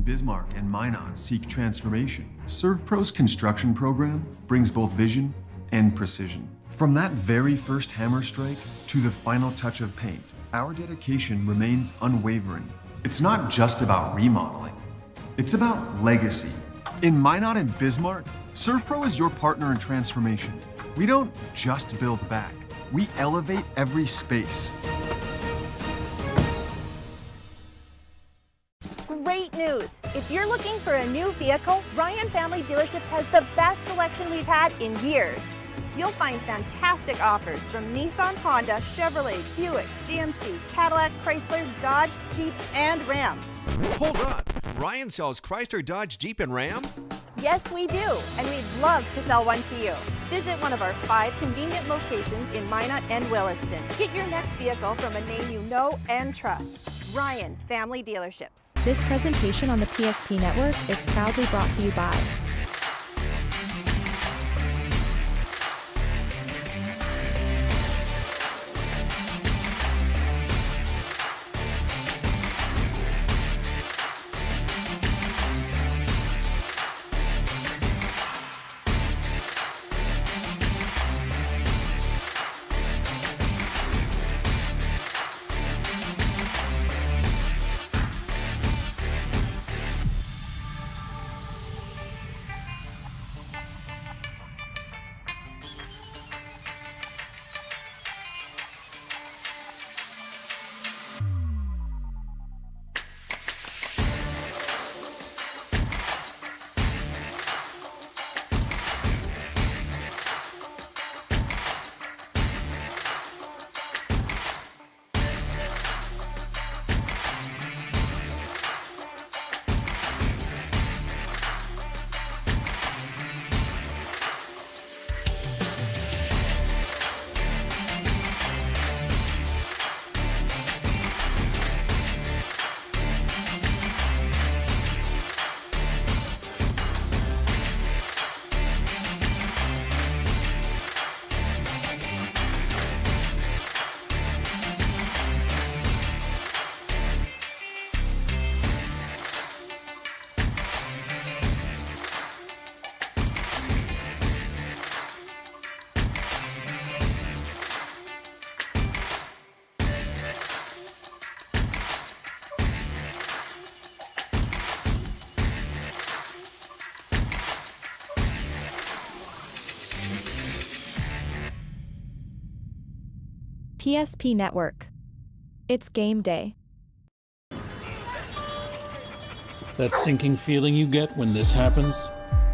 Bismarck and Minot seek transformation, ServPro's construction program brings both vision and precision. From that very first hammer strike to the final touch of paint, our dedication remains unwavering. It's not just about remodeling, it's about legacy. In Minot and Bismarck, ServPro is your partner in transformation. We don't just build back, we elevate every space. Great news! If you're looking for a new vehicle, Ryan Family Dealerships has the best selection we've had in years. You'll find fantastic offers from Nissan, Honda, Chevrolet, Buick, GMC, Cadillac, Chrysler, Dodge, Jeep, and Ram. Hold on, Ryan sells Chrysler, Dodge, Jeep, and Ram? Yes, we do, and we'd love to sell one to you. Visit one of our 5 convenient locations in Minot and Williston. Get your next vehicle from a name you know and trust. Ryan Family Dealerships. This presentation on the PSP Network is proudly brought to you by PSP Network. It's game day. That sinking feeling you get when this happens?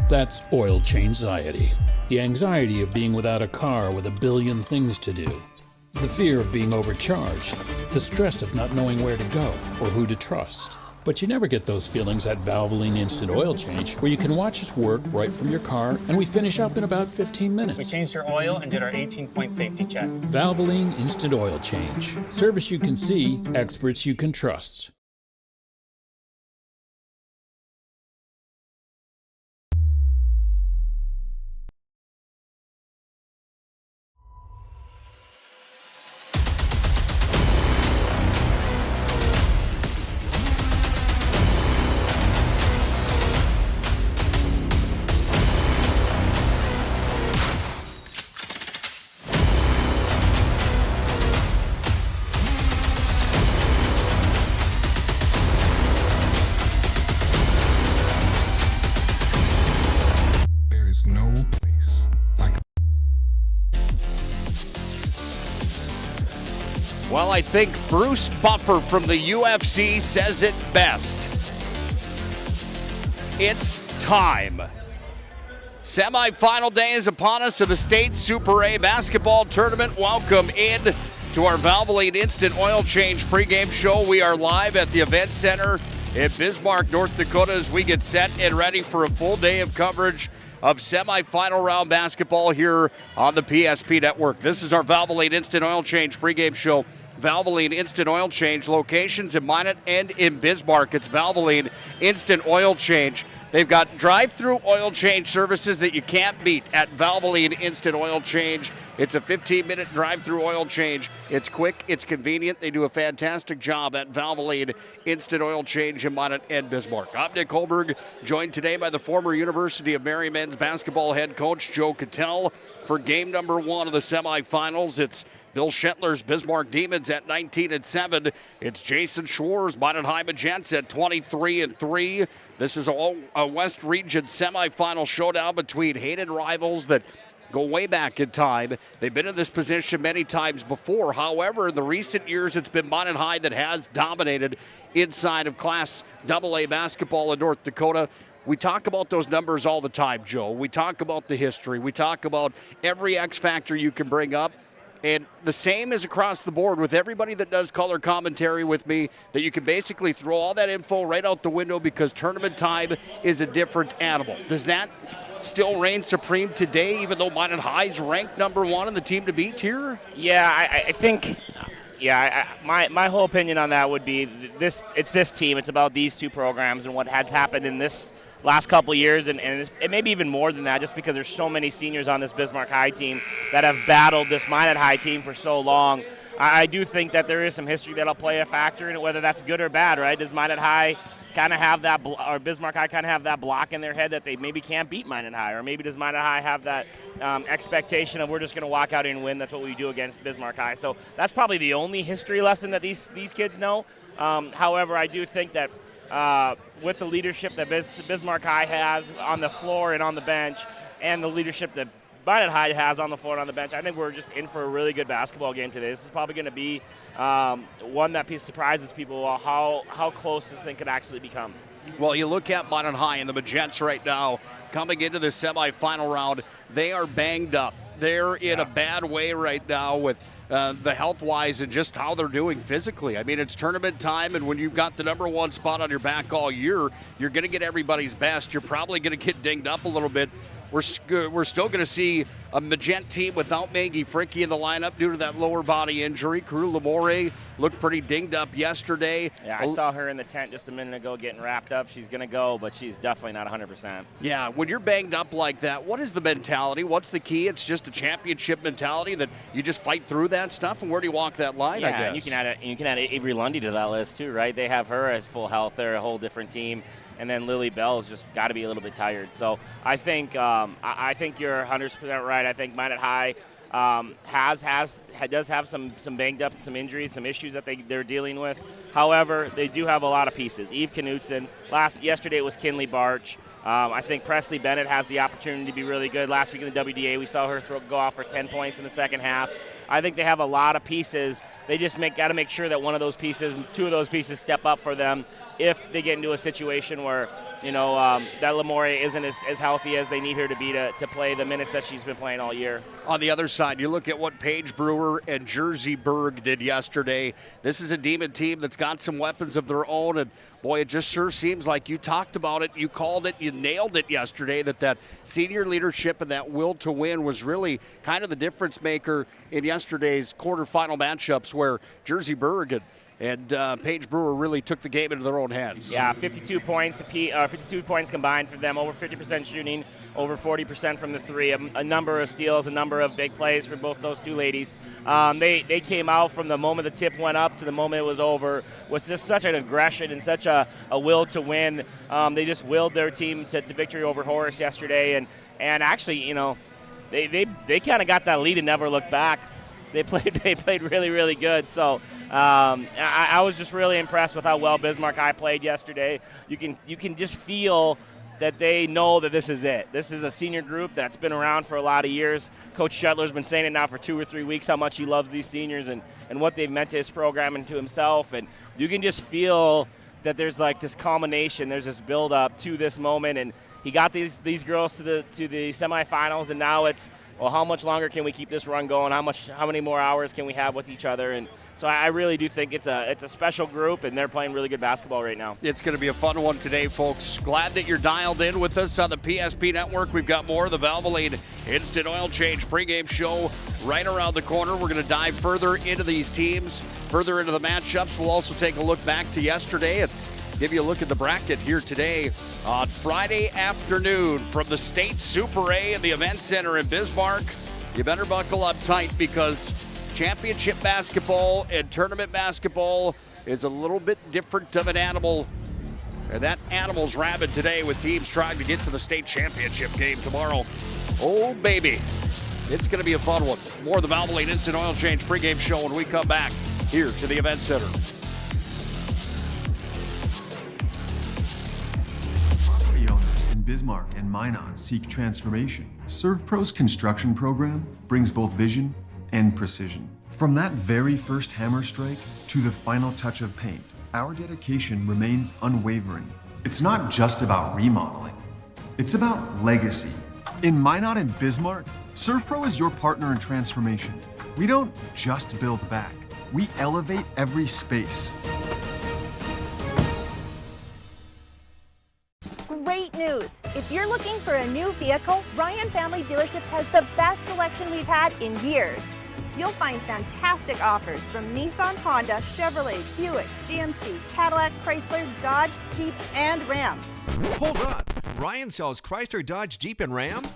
That's oil change-anxiety. The anxiety of being without a car with a billion things to do. The fear of being overcharged. The stress of not knowing where to go or who to trust. But you never get those feelings at Valvoline Instant Oil Change, where you can watch us work right from your car, and we finish up in about 15 minutes. We changed your oil and did our 18-point safety check. Valvoline Instant Oil Change. Service you can see, experts you can trust. Well, I think Bruce Buffer from the UFC says it best. It's time. Semifinal day is upon us of the State Super A basketball tournament. Welcome in to our Valvoline Instant Oil Change pregame show. We are live at the Event Center in Bismarck, North Dakota, as we get set and ready for a full day of coverage of semifinal round basketball here on the PSP Network. This is our Valvoline Instant Oil Change pregame show. Valvoline Instant Oil Change locations in Minot and in Bismarck. It's Valvoline Instant Oil Change. They've got drive-through oil change services that you can't beat at Valvoline Instant Oil Change It's a 15-minute drive-through oil change. It's quick, it's convenient. They do a fantastic job at Valvoline Instant Oil Change in Minot and Bismarck. I'm Nick Holberg, joined today by the former University of Mary men's basketball head coach Joe Cattell for game number 1 of the semifinals. It's Bill Shetler's Bismarck Demons at 19-7. It's Jason Schwarz, Minot High Magents at 23-3. This is a West Region semifinal showdown between hated rivals that go way back in time. They've been in this position many times before. However, in the recent years, it's been Minot High that has dominated inside of Class AA basketball in North Dakota. We talk about those numbers all the time, Joe. We talk about the history. We talk about every X factor you can bring up. And the same is across the board with everybody that does color commentary with me, that you can basically throw all that info right out the window because tournament time is a different animal. Does that still reign supreme today, even though Minot High's ranked number 1 in the team to beat here? Yeah, I think, my whole opinion on that would be this. It's this team. It's about these two programs and what has happened in this last couple of years, and it may be even more than that just because there's so many seniors on this Bismarck High team that have battled this Minot High team for so long. I do think that there is some history that'll play a factor in it, whether that's good or bad, right? Does Minot High kind of have that, or Bismarck High kind of have that block in their head that they maybe can't beat Minot High, or maybe does Minot High have that expectation of we're just going to walk out and win, that's what we do against Bismarck High. So that's probably the only history lesson that these kids know. However, I do think that with the leadership that Bismarck High has on the floor and on the bench, and the leadership that Minot High has on the floor and on the bench, I think we're just in for a really good basketball game today. This is probably going to be one that surprises people how close this thing could actually become. Well, you look at Minot High and the Magents right now coming into the semifinal round. They are banged up. They're in a bad way right now with the health-wise and just how they're doing physically. I mean, it's tournament time, and when you've got the number 1 spot on your back all year, you're going to get everybody's best. You're probably going to get dinged up a little bit. We're still going to see a Magent team without Maggie Fricke in the lineup due to that lower body injury. Carew Lamore looked pretty dinged up yesterday. Yeah, I saw her in the tent just a minute ago getting wrapped up. She's going to go, but she's definitely not 100%. Yeah, when you're banged up like that, what is the mentality? What's the key? It's just a championship mentality that you just fight through that stuff, and where do you walk that line, I guess? And you can add Avery Lundy to that list too, right? They have her as full health. They're a whole different team. And then Lily Bell's just got to be a little bit tired. So I think you're 100% right. I think Minot High does have some banged up, some injuries, some issues that they're dealing with. However, they do have a lot of pieces. Eve Knutson. Yesterday it was Kinley Barch. I think Presley Bennett has the opportunity to be really good. Last week in the WDA, we saw her go off for 10 points in the second half. I think they have a lot of pieces. They just got to make sure that one of those pieces, 2 of those pieces step up for them if they get into a situation where, that Lamore isn't as healthy as they need her to be to play the minutes that she's been playing all year. On the other side, you look at what Paige Brewer and Jersey Berg did yesterday. This is a Demon team that's got some weapons of their own, and boy, it just sure seems like you talked about it, you called it, you nailed it yesterday, that senior leadership and that will to win was really kind of the difference maker in yesterday's quarterfinal matchups where Jersey Berg and Paige Brewer really took the game into their own hands. Yeah, 52 points combined for them, over 50% shooting, over 40% from the three, a number of steals, a number of big plays for both those two ladies. They came out from the moment the tip went up to the moment it was over with just such an aggression and such a will to win. They just willed their team to victory over Horace yesterday, and actually, they kind of got that lead and never looked back. They played really, really good. So I was just really impressed with how well Bismarck High played yesterday. You can just feel that they know that this is it. This is a senior group that's been around for a lot of years. Coach Shetler's been saying it now for 2 or 3 weeks how much he loves these seniors and what they've meant to his program and to himself. And you can just feel that there's like this culmination, there's this build up to this moment. And he got these girls to the semifinals, and now it's, well, how much longer can we keep this run going? How many more hours can we have with each other? And so I really do think it's a special group, and they're playing really good basketball right now. It's going to be a fun one today, folks. Glad that you're dialed in with us on the PSP Network. We've got more of the Valvoline Instant Oil Change pregame show right around the corner. We're going to dive further into these teams, further into the matchups. We'll also take a look back to yesterday and give you a look at the bracket here today on Friday afternoon from the State Super A in the Event Center in Bismarck. You better buckle up tight because championship basketball and tournament basketball is a little bit different of an animal. And that animal's rabid today with teams trying to get to the state championship game tomorrow. Oh, baby. It's going to be a fun one. More of the Valvoline Instant Oil Change pregame show when we come back here to the event center. Property owners in Bismarck and Minot seek transformation. ServPro's construction program brings both vision and precision. From that very first hammer strike to the final touch of paint, our dedication remains unwavering. It's not just about remodeling, it's about legacy. In Minot and Bismarck, ServPro is your partner in transformation. We don't just build back, we elevate every space. Great news! If you're looking for a new vehicle, Ryan Family Dealerships has the best selection we've had in years. You'll find fantastic offers from Nissan, Honda, Chevrolet, Buick, GMC, Cadillac, Chrysler, Dodge, Jeep, and Ram. Hold on. Ryan sells Chrysler, Dodge, Jeep, and Ram?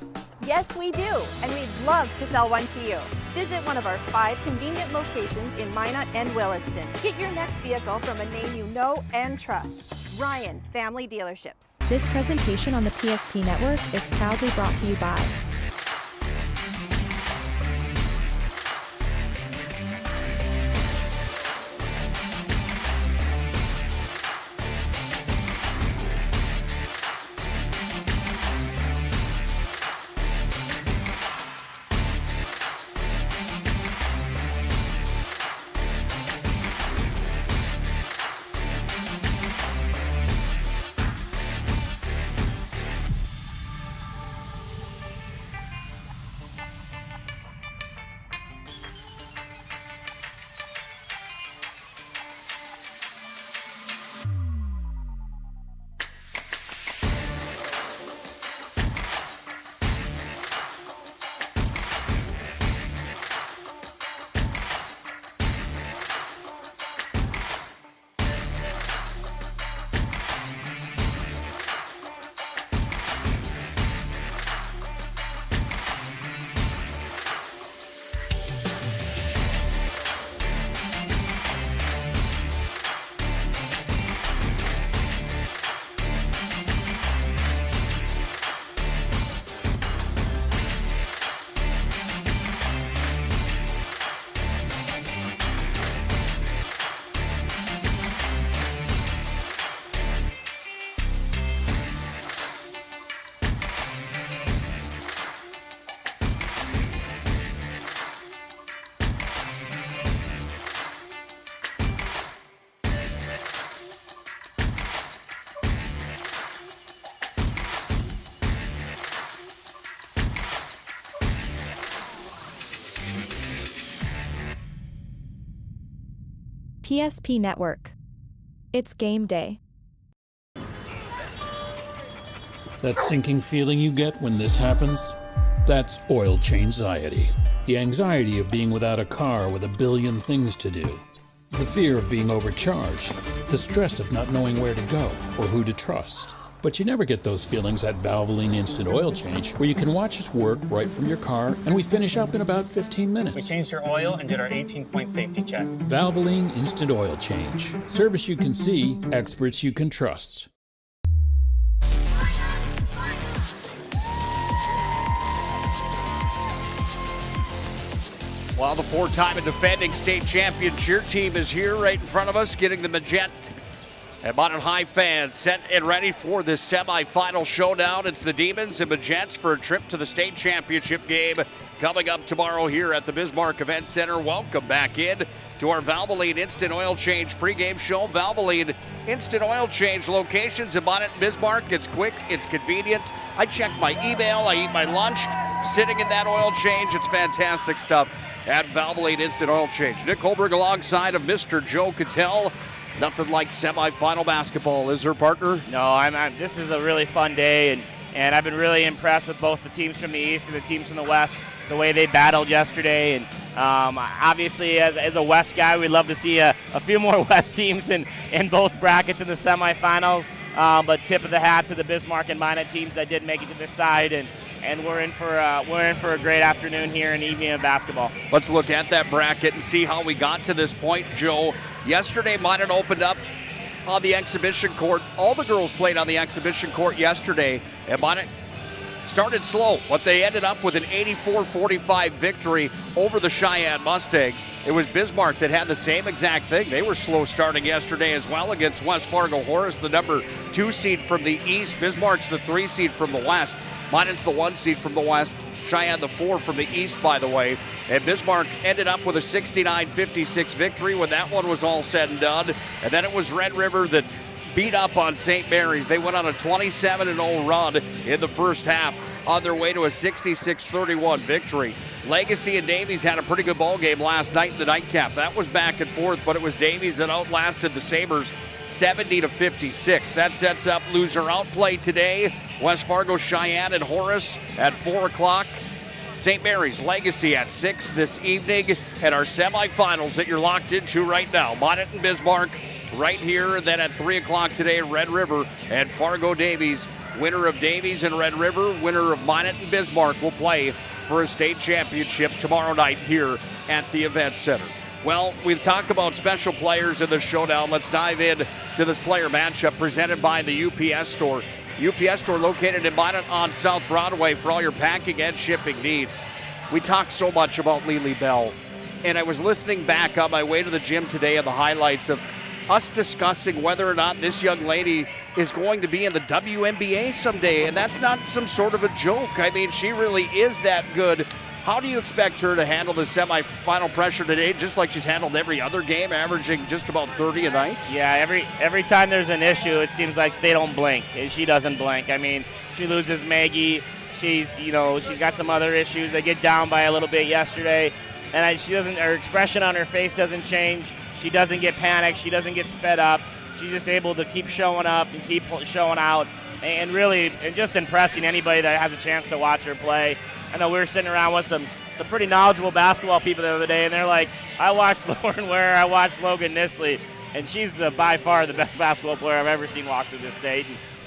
Yes, we do, and we'd love to sell one to you. Visit one of our 5 convenient locations in Minot and Williston. Get your next vehicle from a name you know and trust. Ryan Family Dealerships. This presentation on the PSP Network is proudly brought to you by PSP Network. It's game day. That sinking feeling you get when this happens? That's oil change anxiety. The anxiety of being without a car with a billion things to do. The fear of being overcharged. The stress of not knowing where to go or who to trust. But you never get those feelings at Valvoline Instant Oil Change, where you can watch us work right from your car, and we finish up in about 15 minutes. We changed your oil and did our 18-point safety check. Valvoline Instant Oil Change. Service you can see, experts you can trust. While the 4-time and defending state champion cheer team is here right in front of us, getting the Magent and Bonnet High fans set and ready for this semifinal showdown. It's the Demons and Magents for a trip to the state championship game coming up tomorrow here at the Bismarck Event Center. Welcome back in to our Valvoline Instant Oil Change pregame show. Valvoline Instant Oil Change locations in Bonnet and Bismarck. It's quick, it's convenient. I check my email, I eat my lunch, sitting in that oil change. It's fantastic stuff at Valvoline Instant Oil Change. Nick Holberg alongside of Mr. Joe Cattell. Nothing like semifinal basketball, is there, partner? No, this is a really fun day, and I've been really impressed with both the teams from the East and the teams from the West, the way they battled yesterday. And obviously, as a West guy, we'd love to see a few more West teams in both brackets in the semifinals. But tip of the hat to the Bismarck and Minot teams that did make it to this side. and we're in for a great afternoon here and evening of basketball. Let's look at that bracket and see how we got to this point, Joe. Yesterday, Minot opened up on the exhibition court. All the girls played on the exhibition court yesterday, and Minot started slow, but they ended up with an 84-45 victory over the Cheyenne Mustangs. It was Bismarck that had the same exact thing. They were slow starting yesterday as well against West Fargo. Horace, the number 2 seed from the east. Bismarck's the 3 seed from the west. Minot's the 1 seed from the west. Cheyenne the 4 from the east, by the way. And Bismarck ended up with a 69-56 victory when that one was all said and done. And then it was Red River that beat up on St. Mary's. They went on a 27-0 run in the first half on their way to a 66-31 victory. Legacy and Davies had a pretty good ball game last night in the nightcap. That was back and forth, but it was Davies that outlasted the Sabres 70-56. That sets up loser outplay today. West Fargo, Cheyenne, and Horace at 4 o'clock. St. Mary's Legacy at 6 this evening. And our semifinals that you're locked into right now. Minot and Bismarck right here. And then at 3 o'clock today, Red River and Fargo Davies. Winner of Davies and Red River, winner of Minot and Bismarck will play for a state championship tomorrow night here at the Event Center. Well, we've talked about special players in the showdown. Let's dive in to this player matchup presented by the UPS Store. UPS Store located in Minot on South Broadway for all your packing and shipping needs. We talked so much about Lily Bell, and I was listening back on my way to the gym today of the highlights of us discussing whether or not this young lady is going to be in the WNBA someday, and that's not some sort of a joke. I mean, she really is that good. How do you expect her to handle the semifinal pressure today, just like she's handled every other game, averaging just about 30 a night? Yeah, every time there's an issue, it seems like they don't blink, and she doesn't blink. I mean, she loses Maggie. She's got some other issues. They get down by a little bit yesterday, and her expression on her face doesn't change. She doesn't get panicked. She doesn't get sped up. She's just able to keep showing up and keep showing out and really just impressing anybody that has a chance to watch her play. I know we were sitting around with some pretty knowledgeable basketball people the other day, and they're like, I watched Lauren Ware, I watched Logan Nisley, and she's by far the best basketball player I've ever seen walk through this state.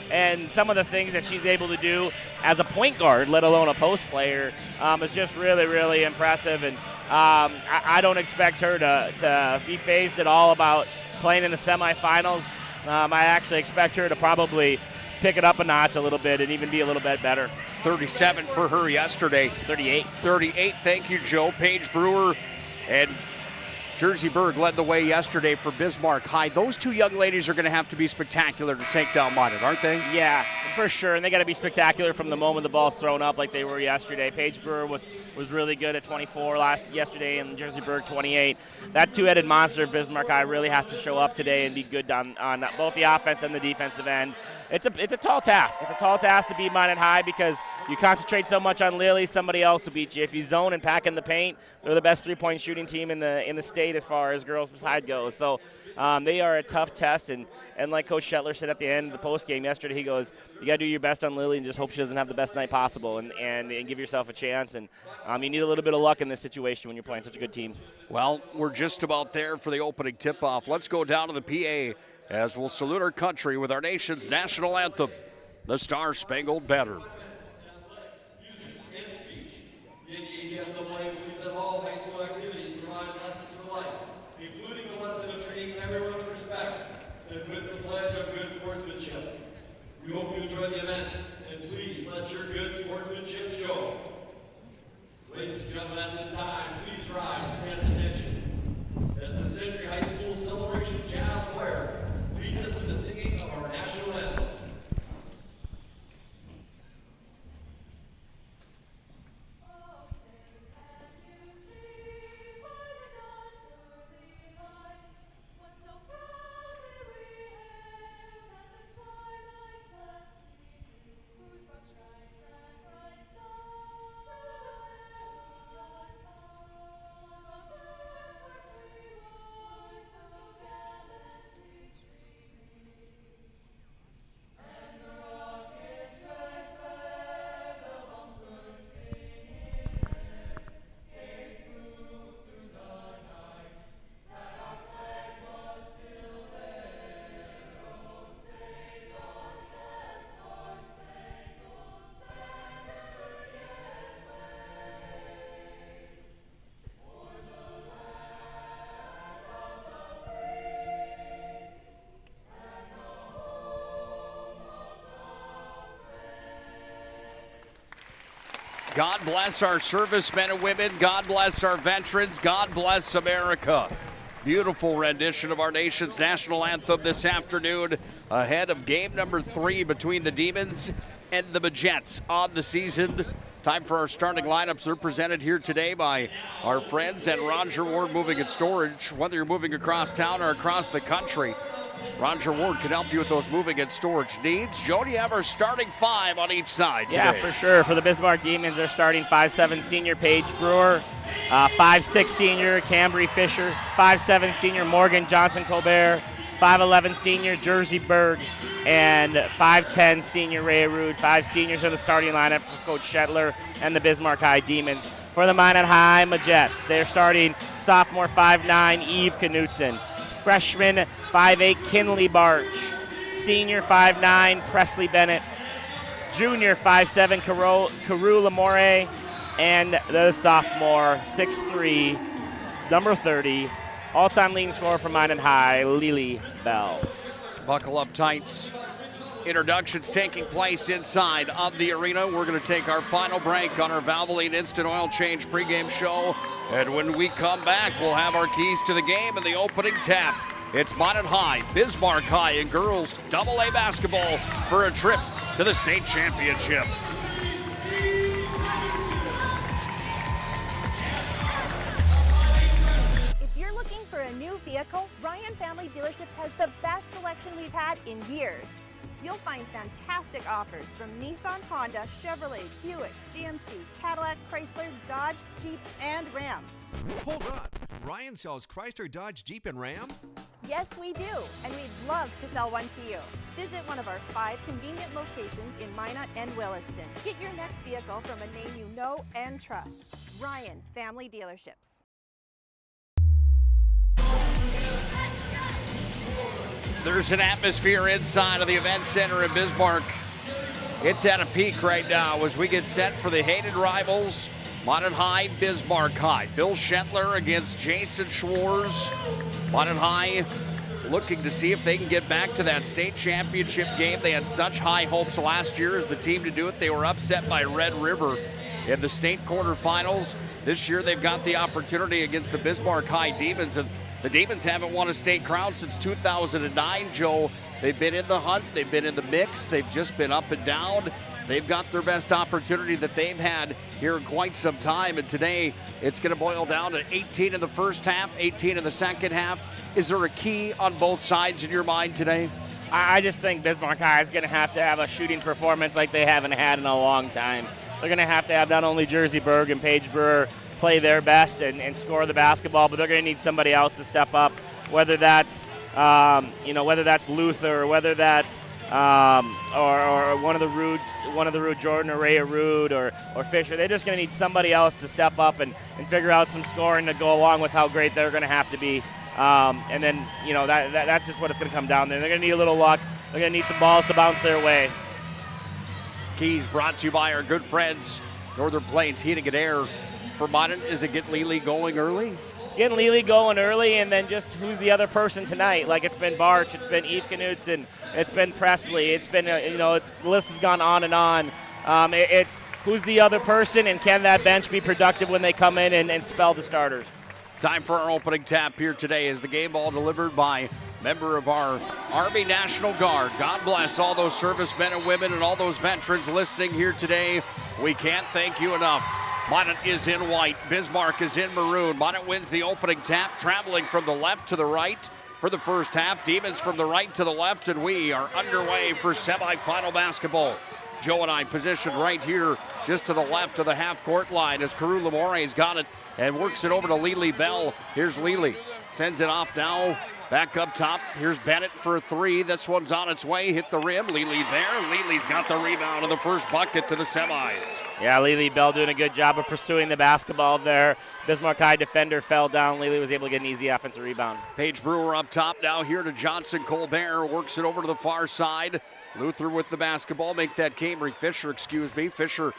And some of the things that she's able to do as a point guard, let alone a post player, is just really, really impressive. And I don't expect her to be phased at all about playing in the semifinals. I actually expect her to probably pick it up a notch a little bit and even be a little bit better. 37 for her yesterday. 38. Thank you, Joe. Paige Brewer and Jersey Berg led the way yesterday for Bismarck High. Those two young ladies are going to have to be spectacular to take down Minot, aren't they? Yeah, for sure. And they got to be spectacular from the moment the ball's thrown up like they were yesterday. Paige Brewer was really good at 24 yesterday, and Jersey Berg 28. That two-headed monster of Bismarck High really has to show up today and be good on both the offense and the defensive end. It's a tall task. It's a tall task to beat Minot High because you concentrate so much on Lily, somebody else will beat you. If you zone and pack in the paint, they're the best three-point shooting team in the state as far as girls side goes. So they are a tough test, and like Coach Shetler said at the end of the postgame yesterday, he goes, you got to do your best on Lily and just hope she doesn't have the best night possible and give yourself a chance. And you need a little bit of luck in this situation when you're playing such a good team. Well, we're just about there for the opening tip-off. Let's go down to the PA as we'll salute our country with our nation's national anthem, the Star Spangled Banner. The NDHSAA believes that all high school activities provide lessons for life, including the lesson of treating everyone with respect and with the pledge of good sportsmanship. We hope you enjoy the event, and please let your good sportsmanship show. Ladies and gentlemen, at this time, please rise and stand at attention as the Century High School Celebration Jazz Choir leads us in the singing of our national anthem. God bless our servicemen and women. God bless our veterans. God bless America. Beautiful rendition of our nation's national anthem this afternoon ahead of game number 3 between the Demons and the Majettes on the season. Time for our starting lineups. They're presented here today by our friends at Roger Ward Moving and Storage. Whether you're moving across town or across the country, Roger Ward can help you with those moving and storage needs. Joe, do you have our starting 5 on each side today? Yeah, for sure. For the Bismarck Demons, they're starting 5'7" senior Paige Brewer, 5'6" senior Cambry Fisher, 5'7" senior Morgan Johnson Colbert, 5'11" senior Jersey Berg, and 5'10" senior Ray Rude. 5 seniors in the starting lineup for Coach Shetler and the Bismarck High Demons. For the Minot High Majettes, they're starting sophomore 5'9" Eve Knutson, freshman 5'8" Kinley Barch, senior 5'9" Presley Bennett, junior 5'7" Carew Lamore, and the sophomore 6'3", number 30, all-time leading scorer for Minot High, Lily Bell. Buckle up tight. Introductions taking place inside of the arena. We're going to take our final break on our Valvoline Instant Oil Change pregame show. And when we come back, we'll have our keys to the game and the opening tap. It's Minot High, Bismarck High, and girls AA basketball for a trip to the state championship. If you're looking for a new vehicle, Ryan Family Dealerships has the best selection we've had in years. You'll find fantastic offers from Nissan, Honda, Chevrolet, Buick, GMC, Cadillac, Chrysler, Dodge, Jeep, and Ram. Hold on. Ryan sells Chrysler, Dodge, Jeep, and Ram? Yes, we do, and we'd love to sell one to you. Visit one of our 5 convenient locations in Minot and Williston. Get your next vehicle from a name you know and trust. Ryan Family Dealerships. There's an atmosphere inside of the event center in Bismarck. It's at a peak right now as we get set for the hated rivals, Minot High, Bismarck High. Bill Shetler against Jason Schwarz. Minot High looking to see if they can get back to that state championship game. They had such high hopes last year as the team to do it. They were upset by Red River in the state quarterfinals. This year they've got the opportunity against the Bismarck High Demons, and the Demons haven't won a state crown since 2009, Joe. They've been in the hunt, they've been in the mix, they've just been up and down. They've got their best opportunity that they've had here in quite some time, and today it's going to boil down to 18 in the first half, 18 in the second half. Is there a key on both sides in your mind today? I just think Bismarck High is going to have a shooting performance like they haven't had in a long time. They're going to have not only Jersey Berg and Paige Brewer play their best and score the basketball, but they're going to need somebody else to step up, whether that's whether that's Luther, or whether that's or one of the Rude, Jordan or Ray Rude or Fisher. They're just going to need somebody else to step up and figure out some scoring to go along with how great they're going to have to be. And then that's just what it's going to come down there. They're going to need a little luck. They're going to need some balls to bounce their way. Keys brought to you by our good friends, Northern Plains Heating and Air. For Minot, is it get Lely going early? It's getting Lely going early, and then just who's the other person tonight? Like, it's been Barch, it's been Eve Knutson, it's been Presley, it's been the list has gone on and on. It's who's the other person, and can that bench be productive when they come in and spell the starters? Time for our opening tap here today as the game ball delivered by member of our Army National Guard. God bless all those servicemen and women and all those veterans listening here today. We can't thank you enough. Minot is in white, Bismarck is in maroon. Minot wins the opening tap, traveling from the left to the right for the first half. Demons from the right to the left, and we are underway for semifinal basketball. Joe and I positioned right here just to the left of the half-court line as Carew Lamore's got it and works it over to Lily Bell. Here's Lily, sends it off now. Back up top, here's Bennett for a 3. This one's on its way, hit the rim. Lily there. Lily's got the rebound and the first bucket to the semis. Yeah, Lily Bell doing a good job of pursuing the basketball there. Bismarck High defender fell down. Lily was able to get an easy offensive rebound. Paige Brewer up top now here to Johnson Colbert. Works it over to the far side. Luther with the basketball. Make that Cambry Fisher, Fisher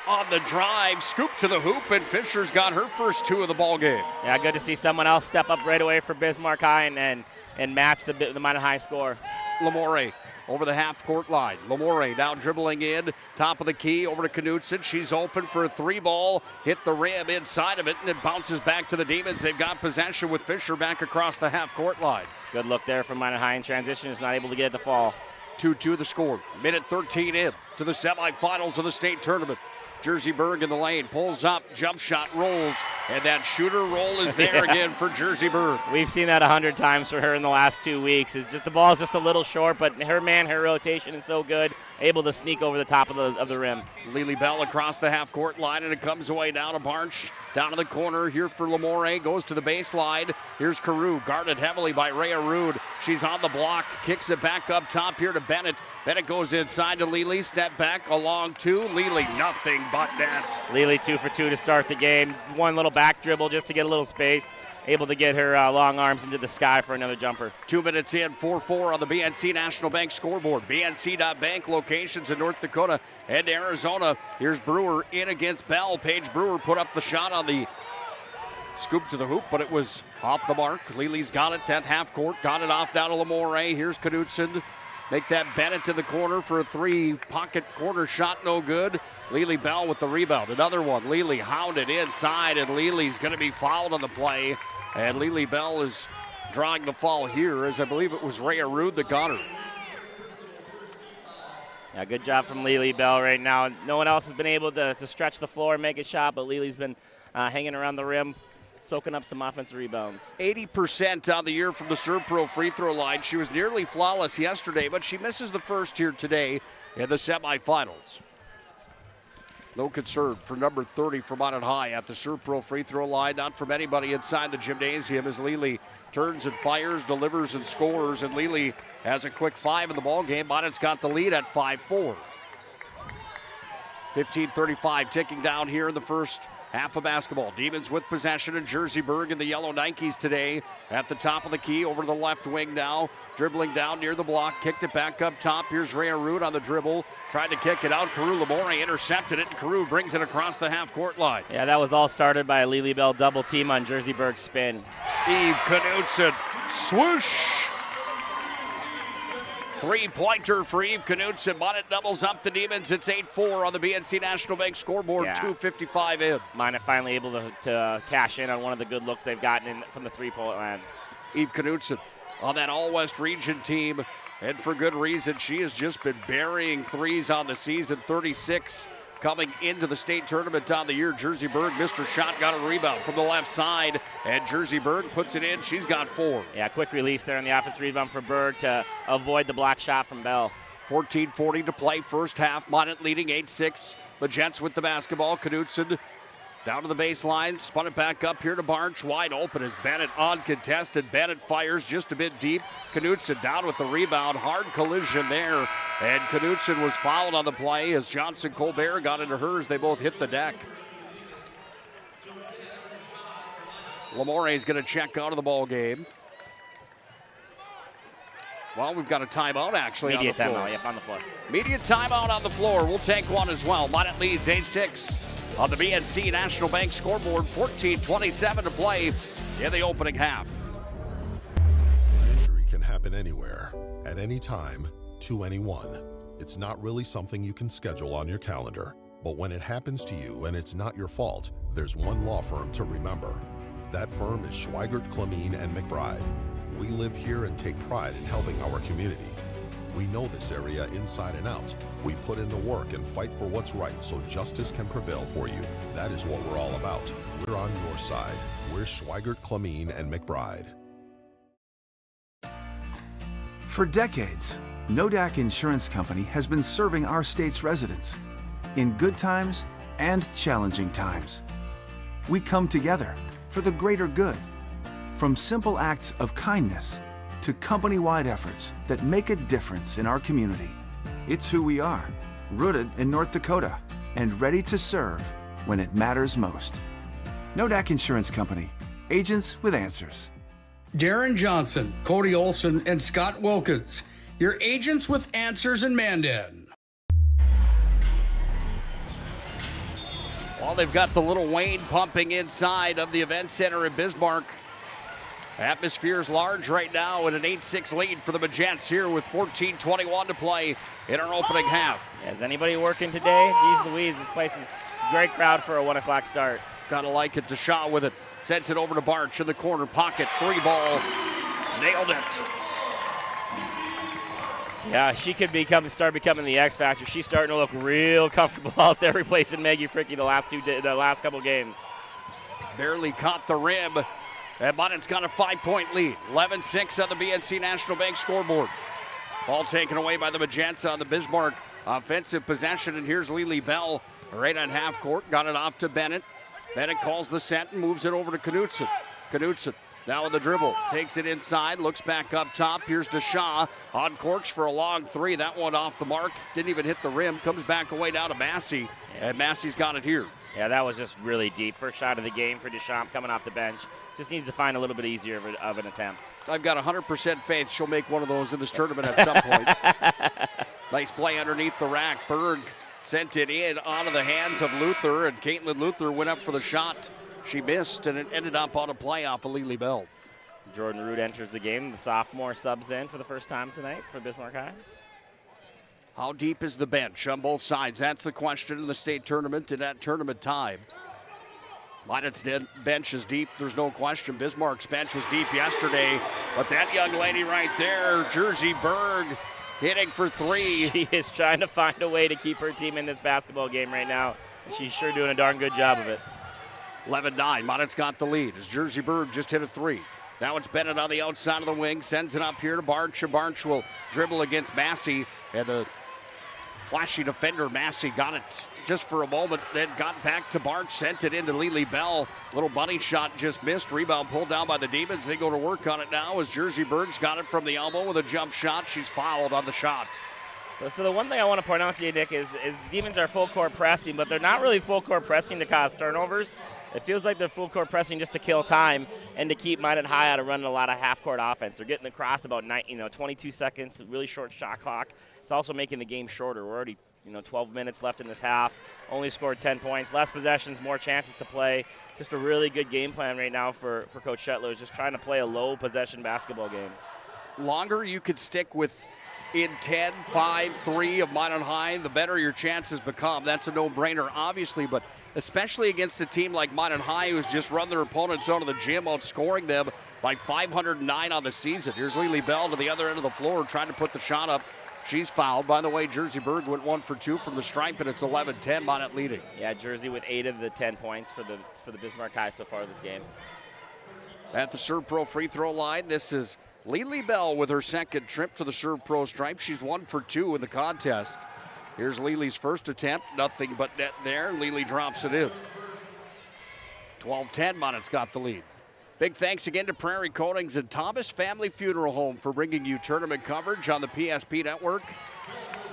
on the drive, scoop to the hoop, and Fisher's got her first 2 of the ball game. Yeah, good to see someone else step up right away for Bismarck High and match the Minot High score. Lamore over the half-court line. Lamore now dribbling in, top of the key, over to Knutson. She's open for a 3-ball, hit the rim inside of it, and it bounces back to the Demons. They've got possession with Fisher back across the half-court line. Good look there from Minot High in transition. Is not able to get it to fall. 2-2 the score. Minute 13 in to the semifinals of the state tournament. Jersey Berg in the lane, pulls up, jump shot, rolls, and that shooter roll is there again for Jersey Berg. We've seen that 100 times for her in the last 2 weeks. It's just the ball's just a little short, but her rotation is so good, able to sneak over the top of the rim. Lily Bell across the half-court line, and it comes away down to Barnes, down to the corner here for Lamore, goes to the baseline. Here's Carew, guarded heavily by Rhea Rude. She's on the block, kicks it back up top here to Bennett. Bennett goes inside to Lely, step back along two. Lely, nothing but net. Lely 2 for 2 to start the game. One little back dribble just to get a little space. Able to get her long arms into the sky for another jumper. 2 minutes in, 4-4 on the BNC National Bank scoreboard. BNC.bank locations in North Dakota and Arizona. Here's Brewer in against Bell. Paige Brewer put up the shot on the scoop to the hoop, but it was off the mark. Lely's got it at half court, got it off down to Lamore. Here's Knutson. Make that Bennett to the corner for a 3-pocket corner shot, no good. Lely Bell with the rebound. Another one. Lely hounded inside, and Lely's going to be fouled on the play. And Lely Bell is drawing the foul here, as I believe it was Rhea Rude that got her. Yeah, good job from Lely Bell right now. No one else has been able to stretch the floor and make a shot, but Lely's been hanging around the rim, soaking up some offensive rebounds. 80% on the year from the Serve Pro free throw line. She was nearly flawless yesterday, but she misses the first here today in the semifinals. No concern for number 30 from Minot High at the Serve Pro free throw line. Not from anybody inside the gymnasium as Lely turns and fires, delivers and scores, and Lely has a quick 5 in the ball game. Minot's got the lead at 5-4. 15:35 ticking down here in the first half of basketball. Demons with possession, and Jersey Berg in the yellow Nikes today at the top of the key, over to the left wing now, dribbling down near the block, kicked it back up top. Here's Rhea Rude on the dribble, tried to kick it out. Carew Lamore intercepted it, and Carew brings it across the half-court line. Yeah, that was all started by a Lely Bell double team on Jersey Berg's spin. Eve Knutson, swoosh! 3-pointer for Eve Knutson. Minot doubles up the Demons. It's 8-4 on the BNC National Bank scoreboard. Yeah. 2:55 in. Minot finally able to cash in on one of the good looks they've gotten in from the three-point line. Eve Knutson on that All-West region team, and for good reason. She has just been burying threes on the season. 36 coming into the state tournament on the year. Jersey Berg missed her shot, got a rebound from the left side, and Jersey Berg puts it in. She's got 4. Yeah, quick release there on the offensive rebound for Berg to avoid the block shot from Bell. 14:40 to play, first half. Minot leading 8-6. Magents with the basketball. Knutson down to the baseline, spun it back up here to Barnes. Wide open as Bennett uncontested. Bennett fires just a bit deep. Knutson down with the rebound. Hard collision there. And Knutson was fouled on the play as Johnson Colbert got into hers. They both hit the deck. Lamore is going to check out of the ball game. Well, we've got a timeout actually Media on the floor. timeout, yep, on the floor. Media timeout on the floor. We'll take one as well. Minot leads 8-6 on the BNC National Bank scoreboard. 14:27 to play in the opening half. An injury can happen anywhere, at any time, to anyone. It's not really something you can schedule on your calendar. But when it happens to you and it's not your fault, there's one law firm to remember. That firm is Schweigert, Clemene, and McBride. We live here and take pride in helping our community. We know this area inside and out. We put in the work and fight for what's right so justice can prevail for you. That is what we're all about. We're on your side. We're Schweigert, Clemene, and McBride. For decades, Nodak Insurance Company has been serving our state's residents in good times and challenging times. We come together for the greater good, from simple acts of kindness to company-wide efforts that make a difference in our community. It's who we are, rooted in North Dakota and ready to serve when it matters most. Nodak Insurance Company, agents with answers. Darren Johnson, Cody Olson, and Scott Wilkins, your agents with answers in Mandan. Well, they've got the little Wayne pumping inside of the event center in Bismarck. Atmosphere's large right now in an 8-6 lead for the Magents here with 14:21 to play in our opening half. Is anybody working today? Geez Louise, this place is a great crowd for a 1 o'clock start. Gotta like it. Deshaw with it. Sent it over to Barch in the corner pocket. 3 ball. Nailed it. Yeah, she could start becoming the X factor. She's starting to look real comfortable out there replacing Maggie Fricky the last couple games. Barely caught the rim. And Monnett's got a 5-point lead. 11-6 on the BNC National Bank scoreboard. Ball taken away by the Magents on the Bismarck offensive possession. And here's Lily Bell right on half court. Got it off to Bennett. Bennett calls the set and moves it over to Knutson. Knutson now with the dribble. Takes it inside. Looks back up top. Here's Deshaw on Corks for a long 3. That one off the mark. Didn't even hit the rim. Comes back away down to Massey. And Massey's got it here. Yeah, that was just really deep. First shot of the game for Deschamps coming off the bench. Just needs to find a little bit easier of an attempt. I've got 100% faith she'll make one of those in this tournament at some point. Nice play underneath the rack. Berg sent it in onto the hands of Luther, and Caitlin Luther went up for the shot. She missed, and it ended up on a play off of Lily Bell. Jordan Root enters the game. The sophomore subs in for the first time tonight for Bismarck High. How deep is the bench on both sides? That's the question in the state tournament and at tournament time. Monnett's bench is deep, there's no question. Bismarck's bench was deep yesterday, but that young lady right there, Jersey Berg, hitting for 3. She is trying to find a way to keep her team in this basketball game right now. She's sure doing a darn good job of it. 11-9, Monnett's got the lead as Jersey Berg just hit a 3. Now it's Bennett on the outside of the wing, sends it up here to Barch, and Barch will dribble against Massey, and the flashy defender Massey got it just for a moment, then got back to Barch, sent it into Lily Bell. Little bunny shot just missed. Rebound pulled down by the Demons. They go to work on it now as Jersey Berg's got it from the elbow with a jump shot. She's fouled on the shot. So the one thing I want to point out to you, Nick, is the Demons are full court pressing, but they're not really full court pressing to cause turnovers. It feels like they're full court pressing just to kill time and to keep Minot High out of running a lot of half court offense. They're getting across about 22 seconds, really short shot clock. It's also making the game shorter. We're already 12 minutes left in this half. Only scored 10 points. Less possessions, more chances to play. Just a really good game plan right now for Coach Shetler. Is just trying to play a low possession basketball game. Longer you could stick with in 10, 5, 3 of Minot High, the better your chances become. That's a no-brainer, obviously, but especially against a team like Minot High who's just run their opponents out of the gym, outscoring them by 509 on the season. Here's Lily Bell to the other end of the floor trying to put the shot up. She's fouled. By the way, Jersey Berg went 1 for 2 from the stripe, and it's 11-10, Monett leading. Yeah, Jersey with 8 of the 10 points for the Bismarck High so far this game. At the Serve Pro free throw line, this is Lily Bell with her second trip to the Serve Pro stripe. She's 1 for 2 in the contest. Here's Lily's first attempt. Nothing but net there. Lily drops it in. 12-10, Monett's got the lead. Big thanks again to Prairie Coatings and Thomas Family Funeral Home for bringing you tournament coverage on the PSP Network.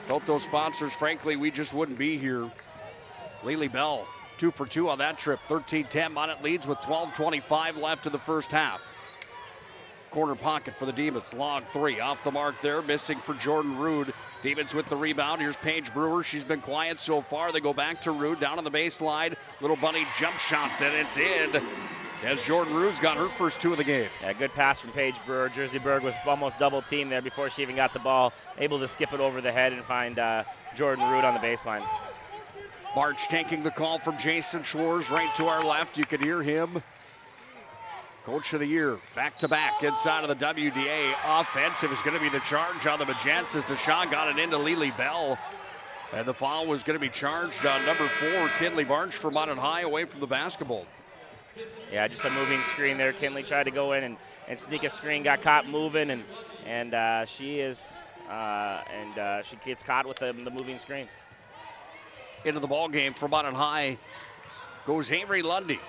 Without those sponsors, frankly, we just wouldn't be here. Lily Bell, 2 for 2 on that trip. 13-10, Monett leads with 12:25 left in the first half. Corner pocket for the Demons. Long 3 off the mark there, missing for Jordan Rude. Demons with the rebound. Here's Paige Brewer. She's been quiet so far. They go back to Rude down on the baseline. Little bunny jump shot, and it's in. As Jordan Rude's got her first 2 of the game. Yeah, good pass from Paige Brewer. Jersey Berg was almost double teamed there before she even got the ball. Able to skip it over the head and find Jordan Rude on the baseline. March taking the call from Jason Schwartz right to our left. You can hear him. Coach of the year, back-to-back inside of the WDA. Offensive is going to be the charge on the Magents as Deshawn got it into Lily Bell. And the foul was going to be charged on number 4, Kinley Barch for Monett High away from the basketball. Yeah, just a moving screen there. Kinley tried to go in and sneak a screen, got caught moving, and she gets caught with the moving screen. Into the ball game for Monett High goes Avery Lundy.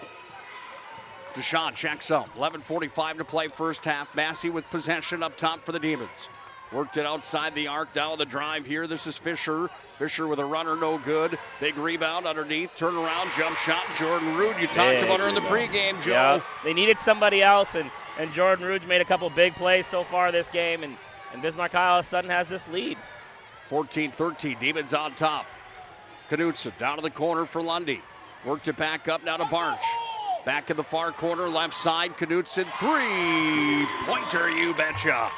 Deshawn checks out. 11:45 to play first half. Massey with possession up top for the Demons. Worked it outside the arc. Now on the drive here. This is Fisher. Fisher with a runner, no good. Big rebound underneath. Turn around, jump shot. Jordan Rude. You talked about her in the pregame, Joe. Yeah, they needed somebody else, and Jordan Rude's made a couple big plays so far this game, and Bismarck High all of a sudden has this lead. 14-13. Demons on top. Knutson down to the corner for Lundy. Worked it back up now to Barch. Back in the far corner, left side, Knudsen, three-pointer, you betcha.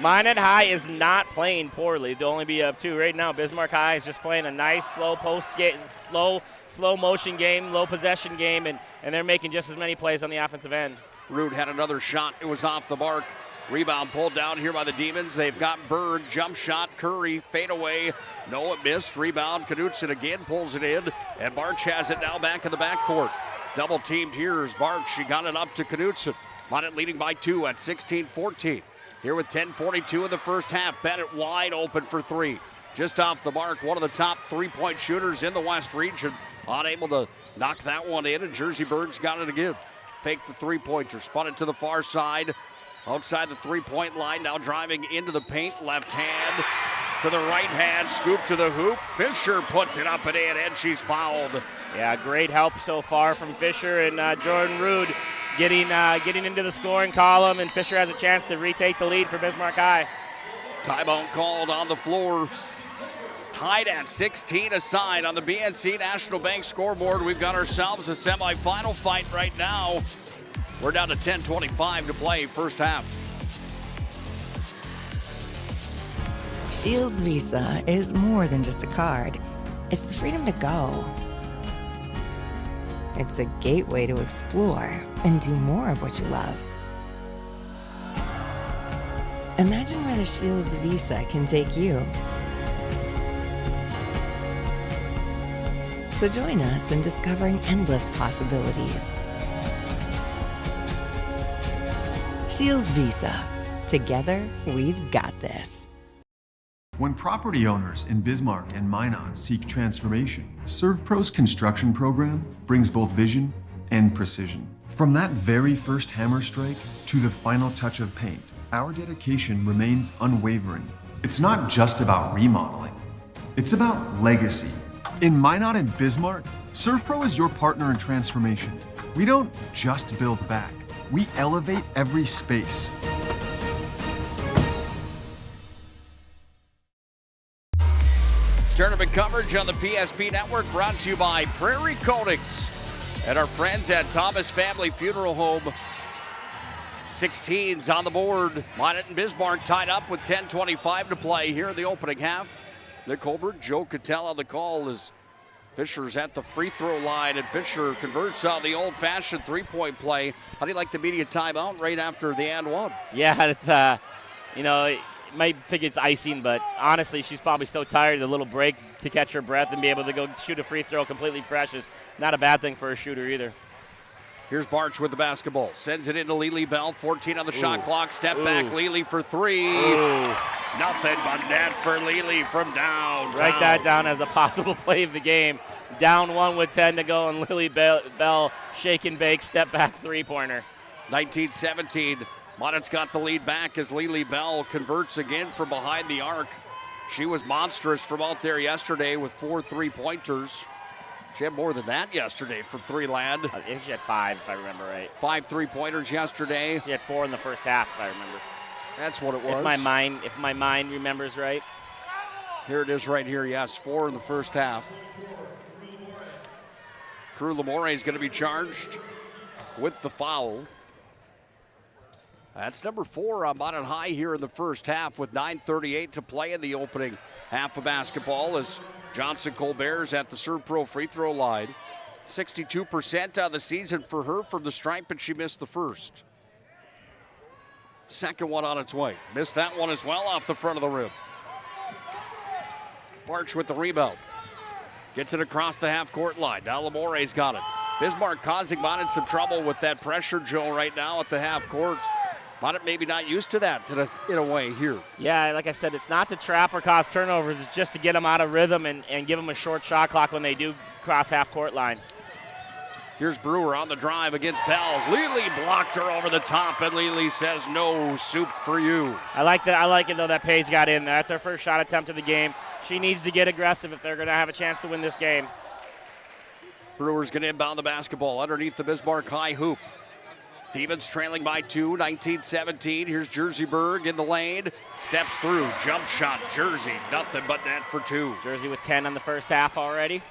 Minot High is not playing poorly to only be up 2 right now. Bismarck High is just playing a nice slow post game, slow motion game, low possession game, and they're making just as many plays on the offensive end. Root had another shot. It was off the mark. Rebound pulled down here by the Demons. They've got Bird, jump shot, Curry, fade away. No, it missed. Rebound, Knudsen again pulls it in, and Barch has it now back in the backcourt. Double teamed here is Barch. She got it up to Knudsen. Minot leading by 2 at 16-14. Here with 10:42 in the first half. Bennett wide open for 3. Just off the mark, one of the top 3-point shooters in the West region. Unable to knock that one in, and Jersey Bird's got it again. Fake the 3-pointer, spun it to the far side. Outside the 3-point line, now driving into the paint. Left hand to the right hand, scoop to the hoop. Fisher puts it up and in, and she's fouled. Yeah, great help so far from Fisher and Jordan Rude getting into the scoring column, and Fisher has a chance to retake the lead for Bismarck High. Timeout called on the floor. It's tied at 16 aside on the BNC National Bank scoreboard. We've got ourselves a semifinal fight right now. We're down to 10:25 to play first half. Shields Visa is more than just a card. It's the freedom to go. It's a gateway to explore and do more of what you love. Imagine where the Shields Visa can take you. So join us in discovering endless possibilities. Shields Visa. Together, we've got this. When property owners in Bismarck and Minot seek transformation, ServPro's construction program brings both vision and precision. From that very first hammer strike to the final touch of paint, our dedication remains unwavering. It's not just about remodeling, it's about legacy. In Minot and Bismarck, ServPro is your partner in transformation. We don't just build back, we elevate every space. Tournament coverage on the PSP Network brought to you by Prairie Coatings and our friends at Thomas Family Funeral Home. 16's on the board. Minot and Bismarck tied up with 10:25 to play here in the opening half. Nick Holbert, Joe Cattell on the call as Fisher's at the free throw line, and Fisher converts on the old-fashioned three-point play. How do you like the media timeout right after the and one? Yeah, it's you might think it's icing, but honestly, she's probably so tired. A little break to catch her breath and be able to go shoot a free throw completely fresh is not a bad thing for a shooter either. Here's Barch with the basketball. Sends it into Lily Bell. 14 on the shot clock. Step back, Lily for 3. Nothing but net for Lily from downtown. Write that down as a possible play of the game. Down 1 with 10 to go, and Lily Bell shake and bake, step back three-pointer. 19-17. Minot's got the lead back as Lily Bell converts again from behind the arc. She was monstrous from out there yesterday with 4 3-pointers. She had more than that yesterday from 3 land. I think she had 5, if I remember right. 5 3-pointers yesterday. She had 4 in the first half, if I remember. That's what it was. If my mind remembers right. Here it is right here, yes. 4 in the first half. Crew Lamore is going to be charged with the foul. That's number 4 on Minot High here in the first half with 9:38 to play in the opening half of basketball as Johnson Colbert's at the ServPro free throw line. 62% on the season for her from the stripe, and she missed the first. Second one on its way. Missed that one as well off the front of the rim. Barch with the rebound. Gets it across the half-court line. Now Lamore's got it. Bismarck causing Minot some trouble with that pressure, Joe, right now at the half-court. Minot maybe not used to that in a way here. Yeah, like I said, it's not to trap or cause turnovers. It's just to get them out of rhythm and give them a short shot clock when they do cross half-court line. Here's Brewer on the drive against Bell. Lely blocked her over the top, and Lely says, no soup for you. I like that. I like it, though, that Paige got in there. That's her first shot attempt of the game. She needs to get aggressive if they're going to have a chance to win this game. Brewer's going to inbound the basketball underneath the Bismarck High hoop. Demons trailing by 2, 19-17. Here's Jersey Berg in the lane. Steps through, jump shot, Jersey. Nothing but net for 2. Jersey with 10 on the first half already.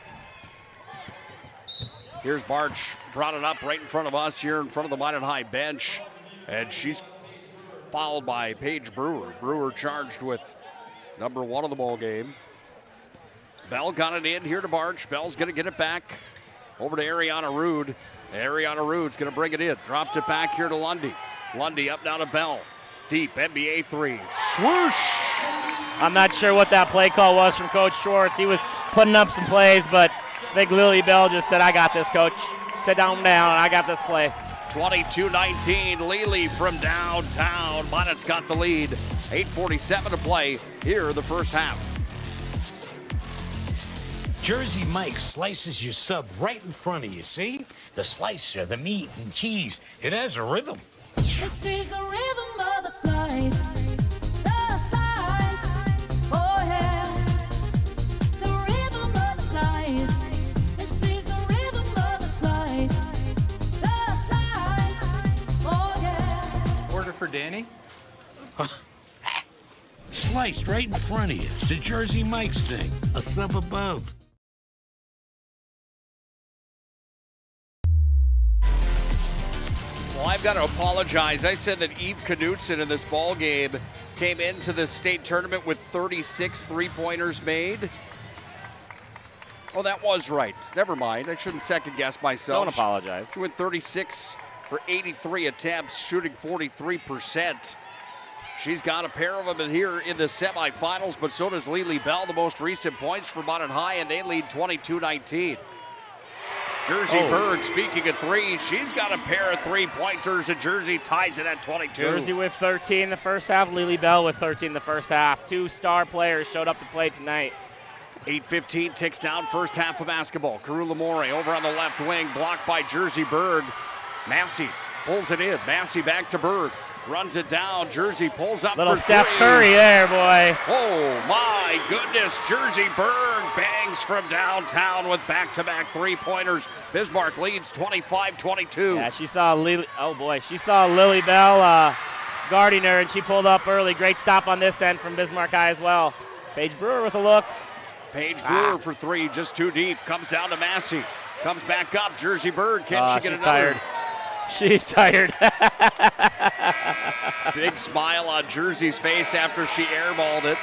Here's Barch, brought it up right in front of us here in front of the Minot High bench. And she's fouled by Paige Brewer. Brewer charged with number 1 of the ball game. Bell got it in here to Barch. Bell's going to get it back over to Ariana Rude. Ariana Rude's going to bring it in. Dropped it back here to Lundy. Lundy up now to Bell. Deep, NBA 3. Swoosh! I'm not sure what that play call was from Coach Schwartz. He was putting up some plays, but I think Lily Bell just said, I got this, Coach. Sit down, I got this play. 22-19, Lely from downtown. Minot's got the lead. 8:47 to play here in the first half. Jersey Mike slices your sub right in front of you, see? The slicer, the meat and cheese, it has a rhythm. This is the rhythm of the slice. The slice. Oh yeah. The rhythm of the slice. This is the rhythm of the slice. The slice. Oh yeah. Order for Danny? Sliced right in front of you. It's a Jersey Mike's thing. A sub above. Well, I've got to apologize. I said that Eve Knudsen in this ball game came into the state tournament with 36 three-pointers made. Oh, that was right. Never mind. I shouldn't second-guess myself. Don't apologize. She went 36 for 83 attempts, shooting 43%. She's got a pair of them in here in the semifinals, but so does Lily Bell, the most recent points for Minot High, and they lead 22-19. Jersey Bird, speaking of three, she's got a pair of three-pointers, and Jersey ties it at 22. Jersey with 13 the first half, Lily Bell with 13 the first half. 2 star players showed up to play tonight. 8:15 ticks down first half of basketball. Carew Lamore over on the left wing, blocked by Jersey Bird. Massey pulls it in. Massey back to Bird. Runs it down. Jersey pulls up Little for Steph three. Curry there, boy. Oh, my goodness. Jersey Bird bangs from downtown with back-to-back three-pointers. Bismarck leads 25-22. Yeah, she saw Lily Bell guarding her, and she pulled up early. Great stop on this end from Bismarck High as well. Paige Brewer with a look. Paige Brewer for three, just too deep. Comes down to Massey. Comes back up. Jersey Bird. Can she get another? Tired. She's tired. Big smile on Jersey's face after she airballed it.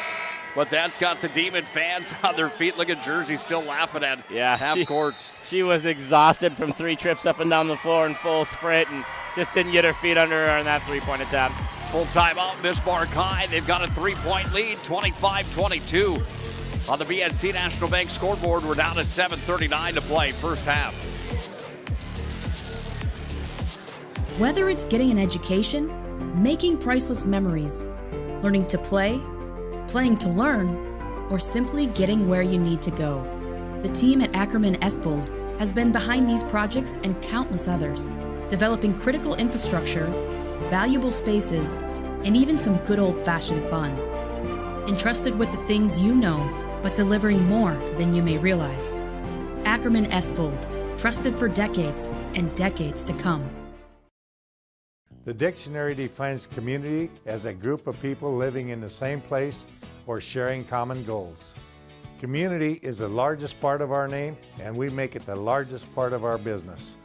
But that's got the Demon fans on their feet. Look at Jersey still laughing at half court. She was exhausted from 3 trips up and down the floor in full sprint and just didn't get her feet under her on that three-point attempt. Full timeout, Bismarck High. They've got a 3-point lead, 25-22. On the BNC National Bank scoreboard, we're down to 7:39 to play, first half. Whether it's getting an education, making priceless memories, learning to play, playing to learn, or simply getting where you need to go, the team at Ackerman Estvold has been behind these projects and countless others, developing critical infrastructure, valuable spaces, and even some good old-fashioned fun. Entrusted with the things you know, but delivering more than you may realize. Ackerman Estvold, trusted for decades and decades to come. The dictionary defines community as a group of people living in the same place or sharing common goals. Community is the largest part of our name, and we make it the largest part of our business.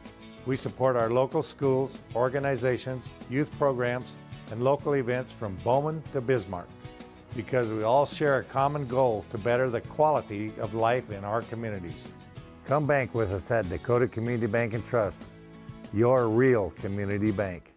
We support our local schools, organizations, youth programs, and local events from Bowman to Bismarck, because we all share a common goal to better the quality of life in our communities. Come bank with us at Dakota Community Bank and Trust, your real community bank.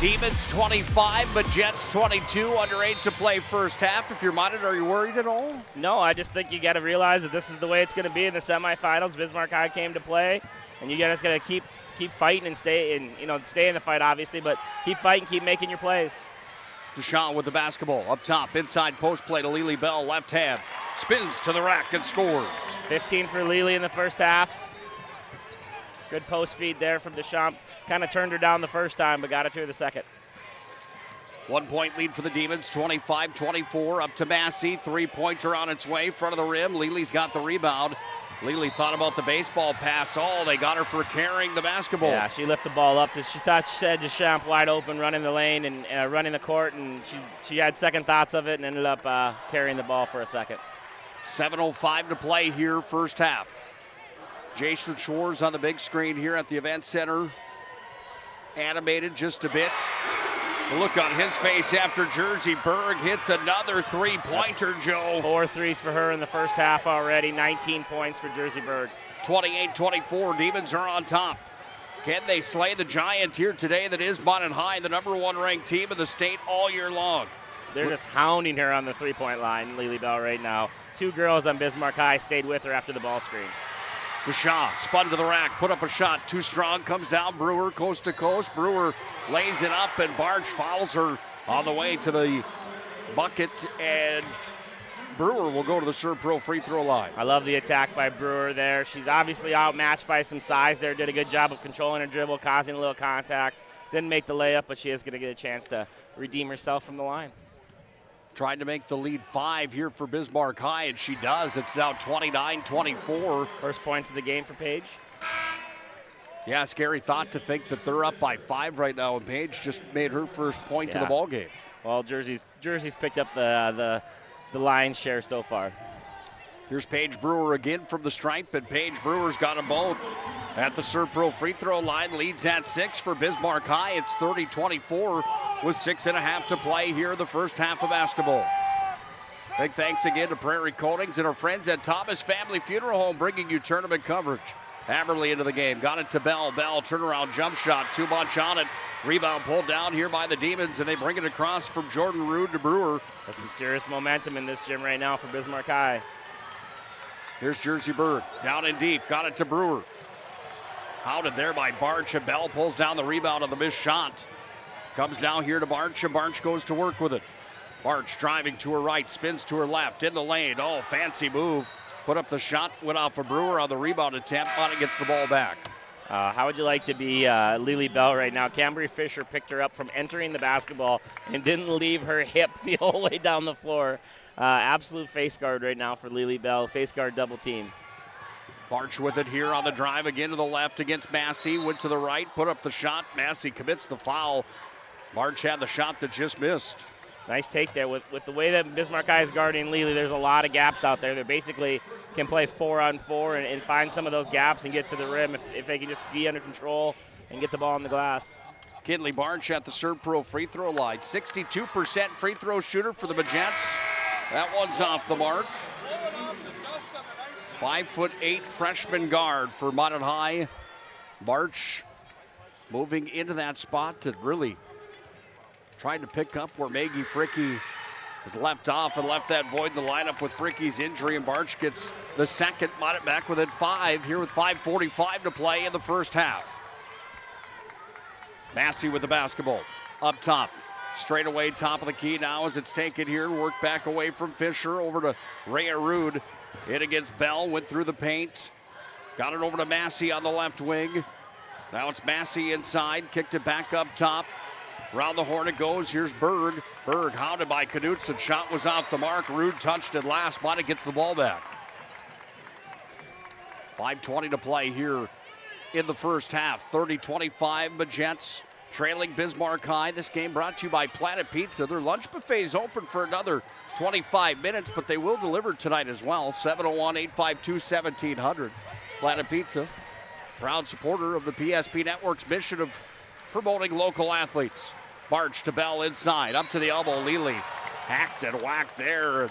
Demons 25, but Jets 22, under 8 to play first half. If you're Minot, are you worried at all? No, I just think you got to realize that this is the way it's going to be in the semifinals. Bismarck High came to play, and you guys got to keep fighting and stay in the fight, obviously, but keep fighting, keep making your plays. Deshaun with the basketball up top, inside post play to Lily Bell, left hand, spins to the rack and scores. 15 for Lily in the first half. Good post feed there from Deschamps. Kind of turned her down the first time, but got it to her the second. 1-point lead for the Demons, 25-24, up to Massey. Three-pointer on its way, front of the rim. Lily's got the rebound. Lily thought about the baseball pass. Oh, they got her for carrying the basketball. Yeah, she lifted the ball up. She thought she had Deschamps wide open, running the lane and running the court, and she had second thoughts of it and ended up carrying the ball for a second. 7:05 to play here, first half. Jason Schwartz on the big screen here at the event center. Animated just a bit. The look on his face after Jersey Berg hits another three-pointer, Joe. 4 threes for her in the first half already. 19 points for Jersey Berg. 28-24, Demons are on top. Can they slay the giant here today that is Mountain High, the number 1 ranked team in the state all year long? They're just hounding her on the three-point line, Lily Bell, right now. 2 girls on Bismarck High stayed with her after the ball screen. DeShaw spun to the rack, put up a shot, too strong, comes down, Brewer coast to coast. Brewer lays it up, and Barge fouls her on the way to the bucket, and Brewer will go to the Serve Pro free throw line. I love the attack by Brewer there. She's obviously outmatched by some size there. Did a good job of controlling her dribble, causing a little contact. Didn't make the layup, but she is going to get a chance to redeem herself from the line. Trying to make the lead 5 here for Bismarck High, and she does. It's now 29-24. First points of the game for Paige. Yeah, scary thought to think that they're up by 5 right now, and Paige just made her first point to the ball game. Well, Jersey's picked up the lion's share so far. Here's Paige Brewer again from the stripe, and Paige Brewer's got them both at the Serve Pro free throw line. Leads at 6 for Bismarck High. It's 30-24 with 6.5 to play here in the first half of basketball. Big thanks again to Prairie Coatings and our friends at Thomas Family Funeral Home, bringing you tournament coverage. Hammerly into the game, got it to Bell. Bell turnaround jump shot, too much on it. Rebound pulled down here by the Demons, and they bring it across from Jordan Rude to Brewer. There's some serious momentum in this gym right now for Bismarck High. Here's Jersey Berg, down in deep, got it to Brewer. Hounded there by Barch, and Bell pulls down the rebound on the missed shot. Comes down here to Barch, and Barch goes to work with it. Barch driving to her right, spins to her left, in the lane. Oh, fancy move. Put up the shot, went off of Brewer on the rebound attempt. Bonnie gets the ball back. How would you like to be Lily Bell right now? Cambry Fisher picked her up from entering the basketball and didn't leave her hip the whole way down the floor. Absolute face guard right now for Lily Bell. Face guard double team. Barch with it here on the drive again to the left against Massey. Went to the right, put up the shot. Massey commits the foul. Barch had the shot that just missed. Nice take there. With the way that Bismarck High is guarding Lily, there's a lot of gaps out there. They basically can play 4-on-4 and find some of those gaps and get to the rim if they can just be under control and get the ball on the glass. Kinley Barch at the Serve Pro free throw line. 62% free throw shooter for the Magents. That one's off the mark. 5'8" freshman guard for Mountain High. Barch moving into that spot to really trying to pick up where Maggie Fricke is left off and left that void in the lineup with Fricke's injury, and Barch gets the second. Mountain back within 5 here with 5:45 to play in the first half. Massey with the basketball up top. Straight away, top of the key now as it's taken here. Worked back away from Fisher over to Rhea Rude. Hit against Bell, went through the paint. Got it over to Massey on the left wing. Now it's Massey inside, kicked it back up top. Around the horn it goes. Here's Berg. Berg hounded by Knutson. Shot was off the mark. Rude touched it last. Bonnet gets the ball back. 5:20 to play here in the first half. 30-25 Magents trailing Bismarck High. This game brought to you by Planet Pizza. Their lunch buffet is open for another 25 minutes, but they will deliver tonight as well. 701-852-1700. Planet Pizza, proud supporter of the PSP Network's mission of promoting local athletes. Barch to Bell inside, up to the elbow. Lely hacked and whacked there.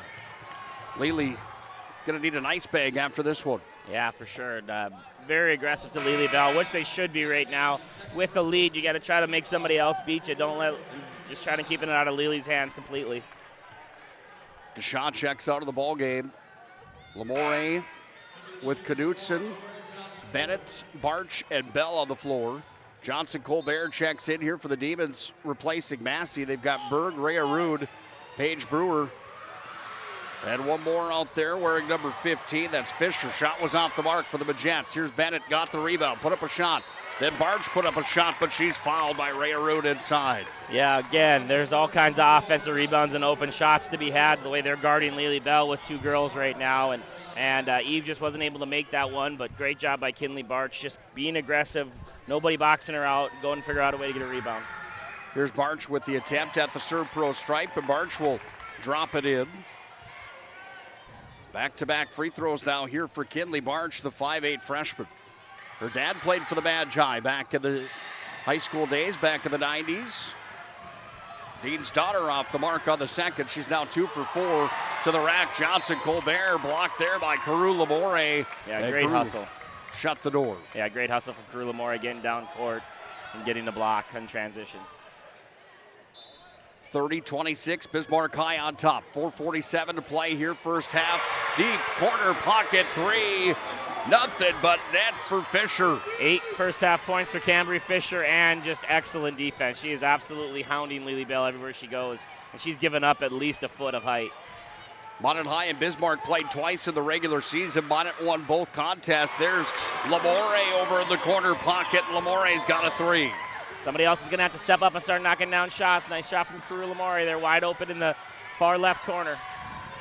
Lely gonna need an ice bag after this one. Yeah, for sure. Very aggressive to Lily Bell, which they should be right now. With the lead, you got to try to make somebody else beat you. Just try to keep it out of Lily's hands completely. DeShaw checks out of the ball game. Lamore with Knutson, Bennett, Barch, and Bell on the floor. Johnson Colbert checks in here for the Demons, replacing Massey. They've got Berg, Rhea Rude, Paige Brewer, and one more out there wearing number 15. That's Fisher. Shot was off the mark for the Magents. Here's Bennett, got the rebound, put up a shot. Then Barch put up a shot, but she's fouled by Rhea Rude inside. Yeah, again, there's all kinds of offensive rebounds and open shots to be had the way they're guarding Lily Bell with 2 girls right now. And Eve just wasn't able to make that one, but great job by Kinley Barch, just being aggressive. Nobody boxing her out, go and figure out a way to get a rebound. Here's Barch with the attempt at the Serve Pro stripe, and Barch will drop it in. Back-to-back free throws now here for Kinley Barch, the 5'8 freshman. Her dad played for the Magi back in the high school days, back in the 90s. Dean's daughter off the mark on the second. She's now 2 for 4 to the rack. Johnson Colbert blocked there by Carew Lamore. Yeah, great hustle. Shut the door. Yeah, great hustle from Carew Lamore getting down court and getting the block on transition. 30-26, Bismarck High on top. 4:47 to play here, first half. Deep corner pocket three. Nothing but net for Fisher. 8 first half points for Cambry Fisher and just excellent defense. She is absolutely hounding Lily Bell everywhere she goes, and she's given up at least a foot of height. Mountain High and Bismarck played twice in the regular season. Mountain won both contests. There's Lamore over in the corner pocket. Lamore's got a three. Somebody else is going to have to step up and start knocking down shots. Nice shot from Carew Lamore. They're wide open in the far left corner.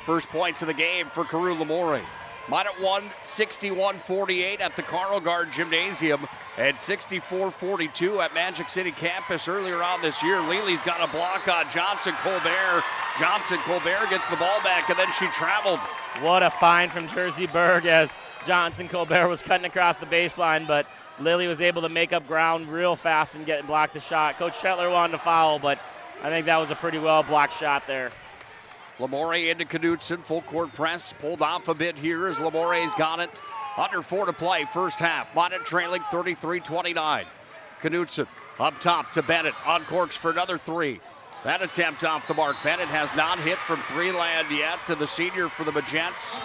First points of the game for Carew Lamore. Mountain won 61-48 at the Carl Guard Gymnasium and 64-42 at Magic City campus earlier on this year. Lely's got a block on Johnson Colbert. Johnson Colbert gets the ball back, and then she traveled. What a find from Jersey Berg as Johnson Colbert was cutting across the baseline, but Lily was able to make up ground real fast and get blocked the shot. Coach Chetler wanted to foul, but I think that was a pretty well blocked shot there. Lamore into Knudsen, full court press, pulled off a bit here as Lamore's got it. Under 4 to play, first half. Mountain trailing 33-29. Knudsen up top to Bennett, on corks for another three. That attempt off the mark. Bennett has not hit from three land yet to the senior for the Magents.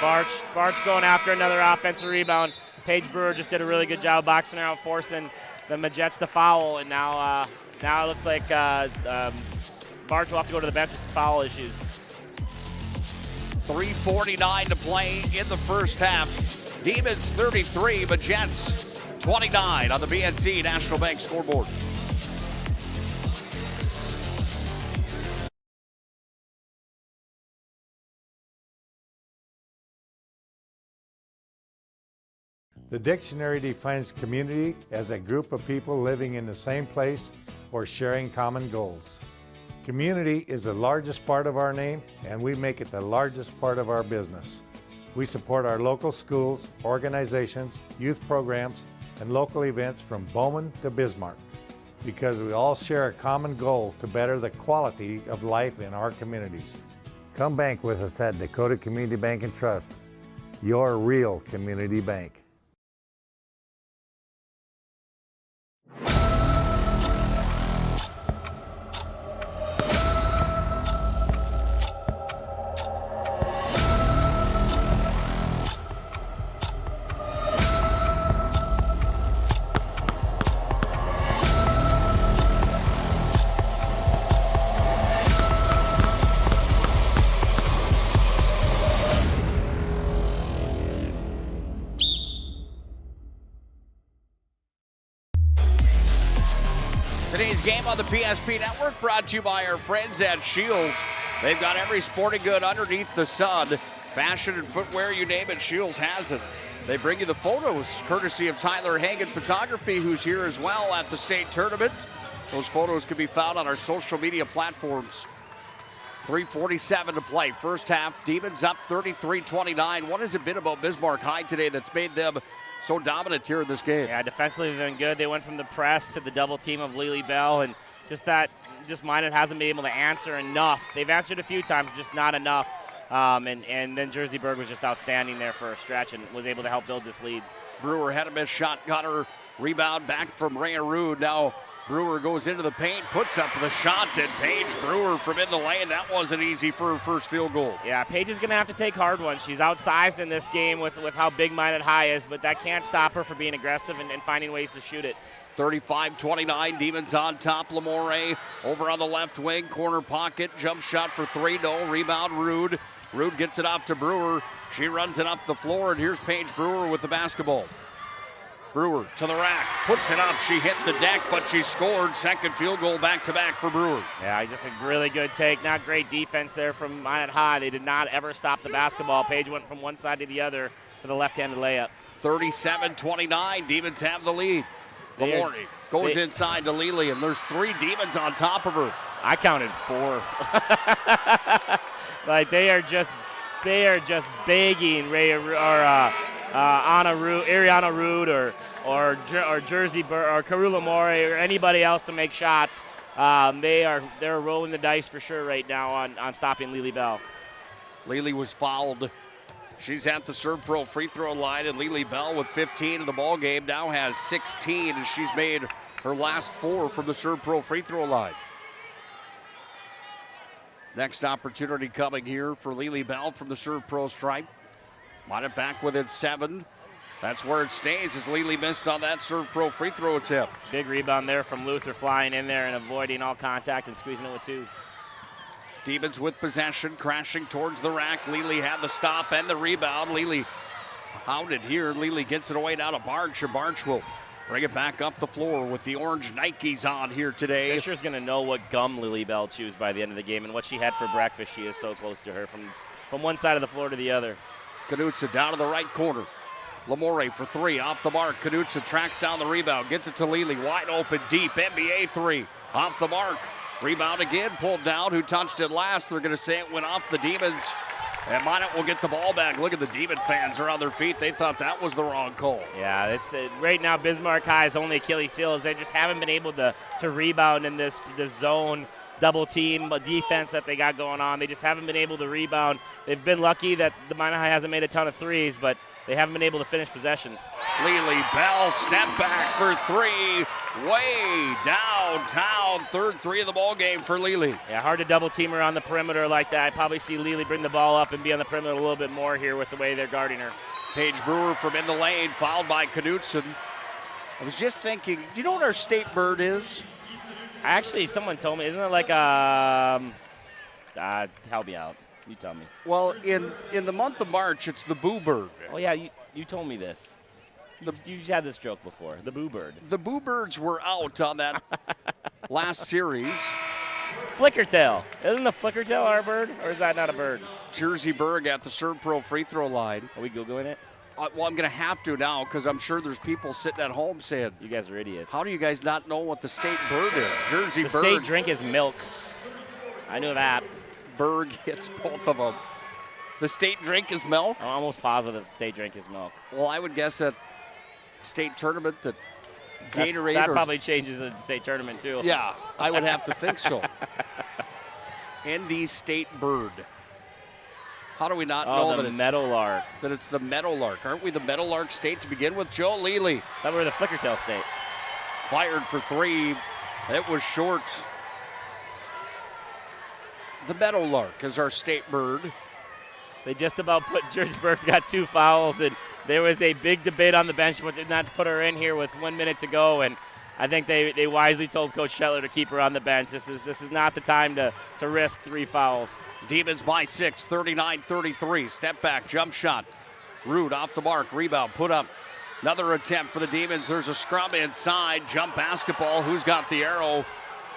Barch going after another offensive rebound. Paige Brewer just did a really good job boxing her out, forcing the Magets to foul, and now it looks like Barch will have to go to the bench with some foul issues. 3:49 to play in the first half. Demons 33, Magets 29 on the BNC National Bank scoreboard. The dictionary defines community as a group of people living in the same place or sharing common goals. Community is the largest part of our name, and we make it the largest part of our business. We support our local schools, organizations, youth programs, and local events from Bowman to Bismarck because we all share a common goal to better the quality of life in our communities. Come bank with us at Dakota Community Bank and Trust, your real community bank. Today's game on the PSP Network brought to you by our friends at Shields. They've got every sporting good underneath the sun. Fashion and footwear, you name it, Shields has it. They bring you the photos, courtesy of Tyler Hagan Photography, who's here as well at the state tournament. Those photos can be found on our social media platforms. 3:47 to play. First half, Demons up 33-29. What has it been about Bismarck High today that's made them so dominant here in this game? Yeah, defensively they've been good. They went from the press to the double team of Lily Bell, and just Minot hasn't been able to answer enough. They've answered a few times, just not enough. And then Jersey Berg was just outstanding there for a stretch and was able to help build this lead. Brewer had a missed shot, got her rebound back from Rhea Rude. Now Brewer goes into the paint, puts up the shot, and Paige Brewer from in the lane. That wasn't easy for her first field goal. Yeah, Paige is going to have to take hard ones. She's outsized in this game with how big Minot High is, but that can't stop her from being aggressive and finding ways to shoot it. 35-29, Demons on top. Lamore over on the left wing, corner pocket, jump shot for three, no. Rebound, Rude. Rude gets it off to Brewer. She runs it up the floor, and here's Paige Brewer with the basketball. Brewer to the rack, puts it up. She hit the deck, but she scored. Second field goal back-to-back for Brewer. Yeah, just a really good take. Not great defense there from Minot High. They did not ever stop the basketball. Paige went from one side to the other for the left-handed layup. 37-29, Demons have the lead. Lamore goes inside to Lely, and there's three Demons on top of her. I counted 4. Like, they are just they are just begging Ariana Root or Jersey or Karula More or anybody else to make shots. They're rolling the dice for sure right now on stopping Lily Bell. Lily was fouled. She's at the Serve Pro free throw line, and Lily Bell with 15 in the ball game now has 16, and she's made her last 4 from the Serve Pro free throw line. Next opportunity coming here for Lily Bell from the Serve Pro stripe. Want it back within 7. That's where it stays as Lily missed on that Serve Pro free throw attempt. Big rebound there from Luther, flying in there and avoiding all contact and squeezing it with 2. Demons with possession, crashing towards the rack. Lily had the stop and the rebound. Lily hounded here. Lily gets it away down to Barch. Barch will bring it back up the floor with the orange Nikes on here today. Fisher's going to know what gum Lily Bell chews by the end of the game and what she had for breakfast. She is so close to her from one side of the floor to the other. Knutson down to the right corner. Lamore for 3, off the mark. Knutson tracks down the rebound, gets it to Lily, wide open, deep, NBA 3, off the mark. Rebound again, pulled down. Who touched it last? They're going to say it went off the Demons. And Minot will get the ball back. Look at the Demon fans are on their feet. They thought that was the wrong call. Yeah, it's right now Bismarck High's only Achilles heel is they just haven't been able to rebound in this zone double team defense that they got going on. They just haven't been able to rebound. They've been lucky that the Minot High hasn't made a ton of threes, but they haven't been able to finish possessions. Lily Bell, step back for 3, way downtown. Third 3 of the ball game for Lily. Yeah, hard to double team her on the perimeter like that. I probably see Lily bring the ball up and be on the perimeter a little bit more here with the way they're guarding her. Paige Brewer from in the lane, fouled by Knutson. I was just thinking, do you know what our state bird is? Actually, someone told me, isn't it like help me out. You tell me. Well, in the month of March, it's the boo bird. Oh, yeah, you told me this. You've had this joke before, the boo bird. The boo birds were out on that last series. Flickertail. Isn't the flickertail our bird, or is that not a bird? Jersey Berg at the Serve Pro free throw line. Are we Googling it? Well, I'm going to have to now because I'm sure there's people sitting at home saying, you guys are idiots. How do you guys not know what the state bird is? Jersey Berg. The state drink is milk. I knew that. Berg hits both of them. The state drink is milk? I'm almost positive the state drink is milk. Well, I would guess at state tournament that Gatorade. That probably changes the state tournament too. Yeah, I would have to think so. ND State Bird. How do we not know that Meadowlark? That it's the Meadowlark. Aren't we the Meadowlark state to begin with? Joe Lely. Thought we were the Flickertail state. Fired for 3. It was short. The Meadowlark is our state bird. They just about put Jersey Berg's got 2 fouls, and there was a big debate on the bench but did not put her in here with 1 minute to go. And I think they wisely told Coach Shetler to keep her on the bench. This is not the time to risk 3 fouls. Demons by 6, 39-33. Step back, jump shot. Rude off the mark, rebound, put up. Another attempt for the Demons. There's a scrum inside, jump basketball. Who's got the arrow?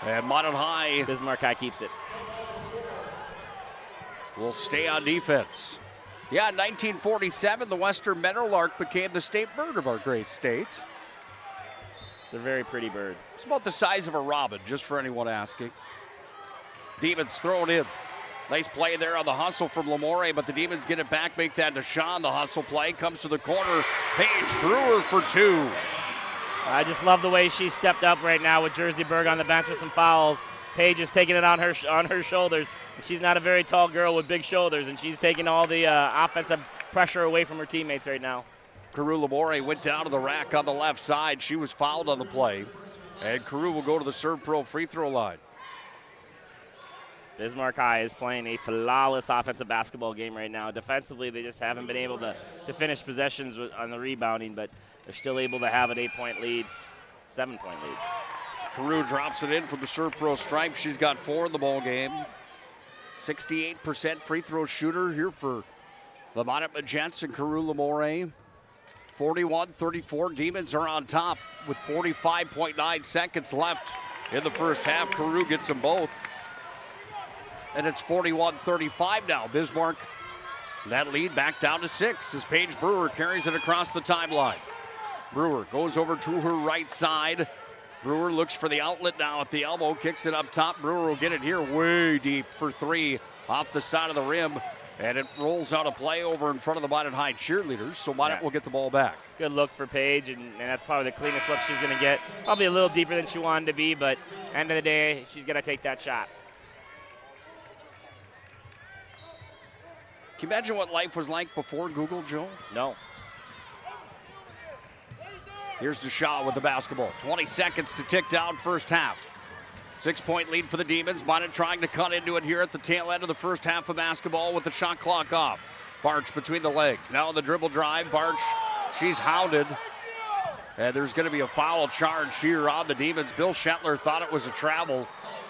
And Minot High. Bismarck High keeps it. Will stay on defense. Yeah, 1947, the Western Meadowlark became the state bird of our great state. It's a very pretty bird. It's about the size of a robin, just for anyone asking. Demons throw it in. Nice play there on the hustle from Lamore, but the Demons get it back, make that to Sean. The hustle play comes to the corner. Paige Brewer for 2. I just love the way she stepped up right now with Jersey Berg on the bench with some fouls. Paige is taking it on her shoulders. She's not a very tall girl with big shoulders, and she's taking all the offensive pressure away from her teammates right now. Carew Lamore went down to the rack on the left side. She was fouled on the play. And Carew will go to the Serve Pro free throw line. Bismarck High is playing a flawless offensive basketball game right now. Defensively, they just haven't been able to finish possessions on the rebounding, but they're still able to have an 8-point lead, 7-point lead. Carew drops it in from the Serve Pro stripe. She's got 4 in the ball game. 68% free throw shooter here for the Minot Magents and Carew Lamore. 41-34, Demons are on top with 45.9 seconds left in the first half. Carew gets them both. And it's 41-35 now. Bismarck, that lead back down to 6 as Paige Brewer carries it across the timeline. Brewer goes over to her right side. Brewer looks for the outlet now at the elbow, kicks it up top. Brewer will get it here way deep for 3 off the side of the rim. And it rolls out a play over in front of the Minot High cheerleaders, so Minot will get the ball back. Good look for Paige, and that's probably the cleanest look she's going to get. Probably a little deeper than she wanted to be, but end of the day, she's going to take that shot. Can you imagine what life was like before Google, Joe? No. Here's DeShaw with the basketball. 20 seconds to tick down first half. 6-point lead for the Demons. Minot trying to cut into it here at the tail end of the first half of basketball with the shot clock off. Barch between the legs. Now the dribble drive. Barch, she's hounded. And there's going to be a foul charged here on the Demons. Bill Shetler thought it was a travel.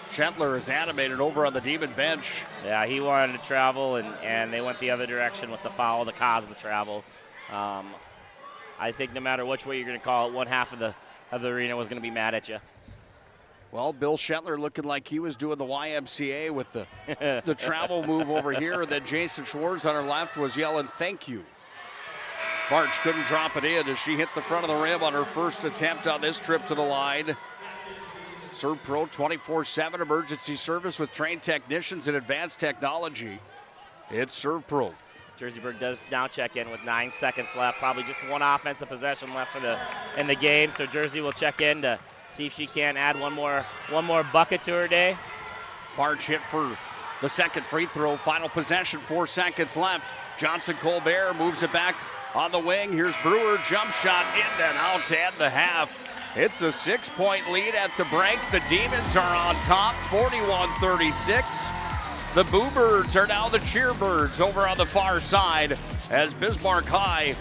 Shetler is animated over on the Demon bench. Yeah, he wanted to travel, and they went the other direction with the foul to cause the travel. I think no matter which way you're going to call it, one half of the arena was going to be mad at you. Well, Bill Shetler looking like he was doing the YMCA with the travel move over here. And then Jason Schwartz on her left was yelling, "Thank you." Barch couldn't drop it in as she hit the front of the rim on her first attempt on this trip to the line. Serve Pro 24/7 emergency service with trained technicians and advanced technology. It's Serve Pro. Jerseyburg does now check in with 9 seconds left. Probably just one offensive possession left in the game. So Jersey will check in to see if she can add one more bucket to her day. Barch hit for the second free throw. Final possession, 4 seconds left. Johnson Colbert moves it back on the wing. Here's Brewer, jump shot in and out to end the half. It's a 6-point lead at the break. The Demons are on top, 41-36. The Boo-Birds are now the Cheerbirds over on the far side as Bismarck High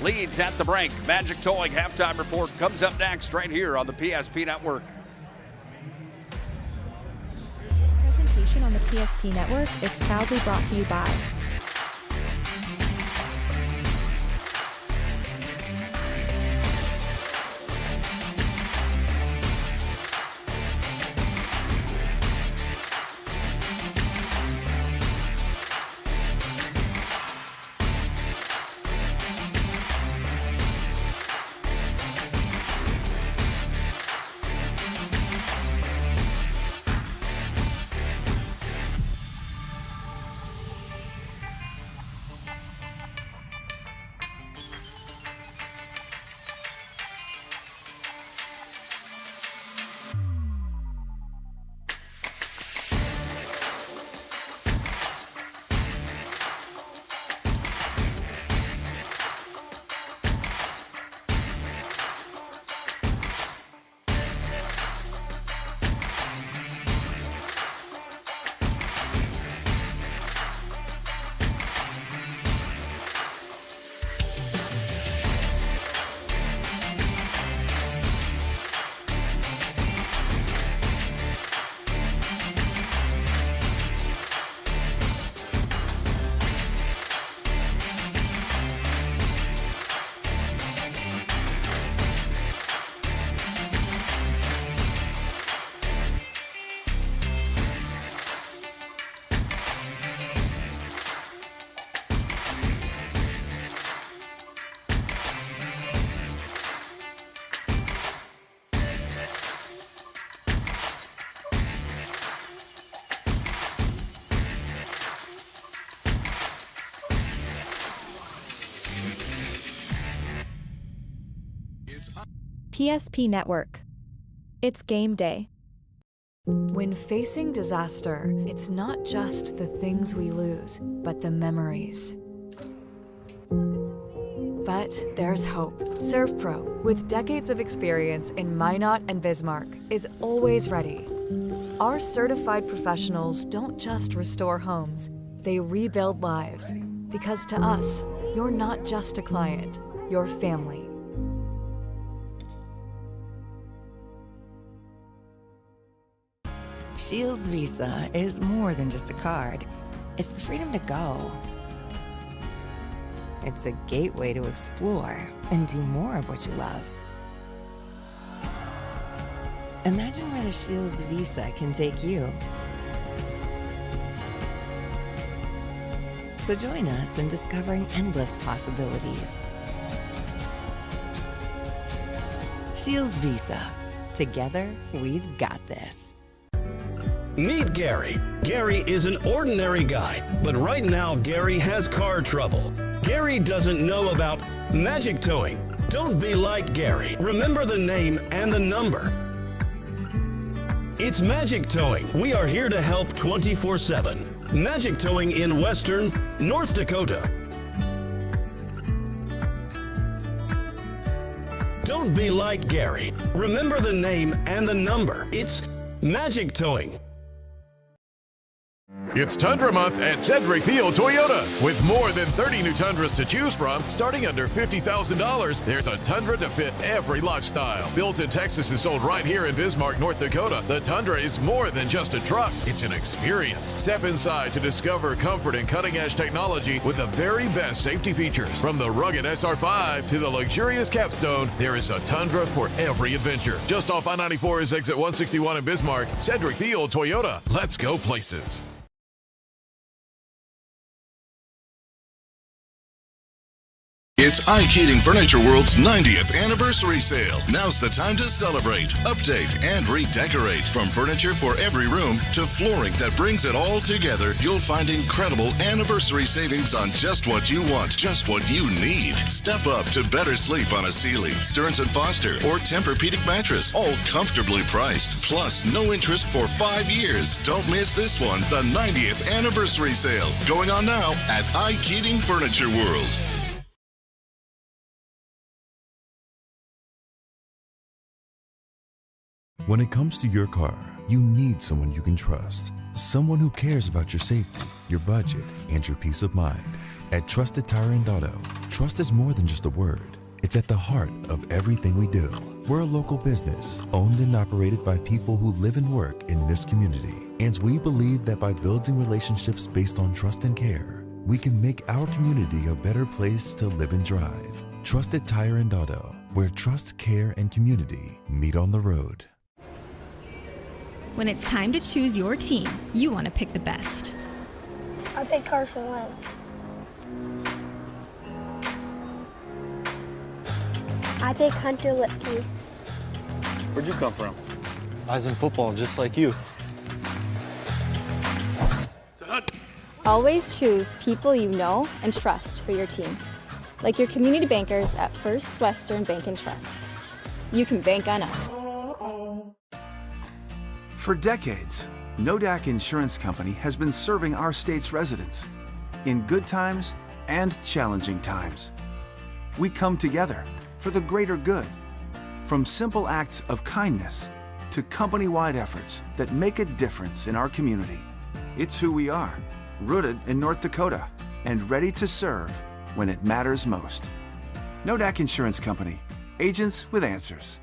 leads at the break. Magic Towing halftime report comes up next right here on the PSP Network. This presentation on the PSP Network is proudly brought to you by PSP Network. It's game day. When facing disaster, it's not just the things we lose, but the memories. But there's hope. ServPro, with decades of experience in Minot and Bismarck, is always ready. Our certified professionals don't just restore homes, they rebuild lives. Because to us, you're not just a client, you're family. Shields Visa is more than just a card. It's the freedom to go. It's a gateway to explore and do more of what you love. Imagine where the Shields Visa can take you. So join us in discovering endless possibilities. Shields Visa. Together, we've got this. Meet Gary. Gary is an ordinary guy, but right now Gary has car trouble. Gary doesn't know about magic towing. Don't be like Gary. Remember the name and the number. It's Magic Towing. We are here to help 24/7. Magic Towing in Western North Dakota. Don't be like Gary. Remember the name and the number. It's Magic Towing. It's Tundra Month at Cedric Thiel Toyota. With more than 30 new Tundras to choose from, starting under $50,000, there's a Tundra to fit every lifestyle. Built in Texas and sold right here in Bismarck, North Dakota, the Tundra is more than just a truck. It's an experience. Step inside to discover comfort and cutting-edge technology with the very best safety features. From the rugged SR5 to the luxurious Capstone, there is a Tundra for every adventure. Just off I-94 is exit 161 in Bismarck. Cedric Thiel Toyota. Let's go places. It's iHeating Furniture World's 90th anniversary sale. Now's the time to celebrate, update, and redecorate. From furniture for every room to flooring that brings it all together, you'll find incredible anniversary savings on just what you want, just what you need. Step up to better sleep on a Sealy, Stearns & Foster, or Tempur-Pedic mattress, all comfortably priced. Plus, no interest for 5 years. Don't miss this one, the 90th anniversary sale. Going on now at iHeating Furniture World. When it comes to your car, you need someone you can trust. Someone who cares about your safety, your budget, and your peace of mind. At Trusted Tire and Auto, trust is more than just a word. It's at the heart of everything we do. We're a local business, owned and operated by people who live and work in this community. And we believe that by building relationships based on trust and care, we can make our community a better place to live and drive. Trusted Tire and Auto, where trust, care, and community meet on the road. When it's time to choose your team, you want to pick the best. I picked Carson Wentz. I picked Hunter Lipke. Where'd you come from? I was in football just like you. Always choose people you know and trust for your team. Like your community bankers at First Western Bank and Trust. You can bank on us. For decades, Nodak Insurance Company has been serving our state's residents in good times and challenging times. We come together for the greater good, from simple acts of kindness to company-wide efforts that make a difference in our community. It's who we are, rooted in North Dakota and ready to serve when it matters most. Nodak Insurance Company, agents with answers.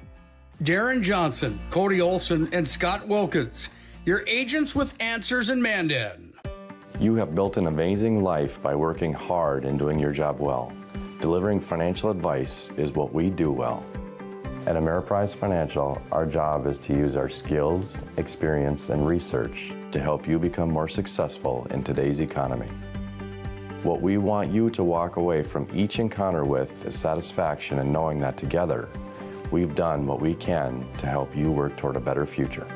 Darren Johnson, Cody Olson, and Scott Wilkins, your agents with answers in Mandan. You have built an amazing life by working hard and doing your job well. Delivering financial advice is what we do well. At Ameriprise Financial, our job is to use our skills, experience, and research to help you become more successful in today's economy. What we want you to walk away from each encounter with is satisfaction in knowing that together, we've done what we can to help you work toward a better future.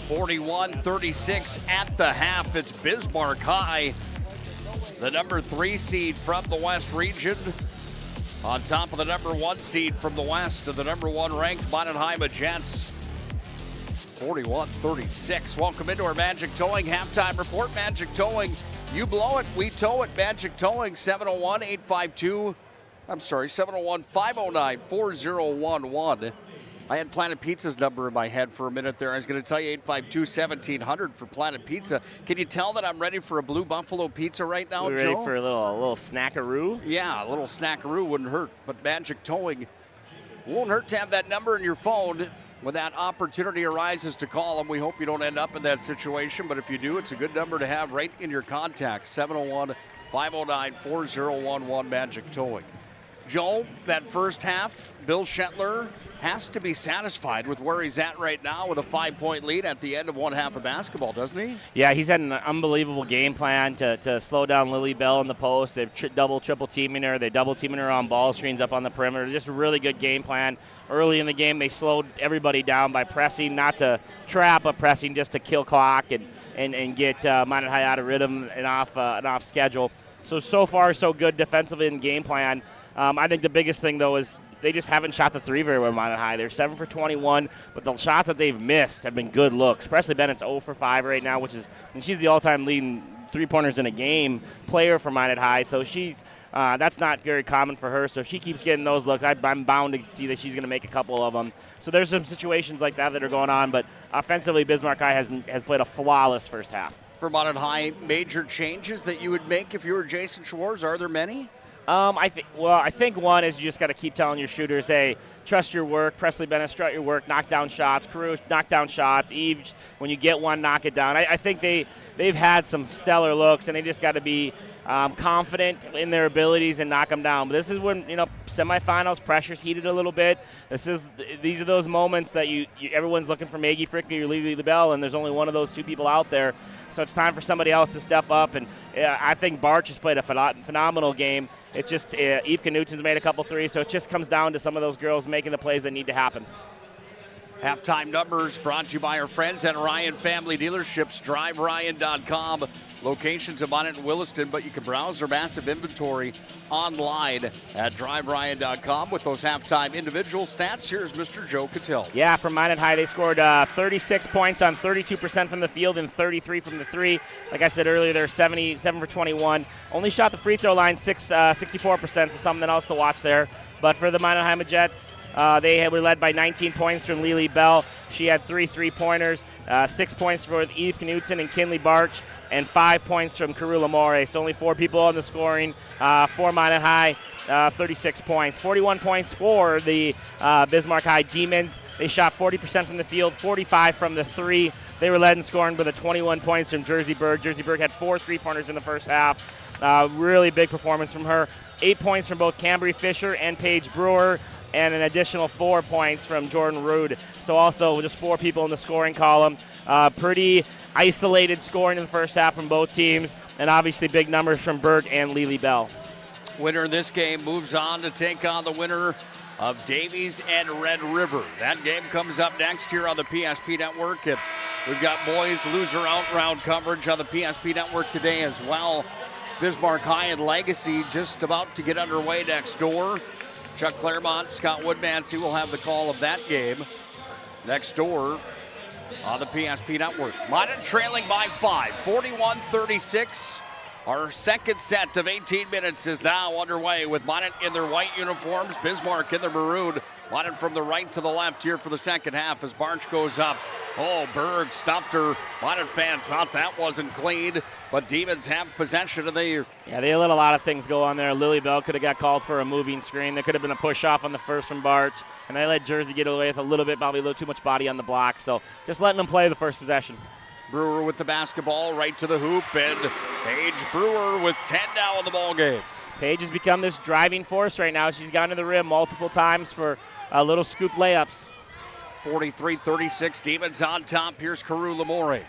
(41-36) at the half. It's Bismarck High, the number 3 seed from the West region, on top of the number 1 seed from the West and the number 1 ranked Mannerheimer Jets. 41-36. Welcome into our Magic Towing halftime report. Magic Towing, you blow it, we tow it. Magic Towing, 701-509-4011. I had Planet Pizza's number in my head for a minute there. I was going to tell you 852-1700 for Planet Pizza. Can you tell that I'm ready for a Blue Buffalo pizza right now, Joe? Ready for a little snackaroo? Yeah, a little snackaroo wouldn't hurt. But Magic Towing, won't hurt to have that number in your phone. When that opportunity arises to call them, we hope you don't end up in that situation. But if you do, it's a good number to have right in your contacts. 701-509-4011 Magic Towing. Joe, that first half, Bill Shetler has to be satisfied with where he's at right now with a 5-point lead at the end of one half of basketball, doesn't he? Yeah, he's had an unbelievable game plan to slow down Lily Bell in the post. They're double, triple teaming her. They're double teaming her on ball screens up on the perimeter. Just a really good game plan. Early in the game, they slowed everybody down by pressing, not to trap, but pressing just to kill clock and get Minot High out of rhythm and off schedule. So far, so good defensively in game plan. I think the biggest thing, though, is they just haven't shot the three very well, Minot High. They're 7 for 21, but the shots that they've missed have been good looks. Presley Bennett's 0 for 5 right now, and she's the all-time leading three-pointers in a game player for Minot High, so that's not very common for her. So if she keeps getting those looks, I'm bound to see that she's going to make a couple of them. So there's some situations like that are going on, but offensively, Bismarck High has played a flawless first half. For Minot High, major changes that you would make if you were Jason Schwartz, are there many? I think one is you just got to keep telling your shooters, hey, trust your work. Presley Bennett, strut your work, knock down shots. Carew, knock down shots. Eve, when you get one, knock it down. I think they've had some stellar looks, and they just got to be confident in their abilities and knock them down. But this is when, semifinals, pressure's heated a little bit. These are those moments that everyone's looking for Maggie Frickney or Lily LaBelle, and there's only one of those two people out there. So it's time for somebody else to step up, and I think Barch has played a phenomenal game. It's just Eve Knutson's made a couple threes, so it just comes down to some of those girls making the plays that need to happen. Halftime numbers brought to you by our friends at Ryan Family Dealerships, driveryan.com. Locations of Minot and Williston, but you can browse their massive inventory online at driveryan.com with those halftime individual stats. Here's Mr. Joe Cattell. Yeah, from Minot High, they scored 36 points on 32% from the field and 33 from the three. Like I said earlier, they're 7 for 21. Only shot the free throw line 64%, so something else to watch there. But for the Minot High Jets, they were led by 19 points from Lily Bell. She had 3 3-pointers, 6 points for Eve Knutson and Kinley Barch, and 5 points from Carew Lamore. So only 4 people on the scoring for Minot High, 36 points. 41 points for the Bismarck High Demons. They shot 40% from the field, 45 from the three. They were led in scoring with 21 points from Jersey Berg. Jersey Berg had 4 3-pointers in the first half. Really big performance from her. 8 points from both Cambry Fisher and Paige Brewer, and an additional 4 points from Jordan Rude. So also just 4 people in the scoring column. Pretty isolated scoring in the first half from both teams, and obviously big numbers from Berg and Lily Bell. Winner of this game moves on to take on the winner of Davies and Red River. That game comes up next here on the PSP Network, and we've got boys loser out round coverage on the PSP Network today as well. Bismarck High and Legacy just about to get underway next door. Chuck Claremont, Scott Woodmansey will have the call of that game next door on the PSP Network. Minot trailing by 5, 41-36. Our second set of 18 minutes is now underway with Minot in their white uniforms, Bismarck in their maroon. Minot from the right to the left here for the second half as Barch goes up. Oh, Berg stuffed her. Minot fans thought that wasn't clean, but Demons have possession of the... Yeah, they let a lot of things go on there. Lily Bell could have got called for a moving screen. There could have been a push-off on the first from Barch, and they let Jersey get away with a little bit, probably a little too much body on the block. So just letting them play the first possession. Brewer with the basketball right to the hoop, and Paige Brewer with 10 now in the ballgame. Paige has become this driving force right now. She's gone to the rim multiple times for little scoop layups. 43-36, Demons on top. Here's Carew Lamore.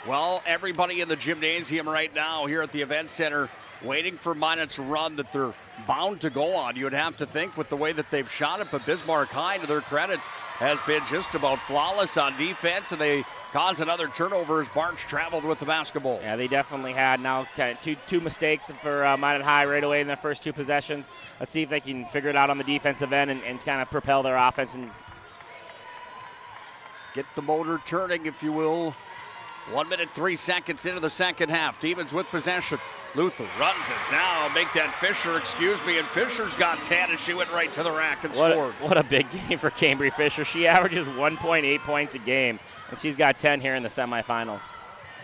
Well, everybody in the gymnasium right now here at the event center waiting for Minot's run that they're bound to go on. You would have to think with the way that they've shot it, but Bismarck High, to their credit, has been just about flawless on defense, and they caused another turnover as Barch traveled with the basketball. Yeah, they definitely had. Now two mistakes for Minot High right away in their first 2 possessions. Let's see if they can figure it out on the defensive end and kind of propel their offense and get the motor turning, if you will. 1 minute, 3 seconds into the second half. Demons with possession. Luther runs it down. Make that Fisher, and Fisher's got 10 as she went right to the rack and scored. What a big game for Cambry Fisher. She averages 1.8 points a game, and she's got 10 here in the semifinals.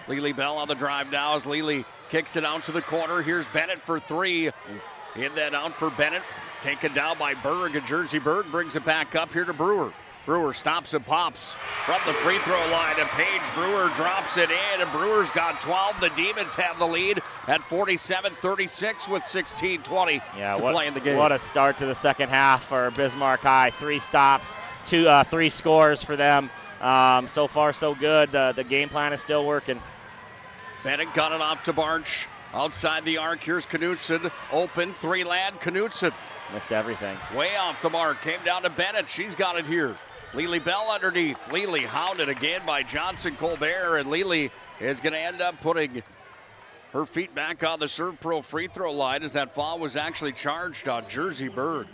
Lily Bell on the drive now as Lily kicks it out to the corner. Here's Bennett for 3. In that out for Bennett. Taken down by Berg, and Jersey Berg brings it back up here to Brewer. Brewer stops and pops from the free throw line, and Paige Brewer drops it in, and Brewer's got 12. The Demons have the lead at 47-36 with 16:20 to play in the game. What a start to the second half for Bismarck High. 3 stops, 3 scores for them. So far, so good. The game plan is still working. Bennett got it off to Barch. Outside the arc, here's Knutson. Open, 3-land, Knutson. Missed everything. Way off the mark, came down to Bennett. She's got it here. Lely Bell underneath. Lely hounded again by Johnson Colbert, and Lely is going to end up putting her feet back on the Serve Pro free throw line as that foul was actually charged on Jersey Bird.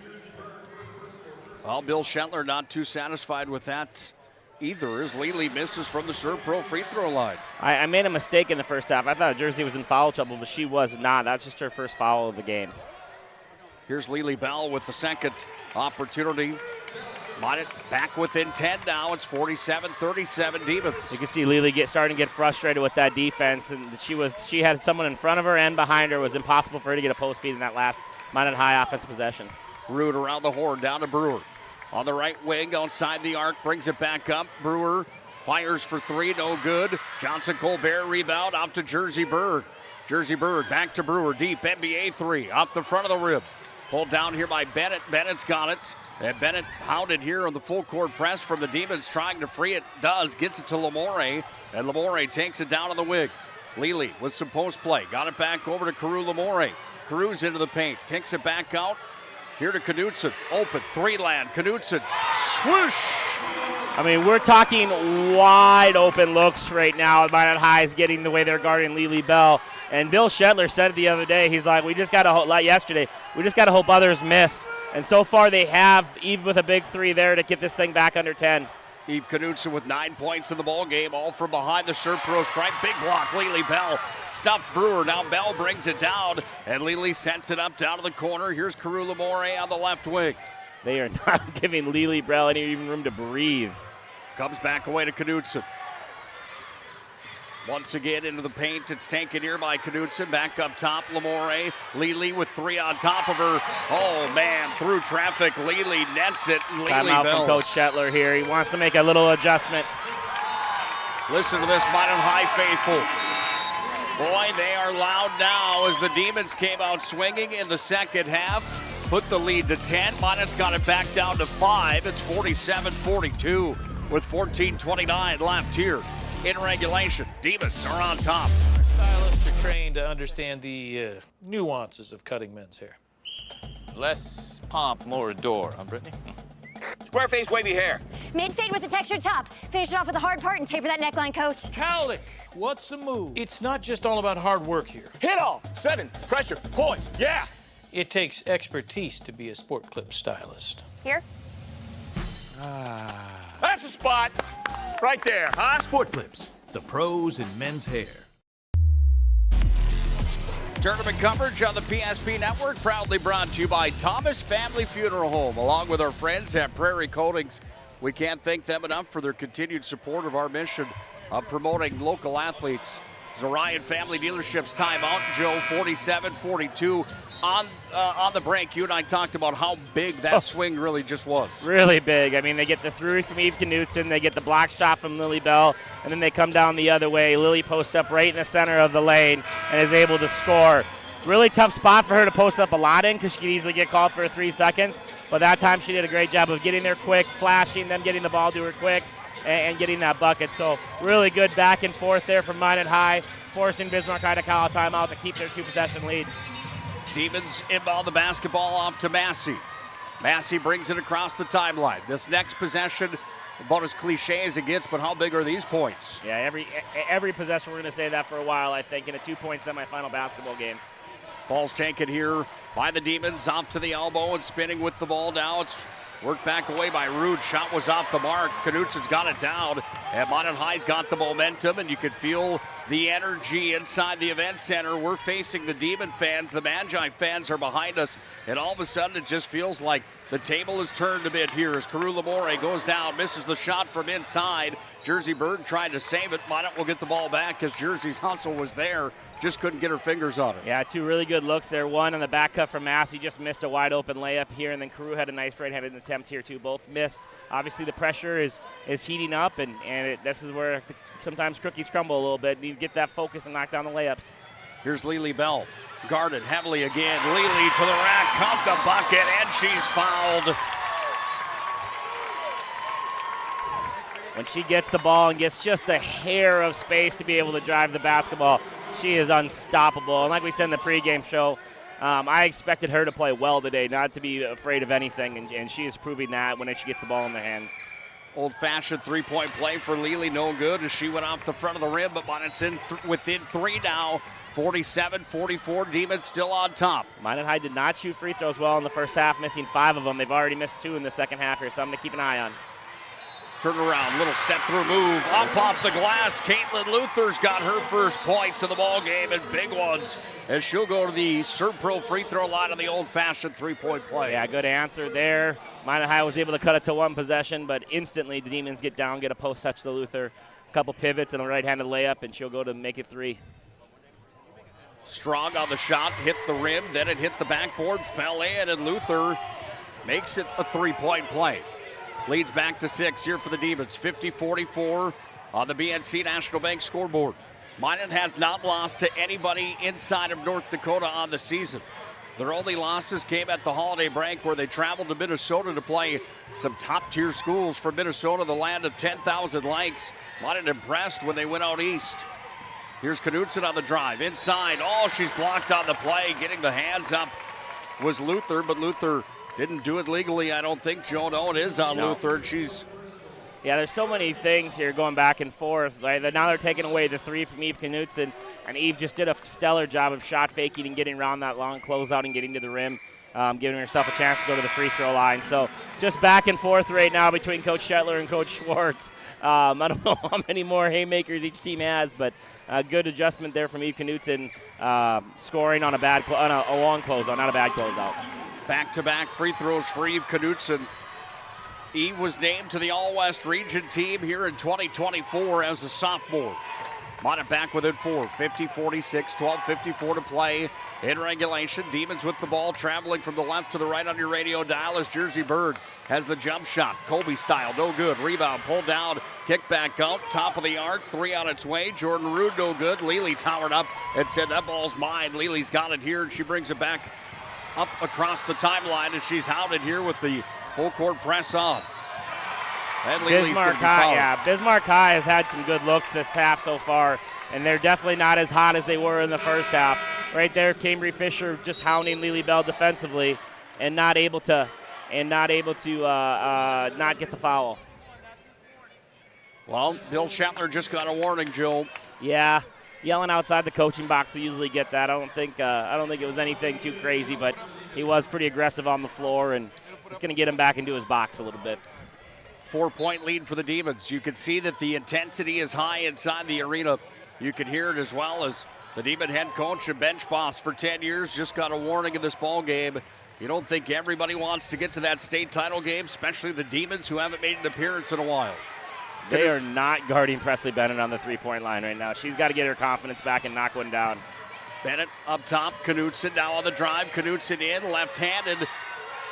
Well, Bill Shetler not too satisfied with that either, as Lely misses from the Serve Pro free throw line. I made a mistake in the first half. I thought Jersey was in foul trouble, but she was not. That's just her first foul of the game. Here's Lely Bell with the second opportunity. Minot back within 10 now. It's 47-37 Demons. You can see Lely starting to get frustrated with that defense, and she had someone in front of her and behind her. It was impossible for her to get a post feed in that last Minot High offensive possession. Root around the horn, down to Brewer. On the right wing, outside the arc, brings it back up. Brewer fires for 3, no good. Johnson Colbert rebound off to Jersey Bird. Jersey Bird back to Brewer, deep NBA 3, off the front of the rim. Pulled down here by Bennett. Bennett's got it. And Bennett hounded here on the full court press from the Demons, trying to free it. Does. Gets it to Lamore. And Lamore takes it down on the wing. Lely with some post play. Got it back over to Carew Lamore. Carew's into the paint. Kicks it back out. Here to Knutson. Open. 3-land. Knutson. Swoosh! I mean, we're talking wide open looks right now. Minot High is getting the way they're guarding Lely Bell. And Bill Shetler said it the other day. He's like, we just got to hope others miss. And so far they have, Eve with a big 3 there to get this thing back under 10. Eve Knutson with 9 points in the ball game, all from behind the Serve Pro stripe. Big block, Lely Bell. Stuffed Brewer. Now Bell brings it down, and Lely sets it up down to the corner. Here's Carew Lamore on the left wing. They are not giving Lely Bell any even room to breathe. Comes back away to Knutson. Once again into the paint, it's taken here by Knutson. Back up top, Lamore. Lely with 3 on top of her. Oh, man, through traffic. Lely nets it. Timeout from Coach Shetler here. He wants to make a little adjustment. Listen to this, Minot High faithful. Boy, they are loud now as the Demons came out swinging in the second half. Put the lead to 10. Minot's got it back down to 5. It's 47-42 with 14:29 left here in regulation. Demons are on top. Our stylists are trained to understand the nuances of cutting men's hair. Less pomp, more adore, huh, Brittany? Square face, wavy hair. Mid-fade with a textured top. Finish it off with a hard part and taper that neckline, Coach. Cowlick, what's the move? It's not just all about hard work here. Hit all. 7. Pressure. Points. Yeah. It takes expertise to be a sport clip stylist. Here. That's the spot. Right there, huh? Sport Clips, the pros in men's hair. Tournament coverage on the PSP Network, proudly brought to you by Thomas Family Funeral Home, along with our friends at Prairie Coatings. We can't thank them enough for their continued support of our mission of promoting local athletes. Zorion Family Dealerships timeout, Joe, 47-42. On the break, you and I talked about how big that swing really just was. Really big. I mean, they get the through from Eve Knutson, they get the block shot from Lily Bell, and then they come down the other way. Lily posts up right in the center of the lane and is able to score. Really tough spot for her to post up a lot in because she could easily get called for 3 seconds. But that time she did a great job of getting there quick, flashing, them getting the ball to her quick, and getting that bucket. So really good back and forth there from Minot High, forcing Bismarck High to call a timeout to keep their 2-possession lead. Demons inbound the basketball off to Massey. Massey brings it across the timeline. This next possession, about as cliche as it gets, but how big are these points? Yeah, every possession, we're going to say that for a while, I think, in a 2-point semifinal basketball game. Ball's taken here by the Demons, off to the elbow and spinning with the ball now. It's worked back away by Rude. Shot was off the mark. Knutson's got it down, and Minot High's got the momentum, and you could feel the energy inside the event center. We're facing the Demon fans. The Magi fans are behind us. And all of a sudden, it just feels like the table is turned a bit here as Carew Lamore goes down, misses the shot from inside. Jersey Bird trying to save it. Minot will get the ball back because Jersey's hustle was there. Just couldn't get her fingers on it. Yeah, two really good looks there. One on the back cut from Massey, just missed a wide open layup here, and then Carew had a nice right-handed attempt here too. Both missed. Obviously the pressure is heating up, and this is where sometimes cookies crumble a little bit. Need to get that focus and knock down the layups. Here's Lily Bell, guarded heavily again. Lily to the rack, caught the bucket, and she's fouled. When she gets the ball and gets just a hair of space to be able to drive the basketball, she is unstoppable. And like we said in the pregame show, I expected her to play well today, not to be afraid of anything, and she is proving that when she gets the ball in their hands. Old-fashioned three-point play for Lely, no good as she went off the front of the rim, but Minot's within three now. 47-44, Demons still on top. Minot High did not shoot free throws well in the first half, missing 5 of them. They've already missed 2 in the second half here, something to keep an eye on. Turn around, little step-through move, up off the glass. Caitlin Luther's got her first points of the ball game, and big ones, as she'll go to the Serpro free throw line on the old-fashioned three-point play. Yeah, good answer there. Minot High was able to cut it to 1 possession, but instantly the Demons get down, get a post touch to Luther, a couple pivots and a right-handed layup, and she'll go to make it 3. Strong on the shot, hit the rim, then it hit the backboard, fell in, and Luther makes it a three-point play. Leads back to 6 here for the Demons, 50-44 on the BNC National Bank scoreboard. Minot has not lost to anybody inside of North Dakota on the season. Their only losses came at the holiday break where they traveled to Minnesota to play some top-tier schools from Minnesota, the land of 10,000 likes. Minot impressed when they went out east. Here's Knudsen on the drive, inside. Oh, she's blocked on the play. Getting the hands up was Luther, but Luther didn't do it legally, I don't think, Joe. No, it is on Luther. Yeah, there's so many things here going back and forth. Now they're taking away the 3 from Eve Knudsen, and Eve just did a stellar job of shot faking and getting around that long closeout and getting to the rim, giving herself a chance to go to the free throw line. So just back and forth right now between Coach Shetler and Coach Schwartz. I don't know how many more haymakers each team has, but a good adjustment there from Eve Knudsen, scoring on a long closeout, not a bad closeout. Back-to-back free throws for Eve Knudsen. Eve was named to the All-West Region team here in 2024 as a sophomore. Minot back within 4, 50-46, 12:54 to play in regulation. Demons with the ball, traveling from the left to the right on your radio dial as Jersey Bird has the jump shot. Kobe style, no good. Rebound, pulled down, kick back out, top of the arc, 3 on its way. Jordan Rude, no good. Lely towered up and said, that ball's mine. Lely's got it here, and she brings it back up across the timeline, and she's hounded here with the full court press on. And Bismarck High has had some good looks this half so far, and they're definitely not as hot as they were in the first half. Right there, Cambry Fisher just hounding Lily Bell defensively, and not able to not get the foul. Well, Bill Shetler just got a warning, Joe. Yeah, yelling outside the coaching box, we usually get that. I don't think it was anything too crazy, but he was pretty aggressive on the floor, and just going to get him back into his box a little bit. 4-point lead for the Demons. You can see that the intensity is high inside the arena. You can hear it as well as the Demon head coach and bench boss for 10 years just got a warning in this ball game. You don't think everybody wants to get to that state title game, especially the Demons who haven't made an appearance in a while. They are not guarding Presley Bennett on the three-point line right now. She's got to get her confidence back and knock one down. Bennett up top, Knudsen now on the drive. Knudsen in, left-handed.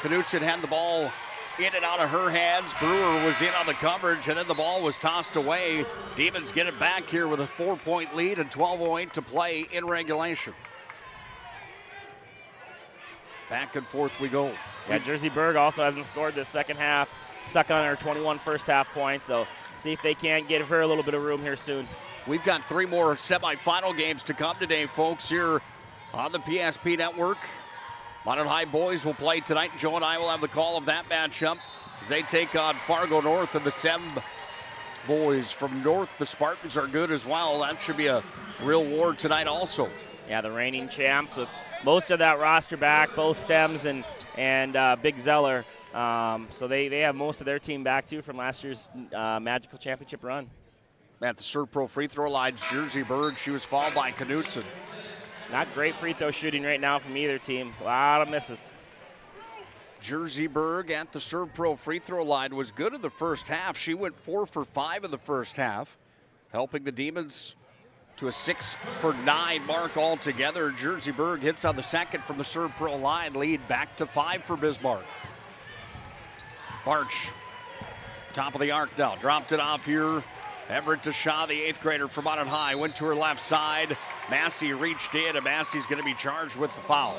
Knudsen had the ball in and out of her hands. Brewer was in on the coverage, and then the ball was tossed away. Demons get it back here with a 4-point lead and 12:08 to play in regulation. Back and forth we go. Yeah, Jersey Berg also hasn't scored this second half. Stuck on her 21 first half points, so see if they can't give her a little bit of room here soon. We've got 3 more semifinal games to come today, folks, here on the PSP Network. Minot High boys will play tonight. Joe and I will have the call of that matchup as they take on Fargo North, and the Sem boys from North. The Spartans are good as well. That should be a real war tonight also. Yeah, the reigning champs with most of that roster back, both Sems and Big Zeller. So they have most of their team back, too, from last year's Magical Championship run. at the Serve Pro free throw line, Jersey Berg. She was fouled by Knutson. Not great free throw shooting right now from either team. A lot of misses. Jersey Berg at the Serve Pro free throw line was good in the first half. She went 4 for 5 in the first half, helping the Demons to a 6 for 9 mark altogether. Jersey Berg hits on the second from the Serve Pro line, lead back to 5 for Bismarck. Barch, top of the arc now, dropped it off here. Everett to Shaw, the 8th grader from Mount High, went to her left side. Massey reached in, and Massey's going to be charged with the foul.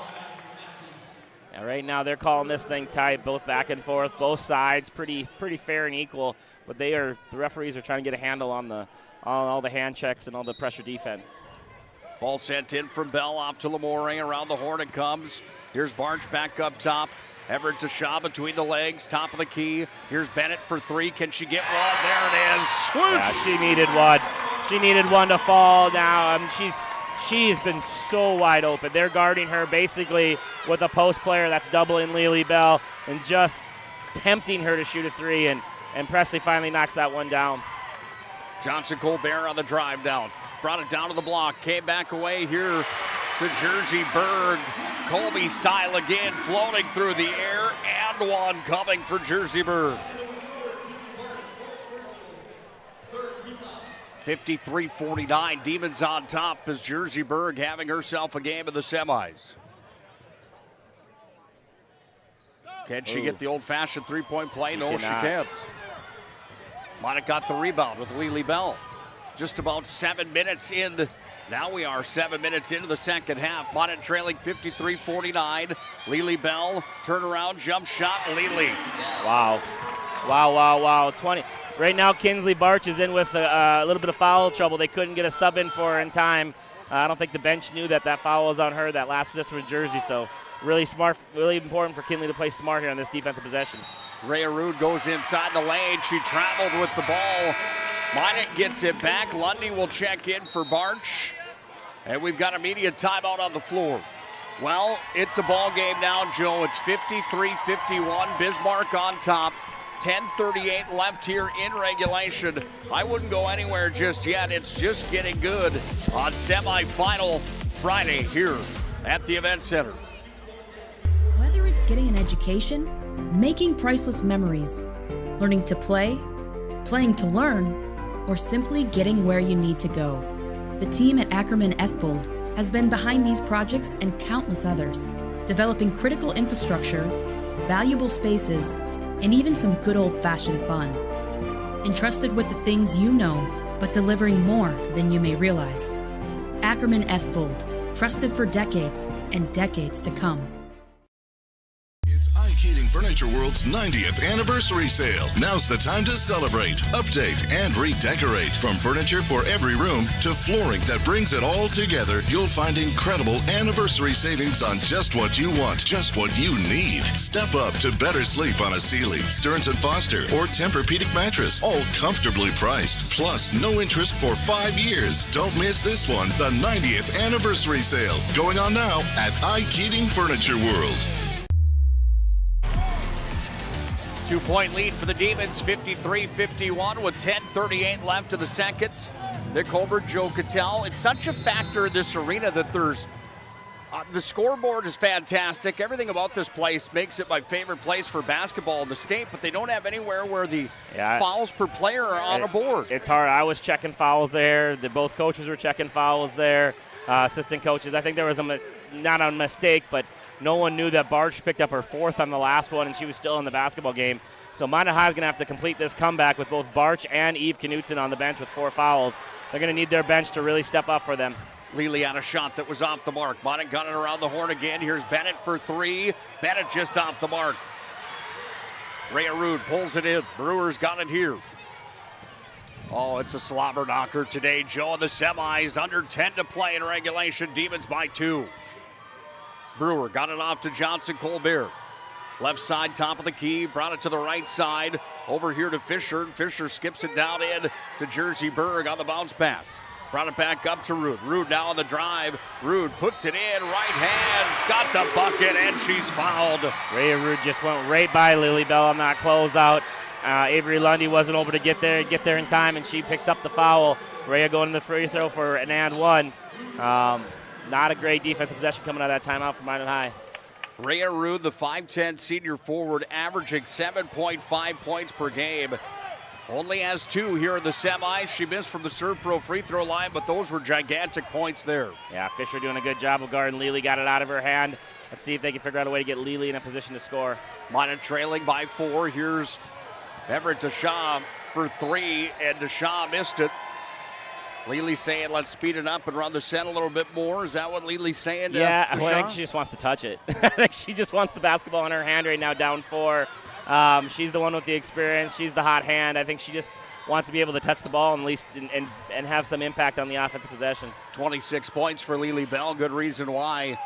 And right now they're calling this thing tight, both back and forth, both sides, pretty fair and equal. But the referees are trying to get a handle on all the hand checks and all the pressure defense. Ball sent in from Bell off to Lamore. Around the horn it comes. Here's Barch back up top. Everett to Shaw between the legs, top of the key. Here's Bennett for 3. Can she get one? There it is. Swoosh! Yeah, she needed one. She needed one to fall now. She's been so wide open. They're guarding her basically with a post player that's doubling Lily Bell and just tempting her to shoot a 3, and Presley finally knocks that one down. Johnson Colbert on the drive down. Brought it down to the block. Came back away here to Jersey Berg. Colby style again, floating through the air, and one coming for Jersey Berg. 53-49, Demons on top as Jersey Berg having herself a game in the semis. Can she get the old-fashioned three-point play? No, she can't. Might have got the rebound with Lily Bell. Just about 7 minutes in. Now we are 7 minutes into the second half. Bonnet trailing 53-49. Lily Bell, turnaround, jump shot, Lily. Wow. 20. Right now, Kinsley Barch is in with a little bit of foul trouble. They couldn't get a sub in for her in time. I don't think the bench knew that foul was on her, that last possession with Jersey. So really smart, really important for Kinley to play smart here on this defensive possession. Rhea Rude goes inside the lane. She traveled with the ball. Minot gets it back. Lundy will check in for Barch. And we've got immediate timeout on the floor. Well, it's a ball game now, Joe. It's 53-51. Bismarck on top. 10:38 left here in regulation. I wouldn't go anywhere just yet. It's just getting good on semifinal Friday here at the Event Center. Whether it's getting an education, making priceless memories, learning to play, playing to learn, or simply getting where you need to go, the team at Ackerman Estvold has been behind these projects and countless others, developing critical infrastructure, valuable spaces, and even some good old-fashioned fun. Entrusted with the things you know, but delivering more than you may realize. Ackerman Estvold, trusted for decades and decades to come. It's Keating Furniture World's 90th anniversary sale. Now's the time to celebrate, update, and redecorate. From furniture for every room to flooring that brings it all together, you'll find incredible anniversary savings on just what you want, just what you need. Step up to better sleep on a Sealy, Stearns & Foster, or Tempur-Pedic mattress, all comfortably priced. Plus, no interest for 5 years. Don't miss this one, the 90th anniversary sale, going on now at Keating Furniture World. 2-point lead for the Demons, 53-51 with 10:38 left in the second. Nick Holbert, Joe Cattell. It's such a factor in this arena that there's the scoreboard is fantastic. Everything about this place makes it my favorite place for basketball in the state, but they don't have anywhere where the fouls per player are on a board. It's hard. I was checking fouls there. Both coaches were checking fouls there, assistant coaches. I think there was not a mistake, but no one knew that Barch picked up her 4th on the last one, and she was still in the basketball game. So Minot High is going to have to complete this comeback with both Barch and Eve Knutson on the bench with 4 fouls. They're going to need their bench to really step up for them. Lely on a shot that was off the mark. Minot got it around the horn again. Here's Bennett for 3. Bennett just off the mark. Rhea Rude pulls it in. Brewers got it here. Oh, it's a slobber knocker today, Joe, in the semis. Under 10 to play in regulation. Demons by 2. Brewer got it off to Johnson Colbert. Left side, top of the key, brought it to the right side. Over here to Fisher, and Fisher skips it down in to Jersey Berg on the bounce pass. Brought it back up to Rude. Rude now on the drive. Rude puts it in, right hand, got the bucket, and she's fouled. Rhea Rude just went right by Lily Bell on that closeout. Avery Lundy wasn't able to get there in time, and she picks up the foul. Rhea going to the free throw for an and one. Not a great defensive possession coming out of that timeout for Minot High. Rhea Rude, the 5'10 senior forward, averaging 7.5 points per game. Only has 2 here in the semis. She missed from the Serve Pro free throw line, but those were gigantic points there. Yeah, Fisher doing a good job of guarding Lely. Got it out of her hand. Let's see if they can figure out a way to get Lely in a position to score. Minot trailing by 4. Here's Everett Deschamps for 3, and Deschamps missed it. Lely's saying, let's speed it up and run the set a little bit more. Is that what Lely's saying? Yeah, I think she just wants to touch it. I think she just wants the basketball in her hand right now, down 4. She's the one with the experience. She's the hot hand. I think she just wants to be able to touch the ball and at least and have some impact on the offensive possession. 26 points for Lely Bell. Good reason why.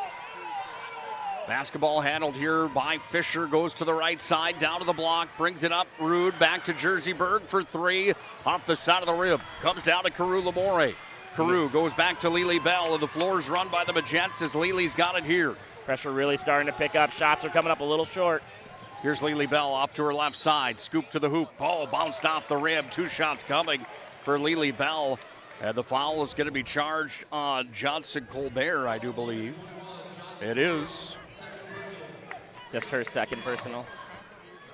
Basketball handled here by Fisher. Goes to the right side, down to the block, brings it up. Rude back to Jersey Berg for 3. Off the side of the rim. Comes down to Carew Lamore. Carew goes back to Lely Bell, and the floor's run by the Magents as Lely's got it here. Pressure really starting to pick up. Shots are coming up a little short. Here's Lely Bell off to her left side. Scoop to the hoop. Ball bounced off the rim. 2 shots coming for Lely Bell. And the foul is going to be charged on Johnson Colbert, I do believe. It is. Just her second personal.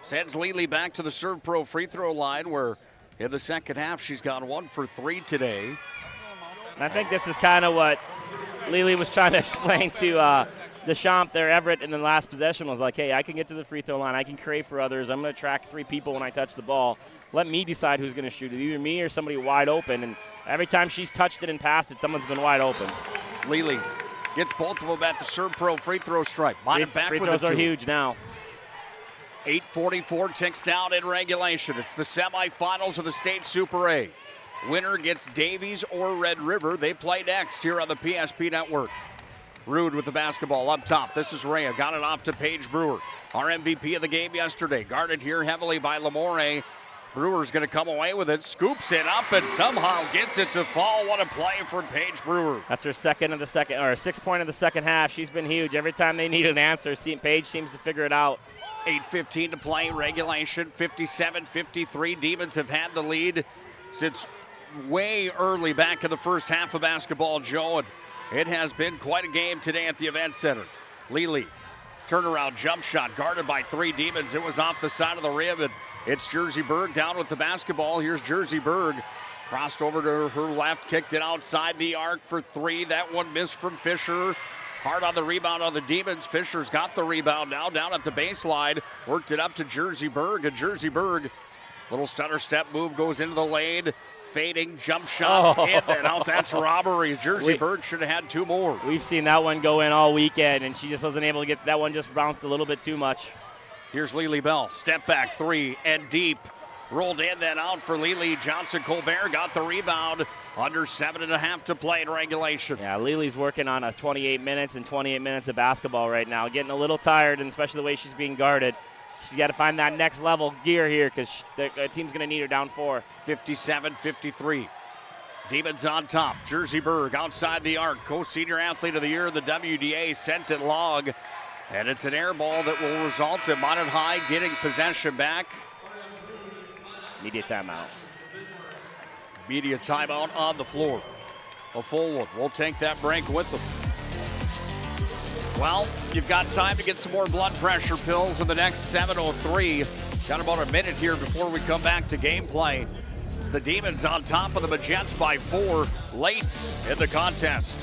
Sends Lely back to the Serve Pro free throw line, where in the second half she's gone 1 for 3 today. And I think this is kind of what Lely was trying to explain to Deschamps there. Everett in the last possession was like, hey, I can get to the free throw line. I can create for others. I'm going to track 3 people when I touch the ball. Let me decide who's going to shoot it, either me or somebody wide open. And every time she's touched it and passed it, someone's been wide open. Lely gets both of them at the Serve Pro free throw stripe. Minot back free with throws the 2. are huge now. 8:44 ticks down in regulation. It's the semifinals of the State Super A. Winner gets Davies or Red River. They play next here on the PSP Network. Rude with the basketball up top. This is Rhea. Got it off to Paige Brewer. Our MVP of the game yesterday. Guarded here heavily by Lamore. Brewer's going to come away with it. Scoops it up and somehow gets it to fall. What a play from Paige Brewer. That's her 6th point of the second half. She's been huge. Every time they need an answer, Paige seems to figure it out. 8:15 to play, regulation, 57-53. Demons have had the lead since way early back in the first half of basketball, Joe, and it has been quite a game today at the Event Center. Lely, turnaround jump shot, guarded by 3 Demons. It was off the side of the rim, and it's Jersey Berg down with the basketball. Here's Jersey Berg. Crossed over to her left, kicked it outside the arc for 3. That one missed from Fisher. Hard on the rebound on the Demons. Fisher's got the rebound now down at the baseline. Worked it up to Jersey Berg, and Jersey Berg, little stutter step move, goes into the lane. Fading jump shot, in and out. That's robbery. Jersey Berg should have had 2 more. We've seen that one go in all weekend, and she just wasn't able to get that one. Just bounced a little bit too much. Here's Lely Bell. Step back 3 and deep. Rolled in, then out for Lely. Johnson Colbert got the rebound. Under 7.5 to play in regulation. Yeah, Lely's working on a 28 minutes and 28 minutes of basketball right now. Getting a little tired, and especially the way she's being guarded. She's got to find that next level gear here because the team's going to need her down 4. 57-53. Demons on top. Jersey Berg outside the arc. Co-senior athlete of the year in the WDA sent it long. And it's an air ball that will result in Minot High getting possession back. Media timeout. Media timeout on the floor. A full one. We'll take that break with them. Well, you've got time to get some more blood pressure pills in the next 7:03. Got about a minute here before we come back to gameplay. It's the Demons on top of the Magents by 4 late in the contest.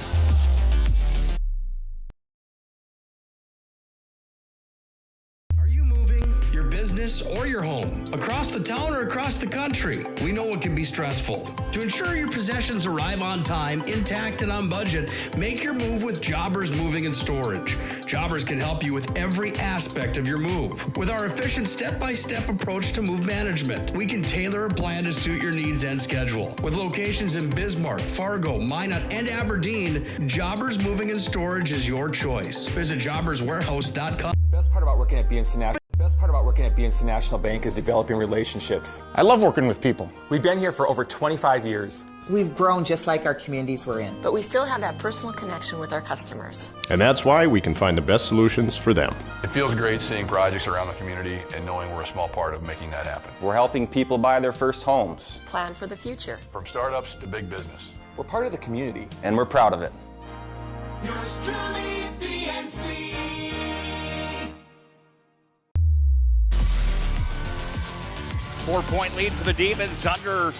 Your business or your home, across the town or across the country. We know it can be stressful. To ensure your possessions arrive on time, intact, and on budget, make your move with Jobbers Moving and Storage. Jobbers can help you with every aspect of your move. With our efficient step-by-step approach to move management, we can tailor a plan to suit your needs and schedule. With locations in Bismarck, Fargo, Minot, and Aberdeen, Jobbers Moving and Storage is your choice. Visit jobberswarehouse.com. best part about working at BNC National Bank is developing relationships. I love working with people. We've been here for over 25 years. We've grown just like our communities we're in. But we still have that personal connection with our customers. And that's why we can find the best solutions for them. It feels great seeing projects around the community and knowing we're a small part of making that happen. We're helping people buy their first homes. Plan for the future. From startups to big business. We're part of the community. And we're proud of it. Yours truly, BNC. Four-point lead for the Demons under,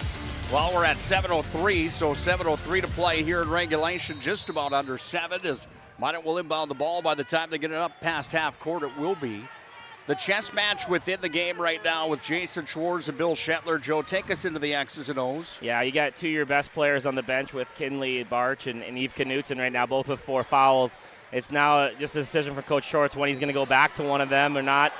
well, we're at 7:03, so 7:03 to play here in regulation. Just about under 7 as Minot will inbound the ball. By the time they get it up past half court, it will be. The chess match within the game right now with Jason Schwartz and Bill Shetler. Joe, take us into the X's and O's. Yeah, you got two of your best players on the bench with Kinley Barch and Eve Knutson right now, both with 4 fouls. It's now just a decision for Coach Schwartz when he's going to go back to one of them or not,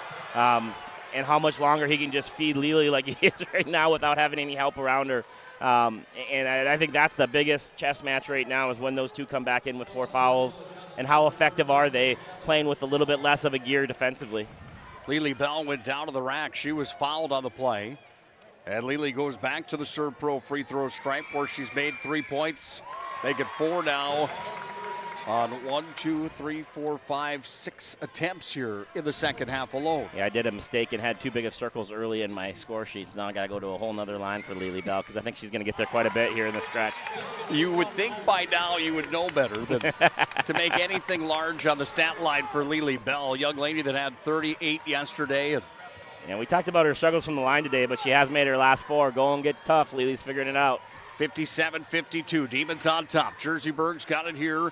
and how much longer he can just feed Lily like he is right now without having any help around her. And I think that's the biggest chess match right now is when those two come back in with 4 fouls, and how effective are they playing with a little bit less of a gear defensively. Lily Bell went down to the rack. She was fouled on the play. And Lily goes back to the Serve Pro free throw stripe where she's made 3 points. Make it 4 now on 6 attempts here in the second half alone. Yeah, I did a mistake and had too big of circles early in my score sheets. Now I got to go to a whole nother line for Lily Bell because I think she's going to get there quite a bit here in the stretch. You would think by now you would know better than to make anything large on the stat line for Lily Bell, a young lady that had 38 yesterday. And yeah, we talked about her struggles from the line today, but she has made her last 4. Go and get tough. Lily's figuring it out. 57-52. Demons on top. Jersey Berg's got it here.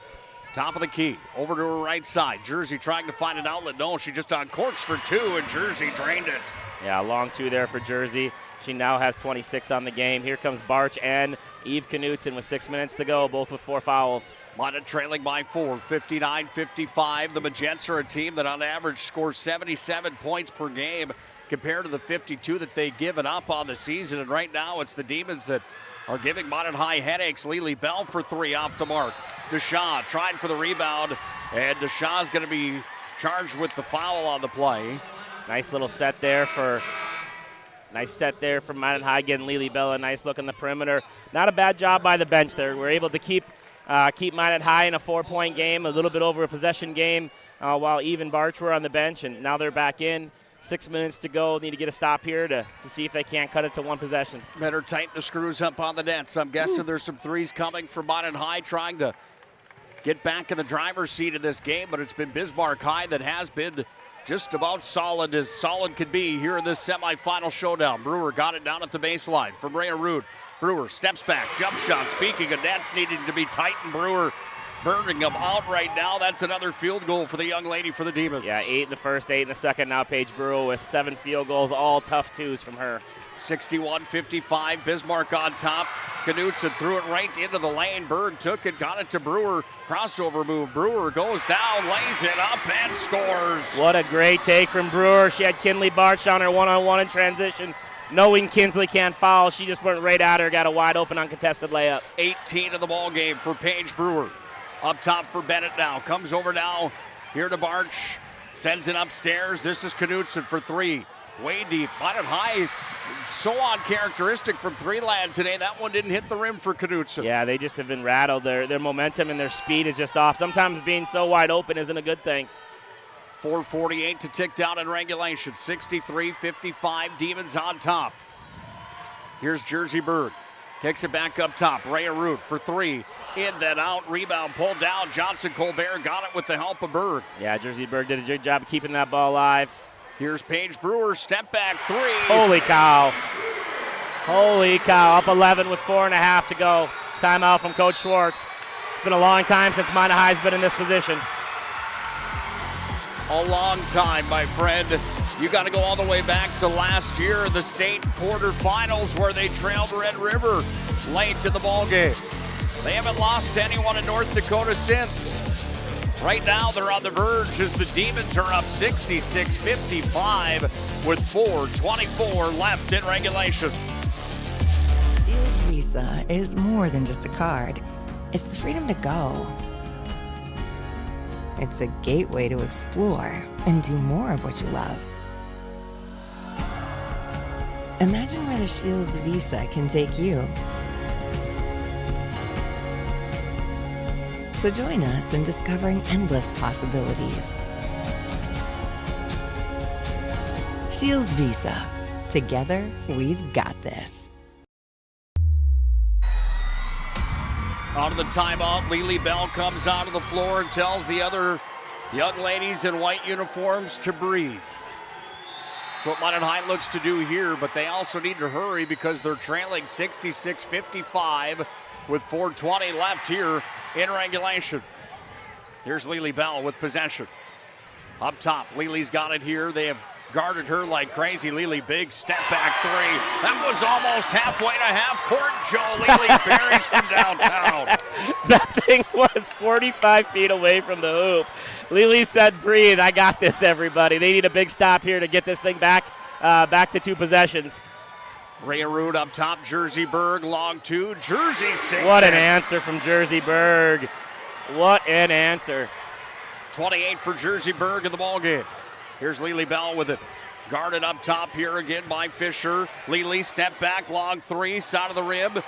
Top of the key. Over to her right side. Jersey trying to find an outlet. No, she just uncorks for 2, and Jersey drained it. Yeah, long 2 there for Jersey. She now has 26 on the game. Here comes Barch and Eve Knutson with 6 minutes to go, both with 4 fouls. Minot trailing by 4, 59-55. The Magents are a team that on average scores 77 points per game compared to the 52 that they've given up on the season. And right now it's the Demons that are giving Minot High headaches. Lily Bell for 3 off the mark. Deshaw tried for the rebound, and Deshaw's going to be charged with the foul on the play. Nice little set there for Minot High, getting Lily Bell a nice look on the perimeter. Not a bad job by the bench there. We're able to keep Minot High in a 4-point game, a little bit over a possession game, while Eve and Barch were on the bench, and now they're back in. 6 minutes to go. Need to get a stop here to see if they can't cut it to 1 possession. Better tighten the screws up on the nets. I'm guessing there's some threes coming for Minot High trying to get back in the driver's seat of this game, but it's been Bismarck High that has been just about solid as solid could be here in this semifinal showdown. Brewer got it down at the baseline from Rhea Root. Brewer steps back, jump shot. Speaking of nets needing to be tightened, Brewer burning them out right now. That's another field goal for the young lady for the Demons. Yeah, 8 in the first, 8 in the second. Now Paige Brewer with 7 field goals, all tough 2s from her. 61-55, Bismarck on top. Knutson threw it right into the lane. Berg took it, got it to Brewer. Crossover move. Brewer goes down, lays it up, and scores. What a great take from Brewer. She had Kinley Barch on her one-on-one in transition. Knowing Kinsley can't foul, she just went right at her, got a wide open uncontested layup. 18 in the ball game for Paige Brewer. Up top for Bennett now. Comes over now here to Barch. Sends it upstairs. This is Knutson for 3. Way deep. Minot High, so uncharacteristic from 3 land today. That one didn't hit the rim for Knutson. Yeah, they just have been rattled. Their momentum and their speed is just off. Sometimes being so wide open isn't a good thing. 4:48 to tick down in regulation. 63-55, Demons on top. Here's Jersey Berg. Kicks it back up top. Rhea Root for 3. In, then out. Rebound pulled down. Johnson Colbert got it with the help of Berg. Yeah, Jersey Berg did a good job of keeping that ball alive. Here's Paige Brewer. Step back 3. Holy cow. Holy cow. Up 11 with 4.5 to go. Timeout from Coach Schwartz. It's been a long time since Minot High's been in this position. A long time, my friend. You got to go all the way back to last year, the state quarterfinals, where they trailed Red River late in the ball game. They haven't lost to anyone in North Dakota since. Right now, they're on the verge as the Demons are up 66-55 with 4:24 left in regulation. Shields Visa is more than just a card. It's the freedom to go. It's a gateway to explore. and do more of what you love. Imagine where the Shields Visa can take you. So join us in discovering endless possibilities. Shields Visa. Together, we've got this. Out of the timeout, Lily Bell comes out of the floor and tells the other young ladies in white uniforms to breathe. That's what Mountain High looks to do here, but they also need to hurry because they're trailing 66-55 with 4:20 left here in regulation. Here's Lily Bell with possession. Up top, Lily's got it here. They have guarded her like crazy. Lily, big step back three. That was almost halfway to half court, Joe. Lily buries from downtown. That thing was 45 feet away from the hoop. Lily said, breathe, I got this, everybody. They need a big stop here to get this thing back to 2 possessions. Rhea Rood up top, Jersey Berg, long 2. Jersey 6. What an answer from Jersey Berg. What an answer. 28 for Jersey Berg in the ballgame. Here's Lily Bell with it. Guarded up top here again by Fisher. Lily step back, long 3, side of the rim.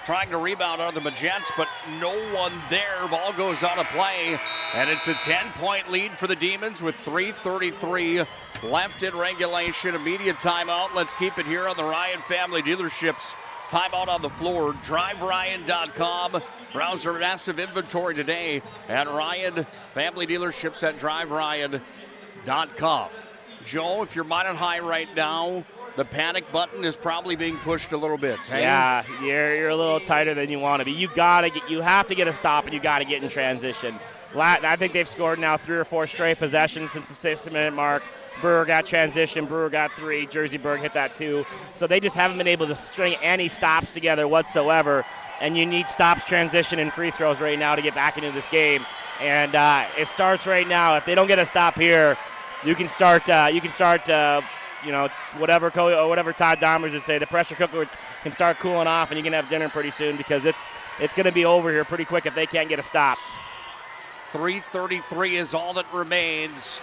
Trying to rebound out of the Magents, but no one there. Ball goes out of play, and it's a 10-point lead for the Demons with 3:33 left in regulation. Immediate timeout. Let's keep it here on the Ryan Family Dealerships. Timeout on the floor. DriveRyan.com. Browse our massive inventory today at Ryan Family Dealerships at DriveRyan.com. Joe, if you're Mountain High right now, the panic button is probably being pushed a little bit. Hey? Yeah, you're a little tighter than you want to be. You have to get a stop, and you got to get in transition. I think they've scored now 3 or 4 straight possessions since the 6-minute mark. Brewer got transition, Brewer got 3, Jersey Berg hit that 2. So they just haven't been able to string any stops together whatsoever. And you need stops, transition, and free throws right now to get back into this game. And it starts right now. If they don't get a stop here, you can start. Whatever Todd Dahmers would say, the pressure cooker can start cooling off, and you can have dinner pretty soon because it's going to be over here pretty quick if they can't get a stop. 3:33 is all that remains.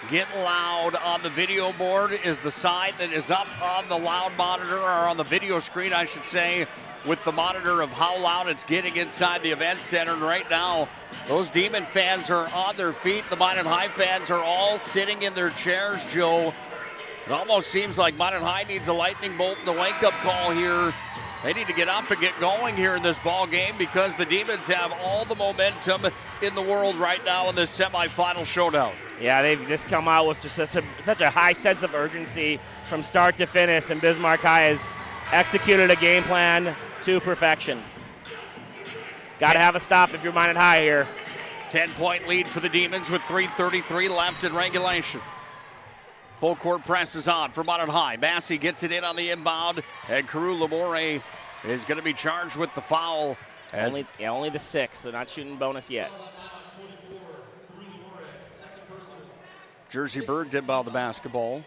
Get loud on the video board is the sign that is up on the loud monitor, or on the video screen, I should say, with the monitor of how loud it's getting inside the event center. And right now, those Demon fans are on their feet. The Mountain High fans are all sitting in their chairs, Joe. It almost seems like Mountain High needs a lightning bolt and a wake-up call here. They need to get up and get going here in this ball game because the Demons have all the momentum in the world right now in this semifinal showdown. Yeah, they've just come out with just such a high sense of urgency from start to finish, and Bismarck High has executed a game plan to perfection. Got to have a stop if you're Mountain High here. 10-point lead for the Demons with 3:33 left in regulation. Full court press is on for Mountain High. Massey gets it in on the inbound, and Carew Lamore is going to be charged with the foul. Only the 6. They're not shooting bonus yet. Jersey Berg did inbound the basketball.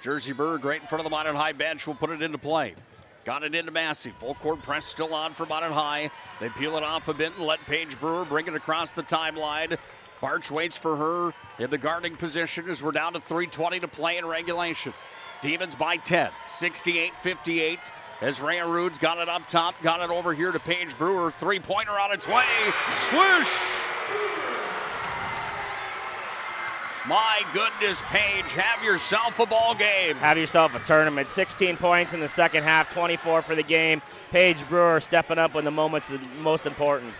Jersey Berg right in front of the Mountain High bench will put it into play. Got it into Massey. Full court press still on for Mountain High. They peel it off a bit and let Paige Brewer bring it across the timeline. Barch waits for her in the guarding position as we're down to 3:20 to play in regulation. Demons by 10, 68-58. As Rhea Rood's got it up top, got it over here to Paige Brewer. 3-pointer on its way. Swoosh! My goodness, Paige, have yourself a ball game. Have yourself a tournament. 16 points in the second half, 24 for the game. Paige Brewer stepping up when the moment's the most important.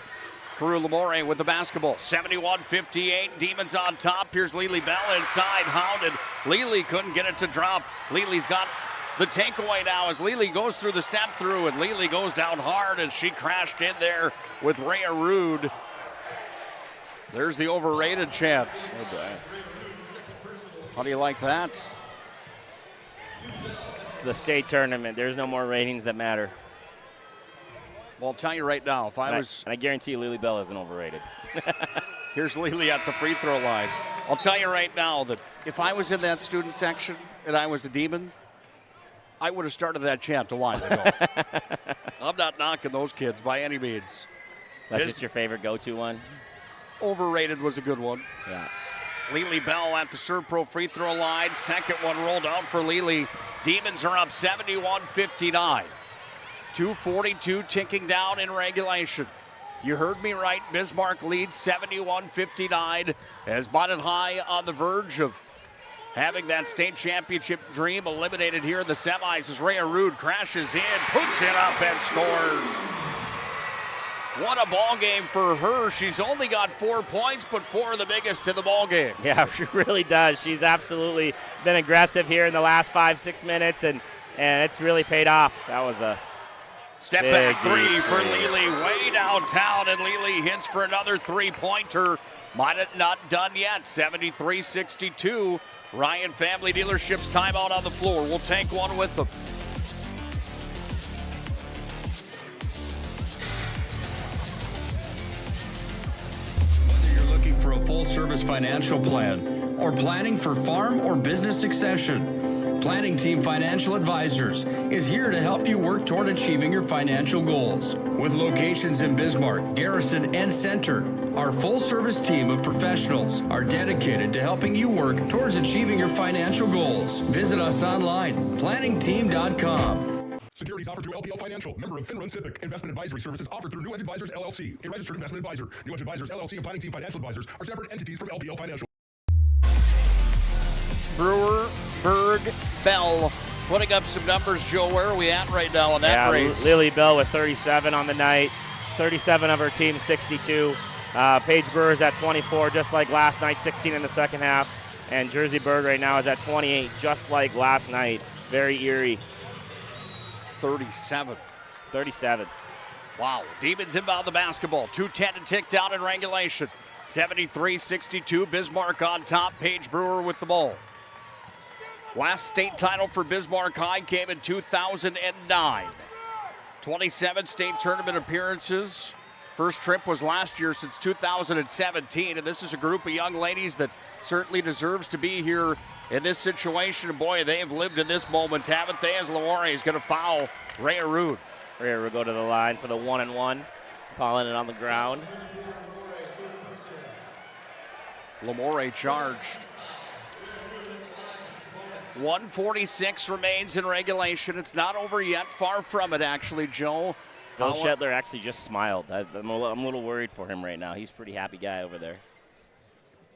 Carew Lamore with the basketball. 71-58. Demons on top. Here's Lily Bell inside. Hounded. Lily couldn't get it to drop. Lily's got the takeaway now as Lily goes through the step through, and Lily goes down hard as she crashed in there with Rhea Rood. There's the overrated chant. Okay. How do you like that? It's the state tournament. There's no more ratings that matter. Well, I'll tell you right now, if I guarantee you Lily Bell isn't overrated. Here's Lily at the free throw line. I'll tell you right now that if I was in that student section and I was a Demon, I would have started that chant a while ago. I'm not knocking those kids by any means. That's just your favorite go-to one? Overrated was a good one. Yeah. Lily Bell at the serve pro free throw line. Second one rolled out for Lily. Demons are up 71-59. 2:42 ticking down in regulation. You heard me right. Bismarck leads 71-59 as Bonnet High on the verge of having that state championship dream eliminated here in the semis as Rhea Rude crashes in, puts it up, and scores. What a ball game for her. She's only got 4 points, but 4 of the biggest in the ball game. Yeah, she really does. She's absolutely been aggressive here in the last 5-6 minutes, and it's really paid off. That was a step back three for Lily way downtown, and Lily hits for another three-pointer. Might have not done yet. 73-62. Ryan Family Dealerships timeout on the floor. We'll take one with them. Looking for a full-service financial plan or planning for farm or business succession, Planning Team Financial Advisors is here to help you work toward achieving your financial goals. With locations in Bismarck, Garrison, and Center, our full-service team of professionals are dedicated to helping you work towards achieving your financial goals. Visit us online, planningteam.com. Securities offered through LPL Financial, member of FINRA Civic. Investment advisory services offered through New Edge Advisors, LLC, a registered investment advisor. New Edge Advisors, LLC, and Planning Team Financial Advisors are separate entities from LPL Financial. Brewer, Berg, Bell putting up some numbers. Joe, where are we at right now in that race? Lily Bell with 37 on the night, 37 of her team, 62. Paige Brewer's at 24, just like last night, 16 in the second half. And Jersey Berg right now is at 28, just like last night. Very eerie. 37. Wow. Demons inbound the basketball. 2:10 to tick down in regulation. 73-62. Bismarck on top. Paige Brewer with the ball. Last state title for Bismarck High came in 2009. 27 state tournament appearances. First trip was last year since 2017. And this is a group of young ladies that certainly deserves to be here in this situation. Boy, they have lived in this moment, haven't they? As Lamore is going to foul Rhea Rude. Rhea will go to the line for the 1-and-1, calling it on the ground. Lamore charged. 1:46 remains in regulation. It's not over yet. Far from it, actually, Joe. Bill Shetler actually just smiled. I'm a little worried for him right now. He's a pretty happy guy over there.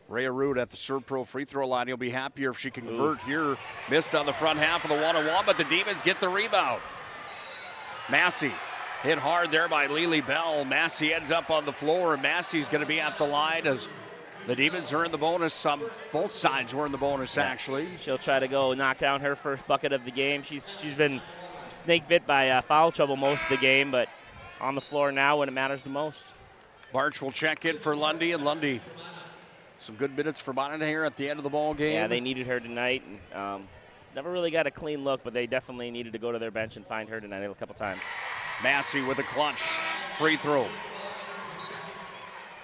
Rhea Rude at the serve pro free throw line. He'll be happier if she can convert here. Missed on the front half of the 1-on-1, but the Demons get the rebound. Massey hit hard there by Lily Bell. Massey ends up on the floor, and Massey's going to be at the line as the Demons are in the bonus. Both sides were in the bonus, actually. She'll try to go knock down her first bucket of the game. She's been snake bit by foul trouble most of the game, but on the floor now when it matters the most. Barch will check in for Lundy, and Lundy, some good minutes for Bonnet here at the end of the ball game. Yeah, they needed her tonight. And, never really got a clean look, but they definitely needed to go to their bench and find her tonight a couple times. Massey with a clutch free throw.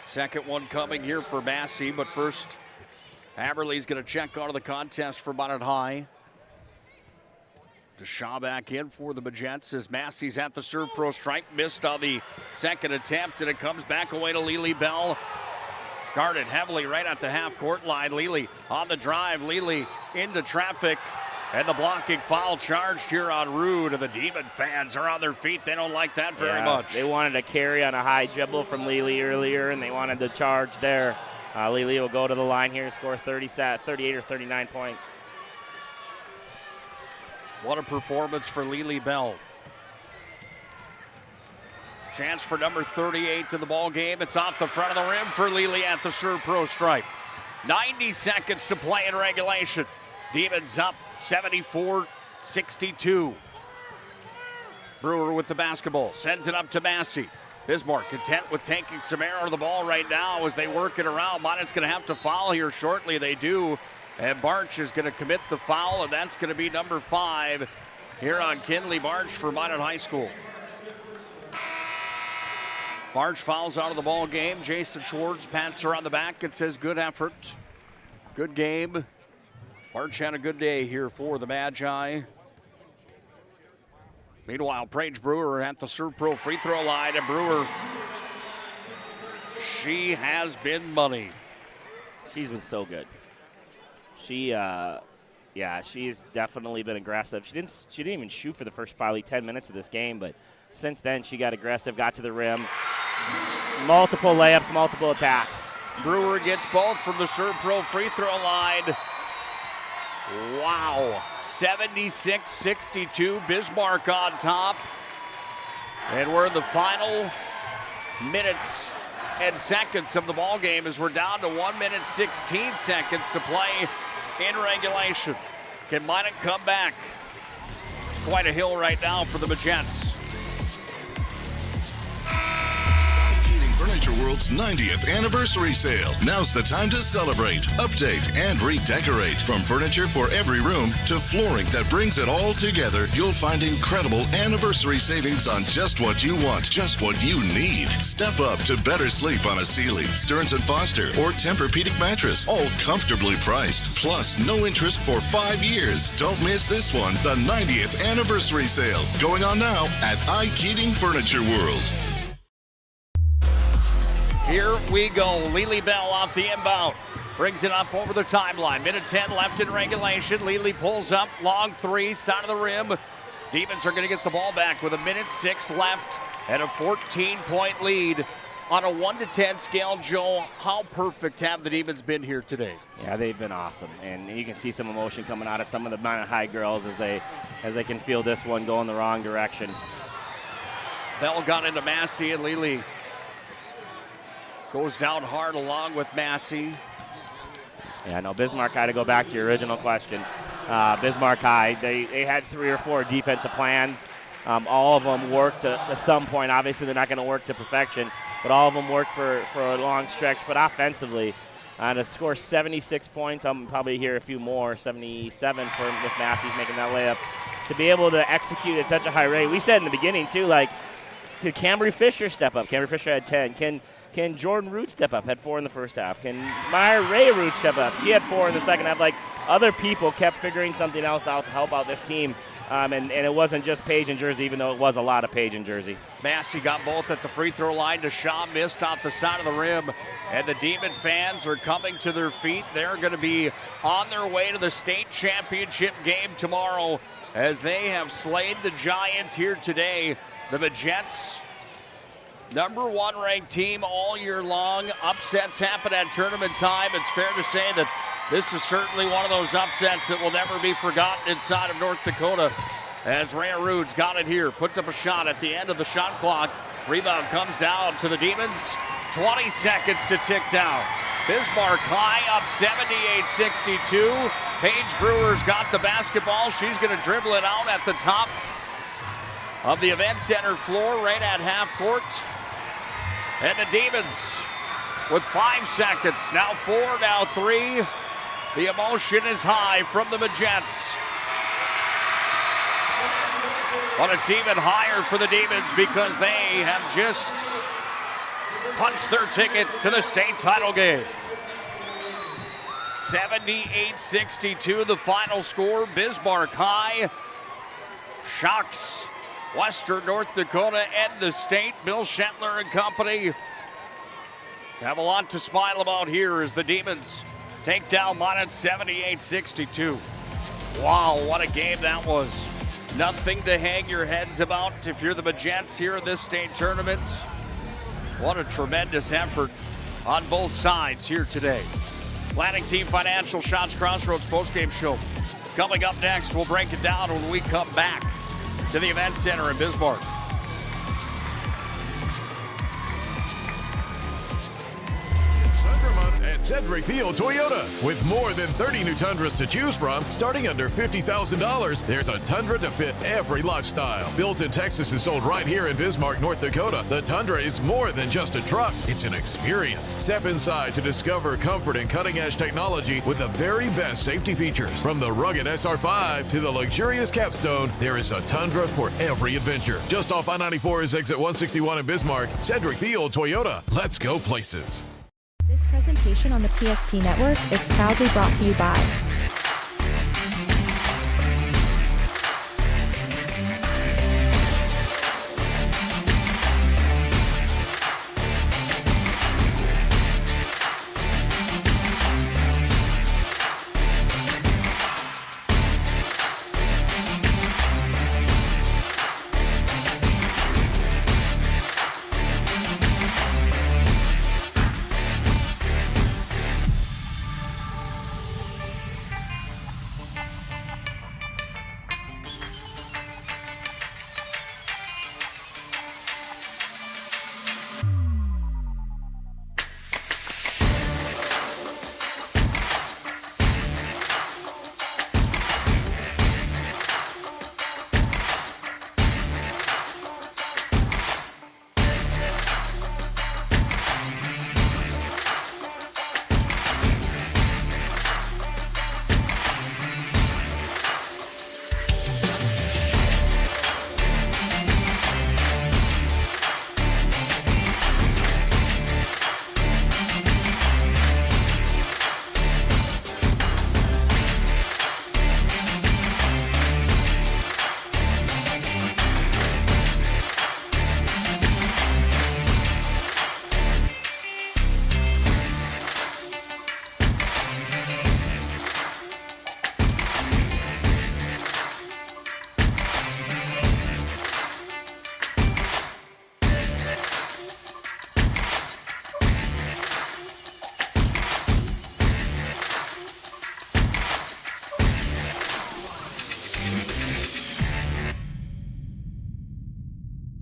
Second one coming here for Massey, but first, Haberly's going to check out of the contest for Bonnet High. DeShaw back in for the Magents as Massey's at the serve pro stripe. Missed on the second attempt, and it comes back away to Lily Bell. Guarded heavily right at the half-court line. Lily on the drive. Lily into traffic. And the blocking foul charged here on Rude. And the Demon fans are on their feet. They don't like that very much. They wanted a carry on a high dribble from Lily earlier, and they wanted the charge there. Lily will go to the line here and score 38 or 39 points. What a performance for Lily Bell. Chance for number 38 to the ball game. It's off the front of the rim for Lily at the serve pro stripe. 90 seconds to play in regulation. Demons up 74-62. Brewer with the basketball. Sends it up to Massey. Bismarck content with taking some air out of the ball right now as they work it around. Monet's going to have to foul here shortly. They do. And Barch is going to commit the foul, and that's going to be number 5 here on Kinley Barch for Minot High School. Barch fouls out of the ball game. Jason Schwartz pats her on the back and says, good effort, good game. Barch had a good day here for the Magi. Meanwhile, Paige Brewer at the serve pro free throw line, and Brewer, she has been money. She's been so good. She's definitely been aggressive. She didn't even shoot for the first probably 10 minutes of this game, but since then she got aggressive, got to the rim. Multiple layups, multiple attacks. Brewer gets both from the Serve Pro free throw line. Wow, 76-62, Bismarck on top. And we're in the final minutes and seconds of the ball game as we're down to 1 minute 16 seconds to play in regulation. Can Minot come back? It's quite a hill right now for the Magents. Furniture World's 90th anniversary sale. Now's the time to celebrate, update, and redecorate. From furniture for every room to flooring that brings it all together, you'll find incredible anniversary savings on just what you want, just what you need. Step up to better sleep on a Sealy, Stearns & Foster, or Tempur-Pedic mattress, all comfortably priced. Plus, no interest for 5 years. Don't miss this one, the 90th anniversary sale. Going on now at Keating Furniture World. Here we go. Lely Bell off the inbound. Brings it up over the timeline. Minute 10 left in regulation. Lely pulls up. Long three. Side of the rim. Demons are going to get the ball back with 1:06 left and a 14-point lead. On a 1 to 10 scale, Joe, how perfect have the Demons been here today? Yeah, they've been awesome. And you can see some emotion coming out of some of the Minot High girls as they can feel this one going the wrong direction. Bell got into Massey, and Lely goes down hard along with Massey. Yeah, no, Bismarck High, to go back to your original question. Bismarck High, they had 3 or 4 defensive plans. All of them worked to some point. Obviously, they're not going to work to perfection, but all of them worked for a long stretch. But offensively, to score 76 points, I'm probably hear a few more, 77 with Massey's making that layup. To be able to execute at such a high rate. We said in the beginning, too, like, could Cambry Fisher step up? Cambry Fisher had 10. Can Jordan Root step up? Had 4 in the first half. Can Meyer Ray Root step up? He had 4 in the second half. Like, other people kept figuring something else out to help out this team. And it wasn't just Page and Jersey, even though it was a lot of Page and Jersey. Massey got both at the free throw line. Deshaun missed off the side of the rim. And the Demon fans are coming to their feet. They're going to be on their way to the state championship game tomorrow as they have slayed the Giant here today. The Magents, #1 ranked team all year long. Upsets happen at tournament time. It's fair to say that this is certainly one of those upsets that will never be forgotten inside of North Dakota. As Rhea Rude's got it here, puts up a shot at the end of the shot clock. Rebound comes down to the Demons. 20 seconds to tick down. Bismarck High up 78-62. Paige Brewer's got the basketball. She's going to dribble it out at the top of the event center floor, right at half court. And the Demons with 5 seconds, now 4, now 3. The emotion is high from the Magents. But it's even higher for the Demons because they have just punched their ticket to the state title game. 78-62, the final score. Bismarck High shocks Western North Dakota and the state. Bill Shetler and company have a lot to smile about here as the Demons take down Minot 78-62. Wow, what a game that was. Nothing to hang your heads about if you're the Magents here in this state tournament. What a tremendous effort on both sides here today. Planning Team Financial Shots Crossroads postgame show. Coming up next, we'll break it down when we come back to the event center in Bismarck. At Cedric Thiel Toyota. With more than 30 new Tundras to choose from, starting under $50,000, there's a Tundra to fit every lifestyle. Built in Texas and sold right here in Bismarck, North Dakota, the Tundra is more than just a truck. It's an experience. Step inside to discover comfort and cutting-edge technology with the very best safety features. From the rugged SR5 to the luxurious Capstone, there is a Tundra for every adventure. Just off I-94 is exit 161 in Bismarck. Cedric Thiel Toyota. Let's go places. This presentation on the PSP Network is proudly brought to you by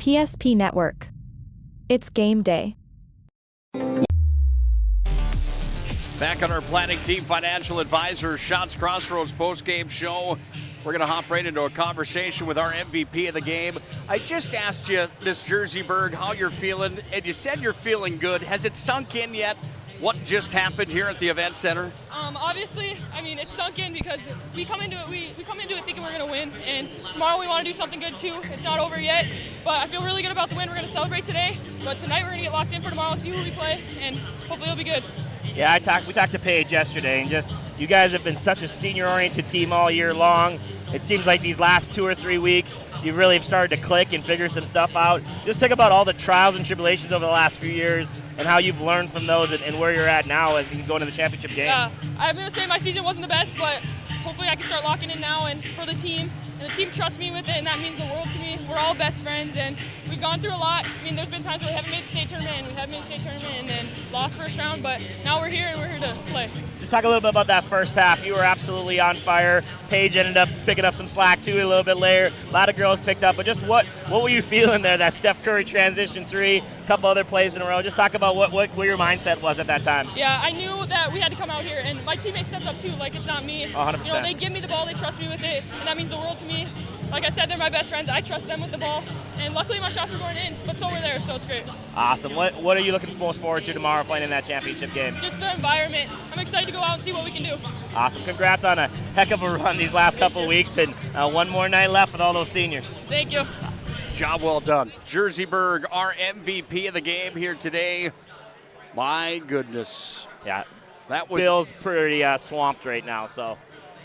PSP Network. It's game day. Back on our Planning Team Financial Advisor Shots Crossroads post-game show. We're going to hop right into a conversation with our MVP of the game. I just asked you, Miss Jerseyburg, how you're feeling, and you said you're feeling good. Has it sunk in yet what just happened here at the event center? Obviously, I mean, it's sunk in because we come into it thinking we're going to win, and tomorrow we want to do something good too. It's not over yet, but I feel really good about the win. We're going to celebrate today, but tonight we're going to get locked in for tomorrow, see who we play, and hopefully it'll be good. Yeah, we talked to Paige yesterday, and just you guys have been such a senior-oriented team all year long. It seems like these last 2 or 3 weeks, you really have started to click and figure some stuff out. Just talk about all the trials and tribulations over the last few years and how you've learned from those and where you're at now as you go into the championship game. Yeah, I'm going to say my season wasn't the best, but hopefully I can start locking in now and for the team. And the team trusts me with it, and that means the world to me. We're all best friends, and we've gone through a lot. I mean, there's been times where we haven't made the state tournament, and we haven't made the state tournament, and then lost first round, but now we're here, and we're here to play. Just talk a little bit about that first half. You were absolutely on fire. Paige ended up picking up some slack, too, a little bit later. A lot of girls picked up, but just what were you feeling there, that Steph Curry transition three, a couple other plays in a row? Just talk about what your mindset was at that time. Yeah, I knew that we had to come out here, and my teammates stepped up, too. Like, it's not me. 100%. You know, they give me the ball, they trust me with it, and that means the world to me. Like I said, they're my best friends. I trust them with the ball, and luckily my shots were going in, but so were theirs, so it's great. Awesome. What are you looking most forward to tomorrow playing in that championship game? Just the environment. I'm excited to go out and see what we can do. Awesome. Congrats on a heck of a run these last couple weeks, and one more night left with all those seniors. Thank you. Job well done. Jerseyburg, our MVP of the game here today. My goodness. Yeah. That was Bill's pretty swamped right now, so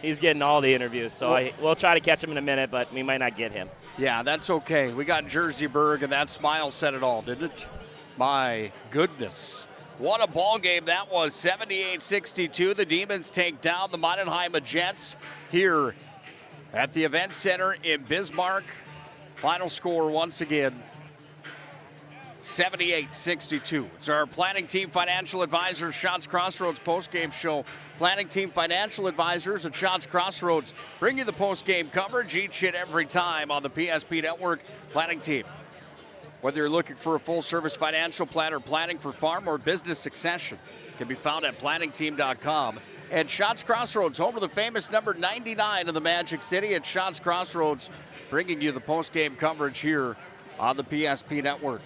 he's getting all the interviews. So we'll try to catch him in a minute, but we might not get him. Yeah, that's okay. We got Jerseyburg, and that smile said it all, didn't it? My goodness. What a ball game that was. 78-62. The Demons take down the Mannerheimer Jets here at the event center in Bismarck. Final score once again, 78-62. It's our Planning Team Financial Advisors Shots Crossroads postgame show. Planning Team Financial Advisors at Shots Crossroads bring you the postgame coverage each and every time on the PSP Network. Planning Team. Whether you're looking for a full-service financial plan or planning for farm or business succession, can be found at planningteam.com. And Shots Crossroads, home of the famous number 99 in the Magic City at Shots Crossroads, bringing you the postgame coverage here on the PSP Network.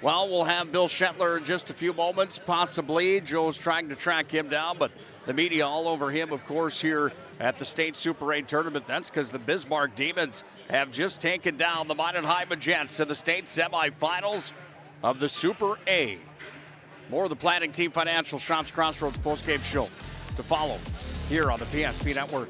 Well, we'll have Bill Shetler in just a few moments, possibly. Joe's trying to track him down, but the media all over him, of course, here at the State Super A tournament. That's because the Bismarck Demons have just taken down the Mannerheimer Jets in the state semifinals of the Super A. More of the Planning Team Financial Shots Crossroads postgame show to follow here on the PSP Network.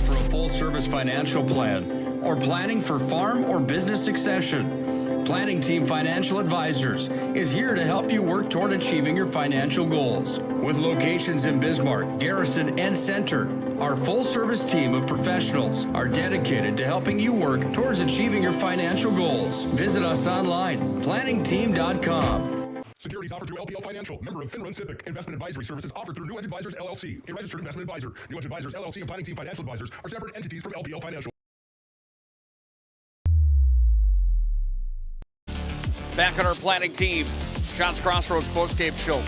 For a full-service financial plan or planning for farm or business succession, Planning Team Financial Advisors is here to help you work toward achieving your financial goals. With locations in Bismarck, Garrison, and Center, our full-service team of professionals are dedicated to helping you work towards achieving your financial goals. Visit us online, planningteam.com. Securities offered through LPL Financial, member of FinRun SIPC. Investment advisory services offered through New Edge Advisors LLC, a registered investment advisor. New Edge Advisors LLC and Planning Team Financial Advisors are separate entities from LPL Financial. Back on our Planning Team Shots Crossroads postgame show.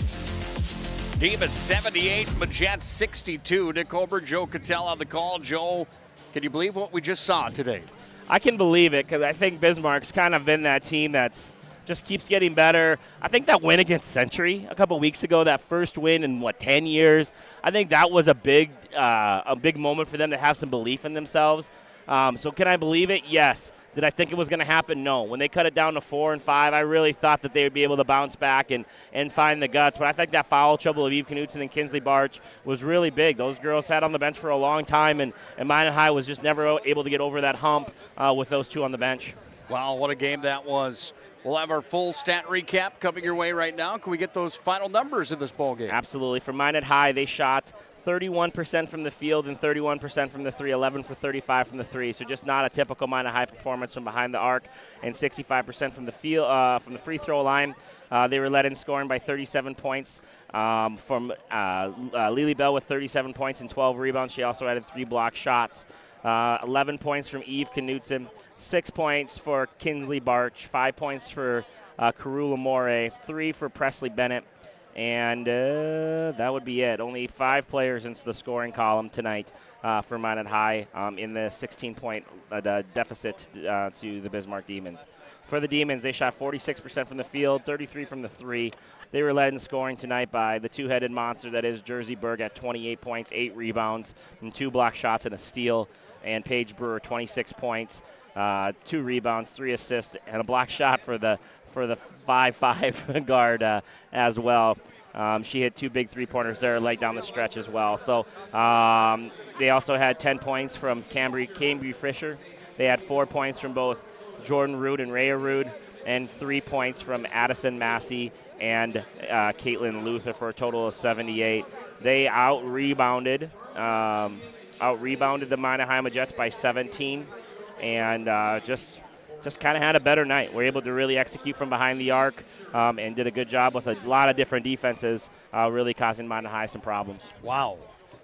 Demons 78, Jets 62. Nick Holberg, Joe Cattell on the call. Joe, can you believe what we just saw today? I can believe it because I think Bismarck's kind of been that team that's just keeps getting better. I think that win against Century a couple weeks ago, that first win in 10 years, I think that was a big moment for them to have some belief in themselves. So can I believe it? Yes. Did I think it was going to happen? No. When they cut it down to 4 and 5, I really thought that they would be able to bounce back and find the guts. But I think that foul trouble of Eve Knutson and Kinsley Barch was really big. Those girls sat on the bench for a long time, and Minot High was just never able to get over that hump with those two on the bench. Wow, what a game that was. We'll have our full stat recap coming your way right now. Can we get those final numbers in this ball game? Absolutely. For Minot High, they shot 31% from the field and 31% from the 3, 11 for 35 from the 3. So just not a typical Minot High performance from behind the arc, and 65% from the field, from the free throw line. They were led in scoring by 37 points from Lily Bell with 37 points and 12 rebounds. She also added 3 block shots. 11 points from Eve Knutson, 6 points for Kinsley Barch, 5 points for Karula More, 3 for Presley Bennett, and that would be it. Only 5 players into the scoring column tonight for Minot High in the 16-point deficit to the Bismarck Demons. For the Demons, they shot 46% from the field, 33 from the 3. They were led in scoring tonight by the two-headed monster that is Jersey Berg at 28 points, 8 rebounds, and 2 block shots and a steal. And Paige Brewer, 26 points, 2 rebounds, 3 assists, and a block shot for the 5'5" guard as well. She hit 2 big three-pointers there, late down the stretch as well. So they also had 10 points from Cambry Fisher. They had 4 points from both Jordan Rood and Rhea Rood, and 3 points from Addison Massey and Caitlin Luther for a total of 78. They out-rebounded the Minot High Jets by 17, and just kind of had a better night. We're able to really execute from behind the arc and did a good job with a lot of different defenses, really causing Minot High some problems. Wow.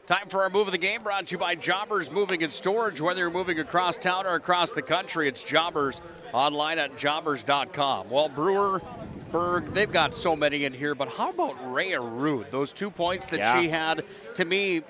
Time for our move of the game, brought to you by Jobbers Moving and Storage. Whether you're moving across town or across the country, it's Jobbers, online at jobbers.com. Well, Brewer, Berg, they've got so many in here, but how about Rhea Rood? Those 2 points that she had, to me,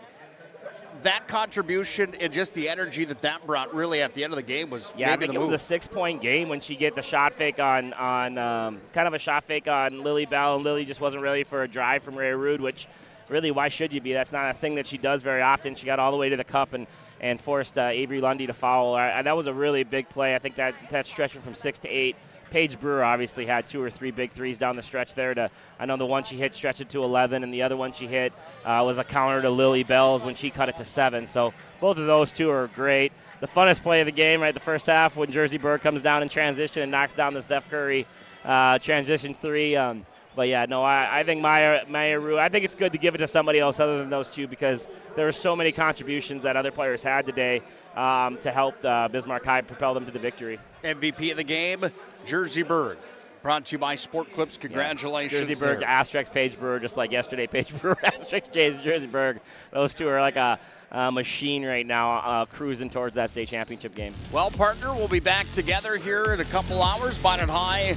that contribution and just the energy that brought really at the end of the game was I think it was a 6-point game when she get the shot fake on kind of a shot fake on Lily Bell, and Lily just wasn't ready for a drive from Rhea Rood, which really, why should you be? That's not a thing that she does very often. She got all the way to the cup and forced Avery Lundy to foul. That was a really big play. I think that stretching from 6 to 8. Paige Brewer obviously had 2 or 3 big threes down the stretch there. I know the one she hit stretched it to 11, and the other one she hit was a counter to Lily Bell's when she cut it to 7. So both of those 2 are great. The funnest play of the game, right, the first half, when Jersey Berg comes down in transition and knocks down the Steph Curry transition 3. But yeah, no, I think Maya Rood, I think it's good to give it to somebody else other than those 2, because there were so many contributions that other players had today to help Bismarck High propel them to the victory. MVP of the game, Jersey Berg. Brought to you by Sport Clips. Congratulations. Jersey Berg, asterisk Paige Brewer, just like yesterday. Paige Brewer, asterisk Jersey Berg. Those 2 are like a machine right now, cruising towards that state championship game. Well, partner, we'll be back together here in a couple hours. Minot High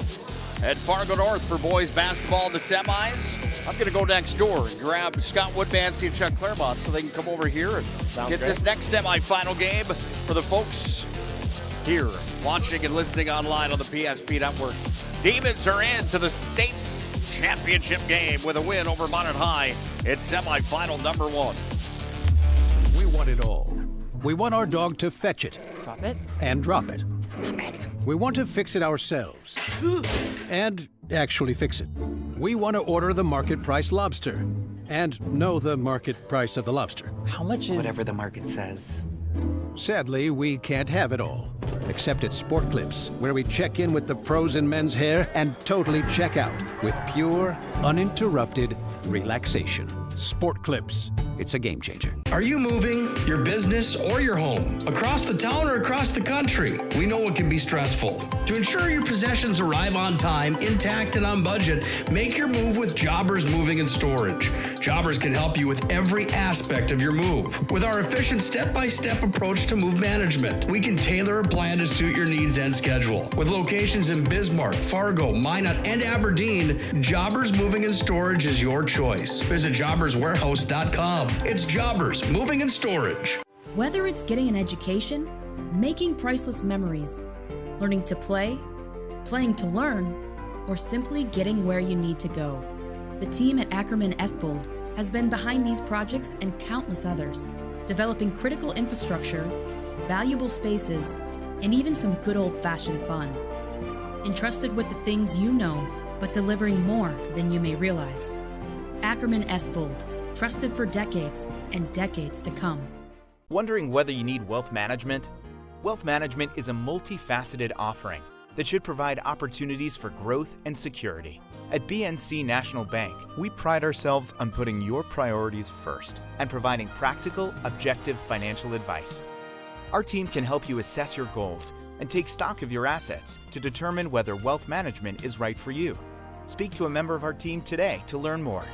at Fargo North for boys basketball in the semis. I'm going to go next door and grab Scott Woodmansey and Chuck Claremont so they can come over here and get this next semifinal game for the folks here watching and listening online on the PSP Network. Demons are into the state's championship game with a win over Minot High. It's semifinal number 1. We want it all. We want our dog to fetch it. Drop it. And drop it. We want to fix it ourselves. And actually fix it. We want to order the market price lobster. And know the market price of the lobster. How much is... Whatever the market says. Sadly, we can't have it all. Except at Sport Clips, where we check in with the pros in men's hair and totally check out with pure, uninterrupted relaxation. Sport Clips. It's a game changer. Are you moving your business or your home across the town or across the country? We know it can be stressful. To ensure your possessions arrive on time, intact, and on budget, make your move with Jobbers Moving and Storage. Jobbers can help you with every aspect of your move. With our efficient step-by-step approach to move management, we can tailor a plan to suit your needs and schedule. With locations in Bismarck, Fargo, Minot, and Aberdeen, Jobbers Moving and Storage is your choice. Visit jobberswarehouse.com. It's Jobbers Moving and Storage. Whether it's getting an education, making priceless memories, learning to play, playing to learn, or simply getting where you need to go, the team at Ackerman Estvold has been behind these projects and countless others, developing critical infrastructure, valuable spaces, and even some good old-fashioned fun. Entrusted with the things you know, but delivering more than you may realize. Ackerman Estvold. Trusted for decades and decades to come. Wondering whether you need wealth management? Wealth management is a multifaceted offering that should provide opportunities for growth and security. At BNC National Bank, we pride ourselves on putting your priorities first and providing practical, objective financial advice. Our team can help you assess your goals and take stock of your assets to determine whether wealth management is right for you. Speak to a member of our team today to learn more.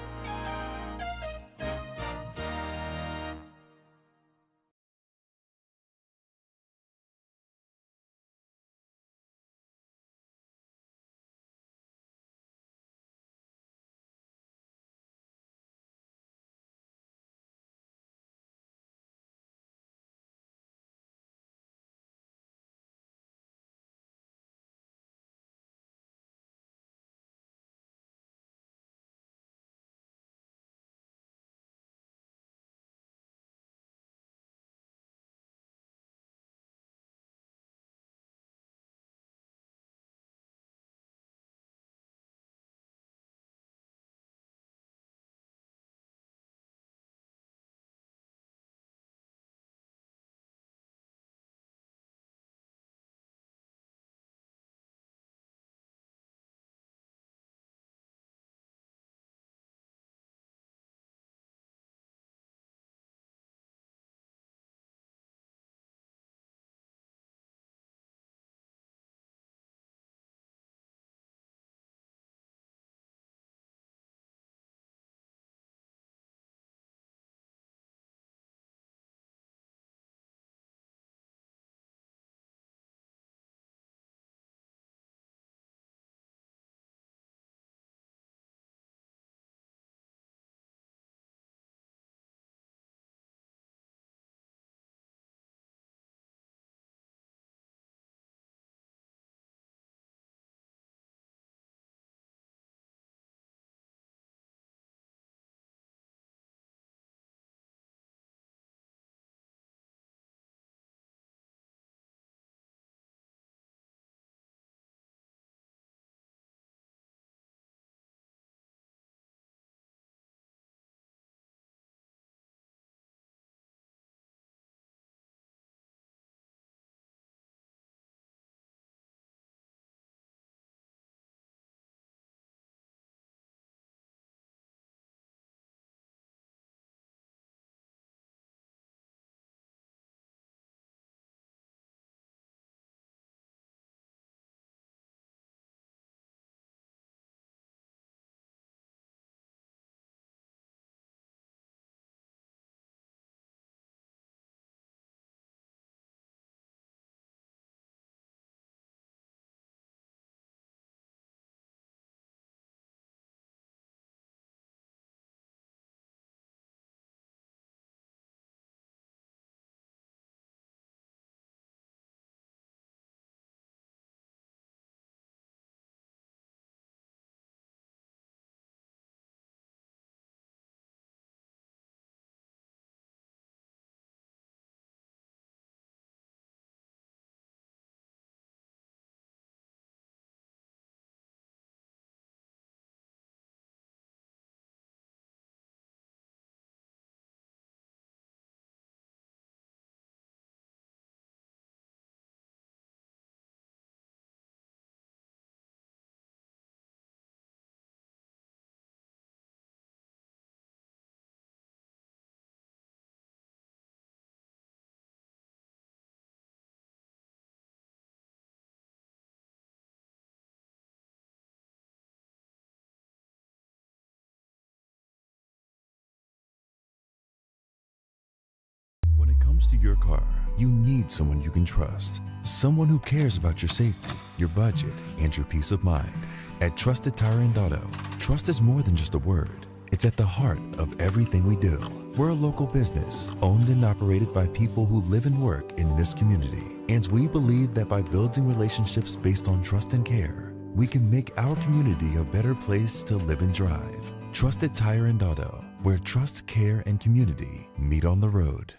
When it comes to your car, you need someone you can trust. Someone who cares about your safety, your budget, and your peace of mind. At Trusted Tire and Auto, trust is more than just a word. It's at the heart of everything we do. We're a local business, owned and operated by people who live and work in this community. And we believe that by building relationships based on trust and care, we can make our community a better place to live and drive. Trusted Tire and Auto, where trust, care, and community meet on the road.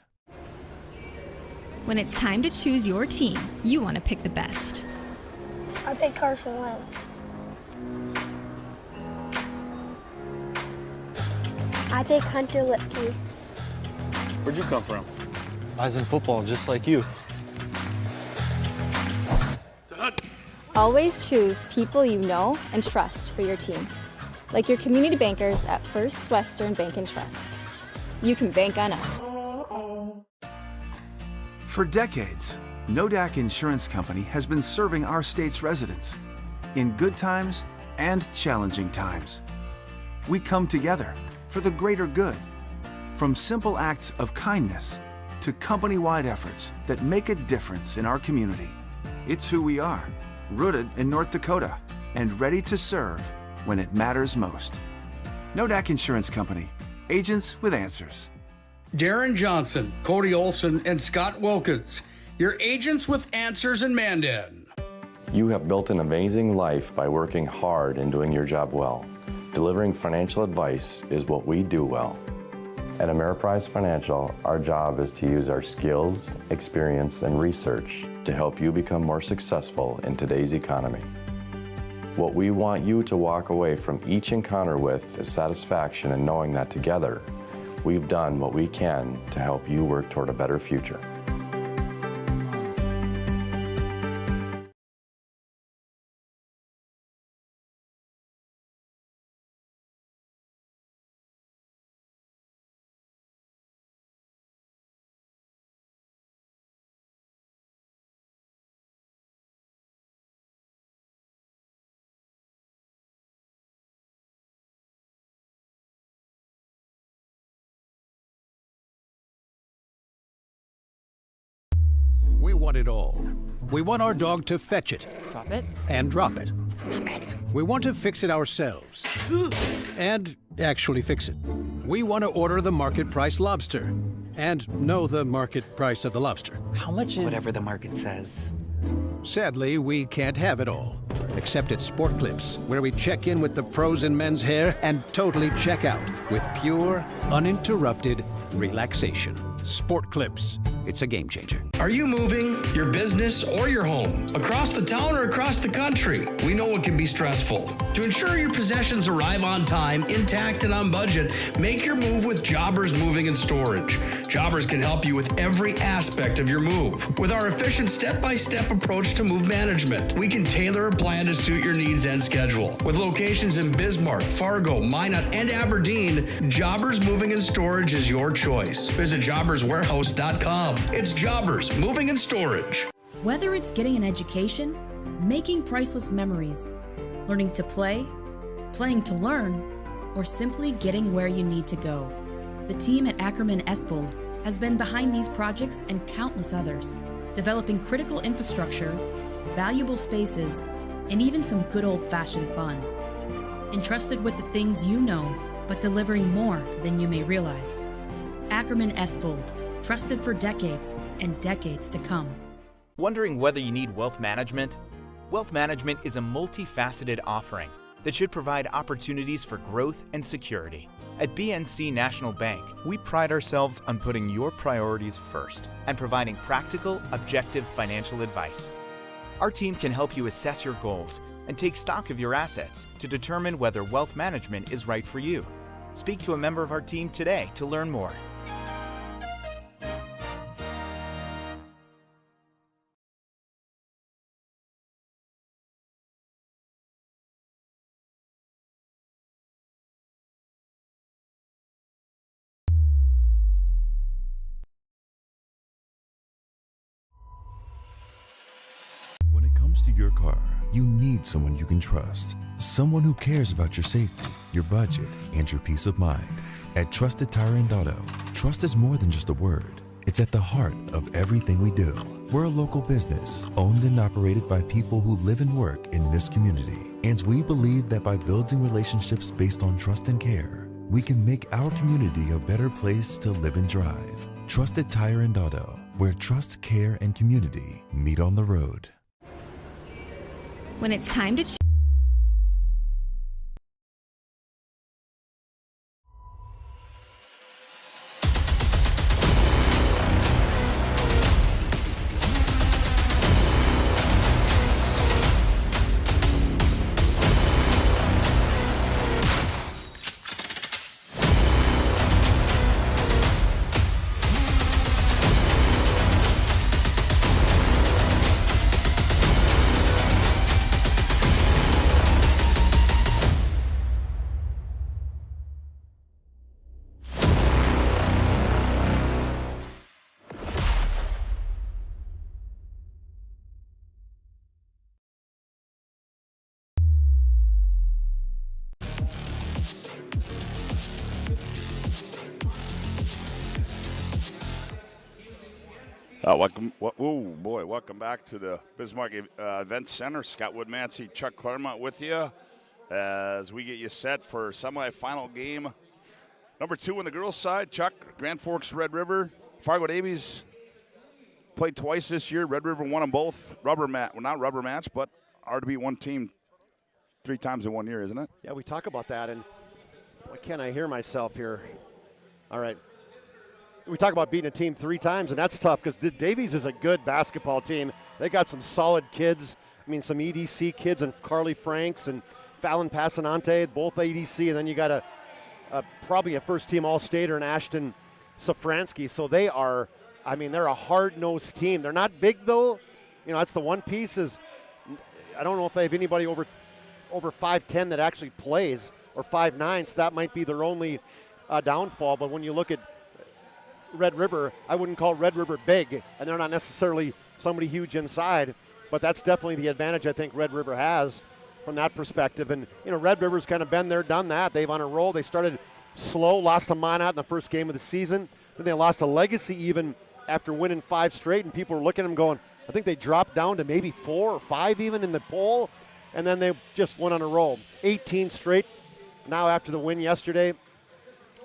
When it's time to choose your team, you want to pick the best. I pick Carson Wentz. I pick Hunter Lipke. Where'd you come from? I was in football, just like you. Always choose people you know and trust for your team, like your community bankers at First Western Bank and Trust. You can bank on us. For decades, Nodak Insurance Company has been serving our state's residents in good times and challenging times. We come together for the greater good, from simple acts of kindness to company-wide efforts that make a difference in our community. It's who we are, rooted in North Dakota and ready to serve when it matters most. Nodak Insurance Company, agents with answers. Darren Johnson, Cody Olson, and Scott Wilkins, your agents with answers in Mandan. You have built an amazing life by working hard and doing your job well. Delivering financial advice is what we do well. At Ameriprise Financial, our job is to use our skills, experience, and research to help you become more successful in today's economy. What we want you to walk away from each encounter with is satisfaction in knowing that together, we've done what we can to help you work toward a better future. We want it all. We want our dog to fetch it. Drop it. And drop it. Drop it. We want to fix it ourselves. And actually fix it. We want to order the market price lobster. And know the market price of the lobster. How much is... Whatever the market says. Sadly, we can't have it all. Except at Sport Clips, where we check in with the pros in men's hair and totally check out with pure, uninterrupted relaxation. Sport Clips. It's a game changer. Are you moving your business or your home across the town or across the country? We know it can be stressful. To ensure your possessions arrive on time, intact, and on budget, make your move with Jobbers Moving and Storage. Jobbers can help you with every aspect of your move. With our efficient step-by-step approach to move management, we can tailor a plan to suit your needs and schedule. With locations in Bismarck, Fargo, Minot, and Aberdeen, Jobbers Moving and Storage is your choice. Visit jobberswarehouse.com. It's Jobbers Moving and Storage. Whether it's getting an education, making priceless memories, learning to play, playing to learn, or simply getting where you need to go, the team at Ackerman Estvold has been behind these projects and countless others, developing critical infrastructure, valuable spaces, and even some good old-fashioned fun. Entrusted with the things you know, but delivering more than you may realize. Ackerman Estvold, trusted for decades and decades to come. Wondering whether you need wealth management? Wealth management is a multifaceted offering that should provide opportunities for growth and security. At BNC National Bank, we pride ourselves on putting your priorities first and providing practical, objective financial advice. Our team can help you assess your goals and take stock of your assets to determine whether wealth management is right for you. Speak to a member of our team today to learn more. When it comes to your car, you need someone you can trust. Someone who cares about your safety, your budget, and your peace of mind. At Trusted Tire and Auto, trust is more than just a word. It's at the heart of everything we do. We're a local business, owned and operated by people who live and work in this community. And we believe that by building relationships based on trust and care, we can make our community a better place to live and drive. Trusted Tire and Auto, where trust, care, and community meet on the road. When it's time to Welcome back to the Bismarck Event Center. Scott Woodmansey, Chuck Claremont with you as we get you set for semifinal game number 2 on the girls' side. Chuck, Grand Forks, Red River, Fargo Davies played twice this year. Red River won them both. Not rubber match, but are to be one team 3 times in 1 year, isn't it? Yeah, we talk about that, and why can't I hear myself here? All right. We talk about beating a team 3 times, and that's tough because Davies is a good basketball team. They got some solid kids. I mean, some EDC kids and Carly Franks and Fallon Passanante, both EDC, and then you got probably a first-team All-Stater in Ashton Safransky. So they are, I mean, they're a hard-nosed team. They're not big, though. You know, that's the one piece is I don't know if they have anybody over 5'10" that actually plays, or 5'9", so that might be their only downfall. But when you look at Red River, I wouldn't call Red River big, and they're not necessarily somebody huge inside, but that's definitely the advantage I think Red River has from that perspective. And, you know, Red River's kind of been there, done that. They've on a roll. They started slow, lost to Minot in the first game of the season. Then they lost to Legacy even after winning 5 straight, and people were looking at them going, I think they dropped down to maybe 4 or 5 even in the poll, and then they just went on a roll. 18 straight now after the win yesterday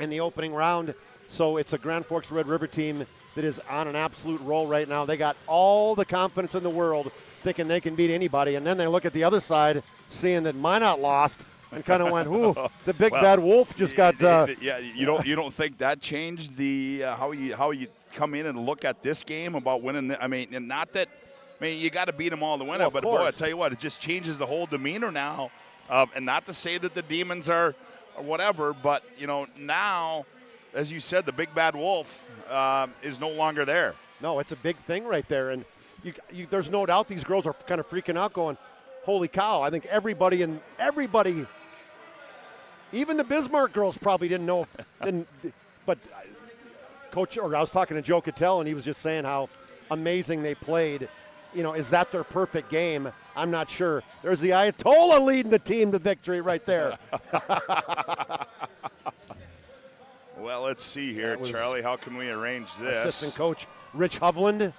in the opening round. So it's a Grand Forks Red River team that is on an absolute roll right now. They got all the confidence in the world thinking they can beat anybody. And then they look at the other side, seeing that Minot lost and kind of went, ooh, the big bad wolf just got. Yeah, you don't think that changed the how you come in and look at this game about winning? I mean, and not that. I mean, you got to beat them all to win it, but boy, I tell you what, it just changes the whole demeanor now. And not to say that the Demons are whatever, but you know now. As you said, the big bad wolf is no longer there. No, it's a big thing right there. And there's no doubt these girls are kind of freaking out going, holy cow. I think everybody, even the Bismarck girls probably didn't know. But I was talking to Joe Cattell, and he was just saying how amazing they played. You know, is that their perfect game? I'm not sure. There's the Ayatollah leading the team to victory right there. Well, let's see here, Charlie. How can we arrange this? Assistant coach Rich Hovland.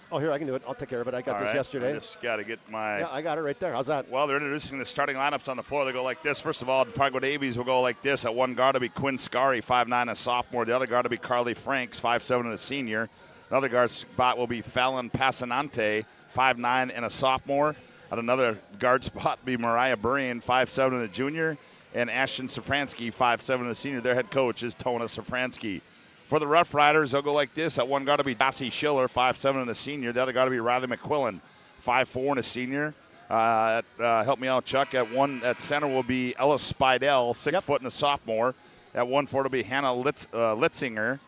Oh, here, I can do it. I'll take care of it. I got this yesterday. I just got to get my. Yeah, I got it right there. How's that? Well, they're introducing the starting lineups on the floor. They go like this. First of all, Fargo Davies will go like this. At one guard will be Quinn Scary, 5'9", a sophomore. The other guard will be Carly Franks, 5'7", and a senior. Another guard spot will be Fallon Passanante, 5'9", and a sophomore. At another guard spot will be Mariah Burrian, 5'7", and a junior. And Ashton Safransky, 5'7", a senior. Their head coach is Tona Safransky. For the Rough Riders, they'll go like this. At one guard will be Dossie Schiller, 5'7", and a senior. The other guard will be Riley McQuillan, 5'4", and a senior. Help me out, Chuck. At center will be Ella Spidell, 6 foot and a sophomore. At 1-4 will be Hannah Litzinger,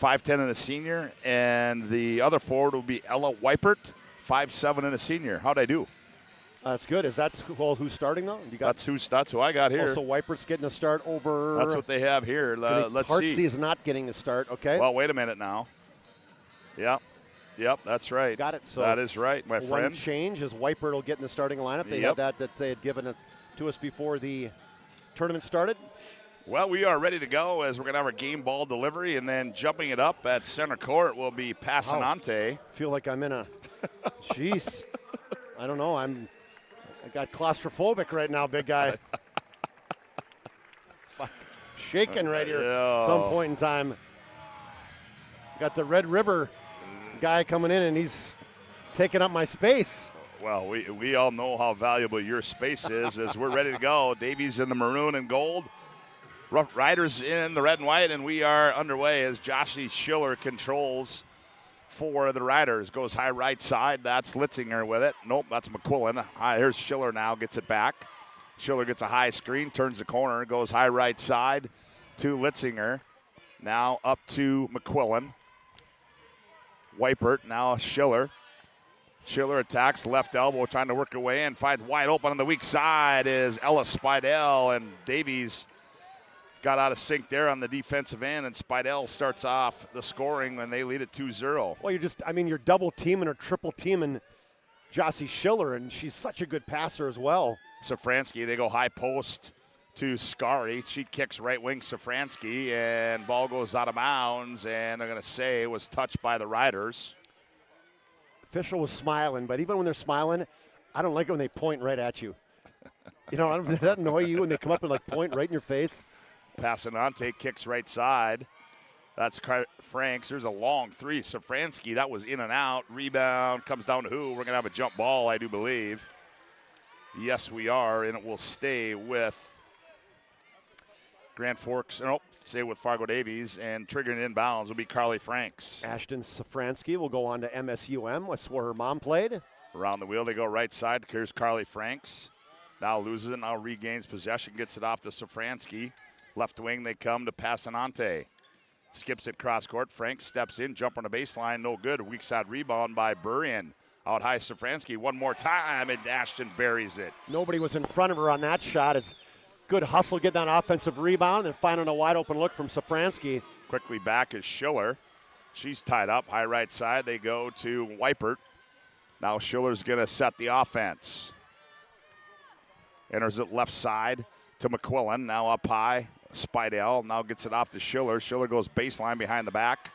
5'10", and a senior. And the other forward will be Ella Weipert, 5'7", and a senior. How'd I do? That's good. Is that who's starting though? That's who I got here. So Weipert's getting a start over. That's what they have here. Let's see. Hartsey is not getting the start. Okay. Well, wait a minute now. Yep, that's right. Got it. So that is right, my friend. One change is Weipert will get in the starting lineup. They had that they had given it to us before the tournament started. Well, we are ready to go as we're going to have our game ball delivery, and then jumping it up at center court will be Passanante. I feel like I'm in a. Jeez. I don't know. I got claustrophobic right now, big guy. Shaking right here at some point in time. Got the Red River guy coming in, and he's taking up my space. Well, we all know how valuable your space is as we're ready to go. Davies in the maroon and gold. Rough Riders in the red and white, and we are underway as Joshy Schiller controls for the Riders. Goes high right side. That's Litzinger with it. Nope, that's McQuillan. Here's Schiller now. Gets it back. Schiller gets a high screen. Turns the corner. Goes high right side to Litzinger. Now up to McQuillan. Weipert. Now Schiller. Schiller attacks left elbow. Trying to work her way in. Finds wide open on the weak side is Ella Spidell. And Davies got out of sync there on the defensive end, and Spidell starts off the scoring when they lead at 2-0. Well, you're double teaming or triple teaming Jossie Schiller, and she's such a good passer as well. Safransky, they go high post to Skari. She kicks right wing Safransky, and ball goes out of bounds, and they're going to say it was touched by the Riders. Official was smiling, but even when they're smiling, I don't like it when they point right at you. You know, does that annoy you when they come up and like point right in your face? Passanante kicks right side. That's Franks. There's a long three. Safransky, that was in and out. Rebound comes down to who? We're going to have a jump ball, I do believe. Yes, we are, and it will stay with Grand Forks. Nope, stay with Fargo Davies, and triggering inbounds will be Carly Franks. Ashton Safransky will go on to MSUM. That's where her mom played. Around the wheel, they go right side. Here's Carly Franks. Now loses it, now regains possession, gets it off to Safransky. Left wing, they come to Passanante. Skips it cross court. Franks steps in, jump on the baseline, no good. Weak side rebound by Burian. Out high, Safransky one more time, and Ashton buries it. Nobody was in front of her on that shot. As good hustle, get that offensive rebound, and finding a wide open look from Safransky. Quickly back is Schiller. She's tied up. High right side, they go to Weipert. Now Schiller's going to set the offense. Enters it left side to McQuillan. Now up high. Spidell now gets it off to Schiller. Schiller goes baseline behind the back.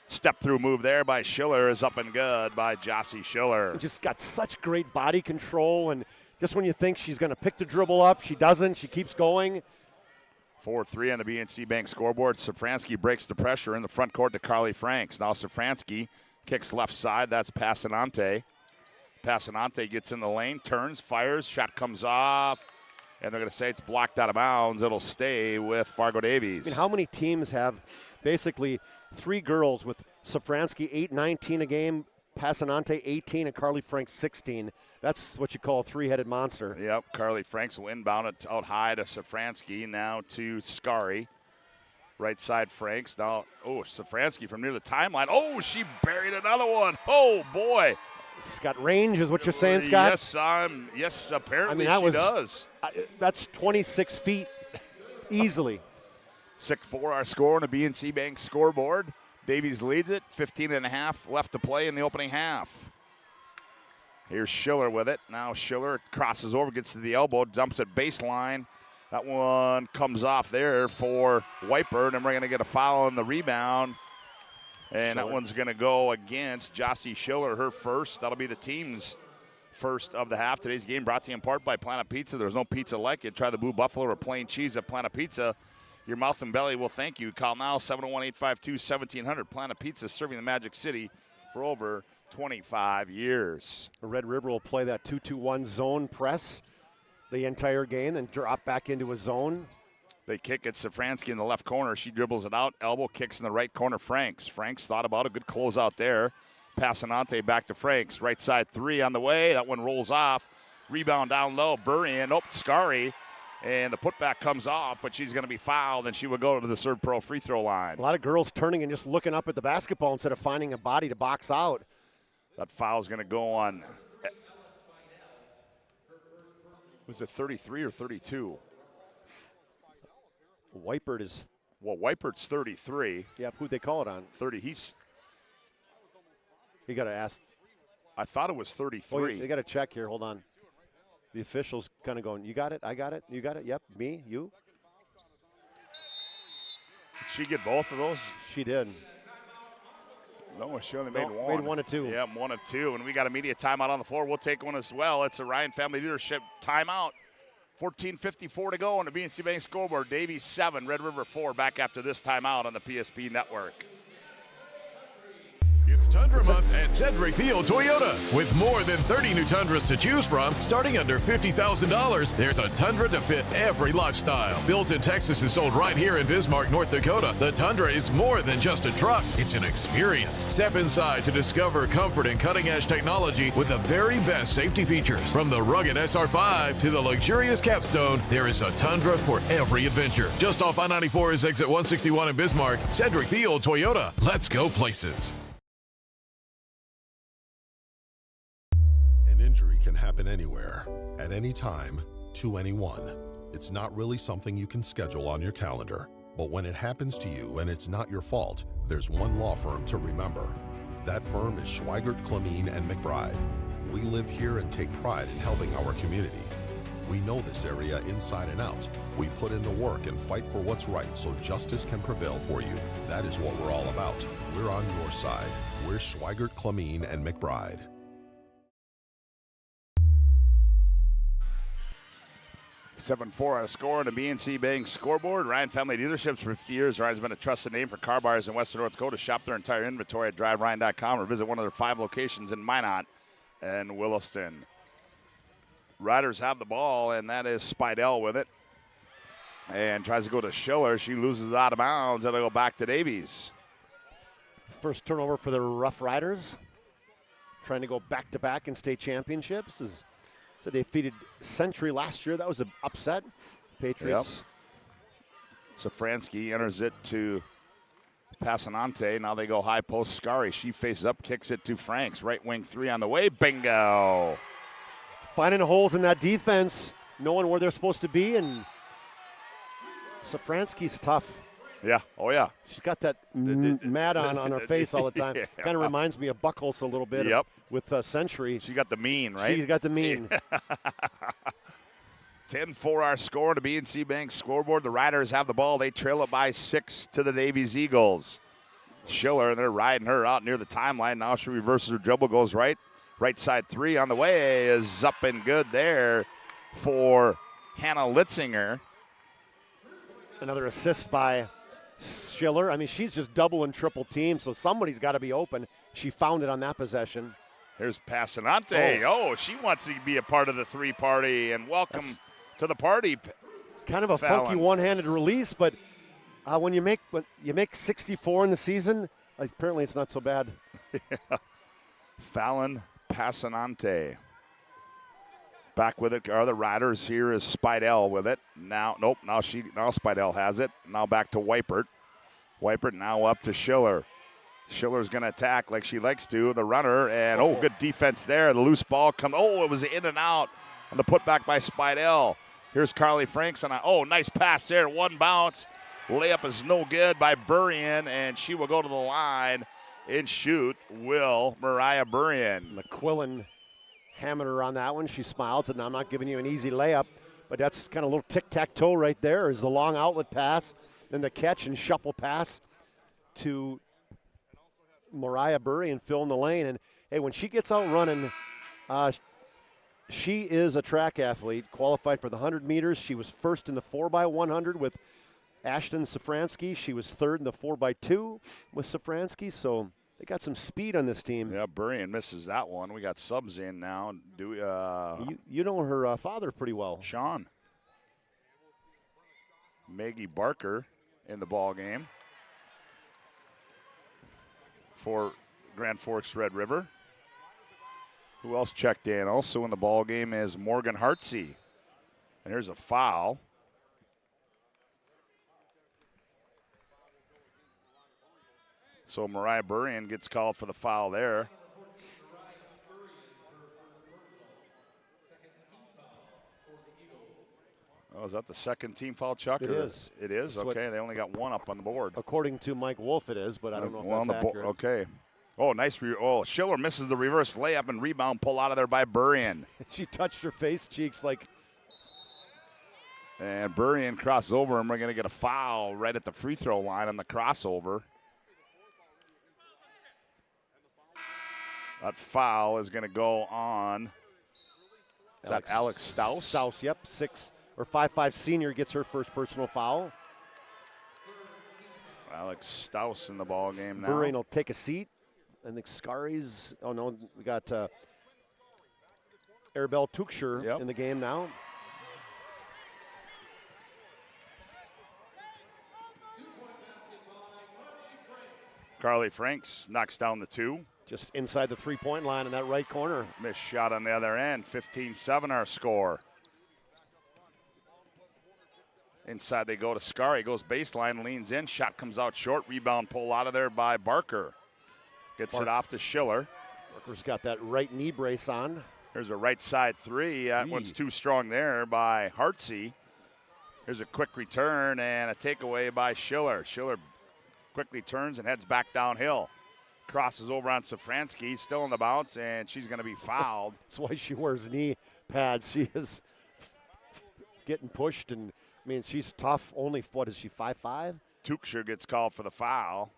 Step through move there by Schiller is up and good by Jossie Schiller. Just got such great body control, and just when you think she's going to pick the dribble up, she doesn't. She keeps going. 4-3 on the BNC Bank scoreboard. Safransky breaks the pressure in the front court to Carly Franks. Now Safransky kicks left side. That's Passanante. Passanante gets in the lane, turns, fires, shot comes off, and they're going to say it's blocked out of bounds. It'll stay with Fargo Davies. I mean, how many teams have basically three girls with Safransky 8-19 a game, Passanante 18, and Carly Franks 16? That's what you call a three-headed monster. Yep, Carly Franks will inbound it out high to Safransky, now to Skari. Right side Franks, now, Safransky from near the timeline. Oh, she buried another one. Oh, boy. It's got range, is what you're saying, Scott? Yes, apparently she does. That's 26 feet easily. 6-4 our score on the BNC Bank scoreboard. Davies leads it, 15.5 left to play in the opening half. Here's Schiller with it. Now Schiller crosses over, gets to the elbow, dumps it baseline. That one comes off there for Weipert, and we're going to get a foul on the rebound. And that one's going to go against Jossie Schiller, her first. That'll be the team's first of the half. Today's game brought to you in part by Planet Pizza. There's no pizza like it. Try the Blue Buffalo or plain cheese at Planet Pizza. Your mouth and belly will thank you. Call now, 701-852-1700. Planet Pizza, serving the Magic City for over 25 years. Red River will play that 2-2-1 zone press the entire game, then drop back into a zone. They kick it. Safransky in the left corner. She dribbles it out. Elbow kicks in the right corner. Franks thought about a good closeout there. Passanante back to Franks. Right side three on the way. That one rolls off. Rebound down low. Burian. Skari. And the putback comes off, but she's going to be fouled, and she will go to the Serve Pro free throw line. A lot of girls turning and just looking up at the basketball instead of finding a body to box out. That foul's going to go on. Was it 33 or 32? Weipert is. Well, Weipert's 33. Yep, who'd they call it on? 30. You got to ask. I thought it was 33. Oh, they got to check here. Hold on. The official's kind of going, you got it, I got it, you got it, yep, me, you. Did she get both of those? She did. No, she only made one. Made one of two. Yeah, one of two. And we got a media timeout on the floor. We'll take one as well. It's a Ryan Family Leadership timeout. 14:54 to go on the BNC Bank scoreboard. Davies 7, Red River 4. Back after this timeout on the PSP Network. It's Tundra Month at Cedric Thiel Toyota. With more than 30 new Tundras to choose from, starting under $50,000, there's a Tundra to fit every lifestyle. Built in Texas and sold right here in Bismarck, North Dakota, the Tundra is more than just a truck. It's an experience. Step inside to discover comfort and cutting-edge technology with the very best safety features. From the rugged SR5 to the luxurious Capstone, there is a Tundra for every adventure. Just off I-94 is exit 161 in Bismarck. Cedric Thiel Toyota. Let's go places. Injury can happen anywhere, at any time, to anyone. It's not really something you can schedule on your calendar. But when it happens to you and it's not your fault, there's one law firm to remember. That firm is Schweigert, Clemeen, and McBride. We live here and take pride in helping our community. We know this area inside and out, We put in the work and fight for what's right so justice can prevail for you. That is what we're all about. We're on your side. We're Schweigert, Clemene, and McBride. $7-4 a score on the BNC Bank scoreboard. Ryan Family Dealerships for 50 years. Ryan's been a trusted name for car buyers in Western North Dakota. Shop their entire inventory at driveryan.com or visit one of their 5 locations in Minot and Williston. Riders have the ball, and that is Spidell with it. And tries to go to Schiller. She loses it out of bounds. It'll go back to Davies. First turnover for the Rough Riders. Trying to go back-to-back in state championships. So they defeated Century last year. That was an upset. Patriots. Yep. Safransky enters it to Passanante. Now they go high post. Scary. She faces up, kicks it to Franks. Right wing 3 on the way. Bingo. Finding holes in that defense, knowing where they're supposed to be, and Safransky's tough. Yeah. Oh, yeah. She's got that mad on her face all the time. Yeah. Kind of reminds me of Buckholz a little bit. Yep. With Century. She got the mean, right? She's got the mean. 10-4 our score on the BNC Bank scoreboard. The Riders have the ball. They trail it by 6 to the Davies Eagles. Schiller, and they're riding her out near the timeline. Now she reverses her dribble, goes right. Right side 3 on the way is up and good there for Hannah Litzinger. Another assist by Schiller. I mean, she's just double and triple team, so somebody's got to be open. She found it on that possession. Here's Passanante. Oh, she wants to be a part of the 3-party, and welcome to the party. Kind of a Fallon. funky one-handed release, but when you make 64 in the season, apparently it's not so bad. Fallon Passanante. Back with it are the Riders. Here is Spidell with it. Now Spidell has it. Now back to Weipert. Weipert now up to Schiller. Schiller's going to attack like she likes to. The runner, and good defense there. The loose ball comes. Oh, it was in and out on the putback by Spidell. Here's Carly Franks on nice pass there. One bounce. Layup is no good by Burrian, and she will go to the line and shoot. Will Mariah Burrian. McQuillan hammered her on that one. She smiled, said, "No, I'm not giving you an easy layup." But that's kind of a little tic-tac-toe right there is the long outlet pass, then the catch and shuffle pass to Mariah Burrian filling the lane. And, hey, when she gets out running, she is a track athlete, qualified for the 100 meters. She was first in the 4x100 with Ashton Safransky. She was third in the 4x2 with Safransky. So they got some speed on this team. Yeah, Burrian misses that one. We got subs in now. You know her father pretty well. Sean. Maggie Barker in the ball game for Grand Forks Red River. Who else checked in? Also in the ball game is Morgan Hartsey. And here's a foul. So Mariah Burrian gets called for the foul there. Oh, is that the second team foul, Chuck? It is. It is? Okay, they only got one up on the board. According to Mike Wolf, it is, but I don't know if that's accurate. Okay. Oh, nice. Schiller misses the reverse layup and rebound pull out of there by Burrian. She touched her face cheeks like. And Burrian crosses over, and we're going to get a foul right at the free throw line on the crossover. That foul is going to go on. Is that Alex Staus? Staus, yep. 5'5" senior gets her first personal foul. Alex Staus in the ball game now. Burrian will take a seat. I think Scari's. Oh no, we got Arabelle Tuchscher in the game now. Carly Franks knocks down the 2. Just inside the three-point line in that right corner. Missed shot on the other end. 15-7 our score. Inside they go to Scary. Goes baseline, leans in. Shot comes out short. Rebound pull out of there by Barker. Gets it off to Schiller. Barker's got that right knee brace on. There's a right side 3. That one's too strong there by Hartsey. Here's a quick return and a takeaway by Schiller. Schiller quickly turns and heads back downhill. Crosses over on Safransky, still in the bounce, and she's going to be fouled. That's why she wears knee pads. She is getting pushed and I mean, she's tough. Only, what is she, 5'5"? Tuchscher gets called for the foul.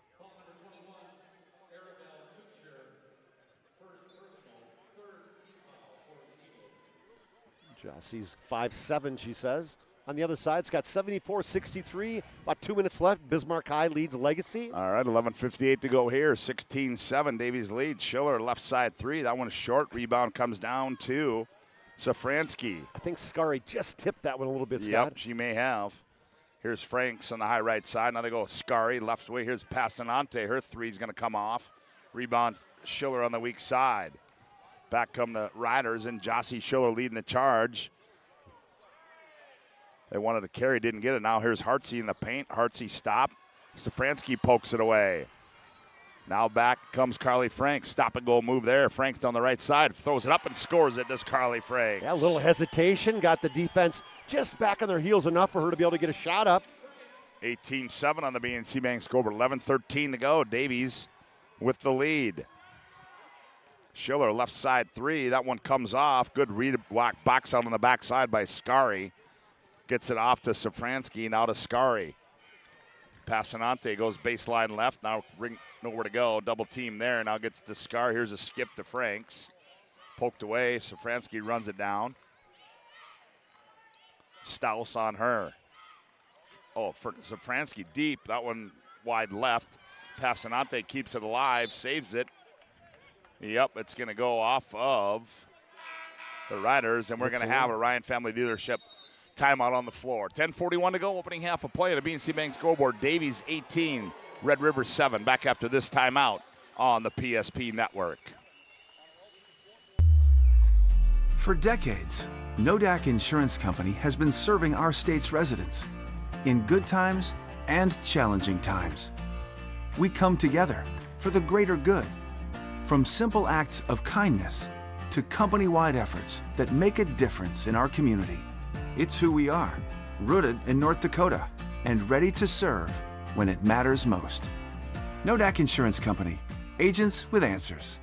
Jossie's 5'7", she says. On the other side, it's got 74-63. About 2 minutes left. Bismarck High leads Legacy. All right, 11:58 to go here. 16-7, Davies leads. Schiller, left side three. That one's short. Rebound comes down to Safransky. I think Scary just tipped that one a little bit, Scott. Yep, she may have. Here's Franks on the high right side. Now they go Scary, left way. Here's Passanante. Her three's going to come off. Rebound, Schiller on the weak side. Back come the Riders, and Jossie Schiller leading the charge. They wanted to carry, didn't get it. Now here's Hartsey in the paint. Hartsey stop. Safransky pokes it away. Now back comes Carly Franks. Stop and go move there. Franks on the right side. Throws it up and scores it. Does Carly Franks. Yeah, a little hesitation. Got the defense just back on their heels enough for her to be able to get a shot up. 18-7 on the BNC Bank scoreboard. 11:13 to go. Davies with the lead. Schiller left side three. That one comes off. Good read box out on the backside by Scary. Gets it off to Safransky, now to Scary. Passanante goes baseline left. Now nowhere to go. Double team there. Now gets to Scary. Here's a skip to Franks. Poked away. Safransky runs it down. Staus on her. Oh, for Safransky deep. That one wide left. Passanante keeps it alive, saves it. Yep, it's going to go off of the Riders, and we're going to have a Ryan Family Dealership timeout on the floor. 10:41 to go, opening half of play at a BNC Bank scoreboard. Davies 18, Red River 7. Back after this timeout on the PSP Network. For decades, Nodak Insurance Company has been serving our state's residents in good times and challenging times. We come together for the greater good, from simple acts of kindness to company-wide efforts that make a difference in our community. It's who we are, rooted in North Dakota and ready to serve when it matters most. Nodak Insurance Company, agents with answers.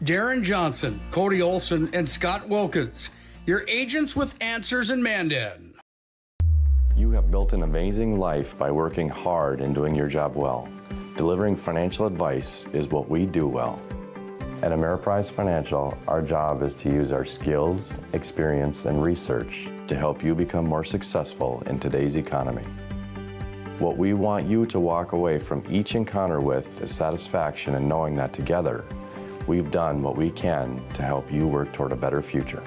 Darren Johnson, Cody Olson, and Scott Wilkins, your agents with answers in Mandan. You have built an amazing life by working hard and doing your job well. Delivering financial advice is what we do well. At Ameriprise Financial, our job is to use our skills, experience, and research to help you become more successful in today's economy. What we want you to walk away from each encounter with is satisfaction in knowing that together, we've done what we can to help you work toward a better future.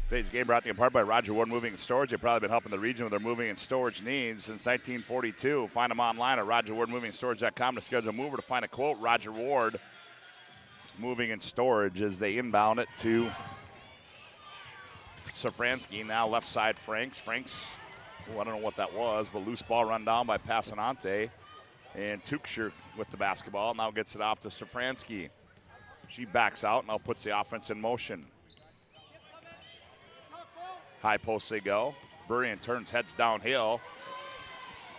Today's game brought to you in part by Roger Ward Moving and Storage. They've probably been helping the region with their moving and storage needs since 1942. Find them online at RogerWardMovingandStorage.com to schedule a mover. To find a quote, Roger Ward Moving and Storage as they inbound it to Safransky. Now left side Franks. Franks, I don't know what that was, but loose ball run down by Passanante. And Tuchscher with the basketball now gets it off to Safransky. She backs out and now puts the offense in motion. High post they go. Burrian turns, heads downhill.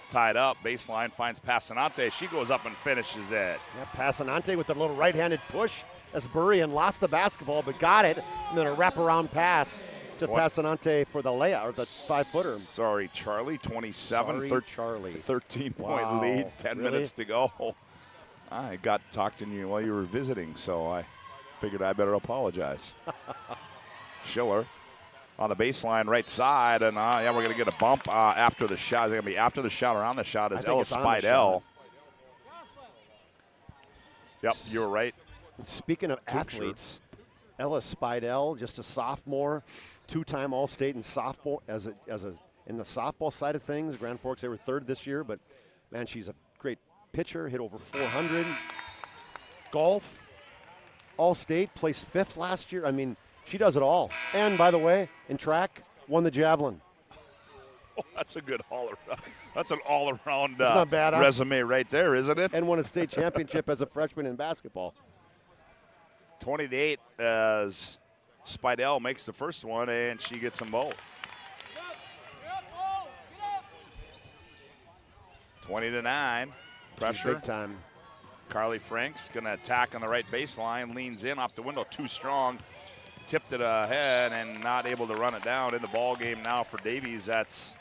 Tied up, baseline, finds Passanante. She goes up and finishes it. Yeah, Passanante with the little right-handed push as Burrian lost the basketball but got it. And then a wraparound pass to Passanante for the layup, or the 5-footer. Sorry, Charlie, 27. Sorry, Charlie. 13-point lead, 10 really? minutes to go. I got talked to you while you were visiting, so I figured I better apologize. Schiller on the baseline right side, and yeah, we're going to get a bump after the shot. It's going to be after the shot or on the shot is Ella Spidell. Yep, you were right. Speaking of athletes, Ella Spidell, just a sophomore, two-time All-State in softball in the softball side of things. Grand Forks, they were third this year, but man, she's a great pitcher, hit over 400. Golf, All-State, placed fifth last year. I mean, she does it all. And by the way, in track, won the javelin. Oh, that's a good all-around. That's an all-around not bad, huh? resume right there, isn't it? And won a state championship as a freshman in basketball. 20-8 as Spidell makes the first one, and she gets them both. 20-9. Pressure. Big time. Carly Franks going to attack on the right baseline, leans in off the window, too strong, tipped it ahead and not able to run it down. In the ball game now for Davies, that's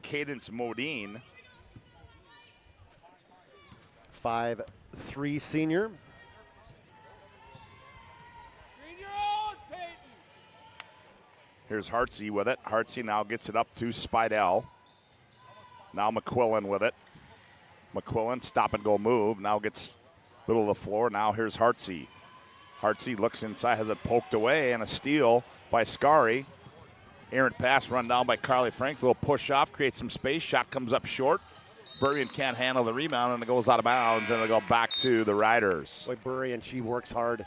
Cadence Modine. 5'3" senior. Here's Hartsey with it. Hartsey now gets it up to Spidell. Now McQuillan with it. McQuillan, stop and go move. Now gets middle of the floor. Now here's Hartsey. Hartsey looks inside, has it poked away, and a steal by Scary. Errant pass run down by Carly Franks. A little push off, creates some space. Shot comes up short. Burrian can't handle the rebound, and it goes out of bounds, and it'll go back to the Riders. Boy, Burrian, she works hard.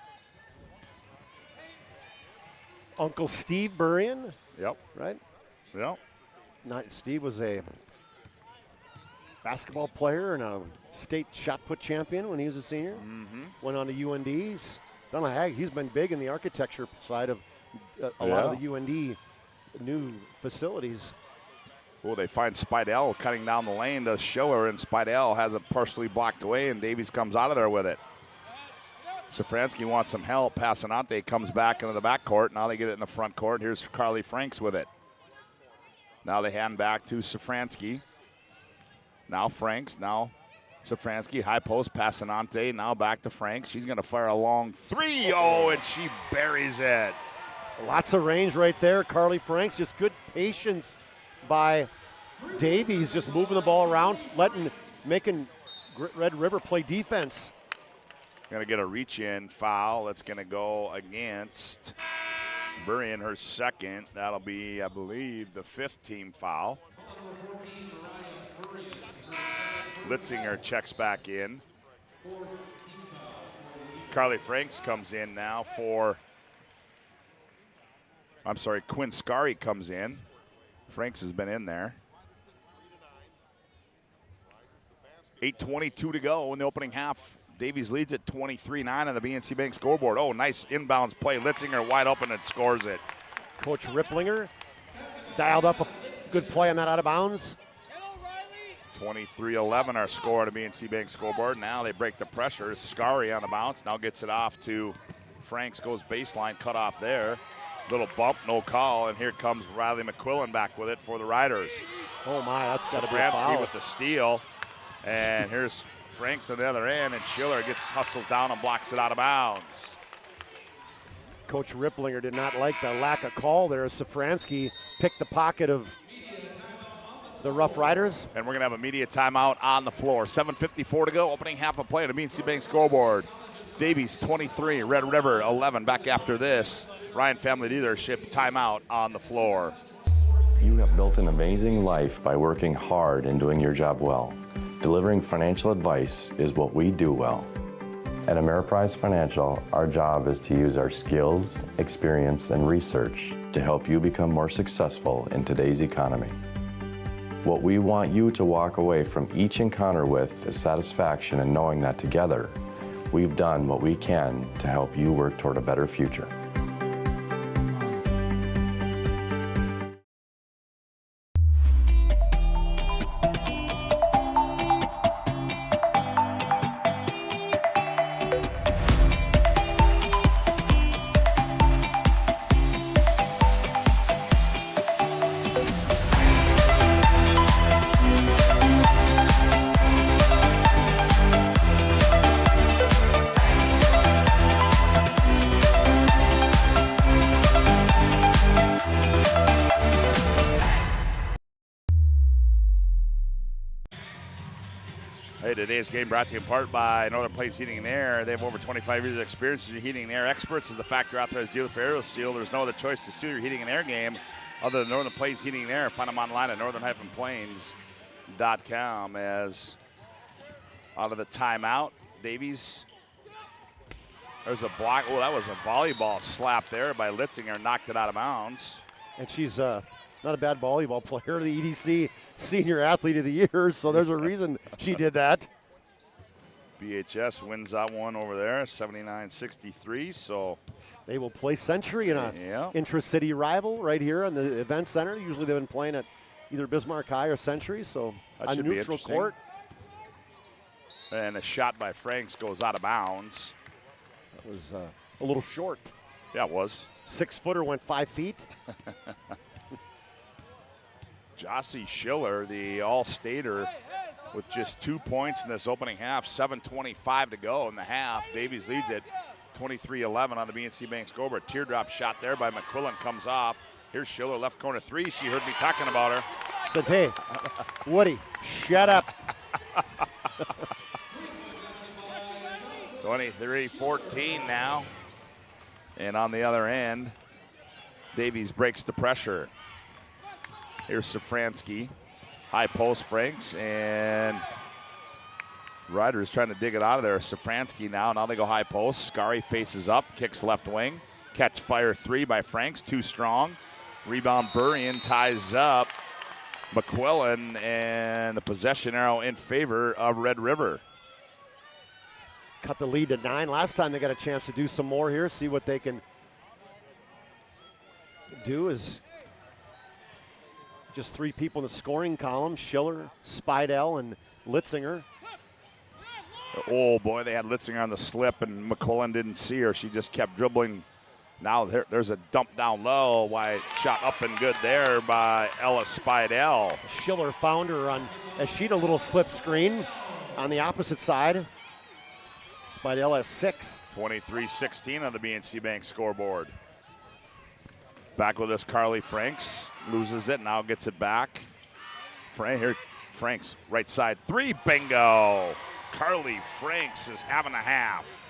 Uncle Steve Burrian. Yep. Right? Yep. Steve was a basketball player and a state shot put champion when he was a senior. Mm-hmm. Went on to UND. He's been big in the architecture side of a lot of the UND new facilities. Oh, they find Spidell cutting down the lane to Schiller, and Spidell has it partially blocked away, and Davies comes out of there with it. Safransky wants some help. Passanante comes back into the backcourt. Now they get it in the front court. Here's Carly Franks with it. Now they hand back to Safransky. Now Franks. Now Safransky. High post. Passanante. Now back to Franks. She's going to fire a long three. Oh, and she buries it. Lots of range right there. Carly Franks, just good patience by Davies, just moving the ball around, making Red River play defense. Going to get a reach-in foul. That's going to go against Burrian, her second. That'll be, I believe, the 5th team foul. Litzinger checks back in. Carly Franks comes in now for, Quinn Scary comes in. Franks has been in there. 8:22 to go in the opening half. Davies leads at 23-9 on the BNC Bank scoreboard. Oh, nice inbounds play. Litzinger wide open and scores it. Coach Ripplinger dialed up a good play on that out of bounds. 23-11 our score on the BNC Bank scoreboard. Now they break the pressure. Scary on the bounce. Now gets it off to Franks, goes baseline, cut off there. Little bump, no call, and here comes Riley McQuillan back with it for the Riders. Oh my, that's got to be a foul. with the steal, and here's Franks on the other end, and Schiller gets hustled down and blocks it out of bounds. Coach Ripplinger did not like the lack of call there. Safransky picked the pocket of the Rough Riders. And we're going to have a media timeout on the floor. 7:54 to go, opening half of play on the BNC Bank scoreboard. Davies 23, Red River 11. Back after this, Ryan Family Leadership timeout on the floor. You have built an amazing life by working hard and doing your job well. Delivering financial advice is what we do well. At Ameriprise Financial, our job is to use our skills, experience, and research to help you become more successful in today's economy. What we want you to walk away from each encounter with is satisfaction in knowing that together, we've done what we can to help you work toward a better future. Today's game brought to you in part by Northern Plains Heating and Air. They have over 25 years of experience as your heating and air experts. As the factory authorized dealer for AeroSeal, there's no other choice to seal your heating and air game other than Northern Plains Heating and Air. Find them online at northern-plains.com. As out of the timeout, Davies. There's a block. Oh, that was a volleyball slap there by Litzinger. Knocked it out of bounds. And she's not a bad volleyball player, the EDC Senior Athlete of the Year, so there's a reason she did that. BHS wins that one over there, 79-63. So they will play Century in a intra-city rival right here on the event center. Usually they've been playing at either Bismarck High or Century, so that a neutral court. And a shot by Franks goes out of bounds. That was a little short. Yeah, it was. 6-footer went 5 feet. Jossie Schiller, the All-Stater, with just 2 points in this opening half. 7:25 to go in the half. Davies leads it 23-11 on the BNC Bank scoreboard. Teardrop shot there by McQuillan comes off. Here's Schiller, left corner three. She heard me talking about her. Said, hey, Woody, shut up. 23-14 now. And on the other end, Davies breaks the pressure. Here's Safransky. High post Franks, and Riders trying to dig it out of there. Safransky now they go high post. Scary faces up, kicks left wing. Catch fire three by Franks, too strong. Rebound Burrian ties up McQuillan, and the possession arrow in favor of Red River. Cut the lead to 9. Last time they got a chance to do some more here, see what they can do. Is just 3 people in the scoring column: Schiller, Spidell, and Litzinger. Oh boy, they had Litzinger on the slip, and McQuillan didn't see her. She just kept dribbling. Now there's a dump down low. Wide shot up and good there by Ella Spidell. Schiller found her on as she'd a little slip screen on the opposite side. Spidell has 6. 23-16 on the BNC Bank scoreboard. Back with us, Carly Franks. Loses it, now gets it back. Here, Franks, right side three, bingo. Carly Franks is having a half.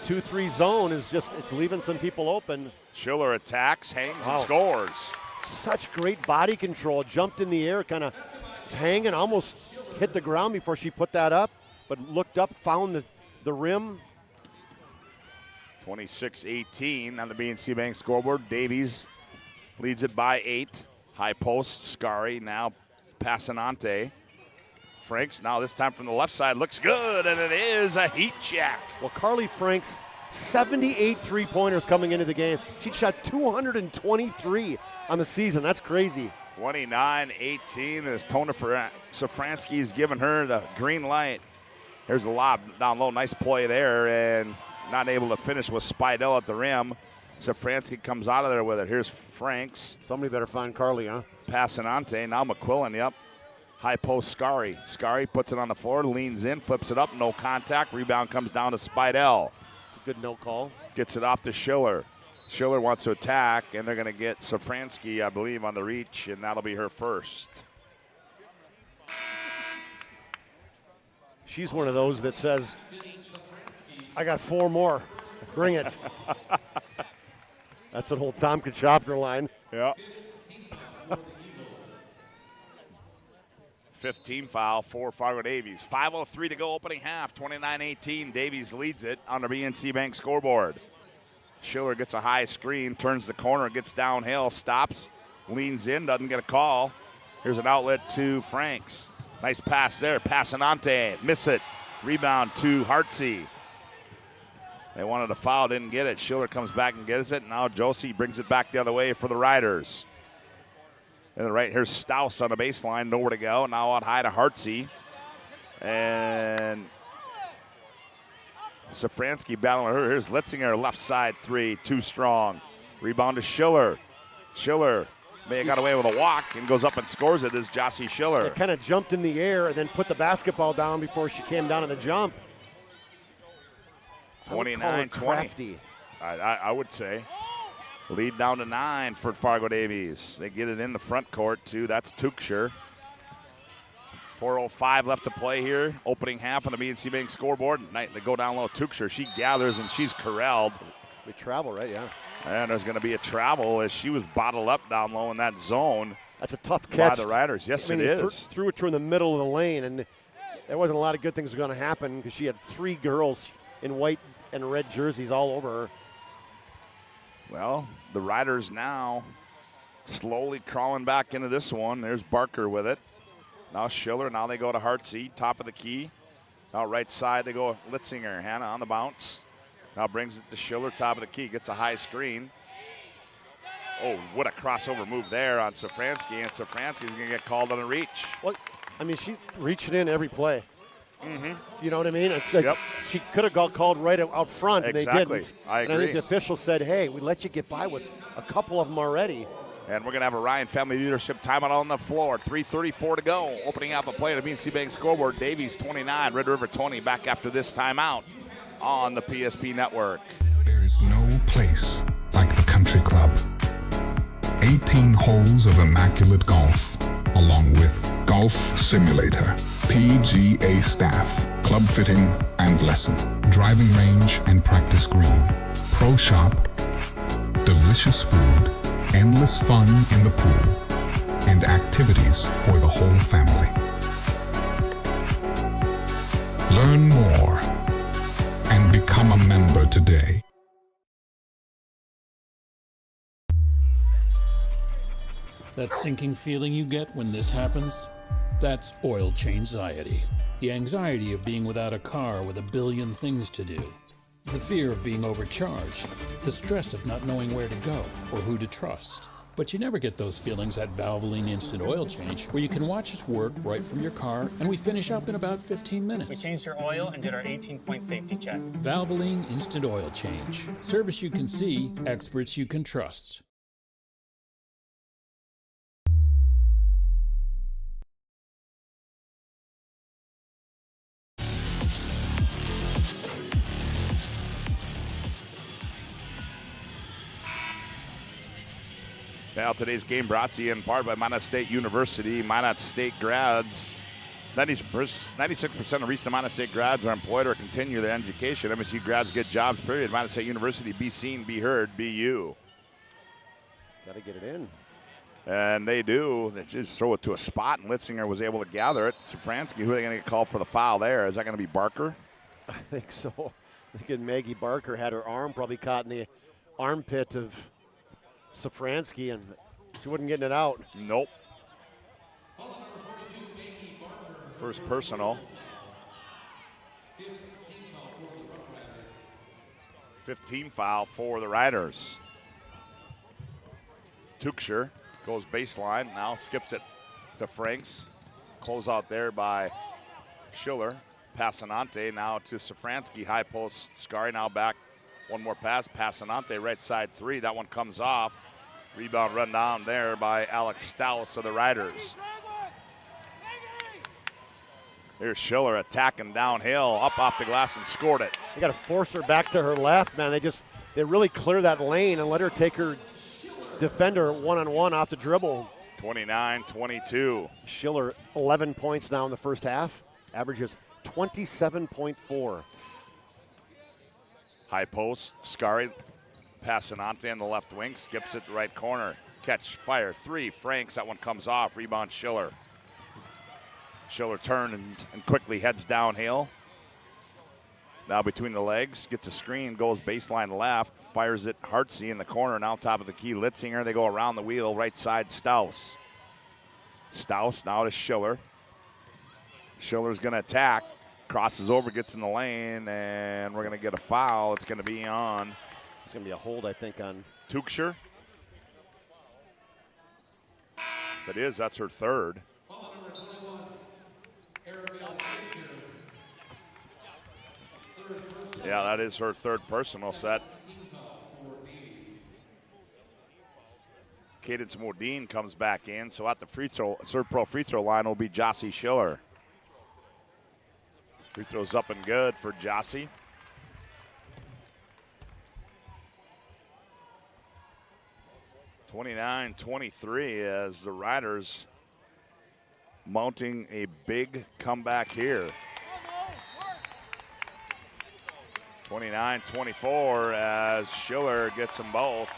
2-3 zone is just, it's leaving some people open. Schiller attacks, hangs, and scores. Such great body control. Jumped in the air, kind of hanging, almost hit the ground before she put that up, but looked up, found the rim. 26-18 on the BNC Bank scoreboard. Davies leads it by 8. High post, Scary now Passanante. Franks now this time from the left side looks good, and it is a heat check. Well, Carly Franks, 78 three-pointers coming into the game. She shot 223 on the season. That's crazy. 29-18 as Tona Safransky's given her the green light. Here's the lob down low. Nice play there, and not able to finish with Spidell at the rim. Safransky comes out of there with it. Here's Franks. Somebody better find Carly, huh? Passanante. Now McQuillan, yep. High post Scary. Scary puts it on the floor, leans in, flips it up, no contact. Rebound comes down to Spidell. It's a good no call. Gets it off to Schiller. Schiller wants to attack, and they're going to get Safransky, I believe, on the reach, and that'll be her first. She's one of those that says, I got 4 more. Bring it. That's an old Tom Kachofner line. Yeah. 15 foul for Fargo Davies. 5:03 to go opening half. 29-18. Davies leads it on the BNC Bank scoreboard. Schiller gets a high screen, turns the corner, gets downhill, stops, leans in, doesn't get a call. Here's an outlet to Franks. Nice pass there. Passanante, miss it. Rebound to Hartsey. They wanted a foul, didn't get it. Schiller comes back and gets it. Now Josie brings it back the other way for the Riders. And the right, here's Staus on the baseline, nowhere to go. Now out high to Hartsey. And Safransky battling her. Here's Litzinger, left side three, too strong. Rebound to Schiller. Schiller may have got away with a walk and goes up and scores it as Jossie Schiller. It kind of jumped in the air and then put the basketball down before she came down on the jump. 29-20. I would say. Lead down to 9 for Fargo Davies. They get it in the front court, too. That's Tuchscher. 4:05 left to play here. Opening half on the BNC Bank scoreboard. They go down low. Tuchscher, she gathers, and she's corralled. We travel, right? Yeah. And there's going to be a travel as she was bottled up down low in that zone. That's a tough catch by the Riders. Yes, I mean, it is. Threw it to her in the middle of the lane, and there wasn't a lot of good things going to happen because she had 3 girls in white and red jerseys all over her. Well, the Riders now slowly crawling back into this one. There's Barker with it. Now Schiller. Now they go to Hartsey, top of the key. Now right side they go Litzinger. Hannah on the bounce. Now brings it to Schiller, top of the key. Gets a high screen. Oh, what a crossover move there on Safransky. And Safransky's going to get called on a reach. Well, I mean, she's reaching in every play. You know what I mean? It's like she could have got called right out front, and they didn't. I agree. And I think the official said, hey, we let you get by with a couple of them already. And we're going to have a Ryan Family Leadership timeout on the floor. 3:34 to go. Opening up a play at the BNC Bank scoreboard. Davies 29, Red River 20. Back after this timeout on the PSP Network. There is no place like the country club. 18 holes of immaculate golf, along with golf simulator, PGA staff, club fitting and lesson, driving range and practice green, pro shop, delicious food, endless fun in the pool, and activities for the whole family. Learn more and become a member today. That sinking feeling you get when this happens? That's oil change-anxiety. The anxiety of being without a car with a billion things to do. The fear of being overcharged. The stress of not knowing where to go or who to trust. But you never get those feelings at Valvoline Instant Oil Change, where you can watch us work right from your car, and we finish up in about 15 minutes. We changed your oil and did our 18-point safety check. Valvoline Instant Oil Change. Service you can see, experts you can trust. Now, today's game brought to you in part by Minot State University. Minot State grads, 96% of recent Minot State grads are employed or continue their education. MSU grads get jobs, period. Minot State University, be seen, be heard, be you. Got to get it in. And they do. They just throw it to a spot, and Litzinger was able to gather it. Safransky, who are they going to get called for the foul there? Is that going to be Barker? I think so. I think Maggie Barker had her arm probably caught in the armpit of Safransky, and she wasn't getting it out. Nope. First personal. 15 foul for the Riders. Tuchscher goes baseline, now skips it to Franks. Close out there by Schiller. Passanante now to Safransky, high post. Scari now back. One more pass, Passanante, right side three. That one comes off. Rebound run down there by Alex Staus of the Riders. Here's Schiller attacking downhill, up off the glass and scored it. They got to force her back to her left, man. They really clear that lane and let her take her defender one-on-one off the dribble. 29-22. Schiller, 11 points now in the first half. Averages 27.4. High post, Scari, Passanante in the left wing, skips it right corner. Catch, fire, three, Franks, that one comes off, rebound Schiller. Schiller turns and quickly heads downhill. Now between the legs, gets a screen, goes baseline left, fires it Hartsey in the corner, now top of the key, Litzinger, they go around the wheel, right side Staus. Staus now to Schiller. Schiller's gonna attack. Crosses over, gets in the lane, and we're going to get a foul. It's going to be on. It's going to be a hold, I think, on Tuchscher. If it is, that's her third. Yeah, that is her third personal set. Cadence Modine comes back in, so at the third pro free throw line will be Jossie Schiller. Free throws up and good for Jossie. (29-23) as the Riders mounting a big comeback here. 29-24 as Schiller gets them both.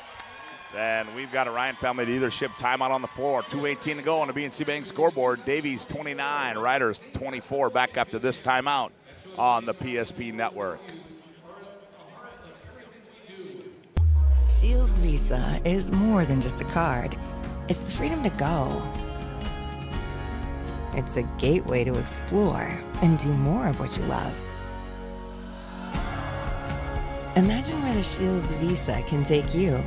And we've got a Ryan Family Leadership timeout on the floor. 2:18 to go on the BNC Bank scoreboard. Davies 29, Riders 24. Back after this timeout on the PSP Network. Shields Visa is more than just a card. It's the freedom to go. It's a gateway to explore and do more of what you love. Imagine where the Shields Visa can take you.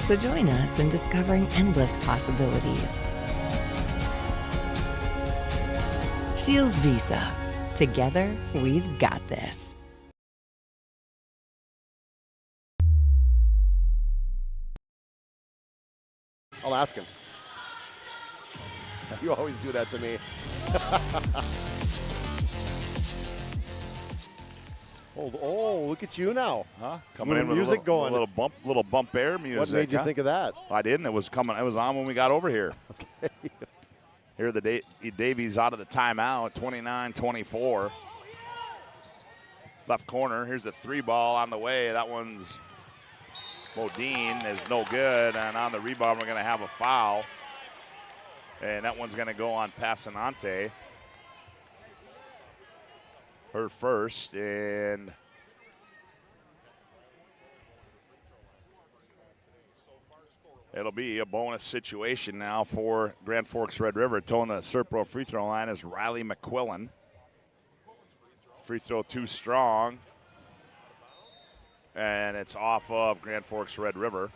So join us in discovering endless possibilities. Shields Visa. Together, we've got this. I'll ask him. You always do that to me. Oh, look at you now. Huh? Coming in with music going. A little bump air music. What made you think of that? I didn't. It was coming. It was on when we got over here. Okay. Here the Davies out of the timeout, 29-24. Left corner. Here's the 3-ball on the way. That one's Modine is no good, and on the rebound we're going to have a foul. And that one's going to go on Passanante. Her first, and it'll be a bonus situation now for Grand Forks Red River. Towing the Serpro free throw line is Riley McQuillan. Free throw too strong, and it's off of Grand Forks Red River.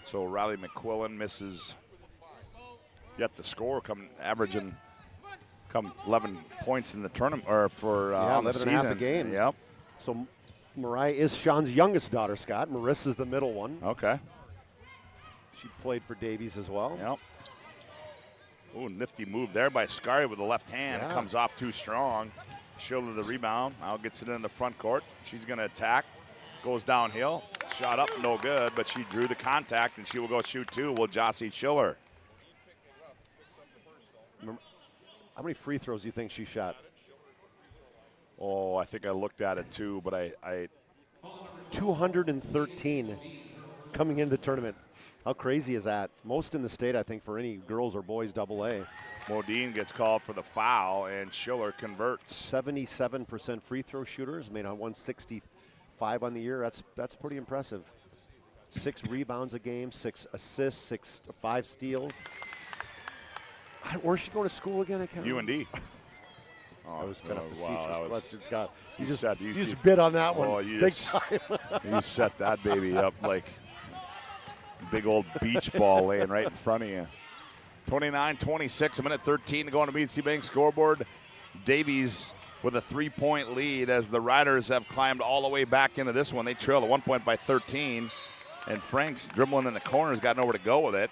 So Riley McQuillan misses yet the score, averaging 11 points in the tournament, or for on the 11 season. and a half a game. Yep. So Mariah is Sean's youngest daughter, Scott. Marissa's the middle one. Okay. She played for Davies as well. Yep. Ooh, nifty move there by Scary with the left hand. Yeah. Comes off too strong. Shoulder the rebound. Now gets it in the front court. She's going to attack. Goes downhill. Shot up, no good, but she drew the contact, and she will go shoot two. Will Jossie Schiller. How many free throws do you think she shot? Oh, I think I looked at it too, but I 213 coming into the tournament. How crazy is that? Most in the state, I think, for any girls or boys AA. Modine gets called for the foul, and Schiller converts. 77% free throw shooters, made on 165 on the year. That's pretty impressive. 6 rebounds a game, 6 assists, 5 steals. Where's she going to school again? UND. I was kind of wow, facetious question, Scott. You You just bit on that one. Oh, you big just, time. You set that baby up like big old beach ball laying right in front of you. 29-26, a minute 13 to go on the BC Bank scoreboard. Davies with a 3-point lead as the Riders have climbed all the way back into this one. They trail at 1 point by 13, and Frank's dribbling in the corners, got nowhere to go with it.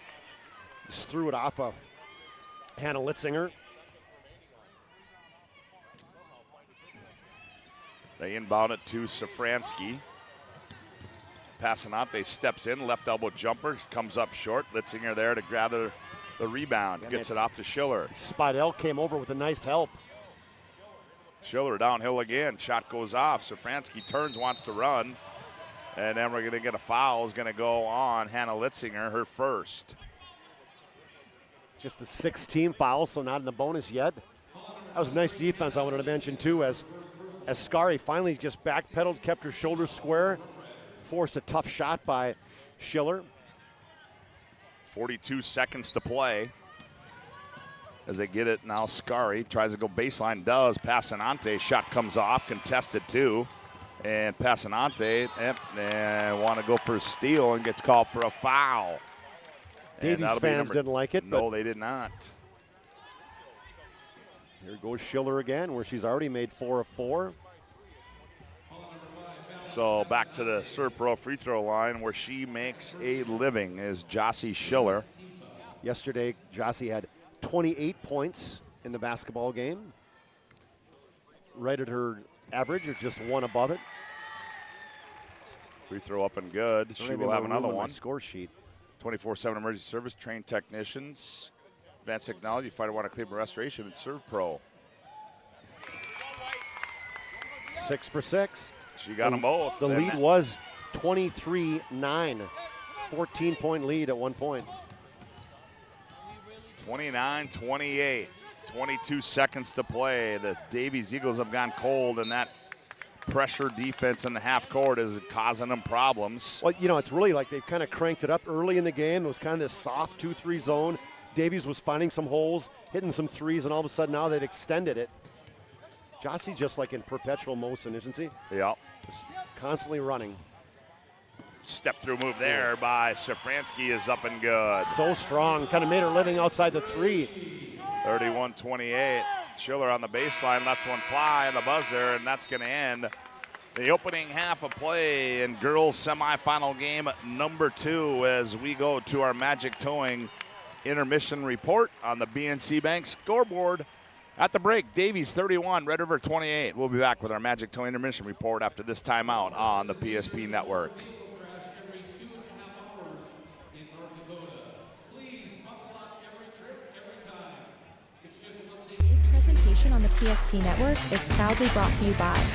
Just threw it off of Hannah Litzinger. They inbound it to Safransky. Passanante steps in, left elbow jumper, comes up short. Litzinger there to gather the rebound, gets it off to Schiller. Spidell came over with a nice help. Schiller downhill again, shot goes off. Safransky turns, wants to run, and then we're gonna get a foul. Is gonna go on Hannah Litzinger, her first. Just the 6th foul, so not in the bonus yet. That was nice defense I wanted to mention too, as Scary finally just backpedaled, kept her shoulders square, forced a tough shot by Schiller. 42 seconds to play. As they get it now, Scary tries to go baseline, does. Passanante, shot comes off, contested too. And Passanante want to go for a steal and gets called for a foul. Davies fans didn't like it. No, they did not. Here goes Schiller again, where she's already made 4 of 4. So back to the Serpro free throw line where she makes a living is Jossie Schiller. Yesterday, Jossie had 28 points in the basketball game. Right at her average, or just 1 above it. Free throw up and good. She will have another one. Score sheet. 24/7 emergency service, trained technicians, advanced technology, fighter water cleaning restoration, and Serve Pro. 6 for 6. She got them both. The lead was 23-9. 14-point lead at 1 point. 29-28. 22 seconds to play. The Davies Eagles have gone cold, and that pressure defense in the half court is causing them problems. Well, you know, it's really like they've kind of cranked it up early in the game. It was kind of this soft 2-3 zone. Davies was finding some holes, hitting some threes, and all of a sudden now they've extended it. Jossie just like in perpetual motion, isn't she? Yeah. Just constantly running. step-through move there by Safransky is up and good. So strong, kind of made her living outside the 3. 31-28. Schiller on the baseline lets one fly on the buzzer, and that's going to end the opening half of play in girls semifinal game number 2 as we go to our Magic Towing intermission report on the BNC Bank scoreboard. At the break, Davies 31, Red River 28. We'll be back with our Magic Towing intermission report after this timeout on the PSP Network. This presentation on the PSP Network is proudly brought to you by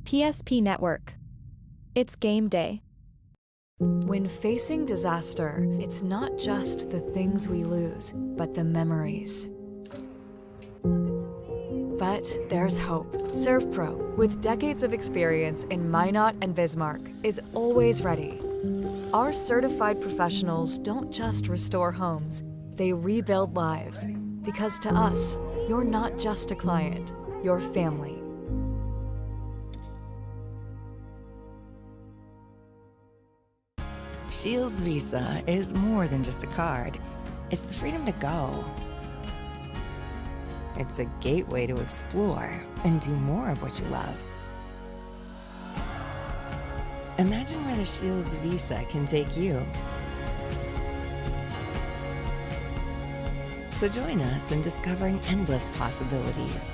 PSP Network. It's game day. When facing disaster, it's not just the things we lose, but the memories. But there's hope. ServPro, with decades of experience in Minot and Bismarck, is always ready. Our certified professionals don't just restore homes, they rebuild lives. Because to us, you're not just a client, you're family. Shields Visa is more than just a card. It's the freedom to go. It's a gateway to explore and do more of what you love. Imagine where the Shields Visa can take you. So join us in discovering endless possibilities.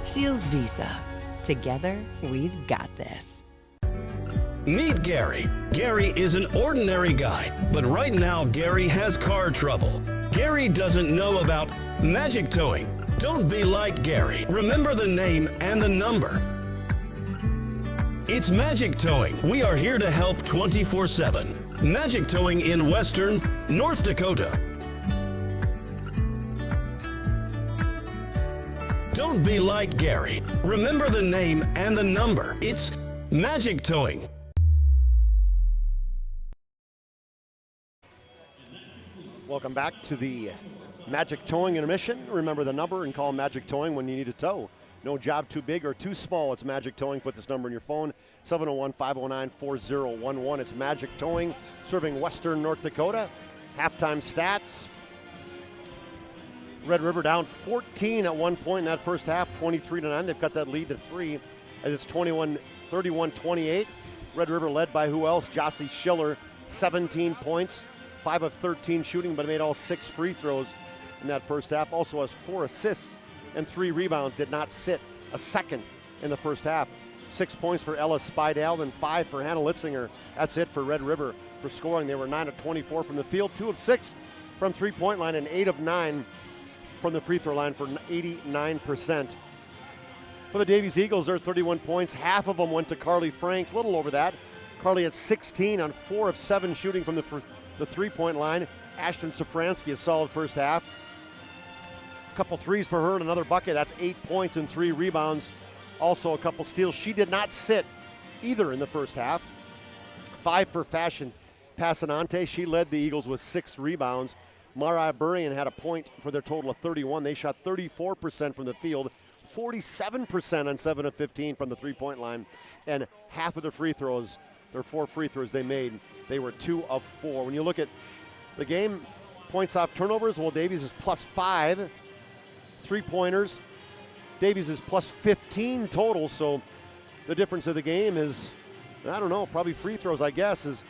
Shields Visa. Together, we've got this. Meet Gary. Gary is an ordinary guy, but right now Gary has car trouble. Gary doesn't know about Magic Towing. Don't be like Gary. Remember the name and the number. It's Magic Towing. We are here to help 24/7. Magic Towing in Western North Dakota. Don't be like Gary. Remember the name and the number. It's Magic Towing. Welcome back to the Magic Towing intermission. Remember the number and call Magic Towing when you need a tow. No job too big or too small. It's Magic Towing. Put this number in your phone, 701-509-4011. It's Magic Towing, serving Western North Dakota. Halftime stats. Red River down 14 at one point in that first half, 23-9. They've cut that lead to 3 as it's 31-28. Red River led by who else? Jossie Schiller, 17 points. 5 of 13 shooting, but made all 6 free throws in that first half. Also has 4 assists and 3 rebounds. Did not sit a second in the first half. 6 points for Ella Spidell and 5 for Hannah Litzinger. That's it for Red River for scoring. They were 9 of 24 from the field, 2 of 6 from three-point line, and 8 of 9 from the free throw line for 89%. For the Davies Eagles, they're 31 points. Half of them went to Carly Franks, a little over that. Carly had 16 on 4 of 7 shooting from the three-point line. Ashton Safransky, a solid first half. A couple threes for her and another bucket. That's 8 points and 3 rebounds. Also a couple steals. She did not sit either in the first half. 5 for Fashion Passanante. She led the Eagles with 6 rebounds. Mariah Burrian had a point for their total of 31. They shot 34% from the field, 47% on 7 of 15 from the three-point line, and half of their free throws, their 4 free throws they made, they were 2 of 4. When you look at the game, points off turnovers, well, Davies is +5. 3-pointers, Davies is +15 total, so the difference of the game is, I don't know, probably free throws, I guess, is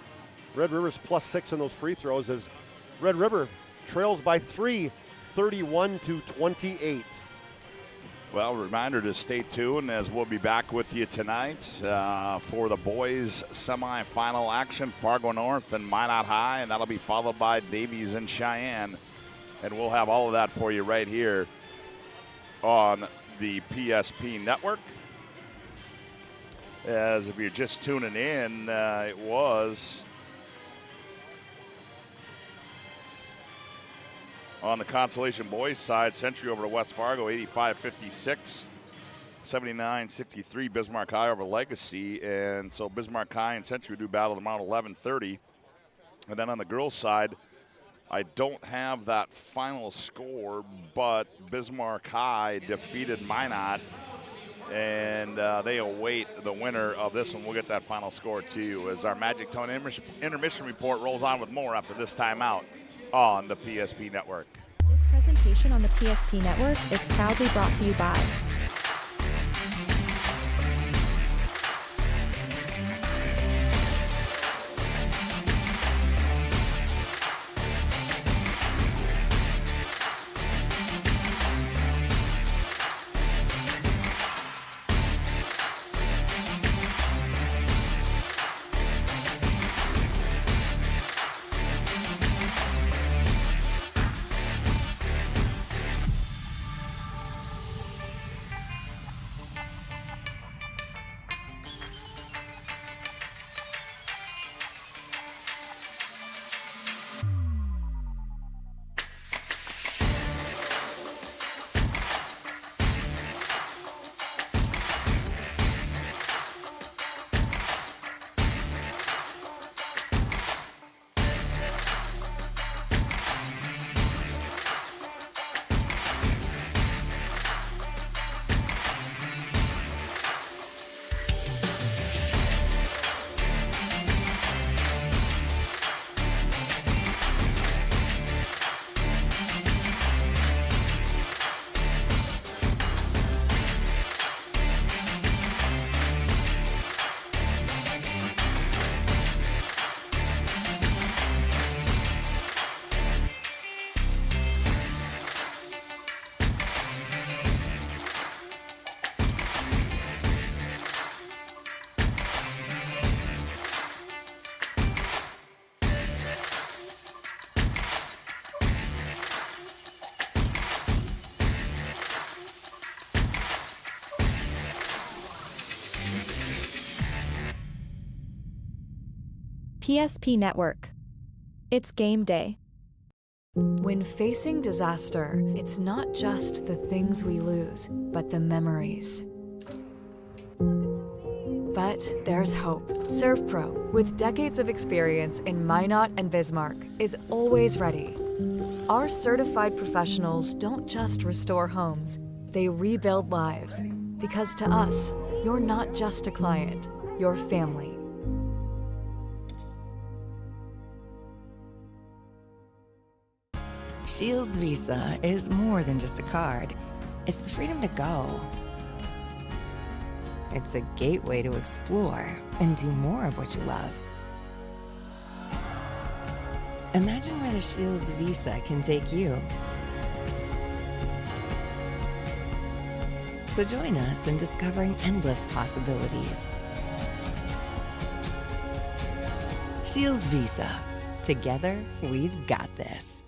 Red River's +6 in those free throws, as Red River trails by 3, 31-28. Well, reminder to stay tuned as we'll be back with you tonight for the boys semifinal action, Fargo North and Minot High, and that'll be followed by Davies and Cheyenne. And we'll have all of that for you right here on the PSP network. As if you're just tuning in, it was on the Consolation boys side, Century over to West Fargo, 85-56, 79-63, Bismarck High over Legacy. And so Bismarck High and Century do battle tomorrow at 11:30. And then on the girls' side, I don't have that final score, but Bismarck High defeated Minot, and they await the winner of this one. We'll get that final score to you as our Magic Tone intermission report rolls on with more after this timeout on the PSP Network. This presentation on the PSP Network is proudly brought to you by PSP Network. It's game day. When facing disaster, it's not just the things we lose, but the memories. But there's hope. ServPro, with decades of experience in Minot and Bismarck, is always ready. Our certified professionals don't just restore homes, they rebuild lives. Because to us, you're not just a client, you're family. Shields Visa is more than just a card. It's the freedom to go. It's a gateway to explore and do more of what you love. Imagine where the Shields Visa can take you. So join us in discovering endless possibilities. Shields Visa. Together, we've got this.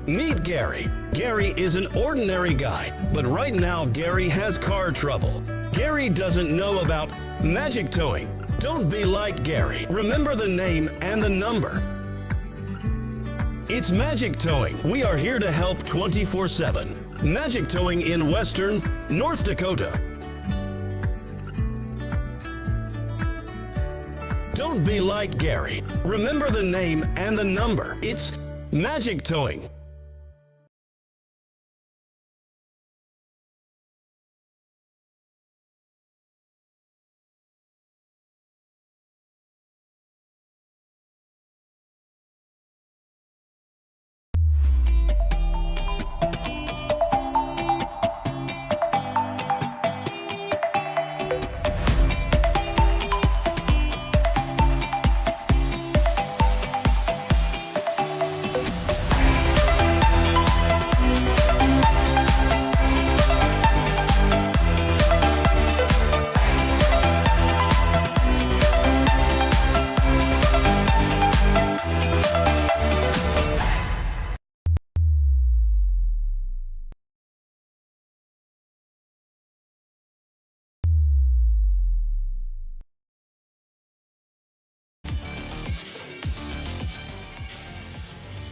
Meet Gary. Gary is an ordinary guy, but right now Gary has car trouble. Gary doesn't know about magic towing. Don't be like Gary. Remember the name and the number. It's Magic Towing. We are here to help 24/7. Magic Towing in Western North Dakota. Don't be like Gary. Remember the name and the number. It's Magic Towing.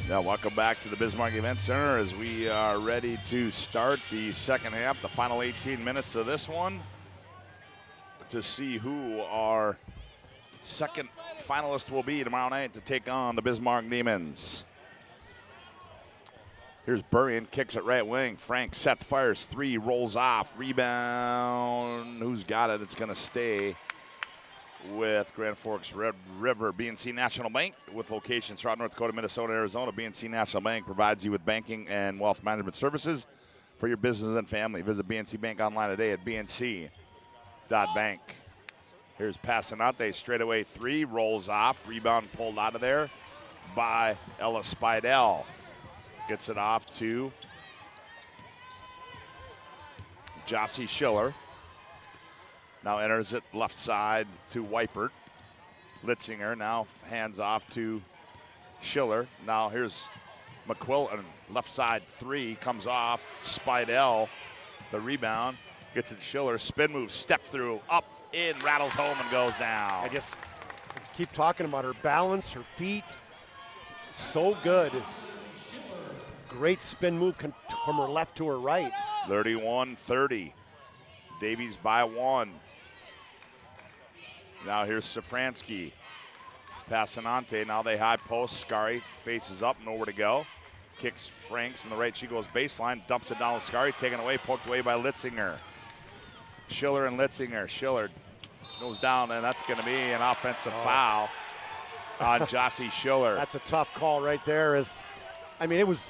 Now, welcome back to the Bismarck Event Center as we are ready to start the second half, the final 18 minutes of this one, to see who our second finalist will be tomorrow night to take on the Bismarck Demons. Here's Burrian, kicks it right wing. Frank sets, fires, three, rolls off, rebound. Who's got it? It's going to stay with Grand Forks Red River. BNC National Bank, with locations throughout North Dakota, Minnesota, Arizona. BNC National Bank provides you with banking and wealth management services for your business and family. Visit BNC Bank online today at bnc.bank. Here's Passanante, straightaway three, rolls off, rebound pulled out of there by Ella Spidell. Gets it off to Jossie Schiller. Now enters it left side to Weipert. Litzinger now hands off to Schiller. Now here's McQuillan, left side three, comes off. Spidell, the rebound, gets it to Schiller. Spin move, step through, up, in, rattles home and goes down. I just keep talking about her balance, her feet. So good. Great spin move from her left to her right. 31-30. Davies by one. Now here's Safransky. Passanante, now they high post. Scary faces up, nowhere to go. Kicks Franks in the right, she goes baseline, dumps it down with Scary, taken away, poked away by Litzinger. Schiller and Litzinger. Schiller goes down, and that's going to be an offensive foul on Jossie Schiller. That's a tough call right there. It was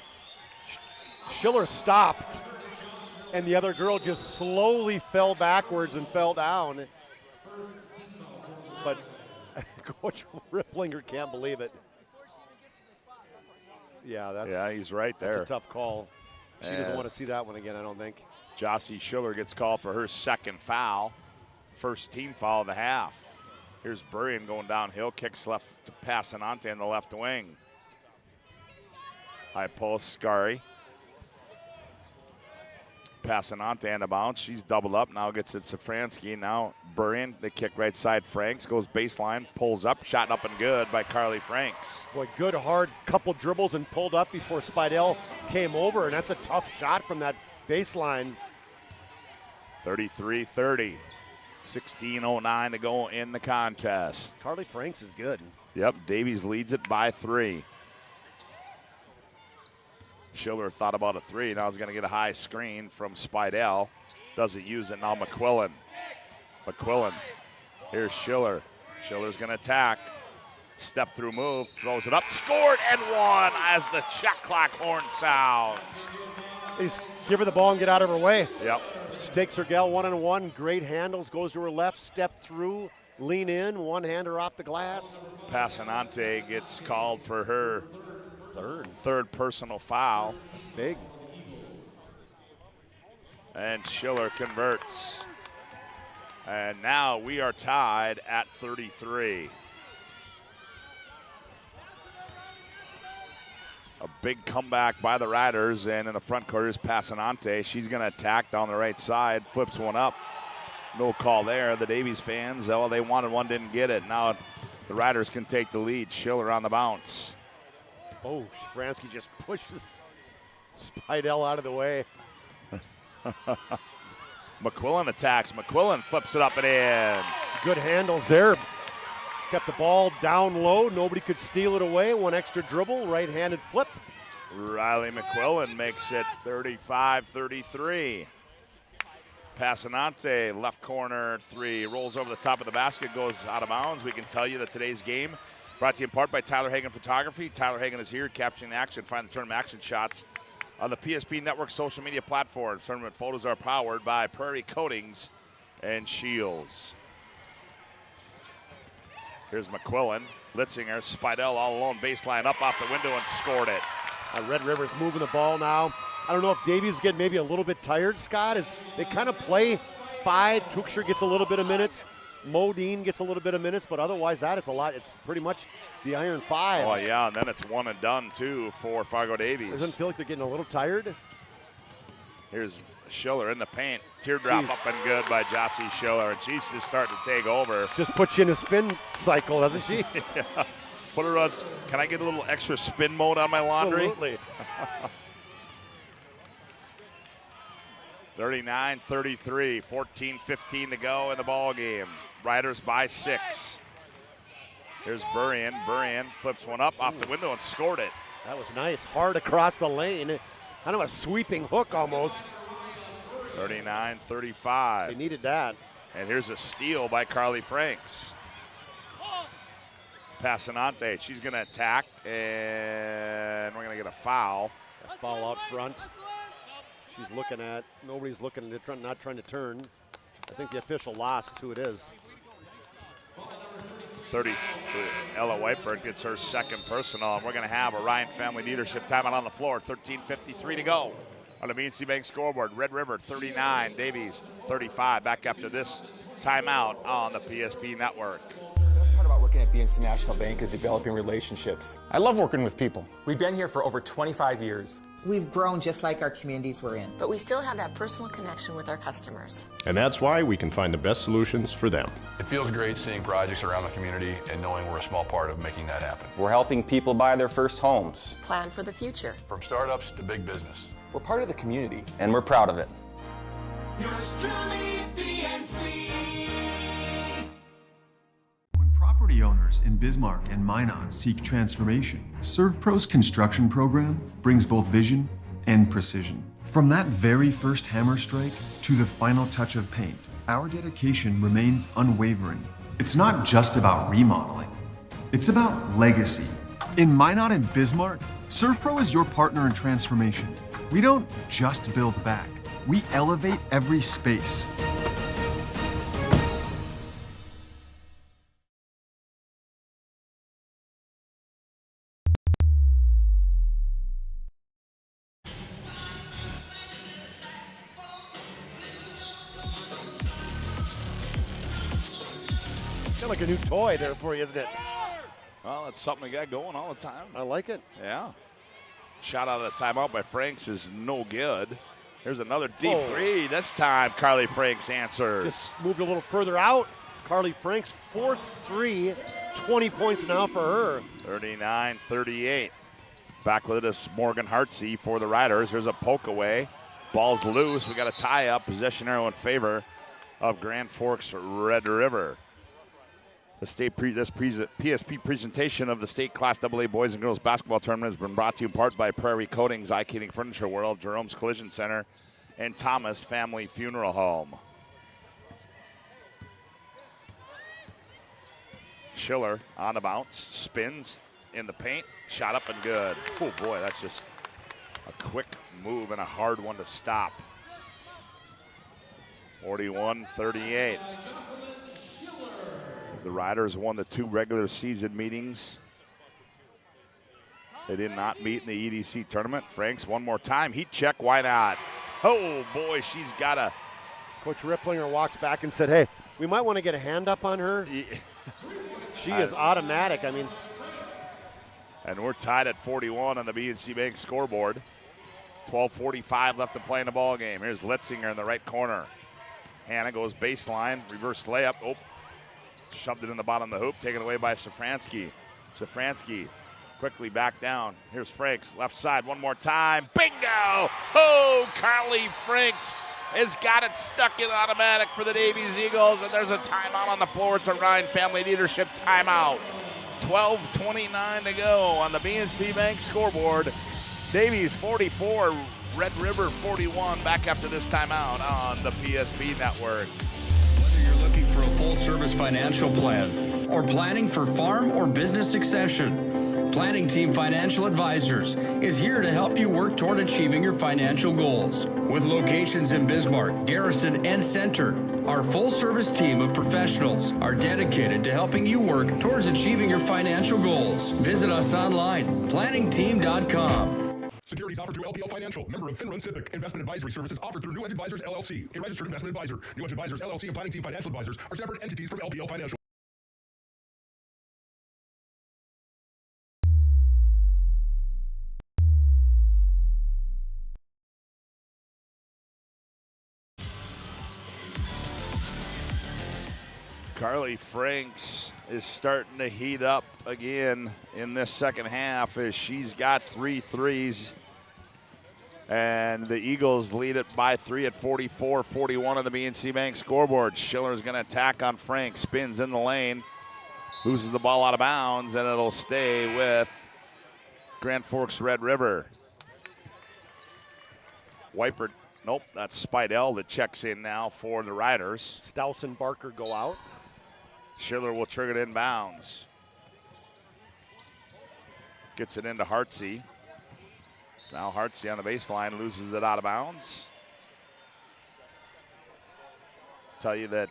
Schiller stopped, and the other girl just slowly fell backwards and fell down. But Coach Ripplinger can't believe it. Yeah, he's right there. That's a tough call. She doesn't want to see that one again, I don't think. Jossie Schiller gets called for her second foul. First team foul of the half. Here's Burrian going downhill, kicks left to Passanante in the left wing. High post, Scary. Passanante on the bounce. She's doubled up. Now gets it Safransky. Now Burrian. They kick right side. Franks goes baseline. Pulls up. Shot up and good by Carly Franks. Boy, good hard couple dribbles and pulled up before Spidell came over. And that's a tough shot from that baseline. 33-30. 16:09 to go in the contest. Carly Franks is good. Yep. Davies leads it by 3. Schiller thought about a 3. Now he's going to get a high screen from Spidell. Doesn't use it. Now McQuillan. Here's Schiller. Schiller's going to attack. Step through move. Throws it up. Scored and won as the shot clock horn sounds. He's give her the ball and get out of her way. Yep. She takes her gal one-on-one. Great handles. Goes to her left. Step through. Lean in. One-hander off the glass. Passanante gets called for her third personal foul. That's big. And Schiller converts. And now we are tied at 33. A big comeback by the Riders, and in the front court is Passanante. She's going to attack down the right side, flips one up. No call there. The Davies fans, oh, they wanted one, didn't get it. Now the Riders can take the lead. Schiller on the bounce. Oh, Shafransky just pushes Spidell out of the way. McQuillan attacks. McQuillan flips it up and in. Good handles there. Kept the ball down low. Nobody could steal it away. One extra dribble, right-handed flip. Riley McQuillan makes it 35-33. Passanante, left corner three, rolls over the top of the basket, goes out of bounds. We can tell you that today's game brought to you in part by Tyler Hagen Photography. Tyler Hagen is here capturing the action. Find the tournament action shots on the PSP Network social media platforms. Tournament photos are powered by Prairie Coatings and Shields. Here's McQuillan, Litzinger, Spidell all alone, baseline up off the window and scored it. Red River's moving the ball now. I don't know if Davies is getting maybe a little bit tired, Scott, as they kind of play 5. Tuchscher gets a little bit of minutes. Modine gets a little bit of minutes, but otherwise that is a lot. It's pretty much the Iron 5. Oh, yeah, and then it's one and done, too, for Fargo Davies. Doesn't feel like they're getting a little tired. Here's Schiller in the paint. Teardrop up and good by Jossie Schiller, and she's just starting to take over. Just puts you in a spin cycle, doesn't she? Yeah. Put her on. Can I get a little extra spin mode on my laundry? Absolutely. 39-33, 14-15 to go in the ball game. Riders by 6. Here's Burrian. Burrian flips one up off the window and scored it. That was nice. Hard across the lane. Kind of a sweeping hook almost. 39-35. They needed that. And here's a steal by Carly Franks. Passanante, she's going to attack, and we're going to get a foul. A foul out front. She's looking at, nobody's looking, not trying to turn. I think the official lost who it is. 30, Ella Whitebird gets her second personal, and we're going to have a Ryan Family Leadership timeout on the floor. 13:53 to go on the BNC Bank scoreboard. Red River 39, Davies 35. Back after this timeout on the PSP Network. The best part about working at BNC National Bank is developing relationships. I love working with people. We've been here for over 25 years. We've grown just like our communities we're in. But we still have that personal connection with our customers. And that's why we can find the best solutions for them. It feels great seeing projects around the community and knowing we're a small part of making that happen. We're helping people buy their first homes. Plan for the future. From startups to big business. We're part of the community. And we're proud of it. Yours truly, BNC. Property owners in Bismarck and Minot seek transformation. ServPro's construction program brings both vision and precision. From that very first hammer strike to the final touch of paint, our dedication remains unwavering. It's not just about remodeling, it's about legacy. In Minot and Bismarck, ServPro is your partner in transformation. We don't just build back, we elevate every space. Like a new toy there for you, isn't it? Well, that's something we got going all the time. I like it. Yeah. Shot out of the timeout by Franks is no good. Here's another deep three. This time, Carly Franks answers. Just moved a little further out. Carly Franks, 4th three, 20 points now for her. 39-38. Back with it is Morgan Hartsey for the Riders. Here's a poke away. Ball's loose. We got a tie up. Possession arrow in favor of Grand Forks Red River. The PSP presentation of the State Class AA Boys and Girls Basketball Tournament has been brought to you in part by Prairie Coatings, Eye-Kating Furniture World, Jerome's Collision Center, and Thomas Family Funeral Home. Schiller on the bounce, spins in the paint, shot up and good. Oh boy, that's just a quick move and a hard one to stop. 41-38. The Riders won the 2 regular season meetings. They did not meet in the EDC tournament. Franks one more time. Heat check, why not? Oh boy, she's got a. Coach Ripplinger walks back and said, hey, we might want to get a hand up on her. She is automatic. I mean. And we're tied at 41 on the BNC Bank scoreboard. 12:45 left to play in the ball game. Here's Litzinger in the right corner. Hannah goes baseline, reverse layup. Oh, shoved it in the bottom of the hoop, taken away by Safransky. Safransky quickly back down. Here's Franks, left side one more time. Bingo! Oh, Carly Franks has got it stuck in automatic for the Davies Eagles, and there's a timeout on the floor. It's a Ryan family leadership timeout. 12:29 to go on the BNC Bank scoreboard. Davies 44, Red River 41. Back after this timeout on the PSP network. Whether you're looking for a full-service financial plan or planning for farm or business succession, Planning Team Financial Advisors is here to help you work toward achieving your financial goals. With locations in Bismarck, Garrison, and Center, our full-service team of professionals are dedicated to helping you work towards achieving your financial goals. Visit us online, planningteam.com. Securities offered through LPL Financial, member of Finland Civic. Investment advisory services offered through New Edge Advisors LLC, a registered investment advisor. New Edge Advisors LLC and Planning Team Financial Advisors are separate entities from LPL Financial. Carly Franks is starting to heat up again in this second half as she's got 3 threes. And the Eagles lead it by 3 at 44-41 on the BNC Bank scoreboard. Schiller's going to attack on Franks, spins in the lane, loses the ball out of bounds, and it'll stay with Grand Forks Red River. Wiper, nope, that's Spidell that checks in now for the Riders. Stouse and Barker go out. Schiller will trigger it inbounds. Gets it into Hartsey. Now Hartsey on the baseline loses it out of bounds. Tell you that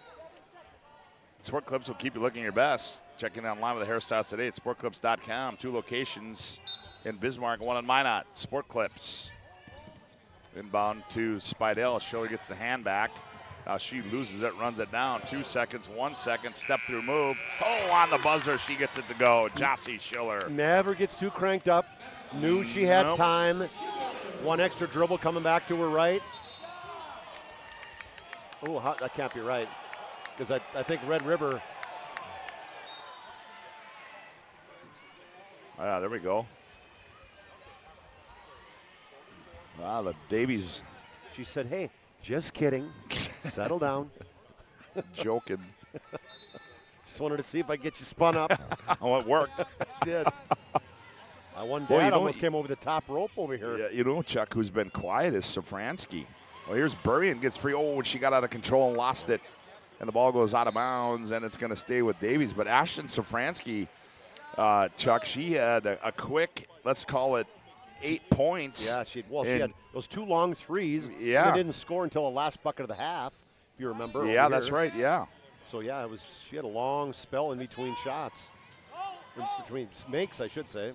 Sport Clips will keep you looking your best. Checking online with the hairstyles today at sportclips.com. 2 locations in Bismarck, 1 in Minot. Sport Clips. Inbound to Spidell. Schiller gets the hand back. Now she loses it, runs it down. 2 seconds, 1 second, step through move. Oh, on the buzzer, she gets it to go. Jossie Schiller. Never gets too cranked up. Knew she had time. 1 extra dribble coming back to her right. Oh, that can't be right. Because I think Red River. Ah, there we go. Wow, the Davies. She said, hey, just kidding. Settle down. Joking. Just wanted to see if I could get you spun up. Oh, it worked. It did. My one dad almost came over the top rope over here. Yeah, you know, Chuck, who's been quiet is Safransky. Well, here's Burrian, gets free. Oh, she got out of control and lost it. And the ball goes out of bounds, and it's going to stay with Davies. But Ashton Safransky, Chuck, she had a quick, let's call it, 8 points. Yeah, she had those 2 long threes. Yeah. And they didn't score until the last bucket of the half, if you remember. Yeah, that's right, yeah. So, yeah, she had a long spell in between shots. Between makes, I should say.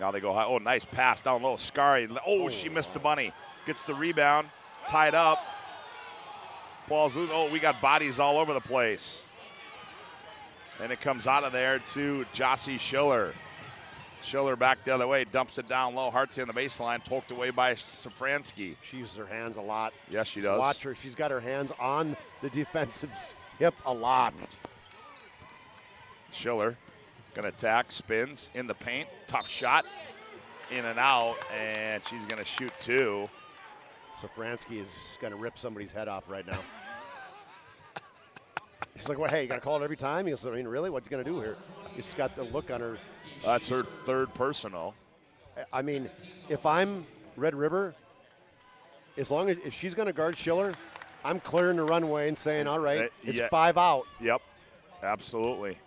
Now they go high. Oh, nice pass down low. Scary. Oh, she missed the bunny. Gets the rebound. Tied up. Ball's loose. Oh, we got bodies all over the place. And it comes out of there to Jossie Schiller. Schiller back the other way. Dumps it down low. Hartsey on the baseline. Poked away by Safransky. She uses her hands a lot. Yes, she does. Watch her. She's got her hands on the defensive hip a lot. Schiller going to attack, spins in the paint, tough shot, in and out, and she's going to shoot 2. Safransky is going to rip somebody's head off right now. He's like, well, hey, you got to call it every time? He goes, I mean, really? What's he going to do here? He's got the look on her. That's her 3rd personal. I mean, if I'm Red River, as long as if she's going to guard Schiller, I'm clearing the runway and saying, all right, it's 5 out. Yep, absolutely.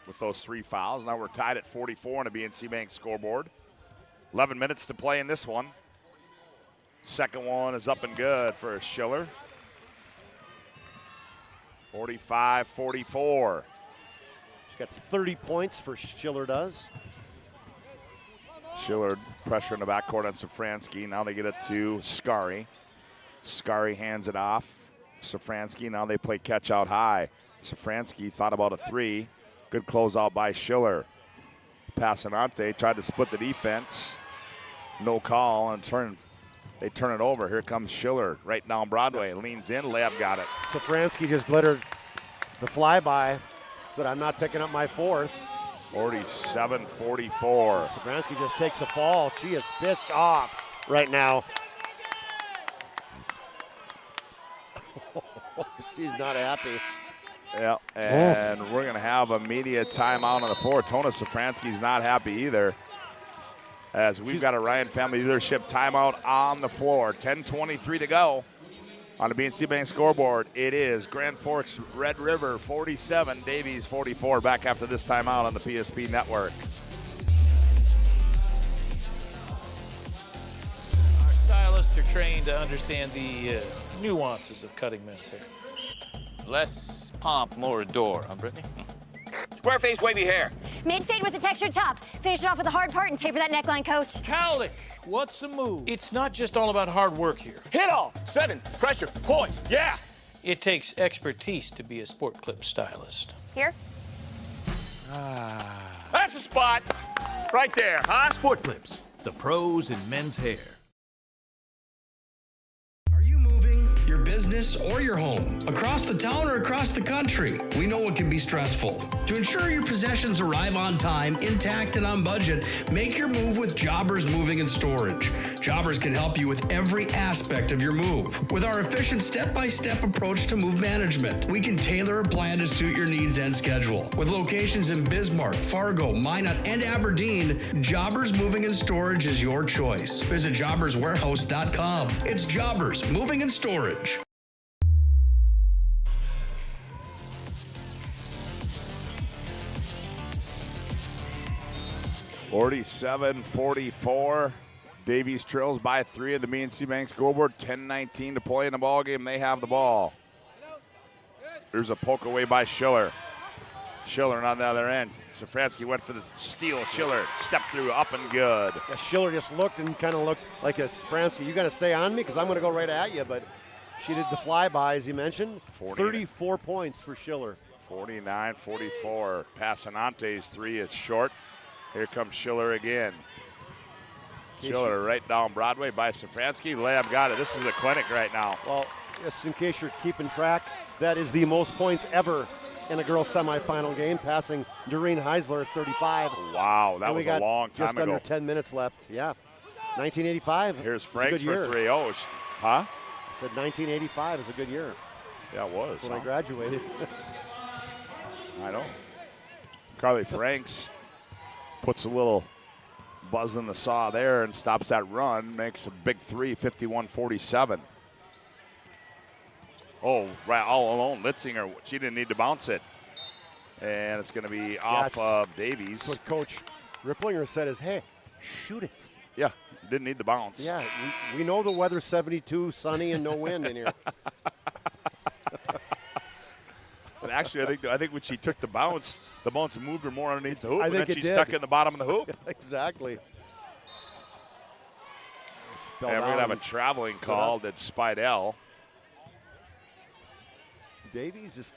With those 3 fouls. Now we're tied at 44 on the BNC Bank scoreboard. 11 minutes to play in this one. Second one is up and good for Schiller. 45-44. She's got 30 points for Schiller does. Schiller pressure in the backcourt on Safransky. Now they get it to Scary. Scary hands it off. Safransky, now they play catch out high. Safransky thought about a 3. Good closeout by Schiller. Passanante tried to split the defense. No call, and they turn it over. Here comes Schiller right down Broadway. Leans in, layup got it. Safransky just glittered the flyby. Said, I'm not picking up my fourth. 47-44. Safransky just takes a fall. She is pissed off right now. She's not happy. Yeah, and we're going to have a media timeout on the floor. Tona Safransky's not happy either, as we've got a Ryan Family Leadership timeout on the floor. 10:23 to go on the BNC Bank scoreboard. It is Grand Forks Red River 47, Davies 44. Back after this timeout on the PSP Network. Our stylists are trained to understand the nuances of cutting men's hair. Less pomp, more adore, huh, Brittany? Square face, wavy hair. Mid-fade with a textured top. Finish it off with a hard part and taper that neckline, coach. Cowlick, what's the move? It's not just all about hard work here. Hit all. 7. Pressure. Points. Yeah. It takes expertise to be a sport clip stylist. Here? That's the spot. Right there, huh? Sport Clips, the pros in men's hair. Your business or your home, across the town or across the country. We know it can be stressful. To ensure your possessions arrive on time, intact, and on budget, make your move with Jobbers Moving and Storage. Jobbers can help you with every aspect of your move. With our efficient step-by-step approach to move management, we can tailor a plan to suit your needs and schedule. With locations in Bismarck, Fargo, Minot, and Aberdeen, Jobbers Moving and Storage is your choice. Visit jobberswarehouse.com. It's Jobbers Moving and Storage. 47-44. Davies trails by 3 at the BNC Bank scoreboard. 10-19 to play in the ball game. They have the ball. There's a poke away by Schiller. Schiller on the other end. Safransky went for the steal. Schiller stepped through, up and good. Yeah, Schiller just looked and kind of looked like a Safransky. You got to stay on me because I'm going to go right at you. But she did the flyby, as you mentioned. 34 points for Schiller. 49-44. Passanante's 3 is short. Here comes Schiller again. Schiller right down Broadway by Safransky. Layup got it. This is a clinic right now. Well, just in case you're keeping track, that is the most points ever in a girls' semifinal game, passing Doreen Heisler at 35. Wow, that was a long time just ago. Just under 10 minutes left. Yeah, 1985. Here's Franks for 3 0. Huh? I said 1985 is a good year. Yeah, it was. When I graduated. I know. Carly Franks puts a little buzz in the saw there and stops that run, makes a big 3, 51-47. Oh, right, all alone. Litzinger, she didn't need to bounce it. And it's going to be off of Davies. That's what Coach Ripplinger said is, hey, shoot it. Yeah, didn't need the bounce. Yeah, we know the weather's 72, sunny, and no wind in here. But actually, I think when she took the bounce moved her more underneath the hoop, and then she stuck it in the bottom of the hoop. Exactly. And we're going to have a traveling call at Spidell. Davies just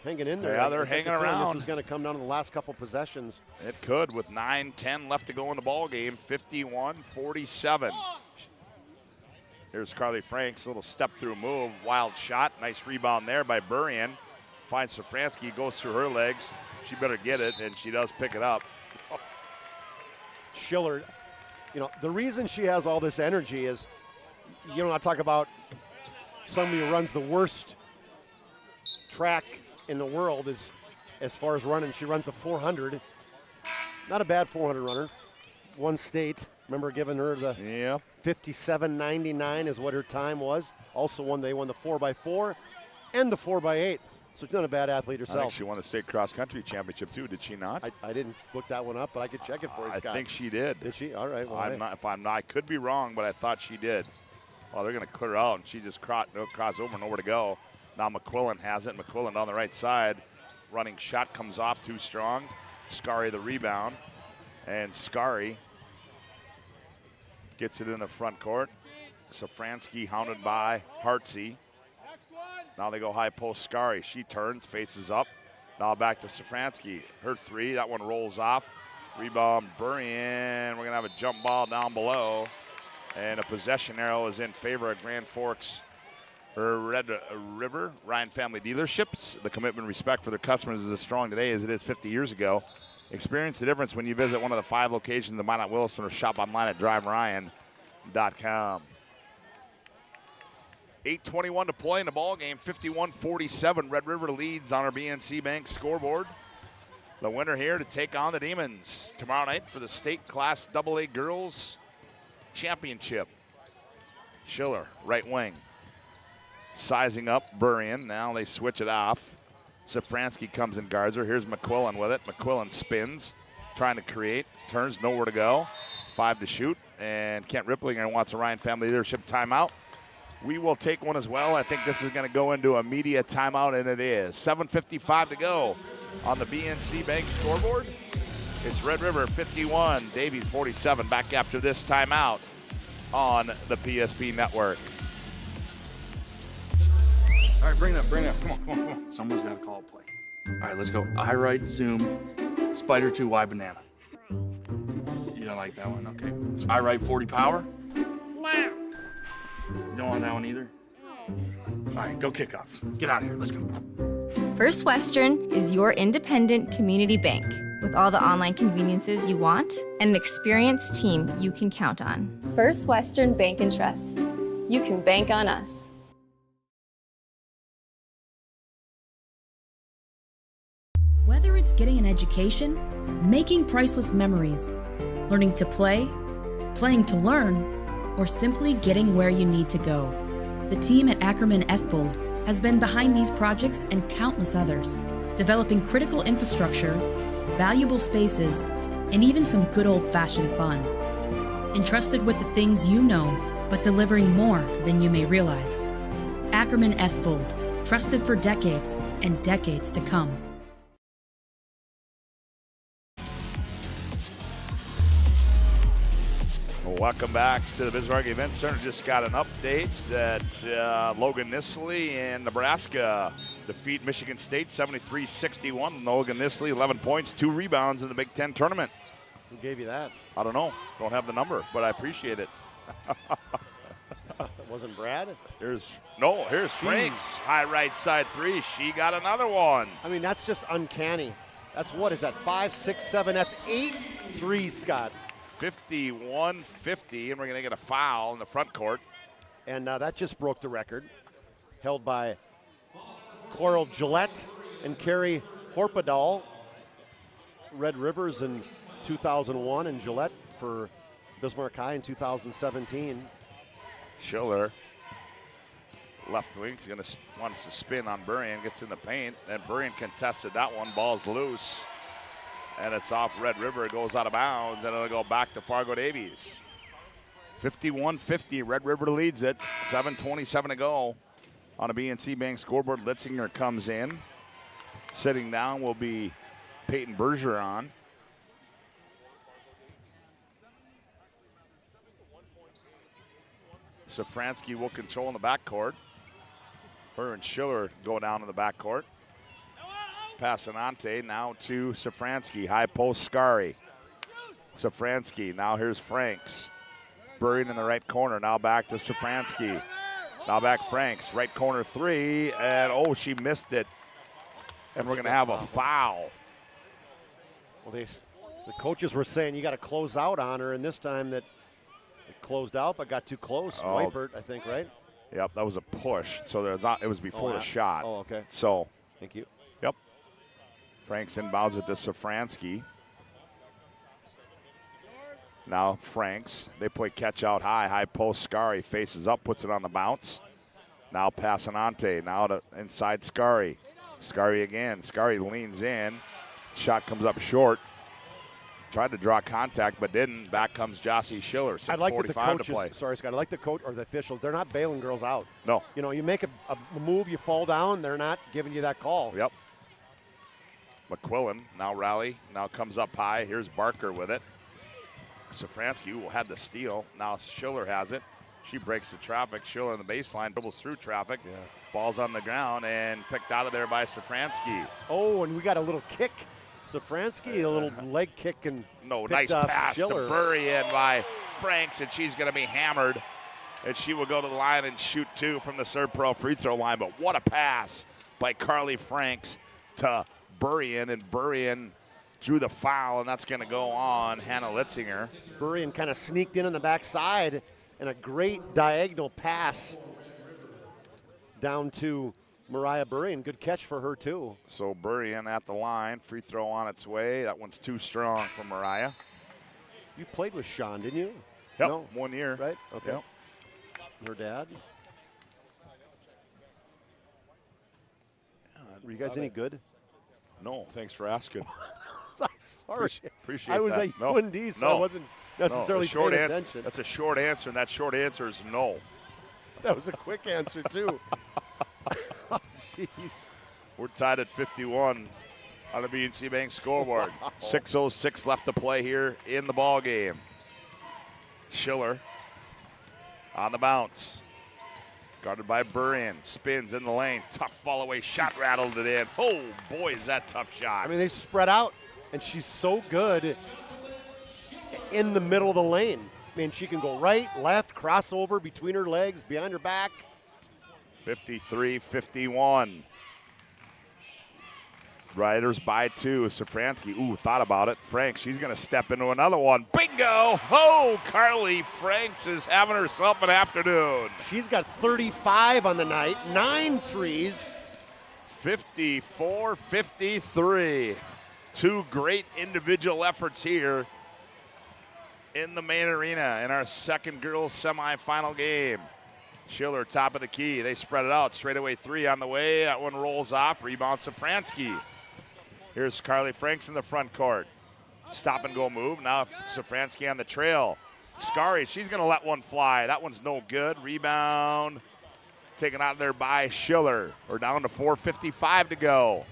hanging in there. Yeah, they're hanging around. This is going to come down to the last couple possessions. It could with 9-10 left to go in the ball game. 51-47. Here's Carly Franks, little step through move, wild shot, nice rebound there by Burian. Finds Safransky, goes through her legs. She better get it, and she does pick it up. Schiller, the reason she has all this energy is, I talk about somebody who runs the worst track in the world is as far as running. She runs the 400. Not a bad 400 runner. One state, remember giving her the 57.99 is what her time was. Also they won the 4x4 and the 4x8. So she's not a bad athlete herself. I think she won the state cross-country championship, too. Did she not? I didn't look that one up, but I could check it for you, Scott. I think she did. Did she? All right. Well, I could be wrong, but I thought she did. Well, they're going to clear out, and she just cross over, nowhere to go. Now McQuillan has it. McQuillan on the right side. Running shot comes off too strong. Scary the rebound. And Scary gets it in the front court. Safransky hounded by Hartsey. Now they go high post Scary. She turns, faces up. Now back to Safransky. Her 3, that one rolls off. Rebound, Burien. We're going to have a jump ball down below. And a possession arrow is in favor of Grand Forks Red River Ryan Family Dealerships. The commitment and respect for their customers is as strong today as it is 50 years ago. Experience the difference when you visit one of the 5 locations of Minot Williston or shop online at driveryan.com. 8:21 to play in the ball game. 51-47. Red River leads on our BNC Bank scoreboard. The winner here to take on the Demons tomorrow night for the state Class AA Girls Championship. Schiller, right wing. Sizing up Burien. Now they switch it off. Safransky comes and guards her. Here's McQuillan with it. McQuillan spins, trying to create. Turns, nowhere to go. 5 to shoot. And Kent Ripplinger wants a Ryan Family Leadership timeout. We will take one as well. I think this is going to go into a media timeout, and it is. 7:55 to go on the BNC Bank scoreboard. It's Red River 51, Davies 47. Back after this timeout on the PSP network. All right, bring it up. Come on. Someone's got to call a play. All right, let's go. I right, zoom, spider 2, Y banana. You don't like that one, okay. I right, 40 power? No. You don't want that one either? All right, go kick off. Get out of here, let's go. First Western is your independent community bank with all the online conveniences you want and an experienced team you can count on. First Western Bank and Trust. You can bank on us. Whether it's getting an education, making priceless memories, learning to play, playing to learn, or simply getting where you need to go, the team at Ackerman Estvold has been behind these projects and countless others, developing critical infrastructure, valuable spaces, and even some good old-fashioned fun. Entrusted with the things you know, but delivering more than you may realize. Ackerman Estvold, trusted for decades and decades to come. Welcome back to the Bismarck Event Center. Just got an update that Logan Nisley and Nebraska defeat Michigan State 73-61. Logan Nisley, 11 points, 2 rebounds in the Big Ten tournament. Who gave you that? I don't know. Don't have the number, but I appreciate it. It wasn't Brad? Here's Franks. High right side 3. She got another one. I mean, that's just uncanny. That's what is that, 5, 6, 7? That's 8 threes, Scott. 51-50, and we're going to get a foul in the front court. And that just broke the record, held by Coral Gillette and Carrie Horpadal. Red Rivers in 2001 and Gillette for Bismarck High in 2017. Schiller, left wing, he's going to wants to spin on Burien, gets in the paint, and Burien contested that one, ball's loose. And it's off Red River. It goes out of bounds, and it'll go back to Fargo Davies. 51-50. Red River leads it. 7:27 to go on a BNC Bank scoreboard. Litzinger comes in. Sitting down will be Peyton Bergeron. Safransky will control in the backcourt. Her and Schiller go down in the backcourt. Passanante now to Safransky. High post Scary. Safransky. Now here's Franks. Burien in the right corner. Now back to Safransky. Now back Franks. Right corner 3. And she missed it. And we're going to have a foul. Well, the coaches were saying you got to close out on her, and this time that it closed out but got too close. Weipert, I think, right? Yep, that was a push. So it was before the shot. Oh, okay. So. Thank you. Yep. Franks inbounds it to Safransky. Now Franks, they play catch out high post. Scary faces up, puts it on the bounce. Now Passanante, now to inside Scary. Scary again. Scary leans in. Shot comes up short. Tried to draw contact, but didn't. Back comes Jossie Schiller. I like that the coaches, to play. Sorry, Scott. I like the coach or the officials. They're not bailing girls out. No. You know, you make a move, you fall down. They're not giving you that call. Yep. McQuillan now rally. Now comes up high. Here's Barker with it. Safransky had the steal. Now Schiller has it. She breaks the traffic. Schiller on the baseline dribbles through traffic. Ball's on the ground and picked out of there by Safransky. Oh, and we got a little kick Safransky, a little leg kick and nice pass to bury in by Franks, and she's going to be hammered. And she will go to the line and shoot 2 from the Serve Pro free throw line. But what a pass by Carly Franks to Burien, and Burien drew the foul, and that's going to go on Hannah Litzinger. Burien kind of sneaked in on the backside, and a great diagonal pass down to Mariah Burien. Good catch for her, too. So Burien at the line, free throw on its way. That one's too strong for Mariah. You played with Sean, didn't you? Yep, no? 1 year. Right, okay. Yep. Her dad. Were you guys any good? No, thanks for asking. Sorry. Appreciate I was that. at UND, so I wasn't necessarily paying attention. That's a short answer, and that short answer is no. That was a quick answer, too. Oh, jeez. We're tied at 51 on the BNC Bank scoreboard. Wow. 6:06 left to play here in the ball game. Schiller on the bounce. Guarded by Burien. Spins in the lane. Tough fall away shot, rattled it in. Oh, boy, is that tough shot. I mean, they spread out, and she's so good in the middle of the lane. I mean, she can go right, left, crossover between her legs, behind her back. 53-51. Riders by 2. Safransky, thought about it. Franks, she's going to step into another one. Bingo! Oh, Carly Franks is having herself an afternoon. She's got 35 on the night, 9 threes. 54-53. 2 great individual efforts here in the main arena in our second girls semifinal game. Schiller, top of the key. They spread it out. Straightaway 3 on the way. That one rolls off. Rebound Safransky. Here's Carly Franks in the front court. Stop and go move. Now Safransky on the trail. Scary, she's going to let one fly. That one's no good. Rebound taken out there by Schiller. We're down to 4:55 to go.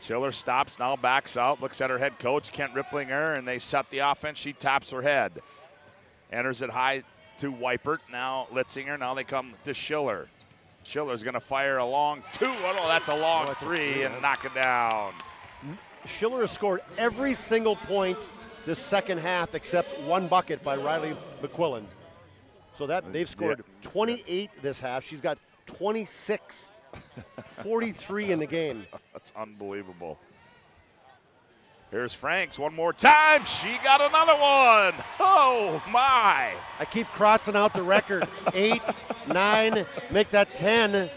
Schiller stops, now backs out, looks at her head coach, Kent Ripplinger, and they set the offense. She taps her head. Enters it high to Weipert. Now Litzinger. Now they come to Schiller. Schiller's going to fire a long 2. Oh, no, that's a long 3 and knock it down. Schiller has scored every single point this second half except 1 bucket by Riley McQuillan. So that they've scored 28 this half. She's got 26, 43 in the game. That's unbelievable. Here's Franks one more time. She got another one. Oh, my. I keep crossing out the record. 8, 9, make that 10.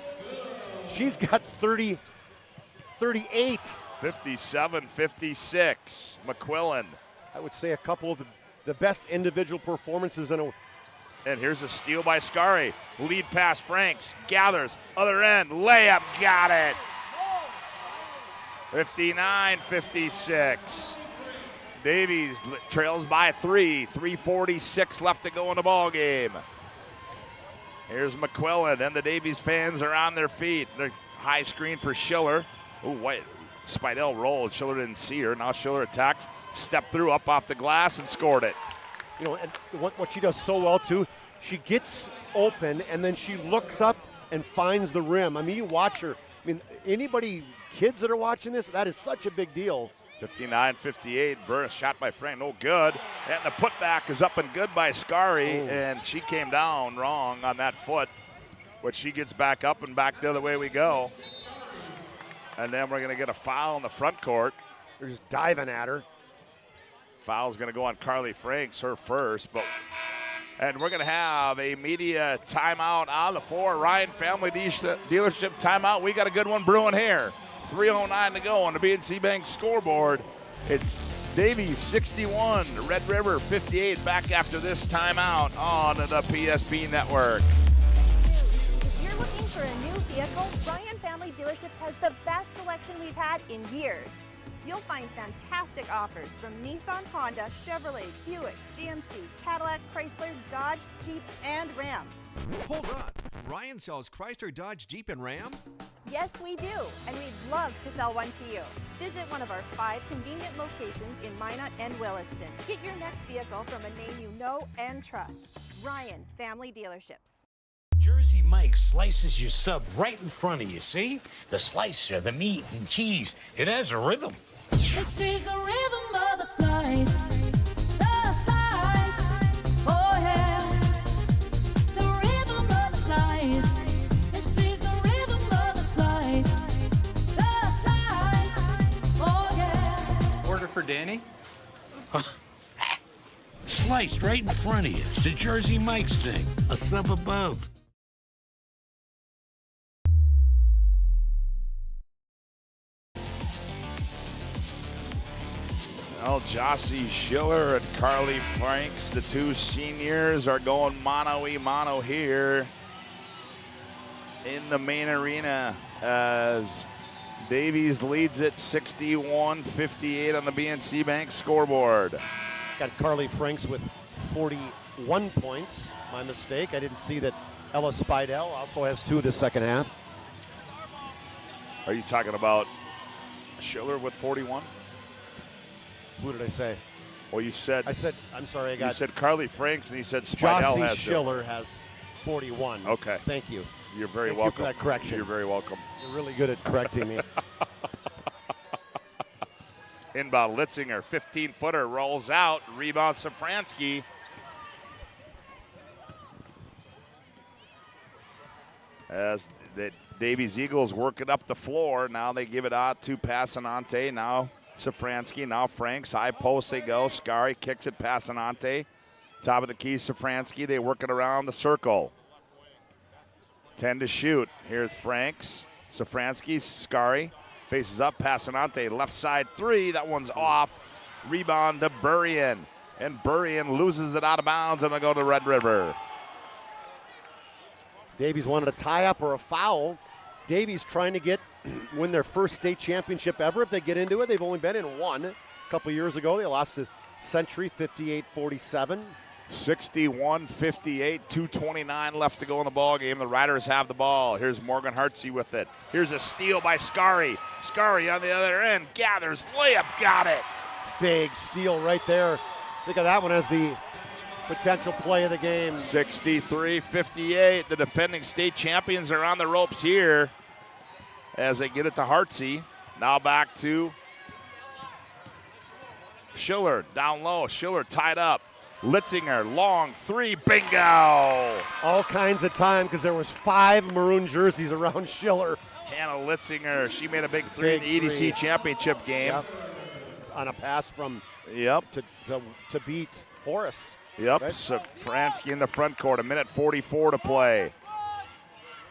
She's got 30, 38. 57-56. McQuillan. I would say a couple of the best individual performances in a. And here's a steal by Scary. Lead pass Franks. Gathers. Other end. Layup. Got it. 59-56. Davies trails by 3. 3:46 left to go in the ball game. Here's McQuillan, and the Davies fans are on their feet. The high screen for Schiller. White. Spidell rolled. Schiller didn't see her. Now Schiller attacks. Stepped through, up off the glass, and scored it. You know, and what she does so well, too, she gets open, and then she looks up and finds the rim. I mean, you watch her. I mean, kids that are watching this, that is such a big deal. 59-58, Burris shot by Frank, no good. And the putback is up and good by Scary, and she came down wrong on that foot. But she gets back up and back the other way we go. And then we're gonna get a foul in the front court. They're just diving at her. Foul's gonna go on Carly Franks, her first, and we're gonna have a media timeout on the floor. Ryan Family Dealership timeout. We got a good one brewing here. 3:09 to go on the BNC Bank scoreboard. It's Davies 61, Red River 58. Back after this timeout on the PSP network. If you're looking for a new vehicle, Ryan Family Dealerships has the best selection we've had in years. You'll find fantastic offers from Nissan, Honda, Chevrolet, Buick, GMC, Cadillac, Chrysler, Dodge, Jeep, and Ram. Hold on. Ryan sells Chrysler, Dodge, Jeep, and Ram? Yes, we do, and we'd love to sell one to you. Visit one of our 5 convenient locations in Minot and Williston. Get your next vehicle from a name you know and trust. Ryan Family Dealerships. Jersey Mike slices your sub right in front of you, see? The slicer, the meat and cheese, it has a rhythm. This is the rhythm of the slice. The slice. Oh, yeah. The rhythm of the slice. This is the rhythm of the slice. The slice. Oh, yeah. Order for Danny? Sliced right in front of you. It's a Jersey Mike's thing. A sub above. Well, Jossie Schiller and Carly Franks, the two seniors, are going mano-a-mano here in the main arena as Davies leads it 61-58 on the BNC Bank scoreboard. Got Carly Franks with 41 points. My mistake. I didn't see that Ella Spidell also has 2 this second half. Are you talking about Schiller with 41? Who did I say? Well, you said. I said. I'm sorry. I got. You said Carly Franks, and you said Spidell has. Jossie Schiller has 41. Okay. Thank you. You're very Thank welcome. you for that correction. You're very welcome. You're really good at correcting me. Inbound Litzinger, 15-footer, rolls out. Rebound Safransky. As the Davies Eagles work it up the floor. Now they give it out to Passanante. Now Safransky, now Franks. High post they go. Scari kicks it, Passanante. Top of the key, Safransky. They work it around the circle. 10 to shoot. Here's Franks. Safransky, Scari. Faces up, Passanante. Left side 3. That one's off. Rebound to Burrian. And Burrian loses it out of bounds, and they go to Red River. Davies wanted a tie-up or a foul. Davies trying to win their first state championship ever. If they get into it, they've only been in one. A couple years ago, they lost to Century 58-47. 61-58, 2:29 left to go in the ball game. The Riders have the ball. Here's Morgan Hartsey with it. Here's a steal by Scari. Scari on the other end, gathers, layup, got it. Big steal right there. Think of that one as the potential play of the game. 63-58. The defending state champions are on the ropes here as they get it to Hartsey. Now back to Schiller, down low. Schiller tied up. Litzinger, long 3, bingo! All kinds of time because there was 5 maroon jerseys around Schiller. Hannah Litzinger, she made a big 3 in the EDC championship game. Yep. On a pass from to beat Horace. Yep, right? Safransky in the front court, 1:44 to play.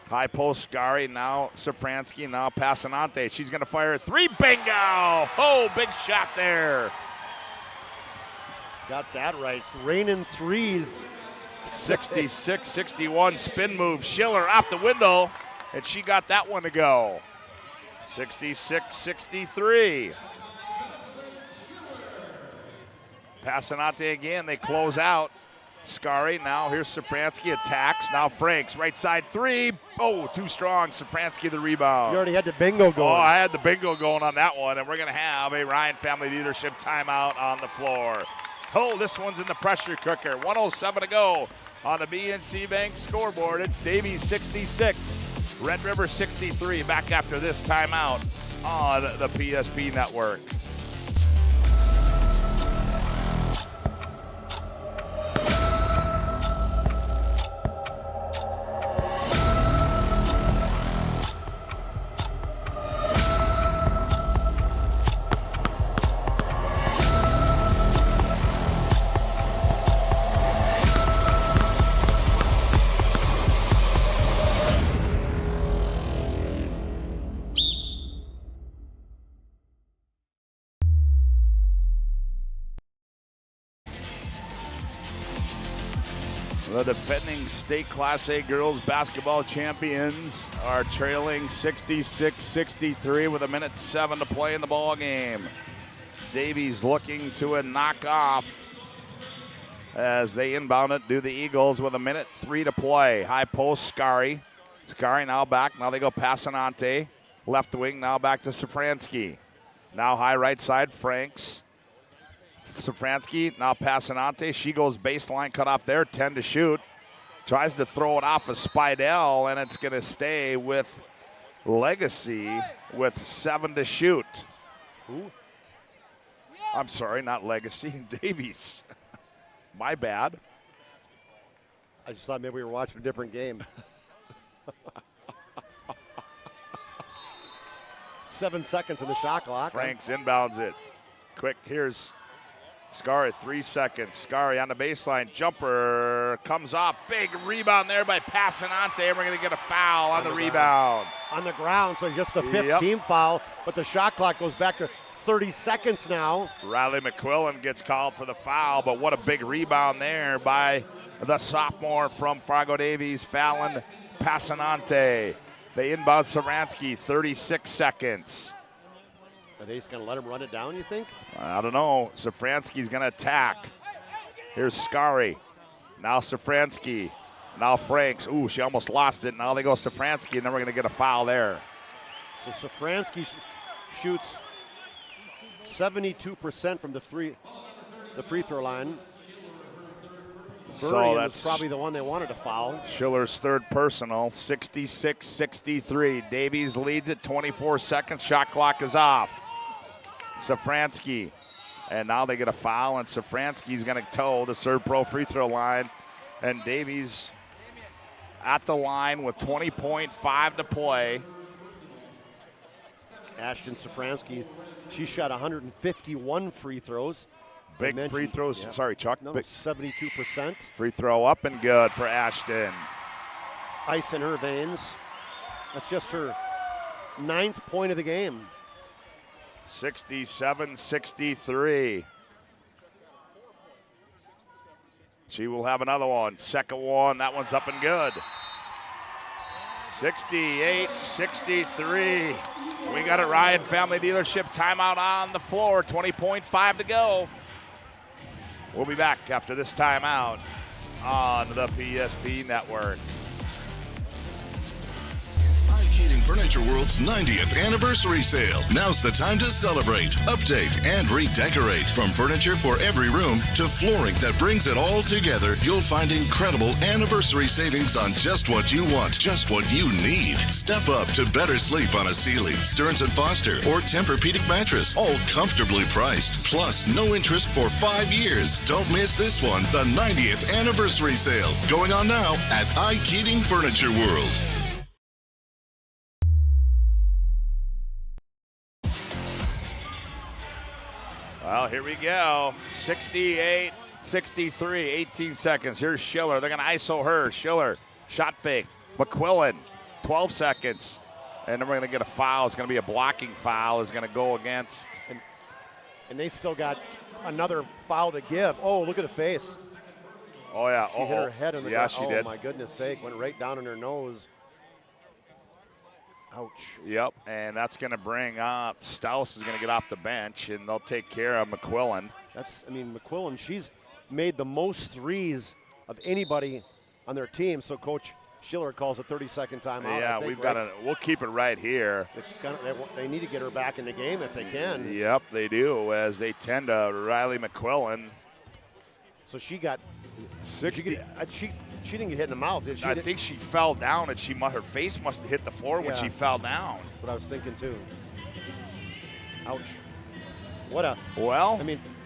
High post Scari, now Safransky, now Passanante. She's gonna fire a 3, bingo! Oh, big shot there. Got that right. It's raining threes. 66-61 spin move. Schiller off the window, and she got that one to go. 66-63. Passanante again. They close out. Scari, now here's Safransky, attacks. Now Franks, right side 3. Oh, too strong. Safransky the rebound. You already had the bingo going. Oh, I had the bingo going on that one, and we're going to have a Ryan Family Leadership timeout on the floor. Oh, this one's in the pressure cooker. 1:07 to go on the BNC Bank scoreboard. It's Davies 66, Red River 63. Back after this timeout on the PSP Network. The defending state Class A girls basketball champions are trailing 66-63 with 1:07 to play in the ball game. Davies looking to a knock-off as they inbound it to the Eagles with 1:03 to play. High post, Scari. Scari now back. Now they go Passanante. Left wing, now back to Safransky. Now high right side, Franks. Safransky, now Passanante. She goes baseline, cut off there, 10 to shoot. Tries to throw it off of Spidell, and it's going to stay with Legacy with 7 to shoot. Who? I'm sorry, not Legacy, Davies. My bad. I just thought maybe we were watching a different game. 7 seconds in the shot clock. Franks inbounds it. Quick, here's Scary, 3 seconds. Scary on the baseline, jumper comes off. Big rebound there by Passanante, and we're going to get a foul on the rebound. On the ground, so just the 5th team foul, but the shot clock goes back to 30 seconds now. Riley McQuillan gets called for the foul, but what a big rebound there by the sophomore from Fargo Davies, Fallon Passanante. They inbound Saransky, 36 seconds. Are they just going to let him run it down, you think? I don't know. Safransky's going to attack. Here's Scary. Now Safransky. Now Franks. Ooh, she almost lost it. Now they go Safransky, and then we're going to get a foul there. So Safransky shoots 72% from the free throw line. So that's was probably the one they wanted to foul. Schiller's 3rd personal, 66-63. Davies leads at 24 seconds. Shot clock is off. Safransky. And now they get a foul, and Safransky's going to toe the Serve Pro free throw line. And Davies at the line with 20.5 to play. Ashton Safransky, she shot 151 free throws. Big free throws. Yeah. Sorry, Chuck. No, 72%. Free throw up and good for Ashton. Ice in her veins. That's just her 9th point of the game. 67-63. She will have another one. Second one. That one's up and good. 68-63. We got a Ryan Family Dealership timeout on the floor. 20.5 to go. We'll be back after this timeout on the PSP Network. Heating Furniture World's 90th anniversary sale. Now's the time to celebrate, update, and redecorate. From furniture for every room to flooring that brings it all together, you'll find incredible anniversary savings on just what you want, just what you need. Step up to better sleep on a Sealy, Stearns & Foster, or Tempur-Pedic mattress, all comfortably priced. Plus, no interest for 5 years. Don't miss this one, the 90th anniversary sale. Going on now at Heating Furniture World. Well, here we go. 68-63, 18 seconds. Here's Schiller. They're going to ISO her. Schiller, shot fake. McQuillan, 12 seconds. And then we're going to get a foul. It's going to be a blocking foul. It's going to go against. And they still got another foul to give. Oh, look at the face. Oh, yeah. She hit her head on the ground. Yeah, she did. Oh, my goodness sake. Went right down on her nose. Ouch. Yep, and that's going to bring up Staus is going to get off the bench, and they'll take care of McQuillan. McQuillan, she's made the most threes of anybody on their team, so Coach Schiller calls a 30-second timeout. Yeah, we'll keep it right here. They need to get her back in the game if they can. Yep, they do, as they tend to Riley McQuillan. So she got 60. She didn't get hit in the mouth, did she? I think she fell down, and her face must have hit the floor when she fell down. That's what I was thinking too. Ouch.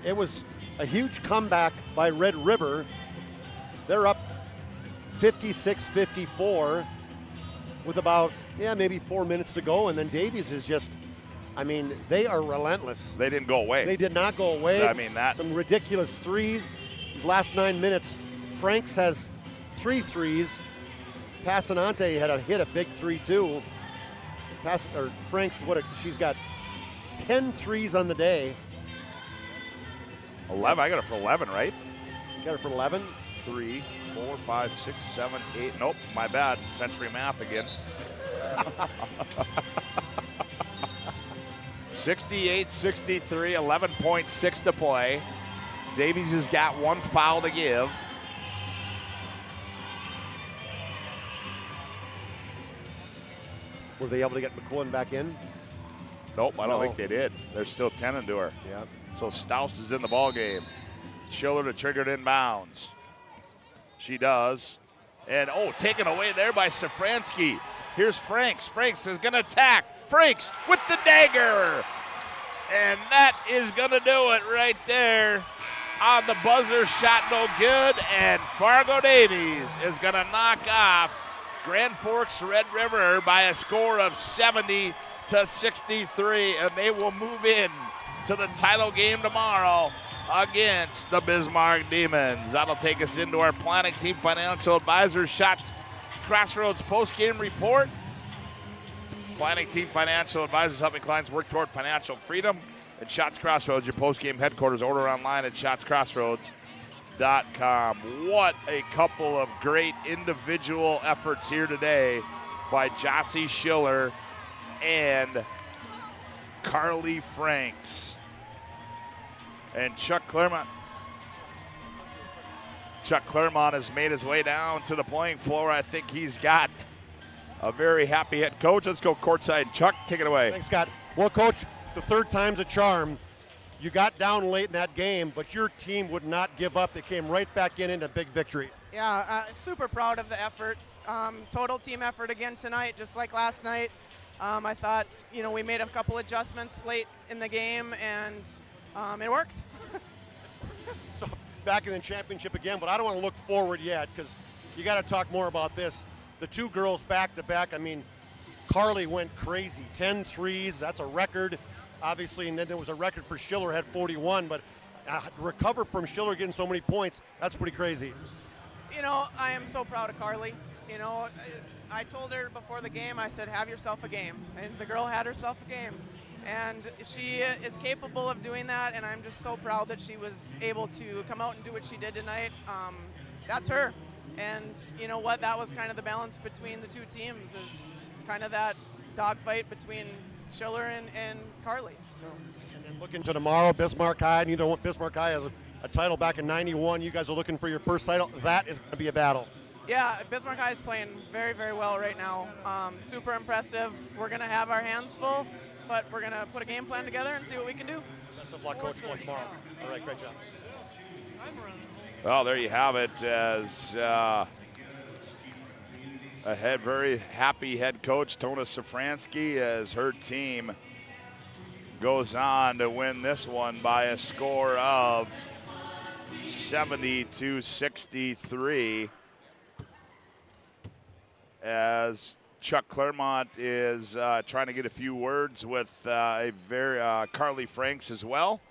It was a huge comeback by Red River. They're up 56-54 with about maybe 4 minutes to go, and then Davies is just. They are relentless. They didn't go away. They did not go away. Some ridiculous threes. These last 9 minutes, Franks has 3 threes. Passanante hit a big 3 too. Franks, she's got 10 threes on the day. 11. I got her for 11, right? You got her for 11. 3, 4, 5, 6, 7, 8. Nope, my bad. Century math again. 68-63, 11.6 to play. Davies has got 1 foul to give. Were they able to get McQuillan back in? Nope, I don't think they did. They're still tending to her. Yeah. So Staus is in the ball game. Schiller to trigger it inbounds. She does. And, taken away there by Safransky. Here's Franks. Franks is going to attack. Franks with the dagger. And that is going to do it right there. On the buzzer, shot no good. And Fargo Davies is going to knock off Grand Forks Red River by a score of 70-63. And they will move in to the title game tomorrow against the Bismarck Demons. That'll take us into our Planning Team Financial Advisors Shots Crossroads post-game report. Planning Team Financial Advisors helping clients work toward financial freedom. And Shots Crossroads, your post-game headquarters. Order online at shotscrossroads.com. What a couple of great individual efforts here today by Jossie Schiller and Carly Franks. And Chuck Claremont has made his way down to the playing floor. I think he's got a very happy head coach. Let's go courtside. Chuck, take it away. Thanks, Scott. Well, Coach, the third time's a charm. You got down late in that game, but your team would not give up. They came right back into big victory. Yeah, super proud of the effort. Total team effort again tonight, just like last night. I thought, we made a couple adjustments late in the game, and it worked. So back in the championship again, but I don't want to look forward yet because you got to talk more about this. The two girls back to back, Carly went crazy, 10 threes, that's a record, obviously, and then there was a record for Schiller, had 41, but recover from Schiller getting so many points, that's pretty crazy. I am so proud of Carly. I told her before the game, I said, have yourself a game, and the girl had herself a game. And she is capable of doing that, and I'm just so proud that she was able to come out and do what she did tonight. That's her. And you know what? That was kind of the balance between the two teams, is kind of that dogfight between Schiller and Carly. So. And then looking to tomorrow, Bismarck High. Bismarck High has a title back in '91. You guys are looking for your first title. That is going to be a battle. Yeah, Bismarck High is playing very, very well right now. Super impressive. We're going to have our hands full, but we're going to put a game plan together and see what we can do. Best of luck, Coach, going tomorrow. All right, great job. Well, there you have it, as a very happy head coach, Tona Safransky, as her team goes on to win this one by a score of 70-63. As Chuck Claremont is trying to get a few words with Carly Franks as well.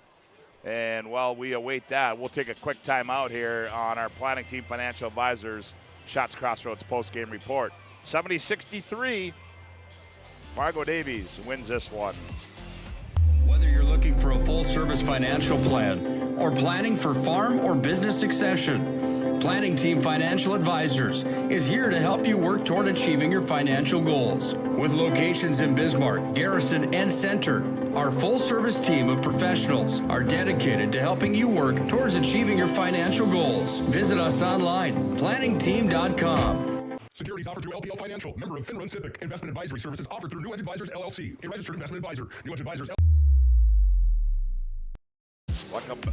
And while we await that, we'll take a quick timeout here on our Planning Team Financial Advisors Shots Crossroads post-game report. 70-63, Fargo Davies wins this one. Whether you're looking for a full-service financial plan or planning for farm or business succession, Planning Team Financial Advisors is here to help you work toward achieving your financial goals. With locations in Bismarck, Garrison, and Center, our full-service team of professionals are dedicated to helping you work towards achieving your financial goals. Visit us online, planningteam.com. Securities offered through LPL Financial, member of FinRun SIPC. Investment advisory services offered through New Edge Advisors, LLC, a registered investment advisor. New Edge Advisors,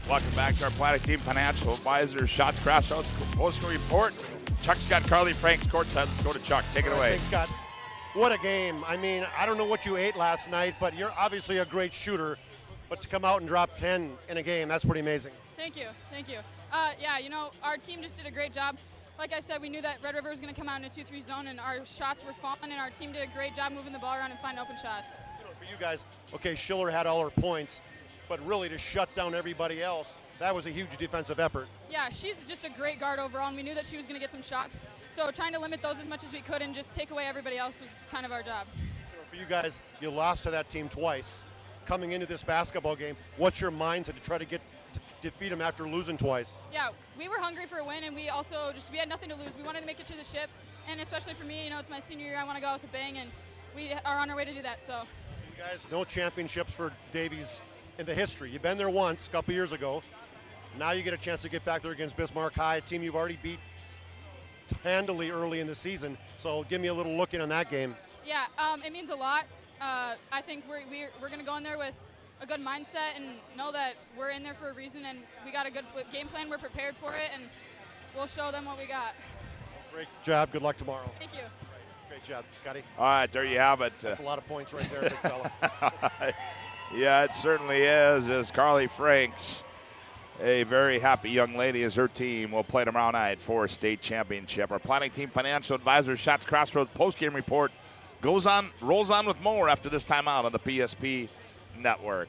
Welcome back to our Planning Team Financial Advisors Shots Crossroads post-game report. Chuck's got Carly Franks courtside. Let's go to Chuck. Take it away. Thanks, Scott. What a game. I don't know what you ate last night, but you're obviously a great shooter. But to come out and drop 10 in a game, that's pretty amazing. Thank you. Our team just did a great job. Like I said, we knew that Red River was going to come out in a 2-3 zone, and our shots were falling, and our team did a great job moving the ball around and finding open shots. For you guys, okay, Schiller had all her points, but really to shut down everybody else, that was a huge defensive effort. Yeah, she's just a great guard overall, and we knew that she was going to get some shots. So trying to limit those as much as we could and just take away everybody else was kind of our job. For you guys, you lost to that team twice. Coming into this basketball game, what's your mindset to try to defeat them after losing twice? Yeah, we were hungry for a win, and we also we had nothing to lose. We wanted to make it to the ship, and especially for me, it's my senior year. I want to go out with a bang, and we are on our way to do that. So, you guys, no championships for Davies in the history. You've been there once, a couple years ago. Now you get a chance to get back there against Bismarck High, a team you've already beat handily early in the season. So give me a little look in on that game. Yeah, it means a lot. I think we're going to go in there with a good mindset and know that we're in there for a reason, and we got a good game plan. We're prepared for it, and we'll show them what we got. Great job. Good luck tomorrow. Thank you. Great job, Scotty. All right, there you have it. That's a lot of points right there, big fella. Yeah, it certainly is. As Carly Franks, a very happy young lady, as her team will play tomorrow night for a state championship. Our planning team financial advisor, Shots Crossroads postgame report rolls on with more after this timeout on the PSP Network.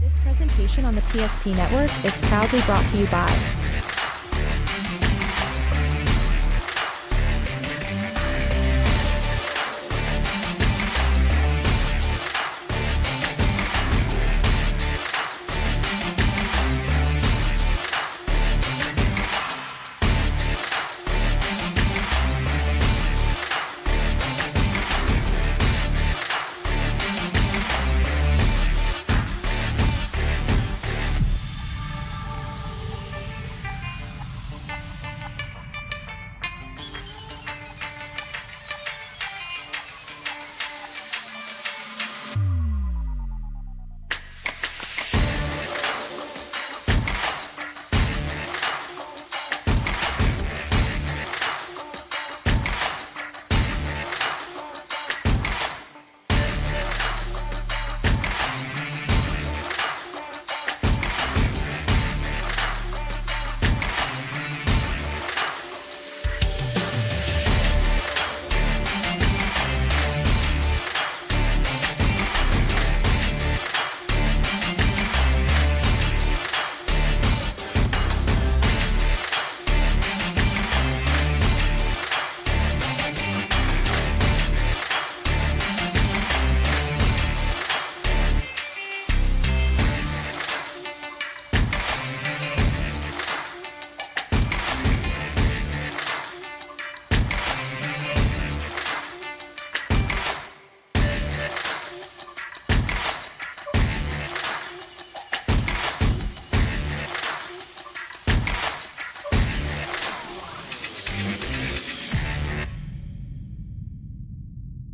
This presentation on the PSP Network is proudly brought to you by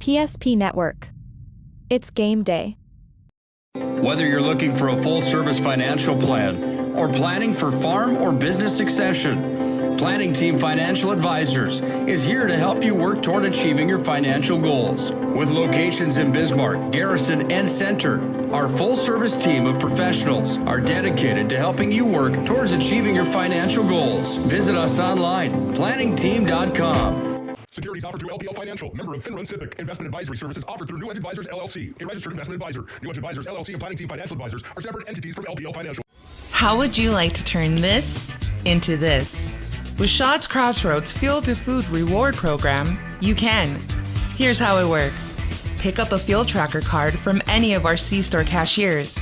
PSP Network. It's game day. Whether you're looking for a full-service financial plan or planning for farm or business succession, Planning Team Financial Advisors is here to help you work toward achieving your financial goals. With locations in Bismarck, Garrison, and Center, our full-service team of professionals are dedicated to helping you work towards achieving your financial goals. Visit us online, planningteam.com. Securities offered through LPL Financial, member of Finrun Civic. Investment advisory services offered through New Edge Advisors LLC, a registered investment advisor. New Edge Advisors LLC and Planning Team Financial Advisors are separate entities from LPL Financial. How would you like to turn this into this? With Shots Crossroads Fuel to Food Reward Program, you can. Here's how it works. Pick up a fuel tracker card from any of our C-store cashiers.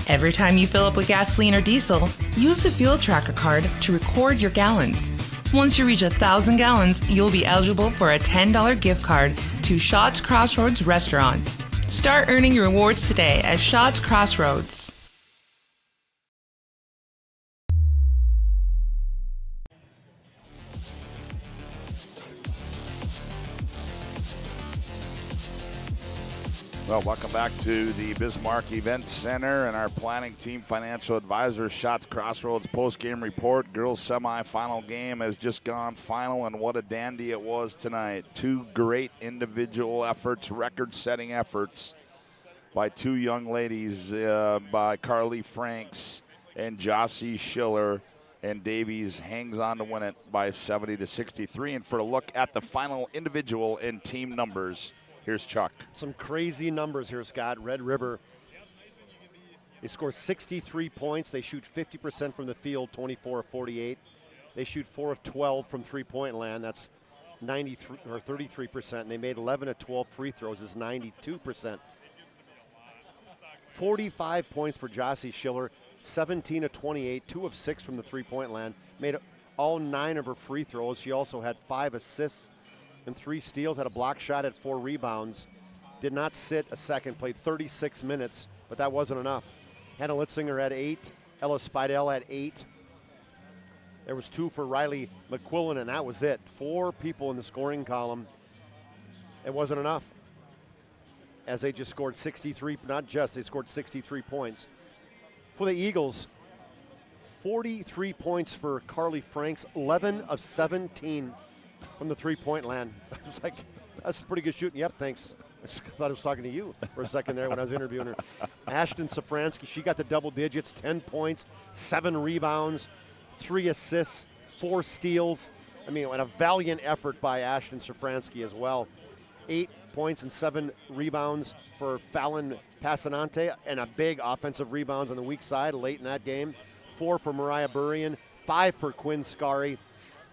Every time you fill up with gasoline or diesel, use the fuel tracker card to record your gallons. Once you reach 1,000 gallons, you'll be eligible for a $10 gift card to Shots Crossroads Restaurant. Start earning your rewards today at Shots Crossroads. Well, welcome back to the Bismarck Event Center and our Planning Team Financial Advisor Shots Crossroads post-game report. Girls semifinal game has just gone final, and what a dandy it was tonight. Two great individual efforts, record-setting efforts by two young ladies, by Carly Franks and Jossie Schiller, and Davies hangs on to win it by 70-63. And for a look at the final individual and team numbers, here's Chuck. Some crazy numbers here, Scott. Red River, they score 63 points. They shoot 50% from the field, 24 of 48. They shoot 4 of 12 from three-point land. That's 93 or 33%. And they made 11 of 12 free throws. Is 92%. 45 points for Jossie Schiller, 17 of 28, 2 of 6 from the three-point land. Made all 9 of her free throws. She also had 5 assists and 3 steals, had a block shot at 4 rebounds. Did not sit a second, played 36 minutes, but that wasn't enough. Hannah Litzinger had 8, Ella Spidell had 8. There was 2 for Riley McQuillan, and that was it. 4 people in the scoring column. It wasn't enough, as they just scored 63, not just, they scored 63 points. For the Eagles, 43 points for Carly Franks, 11 of 17 from the three-point land. I was like, that's pretty good shooting. Yep, thanks. I thought I was talking to you for a second there when I was interviewing her. Ashton Safransky, she got to double digits, 10 points, 7 rebounds, 3 assists, 4 steals. I mean, and a valiant effort by Ashton Safransky as well. 8 points and 7 rebounds for Fallon Passanante, and a big offensive rebounds on the weak side late in that game. 4 for Mariah Burian, 5 for Quinn Scarry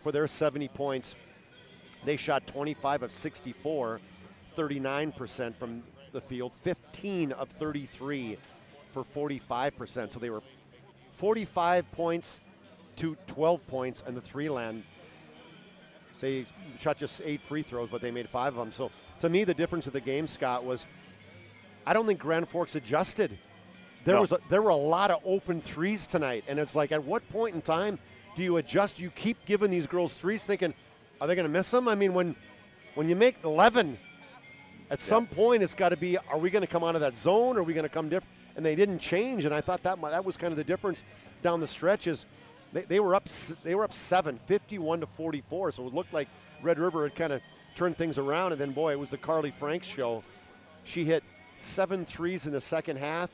for their 70 points. They shot 25 of 64, 39% from the field, 15 of 33 for 45%. So they were 45 points to 12 points in the three land. They shot just 8 free throws, but they made 5 of them. So to me, the difference of the game, Scott, was I don't think Grand Forks adjusted. There were a lot of open threes tonight, and it's like, at what point in time do you adjust? You keep giving these girls threes thinking, are they going to miss them? I mean, when you make 11, at some point it's got to be, are we going to come out of that zone, or are we going to come different? And they didn't change, and I thought that was kind of the difference down the stretch. Is they were up 7, 51 to 44. So it looked like Red River had kind of turned things around, and then boy, it was the Carly Franks show. She hit 7 threes in the second half.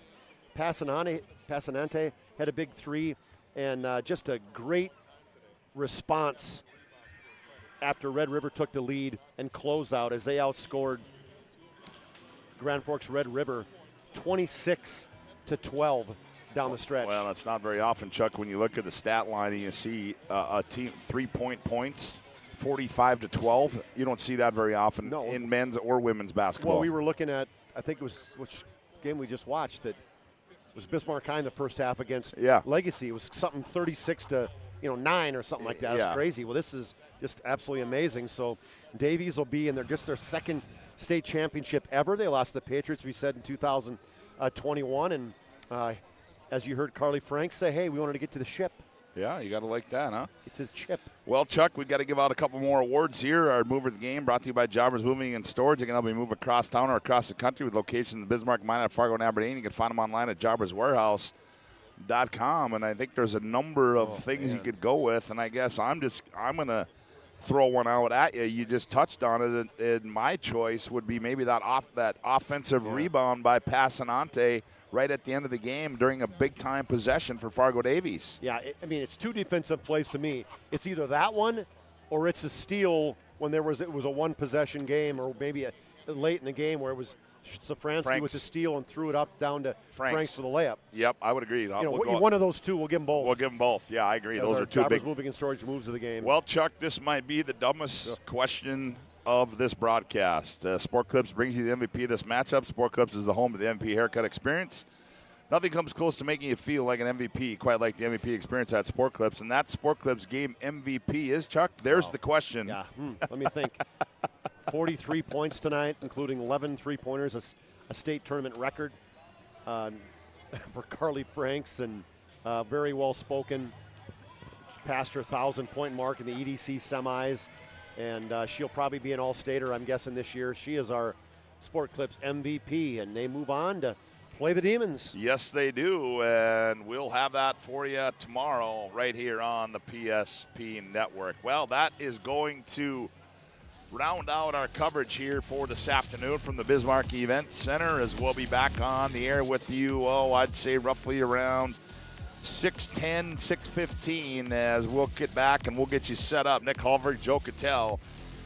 Passanante had a big 3, and just a great response after Red River took the lead and closed out as they outscored Grand Forks Red River 26 to 12 down the stretch. Well, it's not very often, Chuck, when you look at the stat line and you see a team 3-point points, 45 to 12. You don't see that very often in men's or women's basketball. Well, we were looking at, I think it was, which game we just watched, that was Bismarck High in the first half against Legacy. It was something 36 to 9 or something like that. It was crazy. Well, this is just absolutely amazing. So Davies will be in their second state championship ever. They lost to the Patriots, we said, in 2021. And as you heard Carly Franks say, hey, we wanted to get to the ship. Yeah, you got to like that, huh? Get to the chip. Well, Chuck, we've got to give out a couple more awards here. Our Mover of the Game brought to you by Jobbers Moving and Storage. You can help me move across town or across the country with locations in Bismarck, Minot, Fargo, and Aberdeen. You can find them online at jobberswarehouse.com. And I think there's a number of things you could go with. And I guess I'm going to throw one out at you. You just touched on it. And my choice would be maybe that offensive rebound by Passanante right at the end of the game during a big-time possession for Fargo Davies. Yeah, it's 2 defensive plays to me. It's either that one or it's a steal when it was a one-possession game, or maybe late in the game where it was Safransky with the steal and threw it up down to Franks for the layup. Yep, I would agree. One of those two, we'll give them both. We'll give them both. Yeah, I agree. Those are 2 big moving and storage moves of the game. Well, Chuck, this might be the dumbest question of this broadcast. Sport Clips brings you the MVP of this matchup. Sport Clips is the home of the MVP haircut experience. Nothing comes close to making you feel like an MVP, quite like the MVP experience at Sport Clips. And that Sport Clips game MVP is, Chuck, there's the question. Yeah, let me think. 43 points tonight, including 11 three-pointers, a state tournament record for Carly Franks, and very well-spoken. Passed her 1,000-point mark in the EDC semis, and she'll probably be an all-stater, I'm guessing, this year. She is our Sport Clips MVP, and they move on to play the Demons. Yes, they do, and we'll have that for you tomorrow right here on the PSP Network. Well, that is going to round out our coverage here for this afternoon from the Bismarck Event Center, as we'll be back on the air with you, I'd say roughly around 6:10, 6:15, as we'll get back and we'll get you set up. Nick Hulver, Joe Cattell,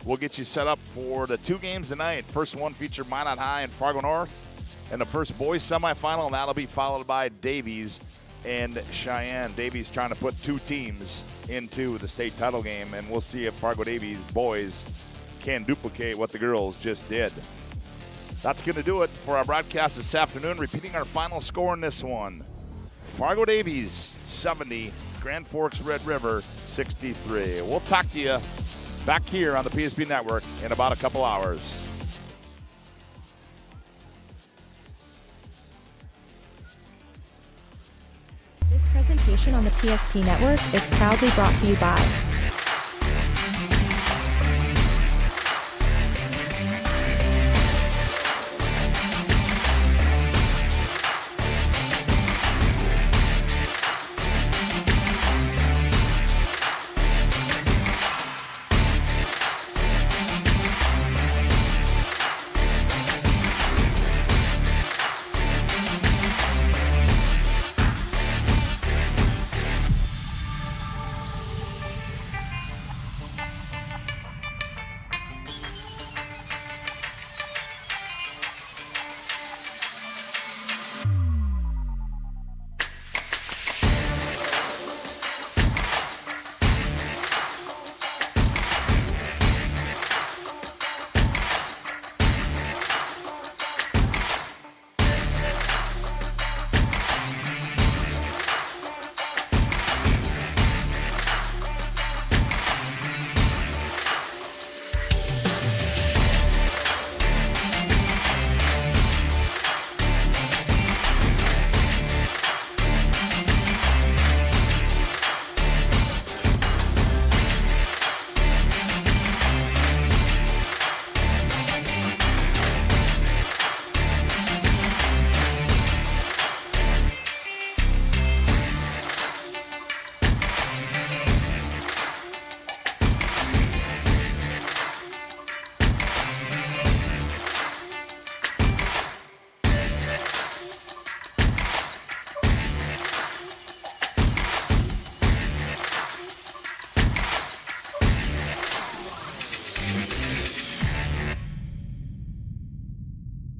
we'll get you set up for the 2 games tonight. First one featured Minot High and Fargo North, and the first boys semifinal, and that'll be followed by Davies and Cheyenne. Davies trying to put 2 teams into the state title game, and we'll see if Fargo Davies boys can duplicate what the girls just did. That's going to do it for our broadcast this afternoon. Repeating our final score in this one. Fargo Davies 70, Grand Forks Red River 63. We'll talk to you back here on the PSP Network in about a couple hours. This presentation on the PSP Network is proudly brought to you by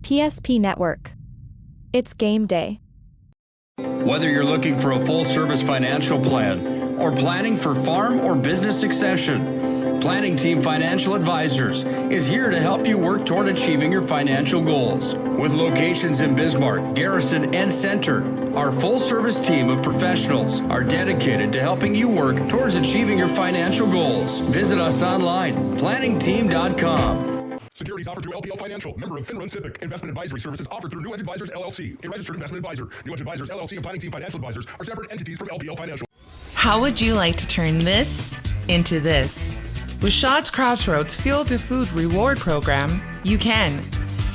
PSP Network. It's game day. Whether you're looking for a full-service financial plan or planning for farm or business succession, Planning Team Financial Advisors is here to help you work toward achieving your financial goals. With locations in Bismarck, Garrison, and Center, our full-service team of professionals are dedicated to helping you work towards achieving your financial goals. Visit us online, planningteam.com. Securities offered through LPL Financial, member of FinRun SIPC. Investment advisory services offered through New Edge Advisors LLC, a registered investment advisor. New Edge Advisors LLC and Planning Team Financial Advisors are separate entities from LPL Financial. How would you like to turn this into this? With Shaw's Crossroads Fuel to Food Reward Program, you can.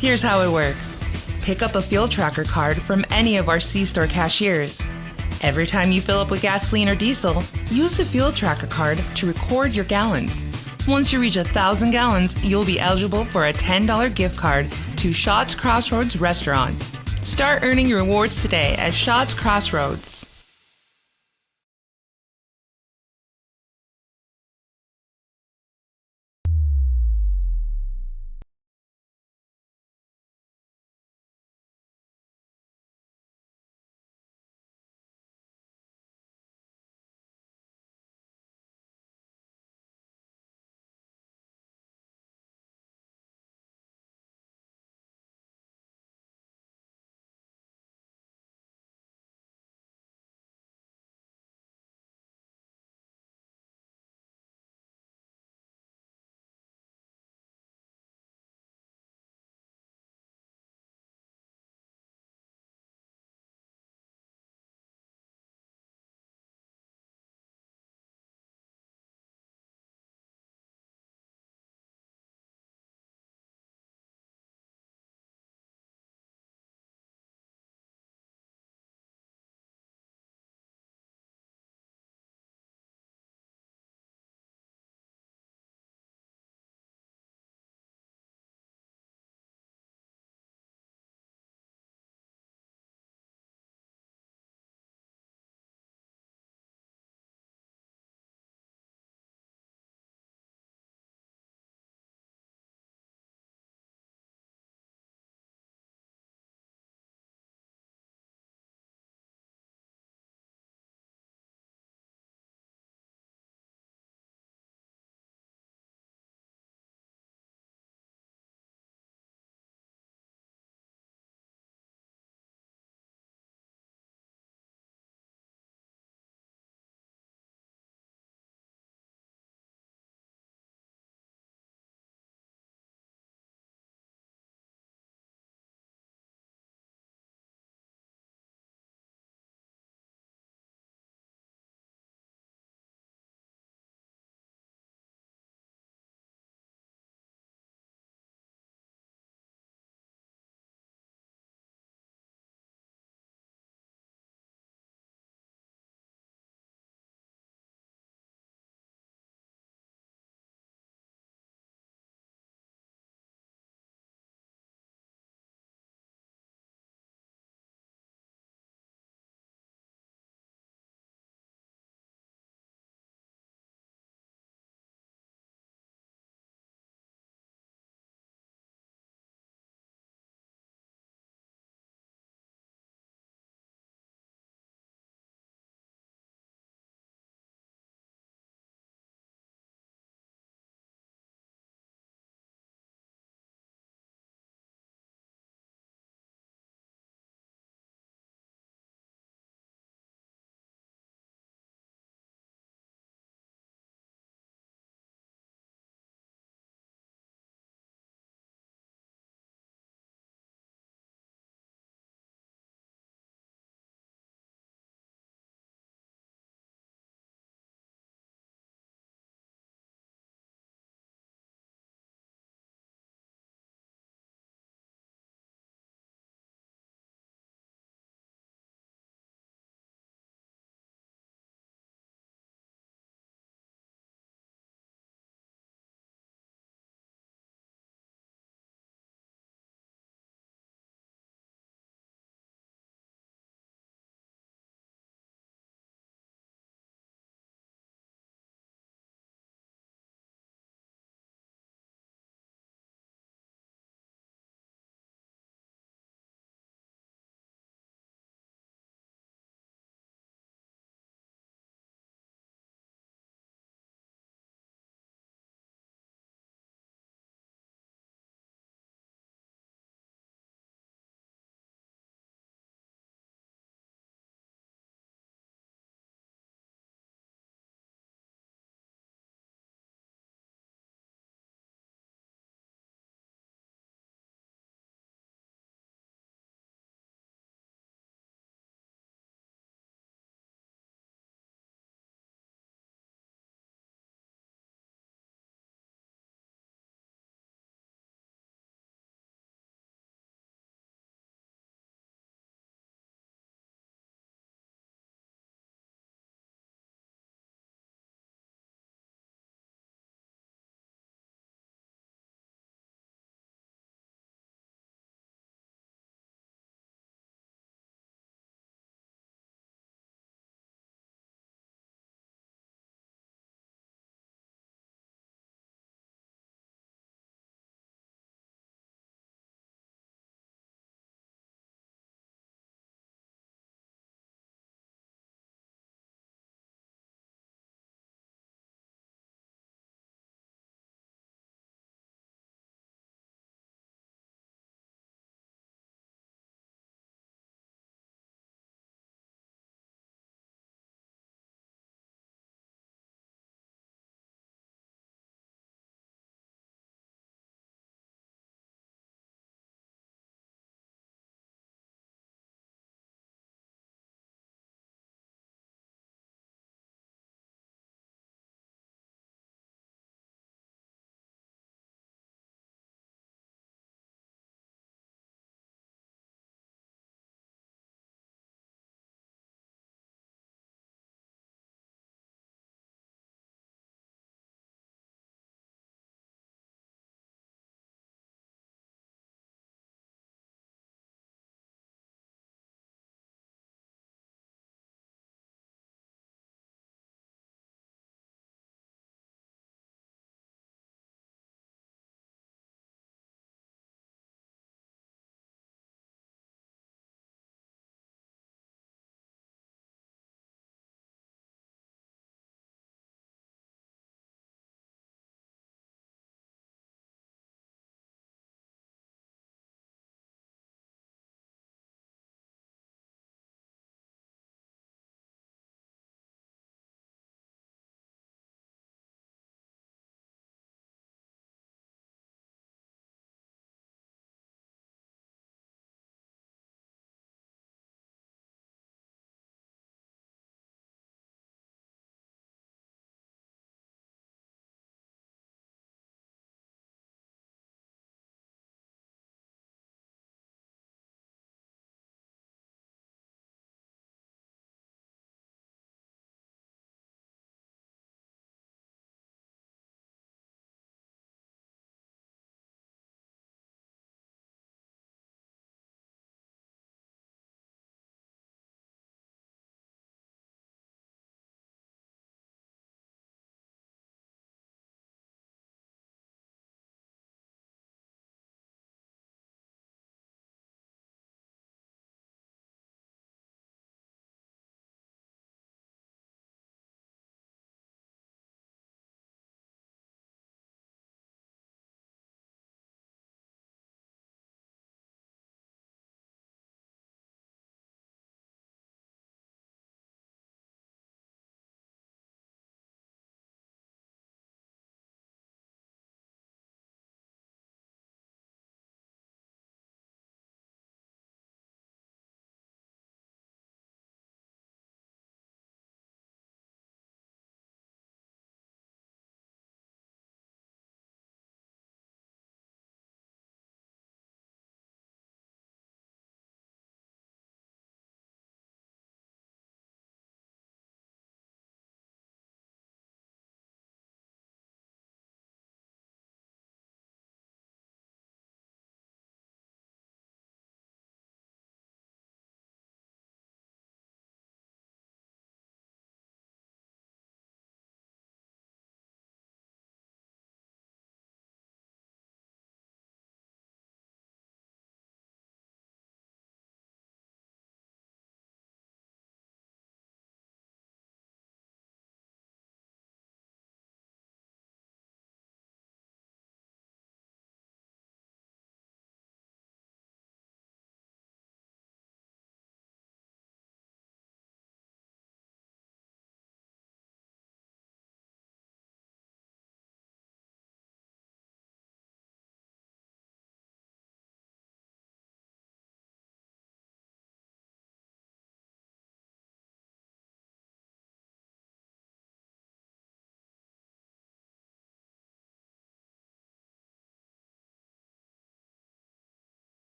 Here's how it works. Pick up a fuel tracker card from any of our C-store cashiers. Every time you fill up with gasoline or diesel, use the fuel tracker card to record your gallons. Once you reach 1,000 gallons, you'll be eligible for a $10 gift card to Shaw's Crossroads Restaurant. Start earning your rewards today at Shaw's Crossroads.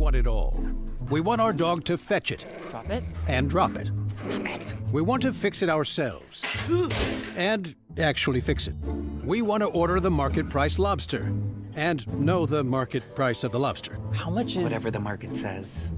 want it all. We want our dog to fetch it. Drop it. And drop it. Clean it. We want to fix it ourselves. And actually fix it. We want to order the market price lobster. And know the market price of the lobster. How much is... Whatever the market says.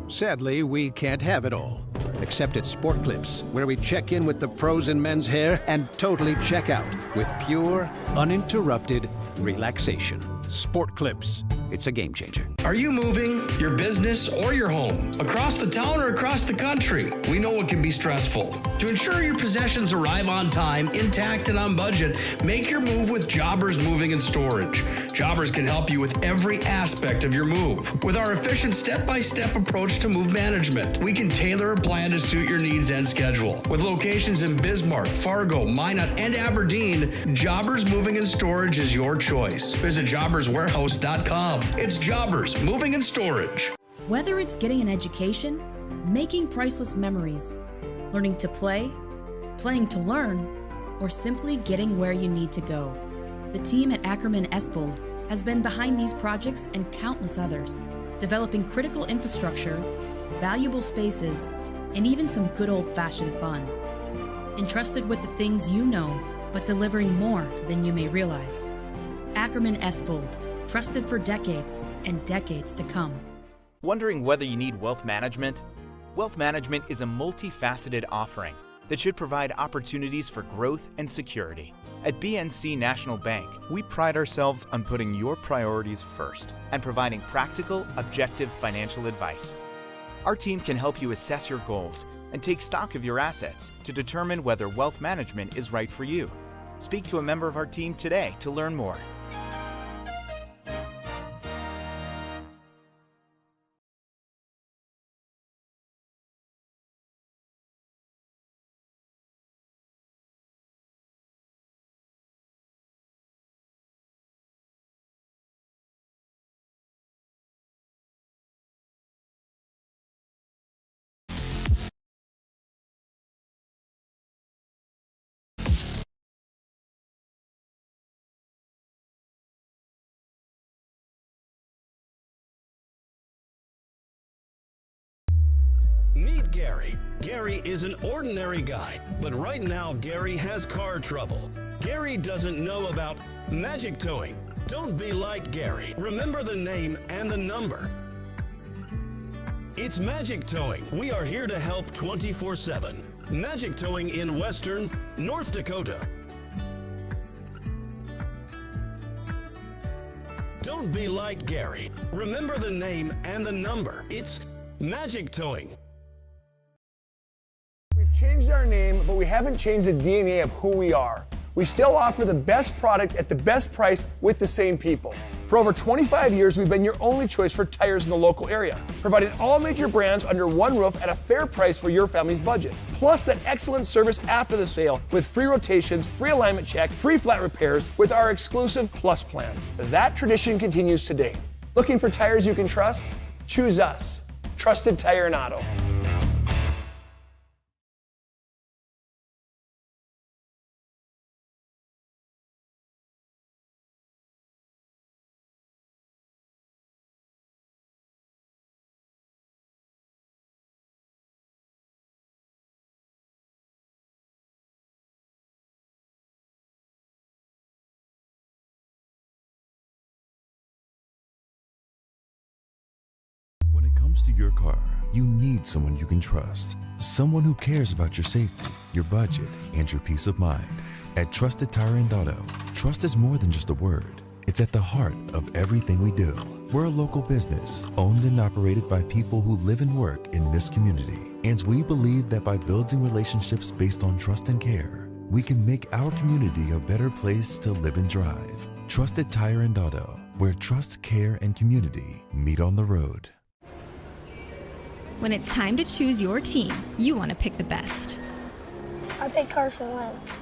Sadly, we can't have it all. Except at Sport Clips, where we check in with the pros in men's hair and totally check out with pure, uninterrupted relaxation. Sport Clips. It's a game changer. Are you moving your business or your home across the town or across the country? We know it can be stressful. To ensure your possessions arrive on time, intact, and on budget, make your move with Jobbers Moving and Storage. Jobbers can help you with every aspect of your move. With our efficient step-by-step approach to move management, we can tailor a plan to suit your needs and schedule. With locations in Bismarck, Fargo, Minot, and Aberdeen, Jobbers Moving and Storage is your choice. Visit jobberswarehouse.com. It's Jobbers Moving and Storage. Whether it's getting an education, making priceless memories, learning to play, playing to learn, or simply getting where you need to go, the team at Ackerman Estvold has been behind these projects and countless others, developing critical infrastructure, valuable spaces, and even some good old-fashioned fun. Entrusted with the things you know, but delivering more than you may realize. Ackerman Estvold. Trusted for decades and decades to come. Wondering whether you need wealth management? Wealth management is a multifaceted offering that should provide opportunities for growth and security. At BNC National Bank, we pride ourselves on putting your priorities first and providing practical, objective financial advice. Our team can help you assess your goals and take stock of your assets to determine whether wealth management is right for you. Speak to a member of our team today to learn more. Meet Gary. Gary is an ordinary guy, but right now Gary has car trouble. Gary doesn't know about magic towing. Don't be like Gary. Remember the name and the number. It's Magic Towing. We are here to help 24/7. Magic Towing in Western North Dakota. Don't be like Gary. Remember the name and the number. It's Magic Towing. We've changed our name, but we haven't changed the DNA of who we are. We still offer the best product at the best price with the same people. For over 25 years, we've been your only choice for tires in the local area, providing all major brands under one roof at a fair price for your family's budget. Plus that excellent service after the sale with free rotations, free alignment check, free flat repairs with our exclusive Plus plan. That tradition continues today. Looking for tires you can trust? Choose us. Trusted Tire and Auto. When it comes to your car, you need someone you can trust. Someone who cares about your safety, your budget, and your peace of mind. At Trusted Tire and Auto, trust is more than just a word. It's at the heart of everything we do. We're a local business, owned and operated by people who live and work in this community. And we believe that by building relationships based on trust and care, we can make our community a better place to live and drive. Trusted Tire and Auto, where trust, care, and community meet on the road. When it's time to choose your team, you want to pick the best. I picked Carson Wentz.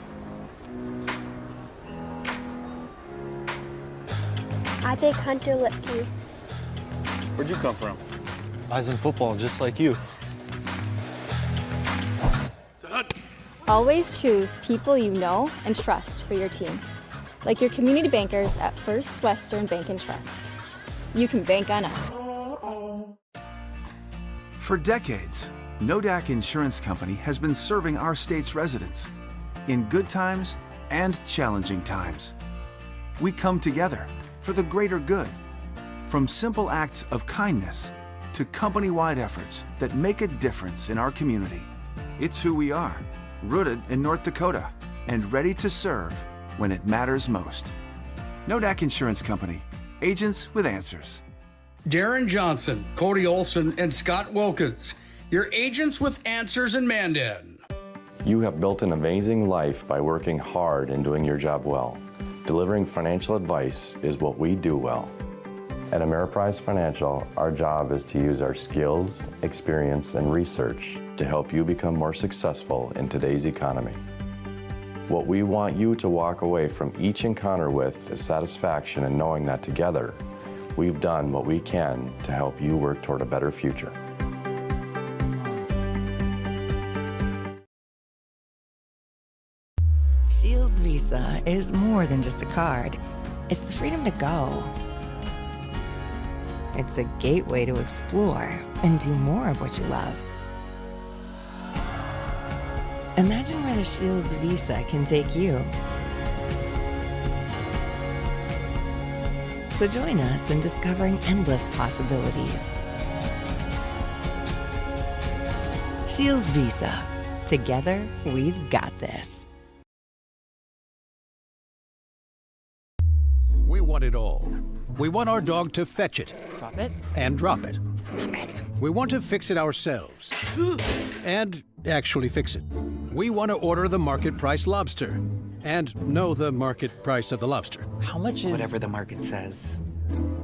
I picked Hunter Lipke. Where'd you come from? I was in football, just like you. Always choose people you know and trust for your team, like your community bankers at First Western Bank and Trust. You can bank on us. For decades, Nodak Insurance Company has been serving our state's residents in good times and challenging times. We come together for the greater good, from simple acts of kindness to company-wide efforts that make a difference in our community. It's who we are, rooted in North Dakota and ready to serve when it matters most. Nodak Insurance Company, agents with answers. Darren Johnson, Cody Olson, and Scott Wilkins, your agents with answers in Mandan. You have built an amazing life by working hard and doing your job well. Delivering financial advice is what we do well. At Ameriprise Financial, our job is to use our skills, experience, and research to help you become more successful in today's economy. What we want you to walk away from each encounter with is satisfaction in knowing that together, we've done what we can to help you work toward a better future. Shields Visa is more than just a card. It's the freedom to go. It's a gateway to explore and do more of what you love. Imagine where the Shields Visa can take you. So join us in discovering endless possibilities. Shields Visa. Together, we've got this. We want it all. We want our dog to fetch it. Drop it. And drop it. Drop it. We want to fix it ourselves. And actually fix it. We want to order the market price lobster. And know the market price of the lobster. How much is... Whatever the market says.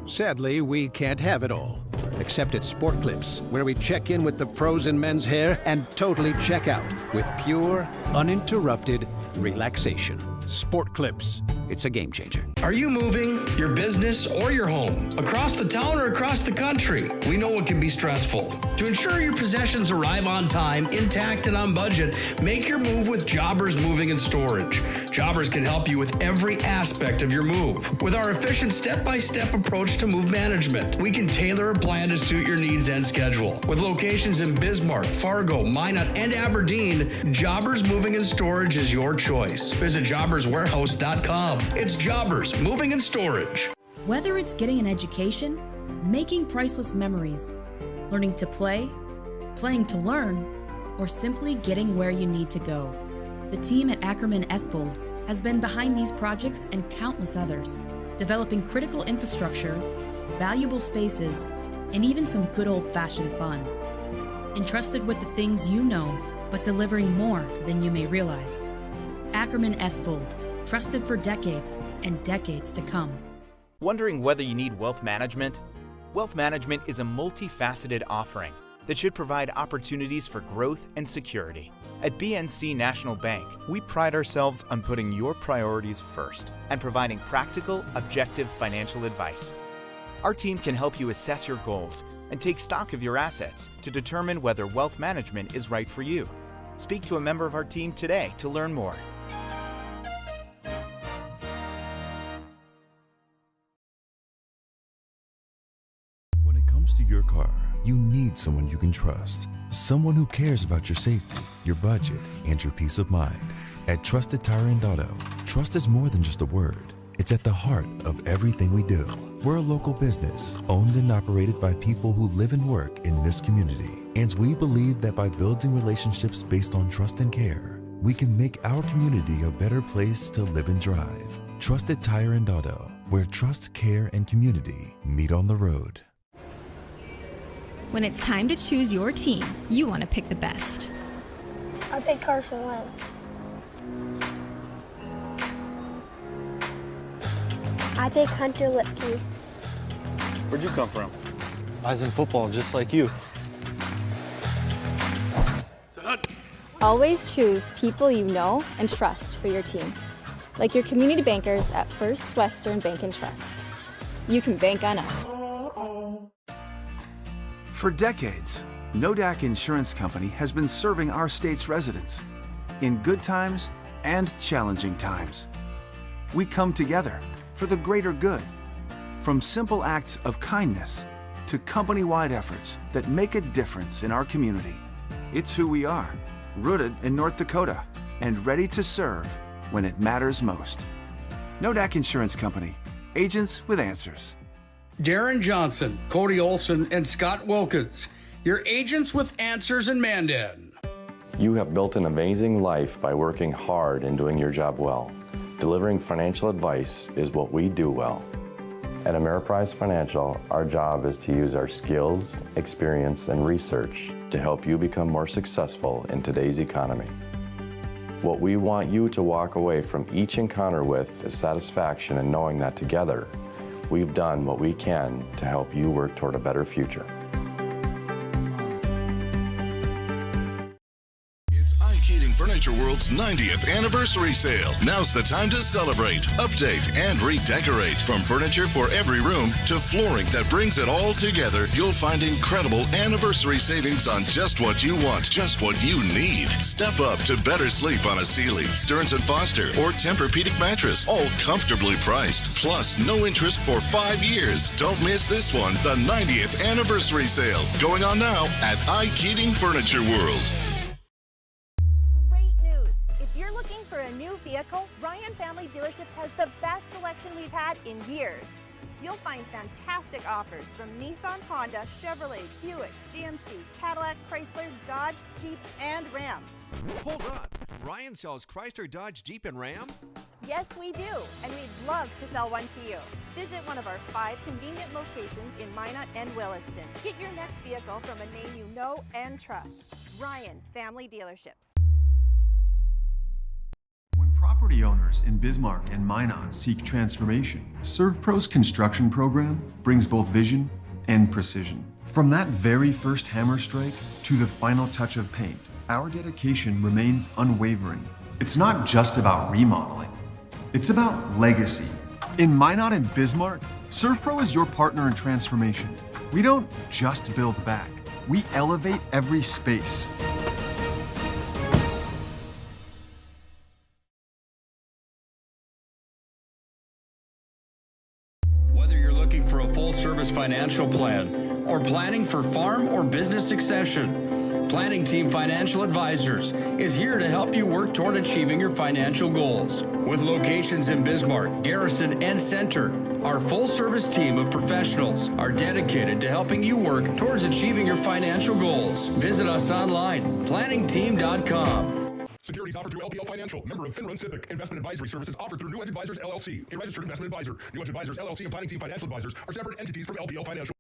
Sadly, we can't have it all. Except at Sport Clips, where we check in with the pros in men's hair and totally check out with pure, uninterrupted relaxation. Sport Clips. It's a game changer. Are you moving your business or your home across the town or across the country? We know it can be stressful. To ensure your possessions arrive on time, intact, and on budget, make your move with Jobbers Moving and Storage. Jobbers can help you with every aspect of your move. With our efficient step-by-step approach to move management, we can tailor a plan to suit your needs and schedule. With locations in Bismarck, Fargo, Minot, and Aberdeen, Jobbers Moving and Storage is your choice. Visit jobberswarehouse.com. It's Jobbers Moving and Storage. Whether it's getting an education, making priceless memories, learning to play, playing to learn, or simply getting where you need to go, the team at Ackerman Estvold has been behind these projects and countless others, developing critical infrastructure, valuable spaces, and even some good old-fashioned fun. Entrusted with the things you know, but delivering more than you may realize. Ackerman Estvold. Trusted for decades and decades to come. Wondering whether you need wealth management? Wealth management is a multifaceted offering that should provide opportunities for growth and security. At BNC National Bank, we pride ourselves on putting your priorities first and providing practical, objective financial advice. Our team can help you assess your goals and take stock of your assets to determine whether wealth management is right for you. Speak to a member of our team today to learn more. To your car, you need someone you can trust. Someone who cares about your safety, your budget, and your peace of mind. At Trusted Tire and Auto, trust is more than just a word. It's at the heart of everything we do. We're a local business, owned and operated by people who live and work in this community. And we believe that by building relationships based on trust and care, we can make our community a better place to live and drive. Trusted Tire and Auto, where trust, care, and community meet on the road. When it's time to choose your team, you want to pick the best. I pick Carson Wentz. I pick Hunter Lipke. Where'd you come from? I was in football just like you. Always choose people you know and trust for your team, like your community bankers at First Western Bank and Trust. You can bank on us. For decades, Nodak Insurance Company has been serving our state's residents in good times and challenging times. We come together for the greater good, from simple acts of kindness to company-wide efforts that make a difference in our community. It's who we are, rooted in North Dakota and ready to serve when it matters most. Nodak Insurance Company, agents with answers. Darren Johnson, Cody Olson, and Scott Wilkins, your agents with answers in Mandan. You have built an amazing life by working hard and doing your job well. Delivering financial advice is what we do well. At Ameriprise Financial, our job is to use our skills, experience, and research to help you become more successful in today's economy. What we want you to walk away from each encounter with is satisfaction in knowing that together, we've done what we can to help you work toward a better future. Furniture World's 90th anniversary sale. Now's the time to celebrate, update, and redecorate. From furniture for every room to flooring that brings it all together, you'll find incredible anniversary savings on just what you want, just what you need. Step up to better sleep on a Sealy, Stearns & Foster, or Tempur-Pedic mattress, all comfortably priced. Plus, no interest for 5 years. Don't miss this one, the 90th anniversary sale, going on now at iKeating Furniture World. For a new vehicle, Ryan Family Dealerships has the best selection we've had in years. You'll find fantastic offers from Nissan, Honda, Chevrolet, Buick, GMC, Cadillac, Chrysler, Dodge, Jeep, and Ram. Hold on, Ryan sells Chrysler, Dodge, Jeep, and Ram? Yes, we do, and we'd love to sell one to you. Visit one of our 5 convenient locations in Minot and Williston. Get your next vehicle from a name you know and trust. Ryan Family Dealerships. Property owners in Bismarck and Minot seek transformation. ServPro's construction program brings both vision and precision. From that very first hammer strike to the final touch of paint, our dedication remains unwavering. It's not just about remodeling, it's about legacy. In Minot and Bismarck, ServPro is your partner in transformation. We don't just build back, we elevate every space. For a full-service financial plan or planning for farm or business succession, Planning Team Financial Advisors is here to help you work toward achieving your financial goals. With locations in Bismarck, Garrison, and Center, our full-service team of professionals are dedicated to helping you work towards achieving your financial goals. Visit us online, planningteam.com. Securities offered through LPL Financial, member of Finrun Civic. Investment advisory services offered through New Edge Advisors, LLC, a registered investment advisor. New Edge Advisors, LLC, and Planning Team Financial Advisors are separate entities from LPL Financial.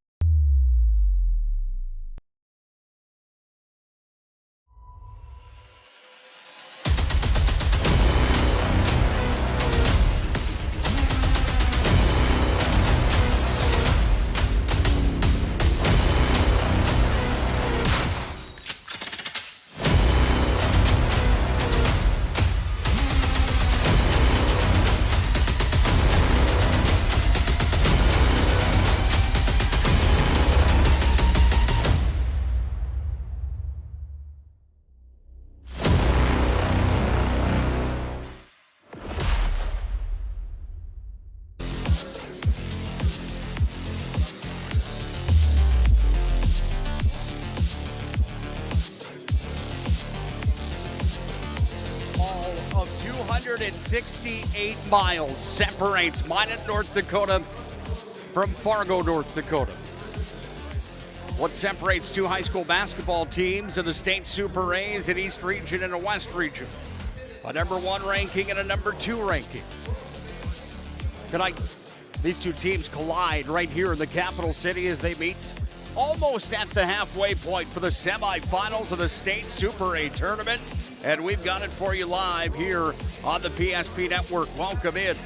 Of 268 miles separates Minot, North Dakota from Fargo, North Dakota. What separates two high school basketball teams in the State Super A's in East Region and a West Region? A number 1 ranking and a number 2 ranking. Tonight, these two teams collide right here in the capital city as they meet almost at the halfway point for the semifinals of the State Super A tournament. And we've got it for you live here on the PSP Network. Welcome in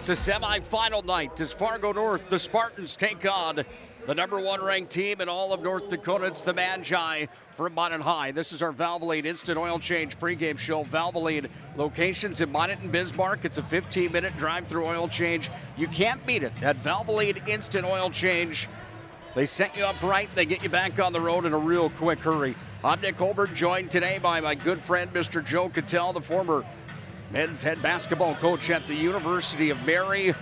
to semifinal night as Fargo North, the Spartans, take on the number 1 ranked team in all of North Dakota. It's the Magi from Minot High. This is our Valvoline Instant Oil Change pregame show. Valvoline locations in Minot and Bismarck. It's a 15-minute drive-through oil change. You can't beat it at Valvoline Instant Oil Change. They set you up right. They get you back on the road in a real quick hurry. I'm Nick Holbert, joined today by my good friend, Mr. Joe Cattell, the former men's head basketball coach at the University of Mary.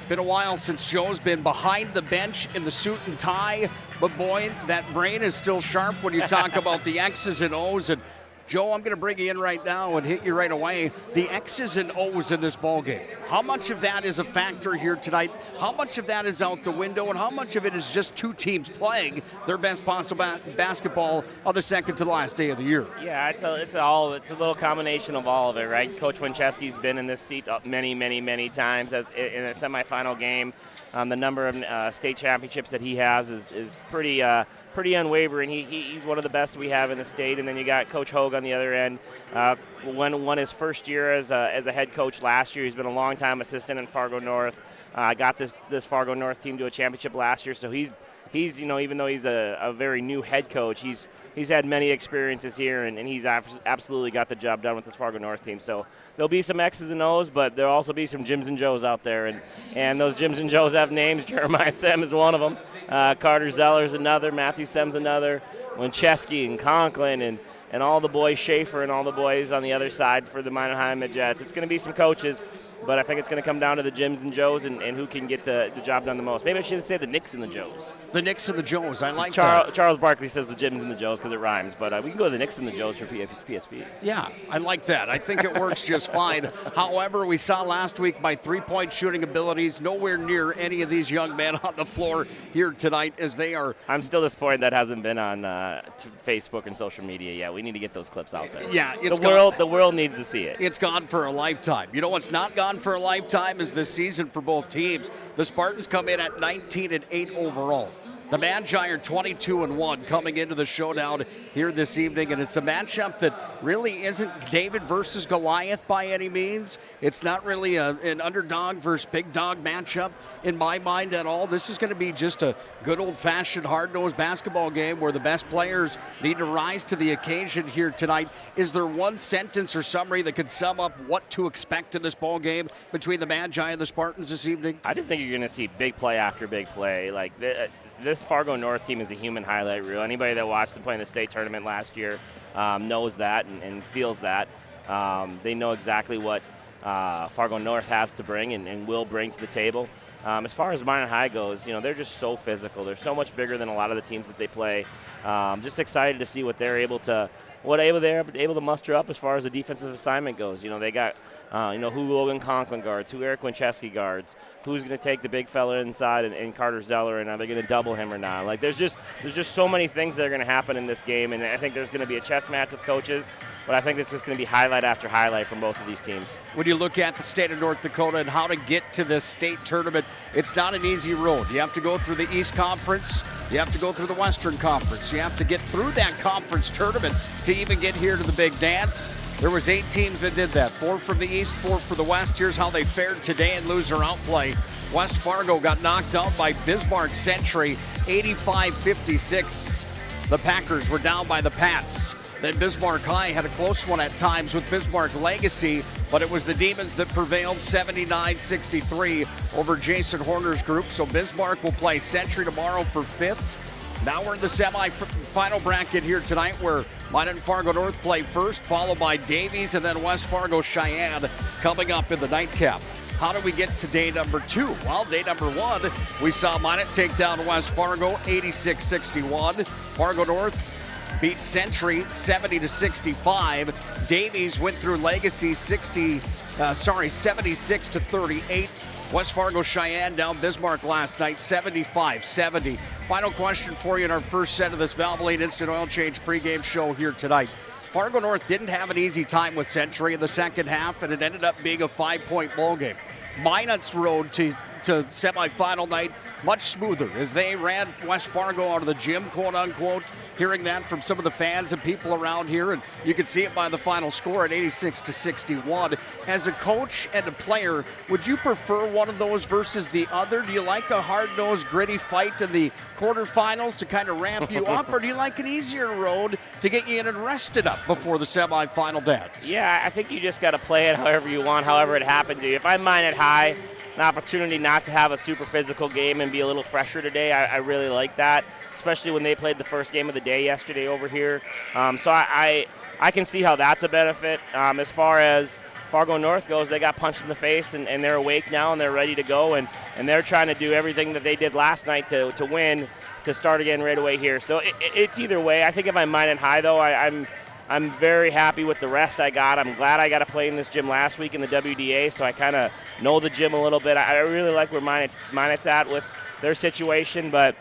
Been a while since Joe's been behind the bench in the suit and tie, but boy, that brain is still sharp when you talk about the X's and O's. And Joe, I'm going to bring you in right now and hit you right away. The X's and O's in this ball game. How much of that is a factor here tonight? How much of that is out the window? And how much of it is just two teams playing their best possible basketball on the second to the last day of the year? Yeah, it's a little combination of all of it, right? Coach Winchesky's been in this seat many times as in a semifinal game. The number of state championships that he has is pretty unwavering. He's one of the best we have in the state. And then you got Coach Hogue on the other end. Won his first year as a head coach last year. He's been a long-time assistant in Fargo North. Got this Fargo North team to a championship last year. So he's even though he's a very new head coach, he's had many experiences here, and he's absolutely got the job done with this Fargo North team. So there'll be some X's and O's, but there'll also be some Jims and Joes out there, and those Jims and Joes have names. Jeremiah Sem is one of them. Carter Zeller's another. Matthew Sem's another. Winchesky and Conklin and all the boys, Schaefer and all the boys on the other side for the Minot High Jets. It's going to be some coaches, but I think it's going to come down to the Jims and Joes and who can get the job done the most. Maybe I should say the Knicks and the Joes. The Knicks and the Joes. I like that. Charles Barkley says the Jims and the Joes because it rhymes, but we can go to the Knicks and the Joes for PSP. Yeah, I like that. I think it works just fine. However, we saw last week my three-point shooting abilities nowhere near any of these young men on the floor here tonight as they are. I'm still disappointed that hasn't been on Facebook and social media yet. We need to get those clips out there. Yeah, the world needs to see it. It's gone for a lifetime. You know what's not gone for a lifetime is this season for both teams. The Spartans come in at 19-8 overall. The Magi are 22-1 coming into the showdown here this evening, and it's a matchup that really isn't David versus Goliath by any means. It's not really an underdog versus big dog matchup in my mind at all. This is going to be just a good old-fashioned hard-nosed basketball game where the best players need to rise to the occasion here tonight. Is there one sentence or summary that could sum up what to expect in this ball game between the Magi and the Spartans this evening? I just think you're going to see big play after big play. Like this Fargo North team is a human highlight reel. Anybody that watched them play in the state tournament last year knows that and feels that. They know exactly what Fargo North has to bring and will bring to the table. As far as Minot High goes, they're just so physical. They're so much bigger than a lot of the teams that they play. Just excited to see what they're able to muster up as far as the defensive assignment goes. They got who Logan Conklin guards, who Eric Winchesky guards, who's going to take the big fella inside and Carter Zeller, and are they going to double him or not? Like there's just so many things that are going to happen in this game, and I think there's going to be a chess match with coaches, but I think it's just going to be highlight after highlight from both of these teams. When you look at the state of North Dakota and how to get to this state tournament, it's not an easy road. You have to go through the East Conference. You have to go through the Western Conference. You have to get through that conference tournament to even get here to the big dance. There was 8 teams that did that. 4 from the East, 4 for the West. Here's how they fared today in loser outplay. West Fargo got knocked out by Bismarck Century, 85-56. The Packers were down by the Pats. Then Bismarck High had a close one at times with Bismarck Legacy, but it was the Demons that prevailed 79-63 over Jason Horner's group. So Bismarck will play Century tomorrow for 5th. Now we're in the semi-final bracket here tonight where Minot and Fargo North play first, followed by Davies and then West Fargo Cheyenne coming up in the nightcap. How do we get to day number 2? Well, day number 1, we saw Minot take down West Fargo 86-61. Fargo North beat Century 70-65. Davies went through Legacy 76-38. West Fargo Cheyenne down Bismarck last night 75-70. Final question for you in our first set of this Valvoline Instant Oil Change pregame show here tonight. Fargo North didn't have an easy time with Century in the second half, and it ended up being a 5-point ball game. Minot's road to semifinal night much smoother as they ran West Fargo out of the gym, quote unquote. Hearing that from some of the fans and people around here, and you can see it by the final score at 86-61. As a coach and a player, would you prefer one of those versus the other? Do you like a hard-nosed, gritty fight in the quarterfinals to kind of ramp you up, or do you like an easier road to get you in and rested up before the semifinal dance? Yeah, I think you just got to play it however you want, however it happened to you. If I'm Minot High, an opportunity not to have a super physical game and be a little fresher today, I really like that, especially when they played the first game of the day yesterday over here. So I can see how that's a benefit. As far as Fargo North goes, they got punched in the face, and they're awake now, and they're ready to go, and they're trying to do everything that they did last night to win, to start again right away here. So it's either way. I think if I'm Minot High, though, I'm very happy with the rest I got. I'm glad I got to play in this gym last week in the WDA, so I kind of know the gym a little bit. I really like where Minot's at with their situation, but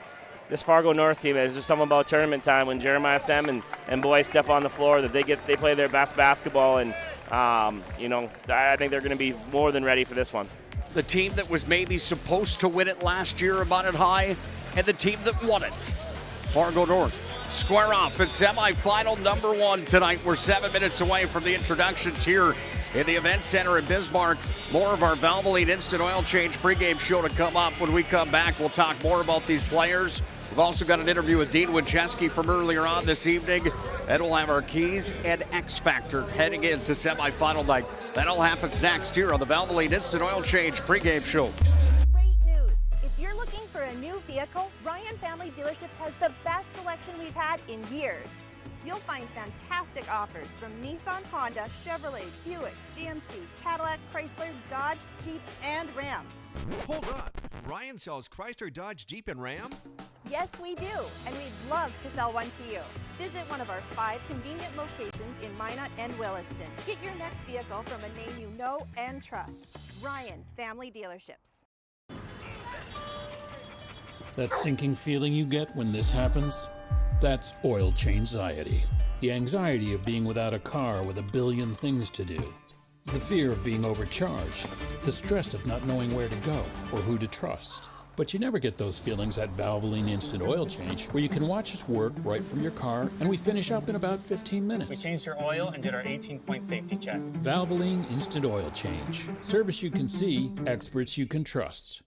this Fargo North team, there's just something about tournament time when Jeremiah Sem and boys step on the floor that they play their best basketball, and I think they're going to be more than ready for this one. The team that was maybe supposed to win it last year at Minot High, and the team that won it, Fargo North. Square off at semifinal number 1 tonight. We're 7 minutes away from the introductions here in the Event Center in Bismarck. More of our Valvoline Instant Oil Change pregame show to come up. When we come back, we'll talk more about these players. We've also got an interview with Dean Winchesky from earlier on this evening. And we'll have our keys and X Factor heading into semifinal night. That all happens next here on the Valvoline Instant Oil Change pregame show. Great news! If you're looking for a new vehicle, Ryan Family Dealerships has the best selection we've had in years. You'll find fantastic offers from Nissan, Honda, Chevrolet, Buick, GMC, Cadillac, Chrysler, Dodge, Jeep, and Ram. Hold on. Ryan sells Chrysler, Dodge, Jeep, and Ram? Yes, we do, and we'd love to sell one to you. Visit one of our 5 convenient locations in Minot and Williston. Get your next vehicle from a name you know and trust. Ryan Family Dealerships. That sinking feeling you get when this happens? That's oil change-anxiety. The anxiety of being without a car with a billion things to do. The fear of being overcharged. The stress of not knowing where to go or who to trust. But you never get those feelings at Valvoline Instant Oil Change, where you can watch us work right from your car, and we finish up in about 15 minutes. We changed your oil and did our 18-point safety check. Valvoline Instant Oil Change. Service you can see, experts you can trust.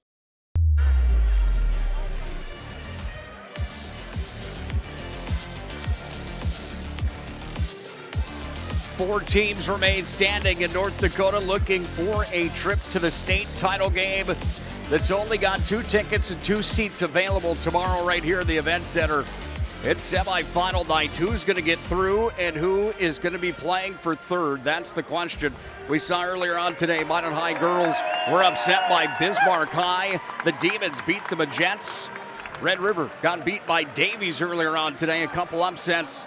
Four teams remain standing in North Dakota looking for a trip to the state title game that's only got 2 tickets and 2 seats available tomorrow right here in the Event Center. It's semifinal night. Who's going to get through and who is going to be playing for third? That's the question. We saw earlier on today, Minot High girls were upset by Bismarck High. The Demons beat the Magents. Red River got beat by Davies earlier on today. A couple upsets.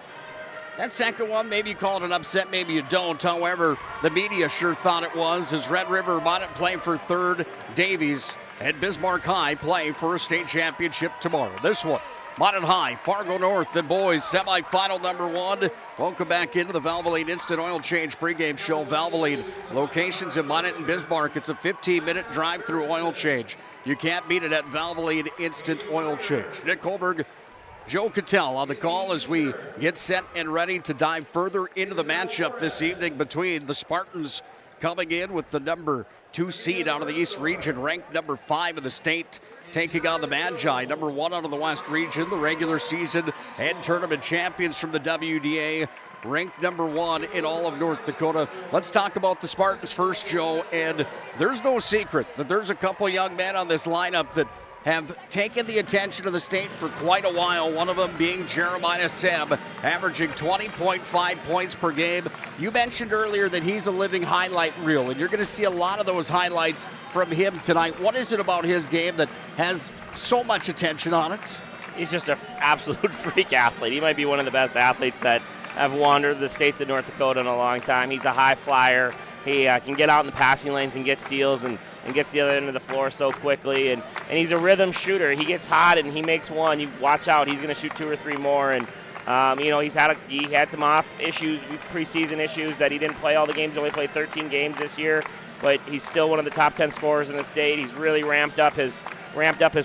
That second one, maybe you call it an upset, maybe you don't. However, the media sure thought it was, as Red River Minot playing for third, Davies and Bismarck High playing for a state championship tomorrow. This one, Minot High, Fargo North, and boys, semifinal number 1. Welcome back into the Valvoline Instant Oil Change pregame show. Valvoline, locations in Minot and Bismarck. It's a 15-minute drive-through oil change. You can't beat it at Valvoline Instant Oil Change. Nick Holberg, Joe Cattell on the call as we get set and ready to dive further into the matchup this evening between the Spartans coming in with the number 2 seed out of the East region, ranked number 5 in the state, taking on the Magi, number 1 out of the West region, the regular season and tournament champions from the WDA, ranked number 1 in all of North Dakota. Let's talk about the Spartans first, Joe, and there's no secret that there's a couple young men on this lineup that have taken the attention of the state for quite a while, one of them being Jeremiah Sem, averaging 20.5 points per game. You mentioned earlier that he's a living highlight reel, and you're going to see a lot of those highlights from him tonight. What is it about his game that has so much attention on it? He's just an absolute freak athlete. He might be one of the best athletes that have wandered the states of North Dakota in a long time. He's a high flyer. He can get out in the passing lanes and get steals and gets the other end of the floor so quickly. And he's a rhythm shooter. He gets hot and he makes one. You watch out. He's going to shoot 2 or 3 more. And, he had some off issues, preseason issues that he didn't play all the games. He only played 13 games this year. But he's still one of the top 10 scorers in the state. He's really ramped up his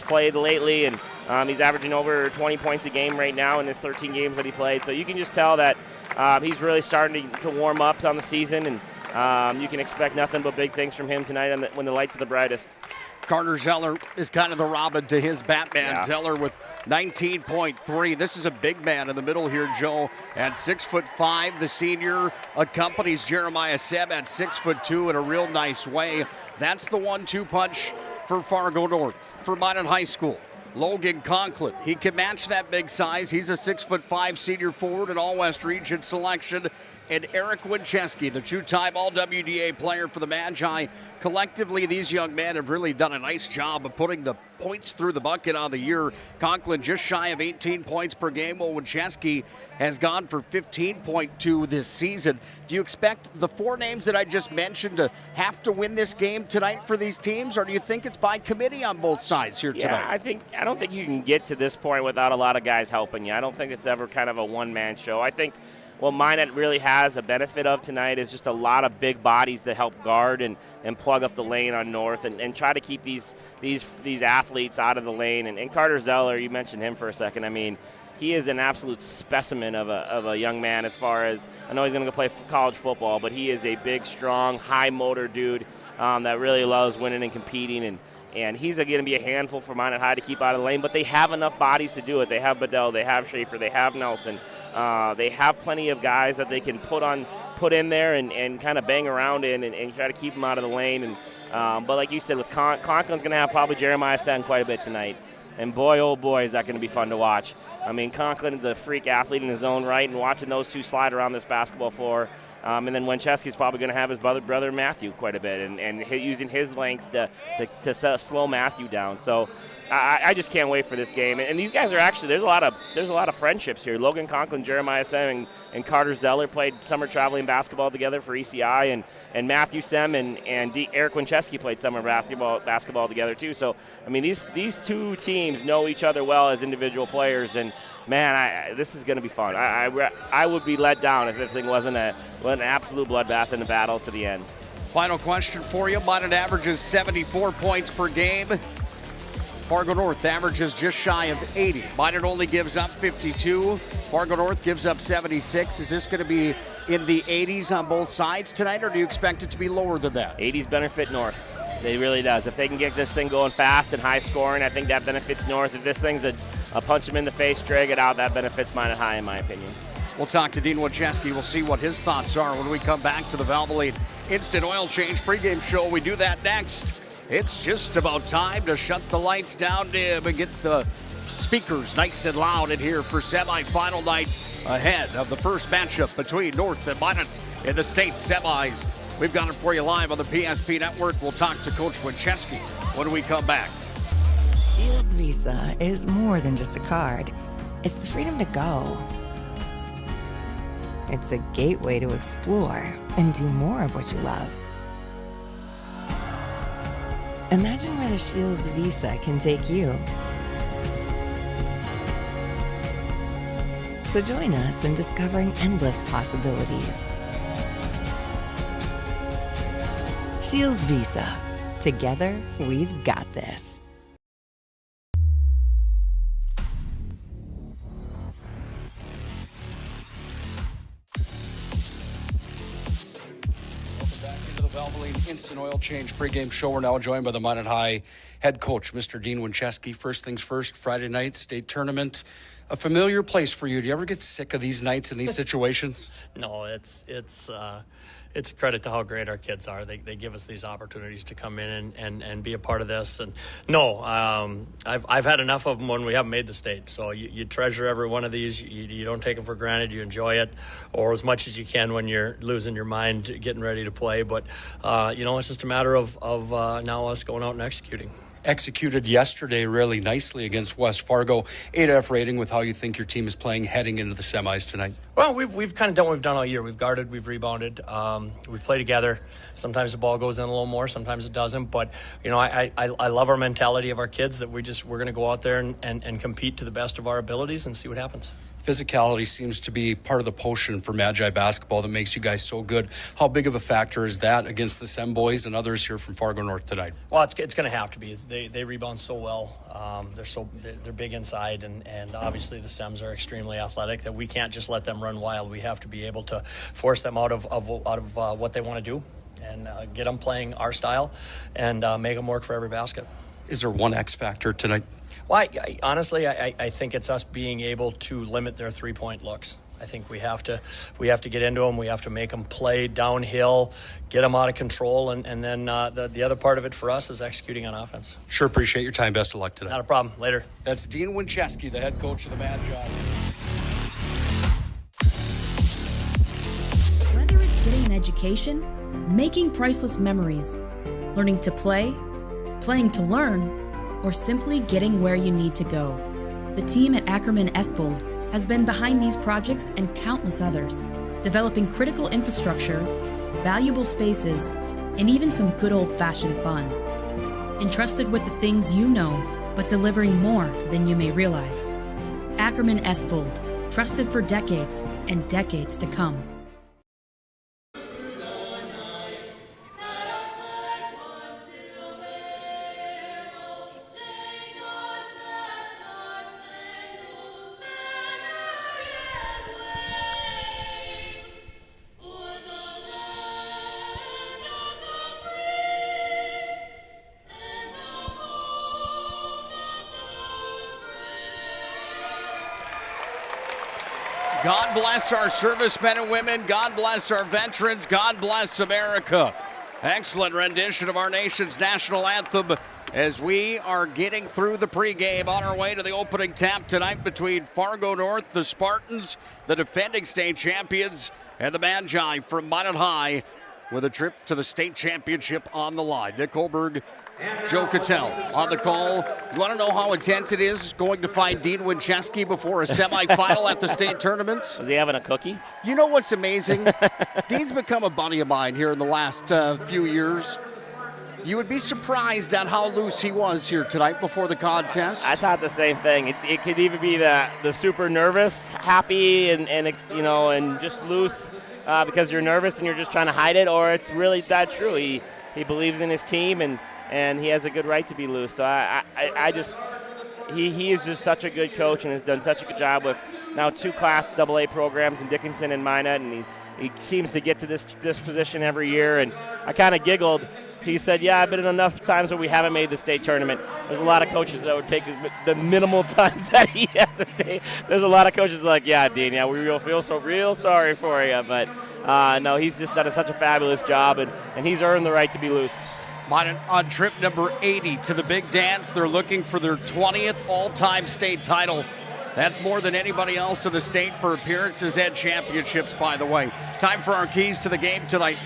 play lately. And he's averaging over 20 points a game right now in his 13 games that he played. So you can just tell that he's really starting to warm up on the season. And you can expect nothing but big things from him tonight when the lights are the brightest. Carter Zeller is kind of the Robin to his Batman. Yeah. Zeller with 19.3. This is a big man in the middle here, Joe. At 6'5", the senior accompanies Jeremiah Sem at 6'2" in a real nice way. That's the 1-2 punch for Fargo North. For Minot High School, Logan Conklin, he can match that big size. He's a 6'5" senior forward, an all-West region selection. and Eric Winchesky, the two-time All-WDA player for the Magi. Collectively, these young men have really done a nice job of putting the points through the bucket on the year. Conklin just shy of 18 points per game, while Winchesky has gone for 15.2 this season. Do you expect the four names that I just mentioned to have to win this game tonight for these teams, or do you think it's by committee on both sides here tonight? I don't think you can get to this point without a lot of guys helping you. I don't think it's ever kind of a one-man show. I think what Minot really has a benefit of tonight is just a lot of big bodies that help guard and plug up the lane on North and try to keep these athletes out of the lane. And Carter Zeller, you mentioned him for a second. I mean, he is an absolute specimen of a young man as far as, I know he's going to go play college football, but he is a big, strong, high-motor dude that really loves winning and competing. And he's going to be a handful for Minot High to keep out of the lane, but they have enough bodies to do it. They have Bedell, they have Schaefer, they have Nelson. They have plenty of guys that they can put in there and kind of bang around in and try to keep them out of the lane. And but like you said, with Conklin's going to have probably Jeremiah Sen quite a bit tonight. And boy, oh boy, is that going to be fun to watch. I mean, Conklin is a freak athlete in his own right, and watching those two slide around this basketball floor. And then Winchesky's probably going to have his brother Matthew quite a bit, and using his length to slow Matthew down. So I just can't wait for this game. And these guys are actually, there's a lot of friendships here. Logan Conklin, Jeremiah Sem, and Carter Zeller played summer traveling basketball together for ECI, and Matthew Sem and Eric Winchesky played summer basketball together too. So I mean, these two teams know each other well as individual players, and man, this is going to be fun. I would be let down if this thing wasn't an absolute bloodbath in the battle to the end. Final question for you. Minot averages 74 points per game. Fargo North averages just shy of 80. Minot only gives up 52. Fargo North gives up 76. Is this going to be in the 80s on both sides tonight, or do you expect it to be lower than that? 80s benefit North. It really does. If they can get this thing going fast and high scoring, I think that benefits North. If this thing's a punch him in the face, drag it out, that benefits Minot High, in my opinion. We'll talk to Dean Winchesky. We'll see what his thoughts are when we come back to the Valvoline Instant Oil Change pregame show. We do that next. It's just about time to shut the lights down, dim, and get the speakers nice and loud in here for semifinal night ahead of the first matchup between North and Minot in the state semis. We've got it for you live on the PSP Network. We'll talk to Coach Winchesky when we come back. Shields Visa is more than just a card. It's the freedom to go. It's a gateway to explore and do more of what you love. Imagine where the Shields Visa can take you. So join us in discovering endless possibilities. Shields Visa. Together, we've got this. Welcome back into the Valvoline Instant Oil Change pregame show. We're now joined by the Minot High head coach, Mr. Dean Winchesky. First things first, Friday night state tournament. A familiar place for you. Do you ever get sick of these nights and these situations? No, it's a credit to how great our kids are. They give us these opportunities to come in and be a part of this. And no, I've had enough of them when we haven't made the state. So you treasure every one of these. You don't take them for granted. You enjoy it, or as much as you can when you're losing your mind getting ready to play. But it's just a matter of now us going out and executing. Executed yesterday really nicely against West Fargo. 8F rating with how you think your team is playing heading into the semis tonight. Well, we've kind of done what we've done all year. We've guarded, we've rebounded, we play together. Sometimes the ball goes in a little more, sometimes it doesn't. But I love our mentality of our kids that we're going to go out there and compete to the best of our abilities and see what happens. Physicality seems to be part of the potion for Magi basketball that makes you guys so good. How big of a factor is that against the Sem boys and others here from Fargo North tonight? Well, it's going to have to be. They rebound so well. They're big inside, and obviously the Sems are extremely athletic that we can't just let them run wild. We have to be able to force them out of what they want to do and get them playing our style and make them work for every basket. Is there one X factor tonight? Well, honestly, I think it's us being able to limit their three-point looks. I think we have to get into them. We have to make them play downhill, get them out of control, and then the other part of it for us is executing on offense. Sure appreciate your time. Best of luck today. Not a problem. Later. That's Dean Winchesky, the head coach of the Magi. education, making priceless memories, learning to play, playing to learn, or simply getting where you need to go. The team at Ackerman Estvold has been behind these projects and countless others, developing critical infrastructure, valuable spaces, and even some good old-fashioned fun. Entrusted with the things you know, but delivering more than you may realize. Ackerman Estvold, trusted for decades and decades to come. God bless our servicemen and women. God bless our veterans. God bless America. Excellent rendition of our nation's national anthem as we are getting through the pregame on our way to the opening tap tonight between Fargo North, the Spartans, the defending state champions, and the Magi from Minot High with a trip to the state championship on the line. Nick Holberg, Joe Cattell on the call. You want to know how intense it is going to find Dean Winchesky before a semifinal at the state tournament? Was he having a cookie? You know what's amazing? Dean's become a buddy of mine here in the last few years. You would be surprised at how loose he was here tonight before the contest. I thought the same thing. It could either be the super nervous, happy, and just loose because you're nervous and you're just trying to hide it, or it's really that true. He believes in his team and he has a good right to be loose. So he is just such a good coach and has done such a good job with now 2 Class AA programs in Dickinson and Minot, and he seems to get to this position every year. And I kind of giggled. He said, yeah, I've been in enough times where we haven't made the state tournament. There's a lot of coaches that would take the minimal times that he has a day. There's a lot of coaches like, yeah, Dean, yeah, we feel so real sorry for you. But no, he's just done such a fabulous job, and he's earned the right to be loose. Minot on trip number 80 to the big dance. They're looking for their 20th all-time state title. That's more than anybody else in the state for appearances and championships, by the way. Time for our keys to the game tonight,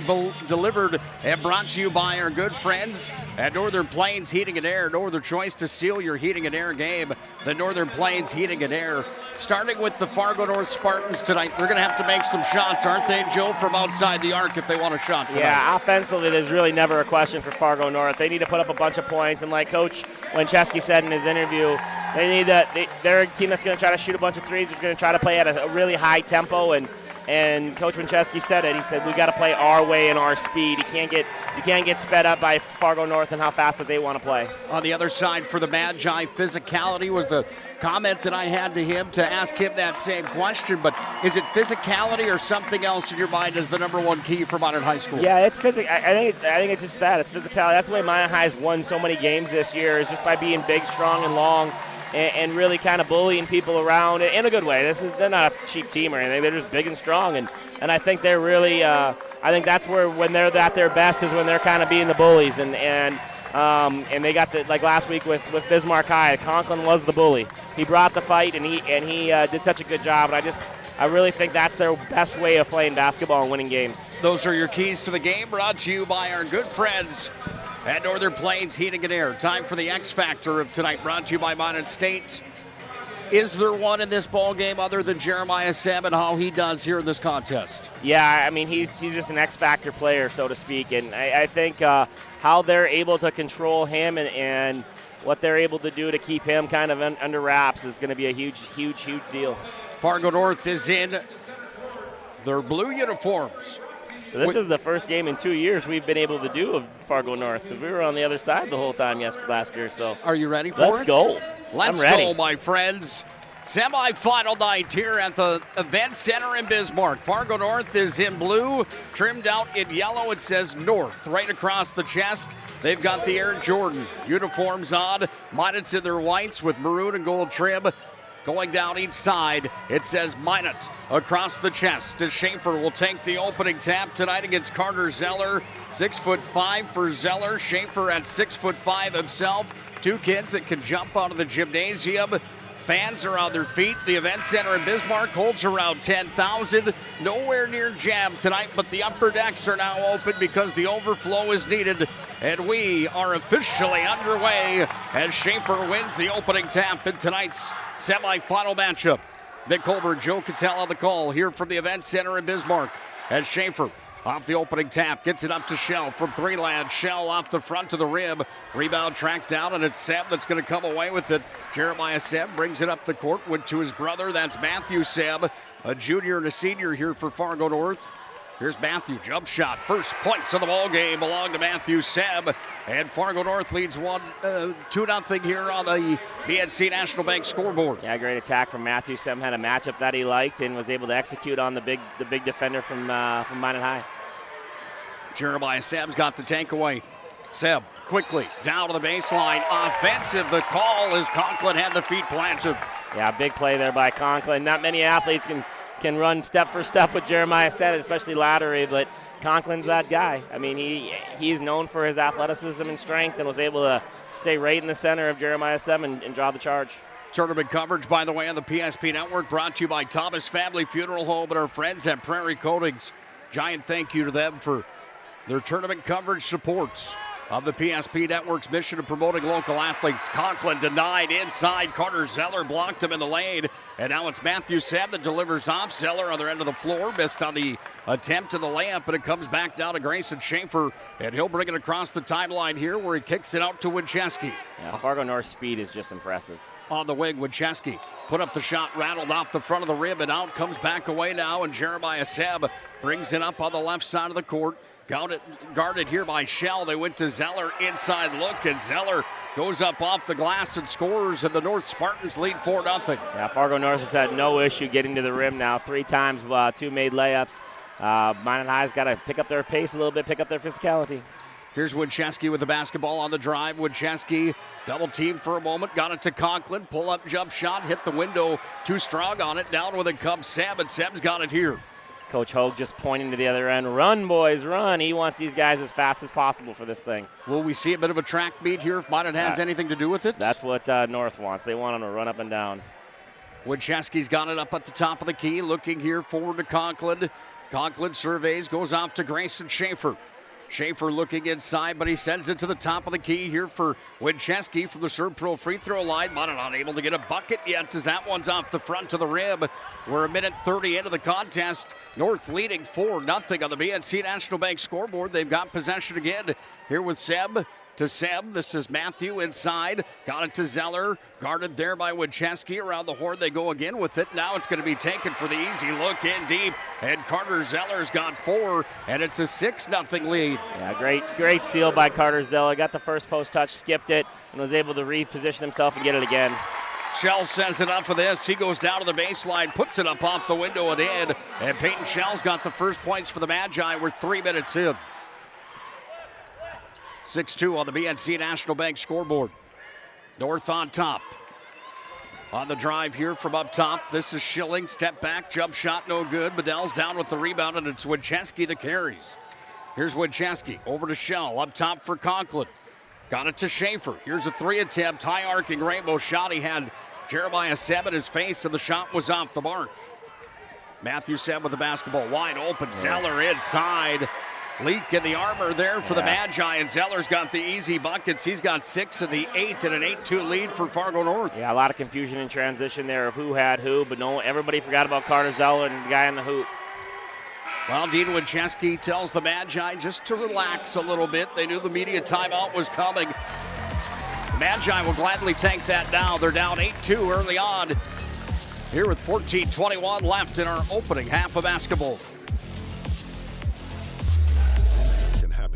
delivered and brought to you by our good friends at Northern Plains Heating and Air. No other choice to seal your heating and air game than Northern Plains Heating and Air. Starting with the Fargo North Spartans tonight, they're going to have to make some shots, aren't they, Joe, from outside the arc if they want a shot tonight? Yeah, offensively, there's really never a question for Fargo North. They need to put up a bunch of points, and like Coach Winchesky said in his interview, they're a team that's going to try to shoot a bunch of threes. They're going to try to play at a really high tempo, and Coach Winchesky said it. He said we got to play our way and our speed. You can't get sped up by Fargo North and how fast that they want to play. On the other side for the Magi, physicality was the comment that I had to him to ask him that same question. But is it physicality or something else in your mind as the number one key for Minot High School? Yeah, it's physical. I think it's just that. It's physicality. That's the way Minot High's won so many games this year, is just by being big, strong, and long. And really kind of bullying people around in a good way. They're not a cheap team or anything. They're just big and strong, and I think they're really. I think that's where when they're at their best is when they're kind of being the bullies, and they got like last week with Bismarck High. Conklin was the bully. He brought the fight, and he did such a good job. And I really think that's their best way of playing basketball and winning games. Those are your keys to the game, brought to you by our good friends at Northern Plains Heating and Air. Time for the X Factor of tonight, brought to you by Minot State. Is there one in this ball game other than Jeremiah Sam and how he does here in this contest? Yeah, I mean, he's just an X Factor player, so to speak. And I think how they're able to control him and what they're able to do to keep him kind of under wraps is going to be a huge, huge, huge deal. Fargo North is in their blue uniforms. So this is the first game in 2 years we've been able to do of Fargo North, because we were on the other side the whole time last year. So are you ready for Let's go. Let's go, my friends. Semi-final night here at the Event Center in Bismarck. Fargo North is in blue, trimmed out in yellow. It says North right across the chest. They've got the Air Jordan uniforms on. Minot's in their whites with maroon and gold trim. Going down each side, it says Minot across the chest. As Schaefer will take the opening tap tonight against Carter Zeller. 6'5" for Zeller. Schaefer at 6'5" himself. Two kids that can jump out of the gymnasium. Fans are on their feet. The event center in Bismarck holds around 10,000. Nowhere near jam tonight, but the upper decks are now open because the overflow is needed. And we are officially underway as Schaefer wins the opening tap in tonight's semifinal matchup. Nick Colbert, Joe Cattell on the call here from the event center in Bismarck as Schaefer off the opening tap, gets it up to Shell from three land. Shell off the front of the rim. Rebound tracked down, and it's Seb that's going to come away with it. Jeremiah Seb brings it up the court, went to his brother. That's Matthew Seb, a junior and a senior here for Fargo North. Here's Matthew, jump shot. First points of the ball game belong to Matthew Seb. And Fargo North leads 2-0 here on the BNC National Bank scoreboard. Yeah, great attack from Matthew Seb. Had a matchup that he liked and was able to execute on the big defender from Minot High. Jeremiah Seb's got the tank away. Seb quickly down to the baseline. Offensive. The call is Conklin had the feet planted. Yeah, big play there by Conklin. Not many athletes can run step for step with Jeremiah Seb, especially laterally, but Conklin's that guy. I mean, he's known for his athleticism and strength and was able to stay right in the center of Jeremiah Seb and draw the charge. Tournament coverage, by the way, on the PSP Network, brought to you by Thomas Family Funeral Home and our friends at Prairie Coatings. Giant thank you to them for their tournament coverage supports of the PSP Network's mission of promoting local athletes. Conklin denied inside. Carter Zeller blocked him in the lane. And now it's Matthew Seb that delivers off. Zeller on their end of the floor. Missed on the attempt to the layup, but it comes back down to Grayson Schaefer. And he'll bring it across the timeline here where he kicks it out to Winchesky. Yeah, Fargo North's speed is just impressive. On the wing, Winchesky put up the shot, rattled off the front of the rim, and out comes back away now. And Jeremiah Seb brings it up on the left side of the court. Guarded here by Shell. They went to Zeller, inside look, and Zeller goes up off the glass and scores, and the North Spartans lead 4-0. Yeah, Fargo North has had no issue getting to the rim now. 3 times, 2 made layups. Minot High's got to pick up their pace a little bit, pick up their physicality. Here's Winchesky with the basketball on the drive. Winchesky double team for a moment, got it to Conklin. Pull up jump shot, hit the window, too strong on it. Down with it comes Seb, and Seb's got it here. Coach Hogue just pointing to the other end. Run, boys, run. He wants these guys as fast as possible for this thing. Will we see a bit of a track meet here if Minot has anything to do with it? That's what North wants. They want them to run up and down. Winchesky's got it up at the top of the key, looking here forward to Conklin. Conklin surveys, goes off to Grayson Schaefer. Schaefer looking inside, but he sends it to the top of the key here for Winchesky from the Serve Pro free throw line. Minot not able to get a bucket yet as that one's off the front of the rim. We're 1:30 into the contest. North leading 4-0 on the BNC National Bank scoreboard. They've got possession again here with Seb. To Seb, this is Matthew inside, got it to Zeller, guarded there by Winchesky. Around the horn they go again with it. Now it's going to be taken for the easy look in deep, and Carter Zeller's got 4, and it's a 6-0 lead. Yeah, great steal by Carter Zeller. Got the first post touch, skipped it, and was able to reposition himself and get it again. Shell says enough of this. He goes down to the baseline, puts it up off the window and in, and Peyton Shell's got the first points for the Magi. We're 3 minutes in. 6-2 on the BNC National Bank scoreboard. North on top. On the drive here from up top, this is Schilling. Step back, jump shot, no good. Bedell's down with the rebound, and it's Winchesky that carries. Here's Winchesky, over to Shell, up top for Conklin. Got it to Schaefer. Here's a 3 attempt, high arcing rainbow shot. He had Jeremiah Seb in his face, and the shot was off the mark. Matthew Seb with the basketball wide open. Zeller inside. Leak in the armor there for the Magi, and Zeller's got the easy buckets. He's got 6 of the 8 and an 8-2 lead for Fargo North. Yeah, a lot of confusion in transition there of who had who, but everybody forgot about Carter Zeller and the guy in the hoop. Well, Dean Winchesky tells the Magi just to relax a little bit. They knew the media timeout was coming. The Magi will gladly take that now. They're down 8-2 early on here with 14:21 left in our opening half of basketball.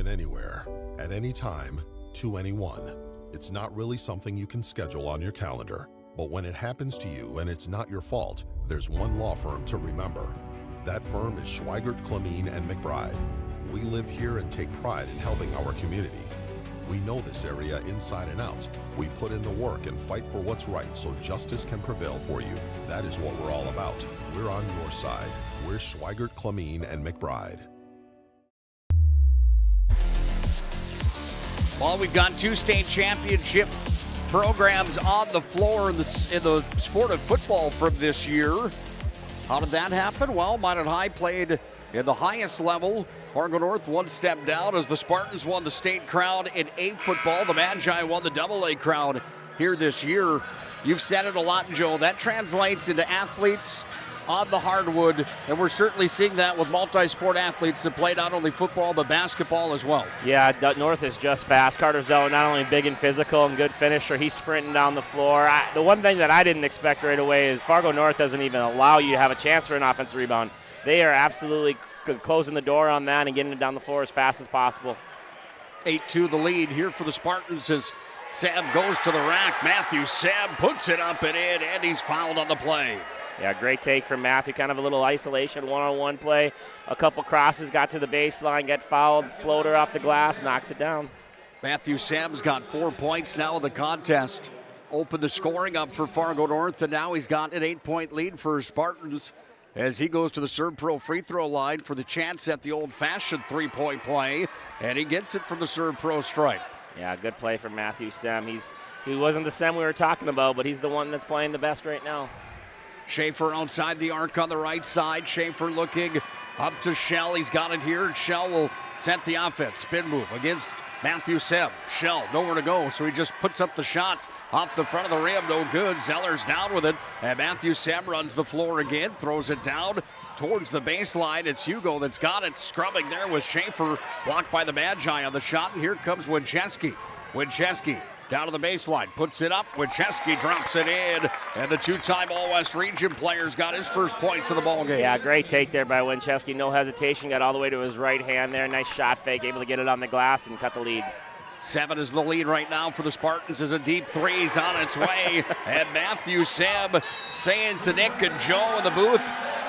Anywhere, at any time, to anyone. It's not really something you can schedule on your calendar, but when it happens to you and it's not your fault, there's one law firm to remember. That firm is Schweigert, Clemeen, and McBride. We live here and take pride in helping our community. We know this area inside and out. We put in the work and fight for what's right so justice can prevail for you. That is what we're all about. We're on your side. We're Schweigert, Clemeen, and McBride. Well, we've got 2 state championship programs on the floor in the sport of football from this year. How did that happen? Well, Minot High played in the highest level. Fargo North one step down as the Spartans won the state crown in A football. The Magi won the AA crown here this year. You've said it a lot, Joe. That translates into athletes on the hardwood, and we're certainly seeing that with multi-sport athletes that play not only football but basketball as well. Yeah, North is just fast. Carter Zeller, not only big and physical and good finisher, he's sprinting down the floor. The one thing that I didn't expect right away is Fargo North doesn't even allow you to have a chance for an offensive rebound. They are absolutely closing the door on that and getting it down the floor as fast as possible. 8-2 the lead here for the Spartans as Sam goes to the rack. Matthew Sam puts it up and in, and he's fouled on the play. Yeah, great take from Matthew. Kind of a little isolation, one-on-one play. A couple crosses, got to the baseline, get fouled, floater off the glass, knocks it down. Matthew Sam's got 4 points now in the contest. Opened the scoring up for Fargo North, and now he's got an 8-point lead for Spartans as he goes to the Serve Pro free throw line for the chance at the old-fashioned three-point play, and he gets it from the Serve Pro strike. Yeah, good play from Matthew Sam. He wasn't the Sam we were talking about, but he's the one that's playing the best right now. Schaefer outside the arc on the right side. Schaefer looking up to Shell. He's got it here. Shell will set the offense. Spin move against Matthew Sam. Shell nowhere to go, so he just puts up the shot off the front of the rim. No good. Zeller's down with it, and Matthew Sam runs the floor again. Throws it down towards the baseline. It's Hugo that's got it. Scrubbing there with Schaefer. Blocked by the Magi on the shot, and here comes Winchesky. Winchesky down to the baseline, puts it up. Winchesky drops it in, and the two-time All-West Region player's got his first points of the ball game. Yeah, great take there by Winchesky. No hesitation, got all the way to his right hand there. Nice shot fake, able to get it on the glass and cut the lead. 7 is the lead right now for the Spartans as a deep three's on its way. And Matthew Sam saying to Nick and Joe in the booth,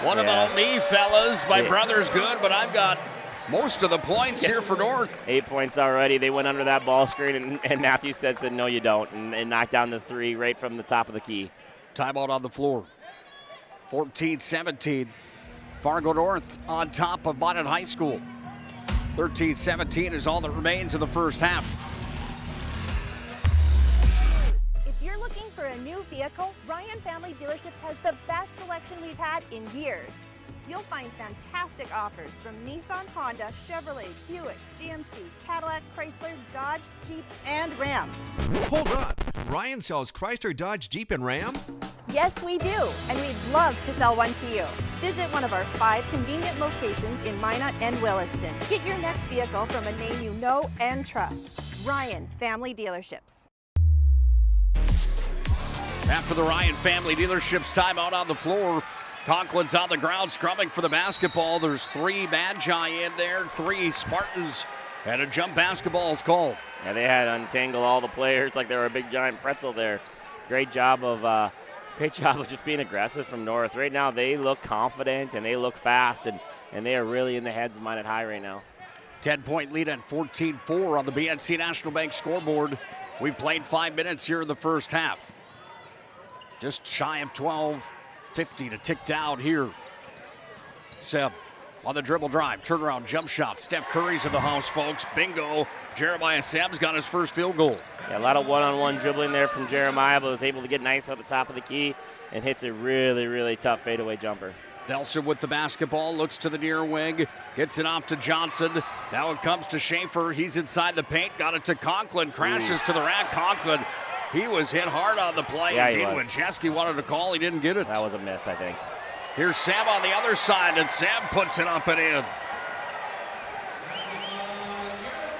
what about me, fellas? My brother's good, but I've got most of the points here for North. 8 points already. They went under that ball screen, and Matthew said, no, you don't, and knocked down the three right from the top of the key. Timeout on the floor. 14-17. Fargo North on top of Minot High School. 13-17 is all that remains in the first half. If you're looking for a new vehicle, Ryan Family Dealerships has the best selection we've had in years. You'll find fantastic offers from Nissan, Honda, Chevrolet, Buick, GMC, Cadillac, Chrysler, Dodge, Jeep, and Ram. Hold on. Ryan sells Chrysler, Dodge, Jeep, and Ram? Yes, we do, and we'd love to sell one to you. Visit one of our 5 convenient locations in Minot and Williston. Get your next vehicle from a name you know and trust. Ryan Family Dealerships. After the Ryan Family Dealerships timeout on the floor, Conklin's on the ground scrubbing for the basketball. There's 3 Magi in there, 3 Spartans, and a jump basketball is called. Yeah, they had to untangle all the players like they were a big giant pretzel there. Great job of just being aggressive from North. Right now they look confident and they look fast, and they are really in the heads of Minot High right now. 10-point lead at 14-4 on the BNC National Bank scoreboard. We've played 5 minutes here in the first half. Just shy of 12:50 to tick down here. Seb on the dribble drive, turnaround jump shot. Steph Curry's in the house, folks. Bingo. Jeremiah Seb's got his first field goal. Yeah, a lot of one-on-one dribbling there from Jeremiah, but was able to get nice at the top of the key and hits a really, really tough fadeaway jumper. Nelson with the basketball, looks to the near wing, gets it off to Johnson. Now it comes to Schaefer. He's inside the paint, got it to Conklin, crashes to the rack. Conklin, he was hit hard on the play. Yeah, Indeed, when Chesky wanted to call, he didn't get it. That was a miss, I think. Here's Sam on the other side, and Sam puts it up and in.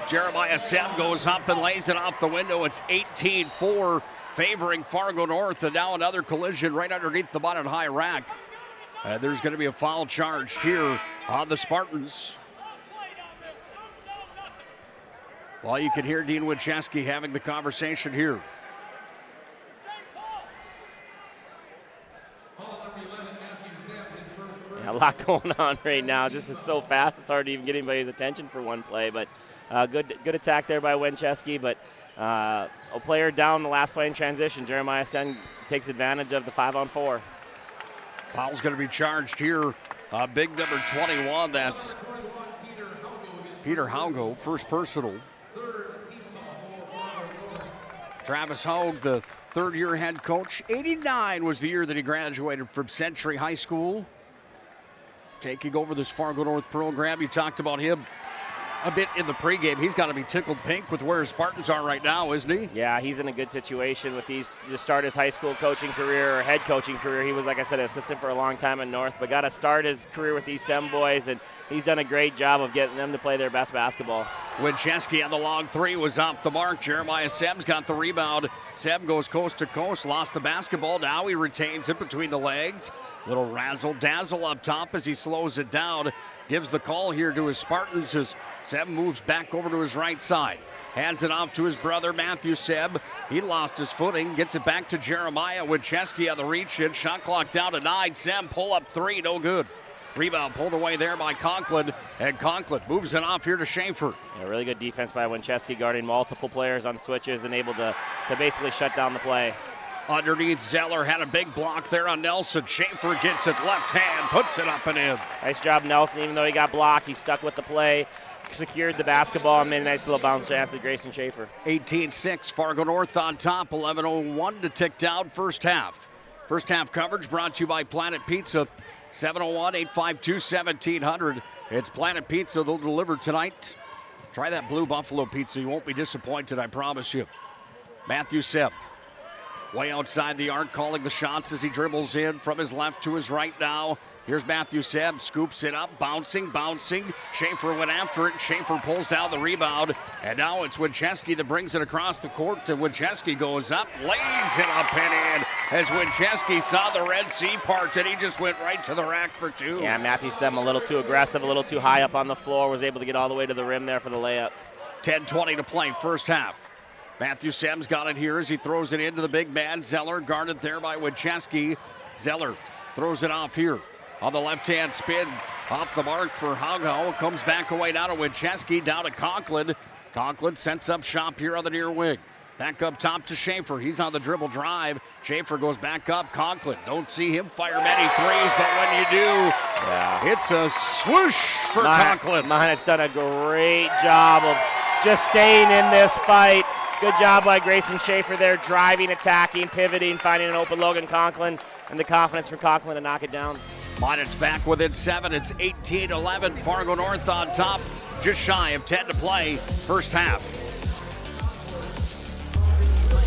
Jeremiah Sam goes up and lays it off the window. It's 18-4, favoring Fargo North, and now another collision right underneath the Minot High rack. And there's going to be a foul charged here on the Spartans. Well, you can hear Dean Winchesky having the conversation here. A lot going on right now. Just it's so fast, it's hard to even get anybody's attention for one play. But good attack there by Winchesky. But a player down the last play in transition. Jeremiah Sen takes advantage of the 5-on-4. Foul's going to be charged here. Big number 21. That's Peter Haugo, first personal. Travis Hogue, the third-year head coach. 89 was the year that he graduated from Century High School. Taking over this Fargo North program. You talked about him a bit in the pregame. He's got to be tickled pink with where his Spartans are right now, isn't he? Yeah, he's in a good situation with these to start his high school coaching career or head coaching career. He was, like I said, an assistant for a long time in North, but got to start his career with these Sem boys, and he's done a great job of getting them to play their best basketball. Winchesky on the long three was off the mark. Jeremiah Seb's got the rebound. Seb goes coast to coast, lost the basketball. Now he retains it between the legs. Little razzle-dazzle up top as he slows it down. Gives the call here to his Spartans as Seb moves back over to his right side. Hands it off to his brother, Matthew Seb. He lost his footing, gets it back to Jeremiah. Winchesky on the reach-in. Shot clock down to 9. Seb pull-up three, no good. Rebound pulled away there by Conklin, and Conklin moves it off here to Schaefer. Yeah, really good defense by Winchesky, guarding multiple players on switches and able to basically shut down the play. Underneath, Zeller had a big block there on Nelson. Schaefer gets it left hand, puts it up and in. Nice job, Nelson. Even though he got blocked, he stuck with the play, secured the basketball, and made a nice little bounce chance at Grayson Schaefer. 18-6, Fargo North on top. 11:01 to tick down first half. First half coverage brought to you by Planet Pizza. 701-852-1700. It's Planet Pizza. They'll deliver tonight. Try that Blue Buffalo pizza. You won't be disappointed, I promise you. Matthew Seb. Way outside the arc, calling the shots as he dribbles in from his left to his right now. Here's Matthew Seb, scoops it up, bouncing. Schaefer went after it. Schaefer pulls down the rebound. And now it's Winchesky that brings it across the court. And Winchesky goes up, lays it up and in. As Winchesky saw the Red Sea part, and he just went right to the rack for two. Yeah, Matthew Seb a little too aggressive, a little too high up on the floor. Was able to get all the way to the rim there for the layup. 10:20 to play, first half. Matthew Seb's got it here as he throws it into the big man. Zeller guarded there by Winchesky. Zeller throws it off here. On the left-hand spin, off the mark for Hagel. Comes back away down to Winchesky, down to Conklin. Conklin sets up shop here on the near wing. Back up top to Schaefer. He's on the dribble drive. Schaefer goes back up. Conklin, don't see him fire many threes, but when you do, it's a swoosh for Conklin. Mine has done a great job of just staying in this fight. Good job by Grayson Schaefer there, driving, attacking, pivoting, finding an open Logan Conklin, and the confidence for Conklin to knock it down. Minot's back within 7. It's 18-11. Fargo North on top. Just shy of 10 to play. First half.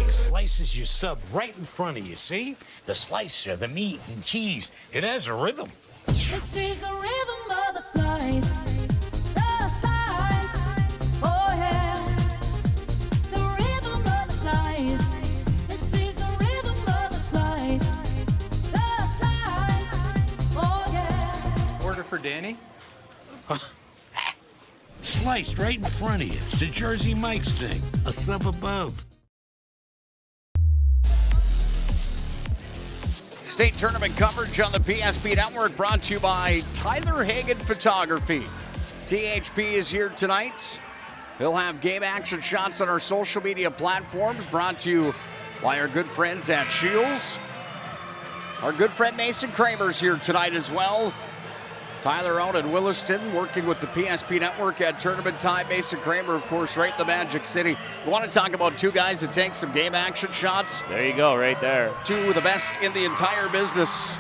Slices your sub right in front of you, see? The slicer, the meat and cheese. It has a rhythm. This is the rhythm of the slice. The slice. Oh, yeah. The rhythm of the slice. This is the rhythm of the slice. The slice. Oh, yeah. Order for Danny? Sliced right in front of you. It's a Jersey Mike's thing. A sub above. State tournament coverage on the PSP Network brought to you by Tyler Hagen Photography. THP is here tonight. He'll have game action shots on our social media platforms brought to you by our good friends at Shields. Our good friend Mason Kramer's here tonight as well. Tyler out in Williston working with the PSP Network at tournament time. Mason Kramer, of course, right in the Magic City. You want to talk about two guys that take some game action shots? There you go, right there. Two of the best in the entire business.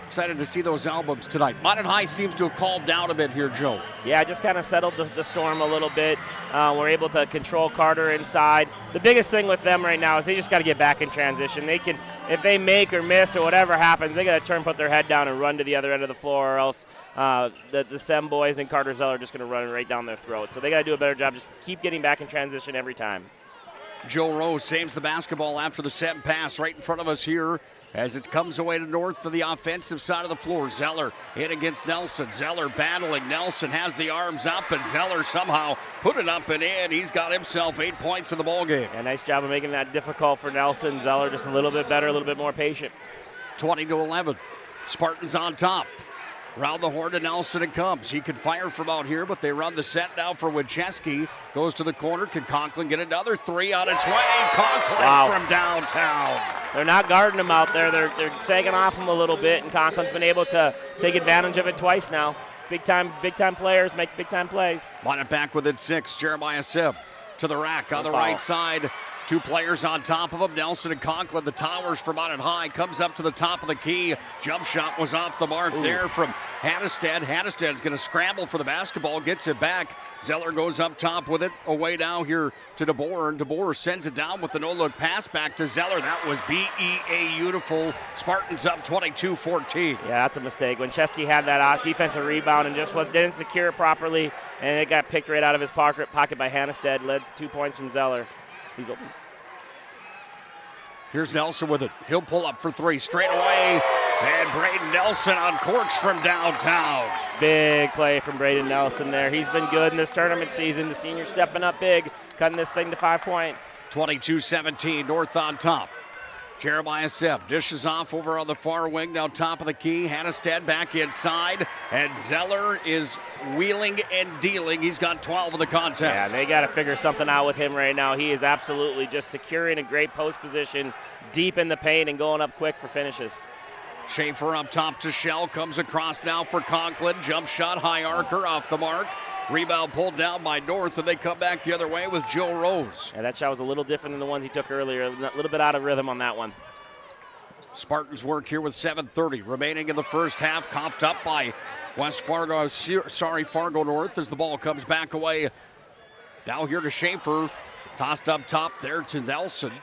Excited to see those albums tonight. Minot High seems to have calmed down a bit here, Joe. Yeah, just kind of settled the storm a little bit. We're able to control Carter inside. The biggest thing with them right now is they just got to get back in transition. They can, if they make or miss or whatever happens, they got to turn, put their head down, and run to the other end of the floor, or else the Sem boys and Carter Zeller are just going to run right down their throat. So they got to do a better job. Just keep getting back in transition every time. Joe Rose saves the basketball after the set pass right in front of us here as it comes away to North for the offensive side of the floor. Zeller in against Nelson. Zeller battling. Nelson has the arms up, and Zeller somehow put it up and in. He's got himself 8 points in the ballgame. Yeah, nice job of making that difficult for Nelson. Zeller just a little bit better, a little bit more patient. 20-11. Spartans on top. Round the horn to Nelson it comes. He could fire from out here, but they run the set now for Winchesky. Goes to the corner. Can Conklin get another three on its way? Conklin from downtown. They're not guarding him out there. They're sagging off him a little bit, and Conklin's been able to take advantage of it twice now. Big time players make big time plays. Minot back within 6. Jeremiah Seb to the rack on the right side. Two players on top of him, Nelson and Conklin. The towers from on and high, comes up to the top of the key. Jump shot was off the mark there from Hannestad. Hannestad's going to scramble for the basketball, gets it back. Zeller goes up top with it, away now here to DeBoer, and DeBoer sends it down with the no-look pass back to Zeller. That was BEA beautiful. Spartans up 22-14. Yeah, that's a mistake. When Chesky had that defensive rebound and just didn't secure it properly, and it got picked right out of his pocket by Hannestad, led to 2 points from Zeller. He's open. Here's Nelson with it. He'll pull up for three straight away. And Braden Nelson on corks from downtown. Big play from Braden Nelson there. He's been good in this tournament season. The senior stepping up big, cutting this thing to 5 points. 22-17, North on top. Jeremiah Seb dishes off over on the far wing, now top of the key. Hannestad back inside, and Zeller is wheeling and dealing. He's got 12 in the contest. Yeah, they got to figure something out with him right now. He is absolutely just securing a great post position, deep in the paint, and going up quick for finishes. Schaefer up top to Shell, comes across now for Conklin. Jump shot, high arcer off the mark. Rebound pulled down by North, and they come back the other way with Joe Rose. Yeah, that shot was a little different than the ones he took earlier. A little bit out of rhythm on that one. Spartans work here with 7:30 remaining in the first half. Coughed up by Fargo North as the ball comes back away. Now here to Schaefer. Tossed up top there to Nelson.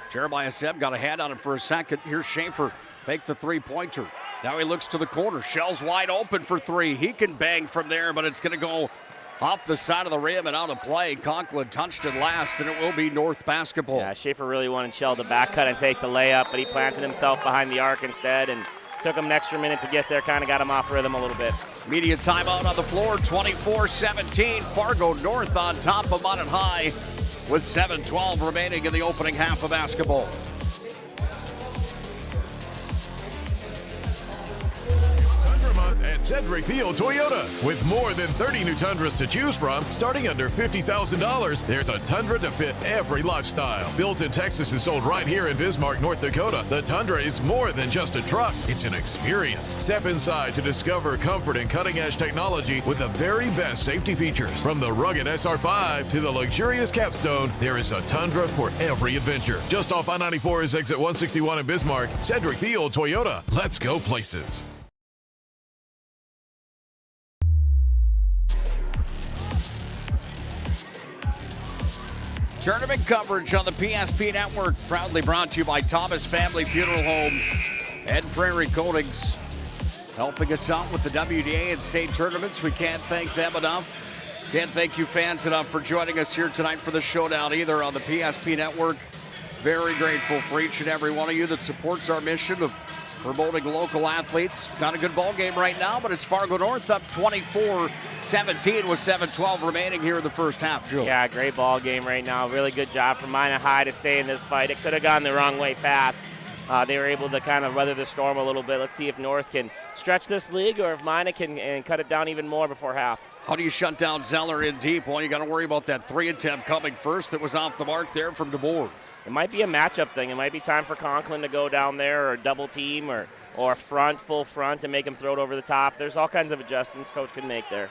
Jeremiah Seb got a hand on it for a second. Here's Schaefer. Fake the three-pointer. Now he looks to the corner. Shell's wide open for three. He can bang from there, but it's going to go off the side of the rim and out of play. Conklin touched it last, and it will be North basketball. Yeah, Schaefer really wanted Shell to back cut and take the layup, but he planted himself behind the arc instead and took him an extra minute to get there, kind of got him off rhythm a little bit. Media timeout on the floor, 24-17. Fargo North on top of Mount High with 7:12 remaining in the opening half of basketball. At Cedric Thiel Toyota. With more than 30 new Tundras to choose from, starting under $50,000, there's a Tundra to fit every lifestyle. Built in Texas and sold right here in Bismarck, North Dakota, the Tundra is more than just a truck. It's an experience. Step inside to discover comfort and cutting-edge technology with the very best safety features. From the rugged SR5 to the luxurious Capstone, there is a Tundra for every adventure. Just off I-94's exit 161 in Bismarck, Cedric Thiel Toyota. Let's go places. Tournament coverage on the PSP Network, proudly brought to you by Thomas Family Funeral Home and Prairie Coatings, helping us out with the WDA and state tournaments. We can't thank them enough. Can't thank you fans enough for joining us here tonight for the showdown either on the PSP Network. Very grateful for each and every one of you that supports our mission of promoting local athletes. Got a good ball game right now, but it's Fargo North up 24-17 with 7:12 remaining here in the first half, Joe. Yeah, great ball game right now. Really good job from Mina High to stay in this fight. It could have gone the wrong way fast. They were able to kind of weather the storm a little bit. Let's see if North can stretch this league or if Mina can cut it down even more before half. How do you shut down Zeller in deep? Well, you got to worry about that three attempt coming first that was off the mark there from DeBoer. It might be a matchup thing. It might be time for Conklin to go down there or double team or full front and make him throw it over the top. There's all kinds of adjustments coach can make there.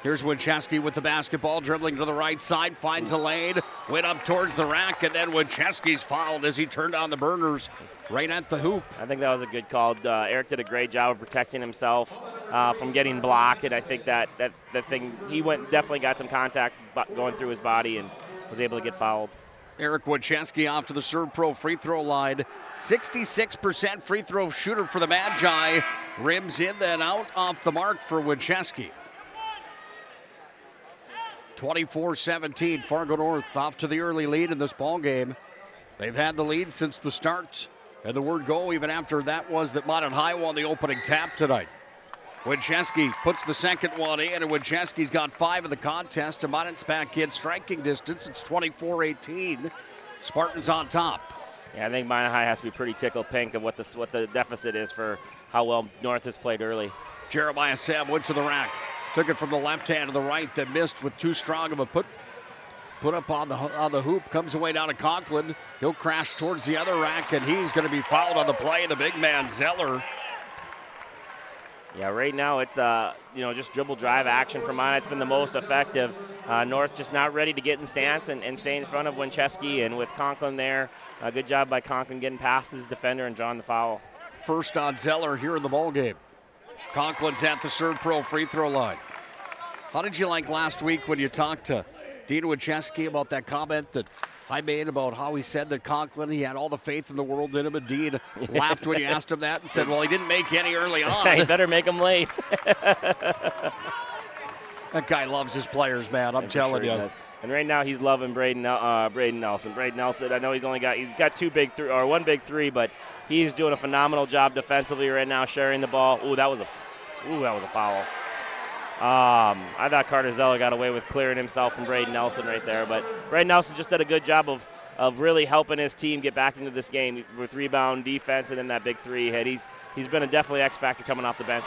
Here's Winchesky with the basketball, dribbling to the right side, finds a lane, went up towards the rack, and then Winchesky's fouled as he turned on the burners right at the hoop. I think that was a good call. Eric did a great job of protecting himself from getting blocked, and I think that the thing, he definitely got some contact going through his body and was able to get fouled. Eric Winchesky off to the Serve Pro free throw line. 66% free throw shooter for the Magi. Rims in, then out off the mark for Winchesky. 24-17, Fargo North off to the early lead in this ball game. They've had the lead since the start, and the word go even after that was that Modern High won the opening tap tonight. Winchesky puts the second one in, and Winchesky's got 5 in the contest. And Monet's back in striking distance. It's 24-18. Spartans on top. Yeah, I think Mina High has to be pretty tickled pink of what the deficit is for how well North has played early. Jeremiah Sam went to the rack. Took it from the left hand to the right, then missed with too strong of a put up on the hoop. Comes away down to Conklin. He'll crash towards the other rack, and he's going to be fouled on the play. The big man, Zeller. Yeah, right now it's just dribble drive action for mine. It's been the most effective. North just not ready to get in stance and stay in front of Winchesky, and with Conklin there, a good job by Conklin getting past his defender and drawing the foul. First on Zeller here in the ballgame. Conklin's at the Serve Pro free throw line. How did you like last week when you talked to Dean Winchesky about that comment that I made about how he said that Conklin, he had all the faith in the world in him, and Dean laughed when you asked him that and said, well, he didn't make any early on. He better make them late. That guy loves his players, man. I'm telling you. And right now he's loving Braden Nelson. Braden Nelson, I know he's got one big three, but he's doing a phenomenal job defensively right now, sharing the ball. That was a foul. I thought Carter Zeller got away with clearing himself from Braden Nelson right there, but Braden Nelson just did a good job of really helping his team get back into this game with rebound, defense, and then that big three hit. He's been a definitely X factor coming off the bench.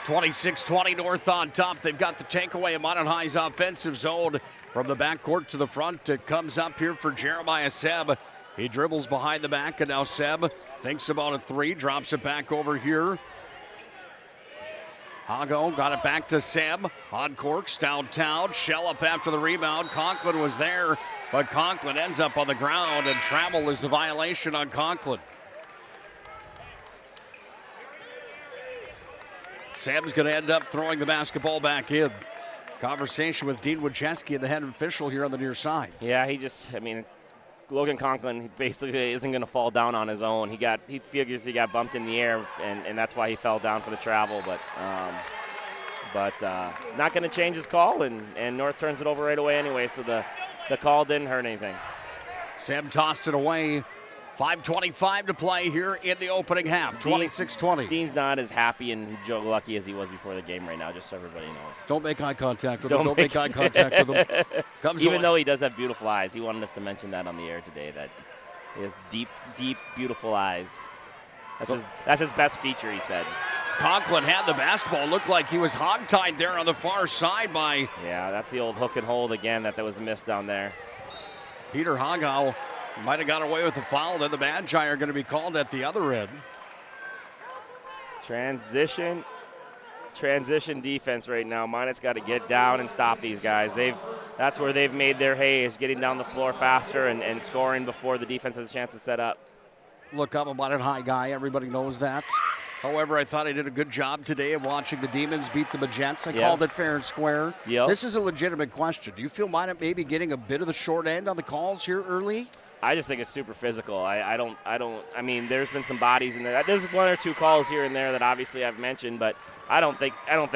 26-20 North on top. They've got the takeaway of Mountain High's offensive zone from the backcourt to the front. It comes up here for Jeremiah Seb. He dribbles behind the back, and now Seb thinks about a three, drops it back over here. Hago got it back to Seb. On Corks downtown. Shell up after the rebound. Conklin was there, but Conklin ends up on the ground, and travel is the violation on Conklin. Seb's going to end up throwing the basketball back in. Conversation with Dean Winchesky, the head official here on the near side. Yeah, Logan Conklin basically isn't going to fall down on his own. He figures he got bumped in the air, and that's why he fell down for the travel. But not going to change his call, and North turns it over right away anyway, so the call didn't hurt anything. Seb tossed it away. 5:25 to play here in the opening half. 26-20. Dean's not as happy and lucky as he was before the game right now, just so everybody knows. Don't make eye contact with him. Don't make eye contact with him. Even though he does have beautiful eyes, he wanted us to mention that on the air today, that he has deep, deep, beautiful eyes. That's his best feature, he said. Conklin had the basketball. Looked like he was hogtied there on the far side by... Yeah, that's the old hook and hold again that was missed down there. Peter Hogau might have got away with a foul. Then the Magi are going to be called at the other end. Transition defense right now. Minot's got to get down and stop these guys. That's where they've made their hay, is getting down the floor faster and scoring before the defense has a chance to set up. Look, I'm a Minot High guy. Everybody knows that. However, I thought I did a good job today of watching the Demons beat the Magents. I called it fair and square. Yep. This is a legitimate question. Do you feel Minot maybe getting a bit of the short end on the calls here early? I just think it's super physical. There's been some bodies in there. There's one or two calls here and there that obviously I've mentioned, but I don't think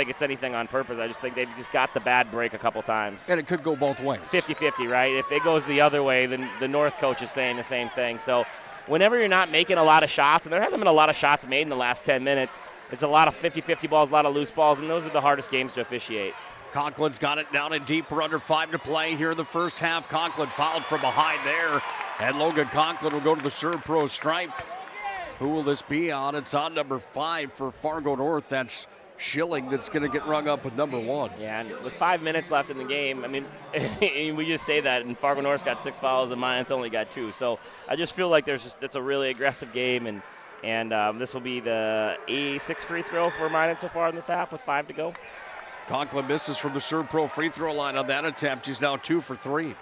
it's anything on purpose. I just think they've just got the bad break a couple times. And it could go both ways. 50-50, right? If it goes the other way, then the North coach is saying the same thing. So whenever you're not making a lot of shots, and there hasn't been a lot of shots made in the last 10 minutes, it's a lot of 50-50 balls, a lot of loose balls, and those are the hardest games to officiate. Conklin's got it down and deep. We're under 5 to play here in the first half. Conklin fouled from behind there. And Logan Conklin will go to the Serve Pro stripe. Who will this be on? It's on number 5 for Fargo North. That's Schilling that's going to get rung up with number 1. Yeah, and with 5 minutes left in the game, we just say that, and Fargo North's got 6 fouls and Minot's only got 2. So I just feel like it's a really aggressive game, and this will be the 6th free throw for Minot so far in this half with 5 to go. Conklin misses from the Serve Pro free throw line on that attempt. He's now 2 for 3.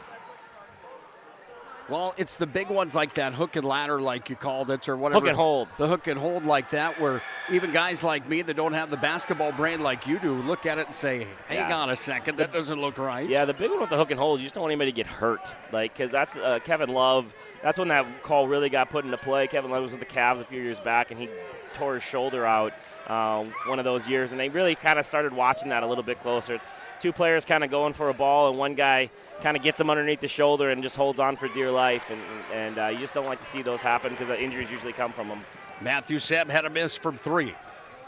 Well, it's the big ones like that, hook and ladder like you called it, or whatever. Hook and hold. The hook and hold like that, where even guys like me that don't have the basketball brain like you do look at it and say, hang on a second, that doesn't look right. Yeah, the big one with the hook and hold, you just don't want anybody to get hurt. Because that's Kevin Love. That's when that call really got put into play. Kevin Love was with the Cavs a few years back, and he tore his shoulder out one of those years. And they really kind of started watching that a little bit closer. It's 2 players kind of going for a ball, and one guy kind of gets him underneath the shoulder and just holds on for dear life. And you just don't like to see those happen because the injuries usually come from them. Matthew Seb had a miss from 3.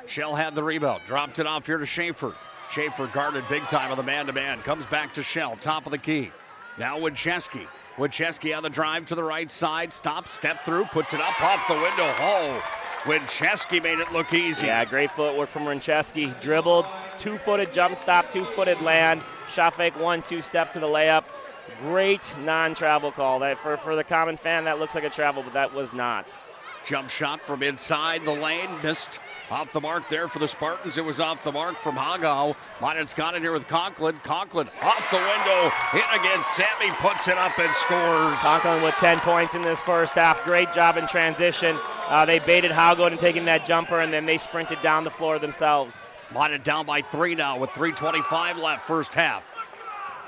Shell had the rebound. Dropped it off here to Schaefer. Schaefer guarded big time on the man-to-man. Comes back to Shell, top of the key. Now Winchesky. Winchesky on the drive to the right side. Stops, step through, puts it up off the window. Oh, Winchesky made it look easy. Yeah, great footwork from Winchesky. Dribbled, 2-footed jump stop, 2-footed land. Shot fake, 1-2 step to the layup. Great non-travel call. That for the common fan, that looks like a travel, but that was not. Jump shot from inside the lane. Missed off the mark there for the Spartans. It was off the mark from Hagau. Minot's got it here with Conklin. Conklin off the window. In again. Sammy puts it up and scores. Conklin with 10 points in this first half. Great job in transition. They baited Hagau into taking that jumper, and then they sprinted down the floor themselves. Minot down by 3 now with 3:25 left first half.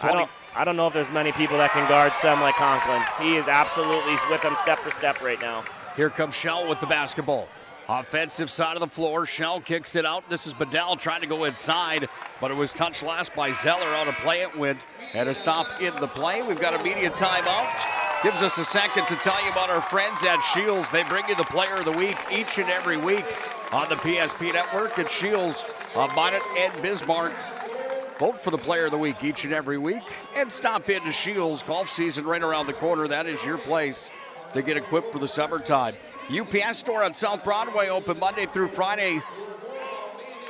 I don't know if there's many people that can guard Sem like Conklin. He is absolutely with them step for step right now. Here comes Shell with the basketball. Offensive side of the floor. Shell kicks it out. This is Bedell trying to go inside, but it was touched last by Zeller. Out of play it went. And a stop in the play. We've got a media timeout. Gives us a second to tell you about our friends at Shields. They bring you the player of the week each and every week on the PSP network. It's Shields of Minot and Bismarck. Vote for the player of the week each and every week. And stop into Shields. Golf season right around the corner. That is your place to get equipped for the summertime. UPS store on South Broadway, open Monday through Friday,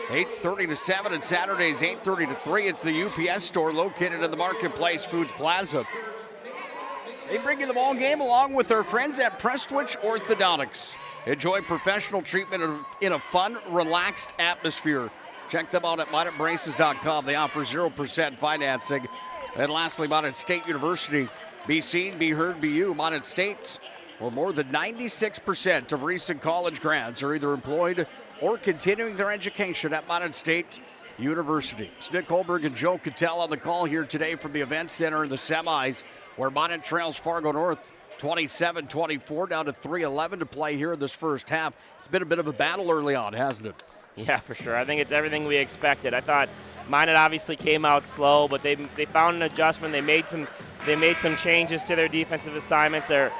8:30 to 7, and Saturdays 8:30 to 3. It's the UPS store located in the Marketplace Foods Plaza. They bring you the ball game along with our friends at Prestwich Orthodontics. Enjoy professional treatment in a fun, relaxed atmosphere. Check them out at minotbraces.com. They offer 0% financing. And lastly, Minot State University. Be seen, be heard, be you. Minot State, where more than 96% of recent college grads are either employed or continuing their education at Minot State University. It's Nick Holberg and Joe Cattell on the call here today from the Event Center in the semis, where Minot trails Fargo North 27-24, down to 3:11 to play here in this first half. It's been a bit of a battle early on, hasn't it? Yeah, for sure. I think it's everything we expected. I thought Minot obviously came out slow, but they found an adjustment. They made some changes to their defensive assignments. They're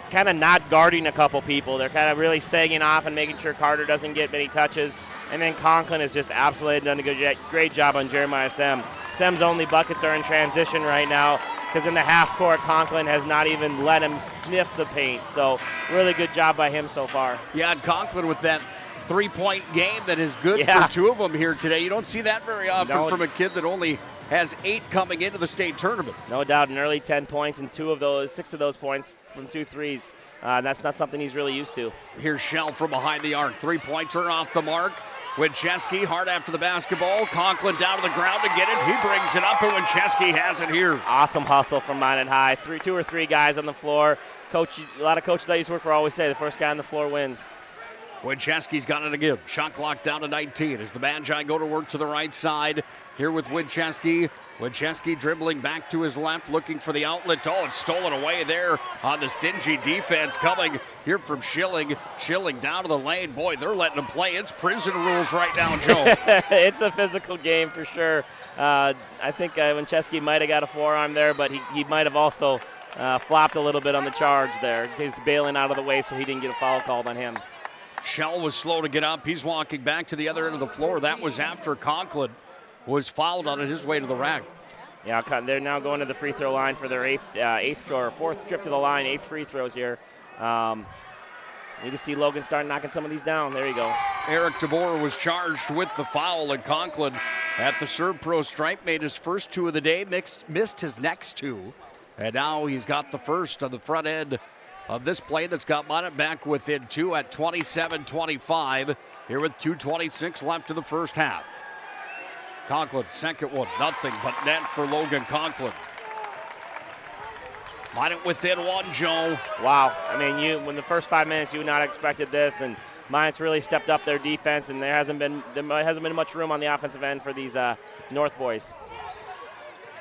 kind of not guarding a couple people. They're kind of really sagging off and making sure Carter doesn't get many touches. And then Conklin has just absolutely done a great job on Jeremiah Sem. Sem's only buckets are in transition right now because in the half court, Conklin has not even let him sniff the paint. So really good job by him so far. Yeah, and Conklin with that three-point game that is good for two of them here today. You don't see that very often from a kid that only has 8 coming into the state tournament. No doubt, an early 10 points and 6 of those points from 2 threes. That's not something he's really used to. Here's Shell from behind the arc. Three-pointer off the mark. Winchesky hard after the basketball. Conklin down to the ground to get it. He brings it up, and Winchesky has it here. Awesome hustle from Minot High. 2 or 3 guys on the floor. A lot of coaches I used to work for always say the first guy on the floor wins. Winchesky's got it again. Shot clock down to 19 as the Magi go to work to the right side. Here with Winchesky. Winchesky dribbling back to his left, looking for the outlet. Oh, it's stolen away there on the stingy defense coming here from Schilling. Schilling down to the lane. Boy, they're letting him play. It's prison rules right now, Joe. It's a physical game for sure. I think Winchesky might have got a forearm there, but he might have also flopped a little bit on the charge there. He's bailing out of the way so he didn't get a foul called on him. Shell was slow to get up. He's walking back to the other end of the floor. That was after Conklin was fouled on his way to the rack. Yeah, they're now going to the free throw line for their fourth trip to the line, 8 free throws here. Need to see Logan start knocking some of these down. There you go. Eric DeBoer was charged with the foul, and Conklin at the Serve Pro stripe made his first 2 of the day, missed his next 2, and now he's got the first on the front end of this play that's got Minot back within 2 at 27-25 here with 2:26 left in the first half. Conklin, second one, nothing but net for Logan Conklin. Minot within 1, Joe. Wow. I mean, when the first 5 minutes, you would not expected this, and Minot's really stepped up their defense, and there hasn't been much room on the offensive end for these North boys.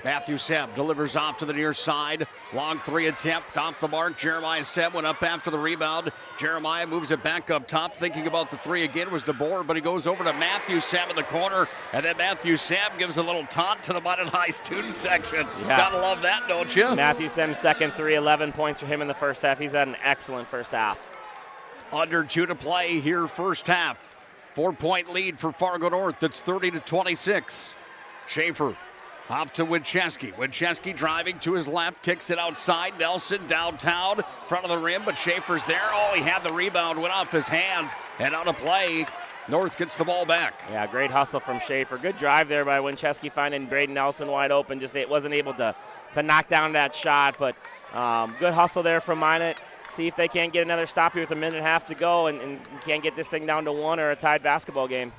Matthew Seb delivers off to the near side. Long 3 attempt off the mark. Jeremiah Seb went up after the rebound. Jeremiah moves it back up top. Thinking about the 3 again was DeBoer, but he goes over to Matthew Seb in the corner. And then Matthew Seb gives a little taunt to the Minot High student section. Yeah. Gotta love that, don't you? Matthew Seb's second 3, 11 points for him in the first half. He's had an excellent first half. Under 2 to play here first half. 4-point lead for Fargo North. It's 30-26. Schaefer off to Winchesky. Winchesky driving to his left, kicks it outside. Nelson downtown, front of the rim, but Schaefer's there. Oh, he had the rebound, went off his hands, and out of play. North gets the ball back. Yeah, great hustle from Schaefer. Good drive there by Winchesky, finding Braden Nelson wide open. Just wasn't able to knock down that shot, but good hustle there from Minot. see if they can't get another stop here with a minute and a half to go and can't get this thing down to 1 or a tied basketball game.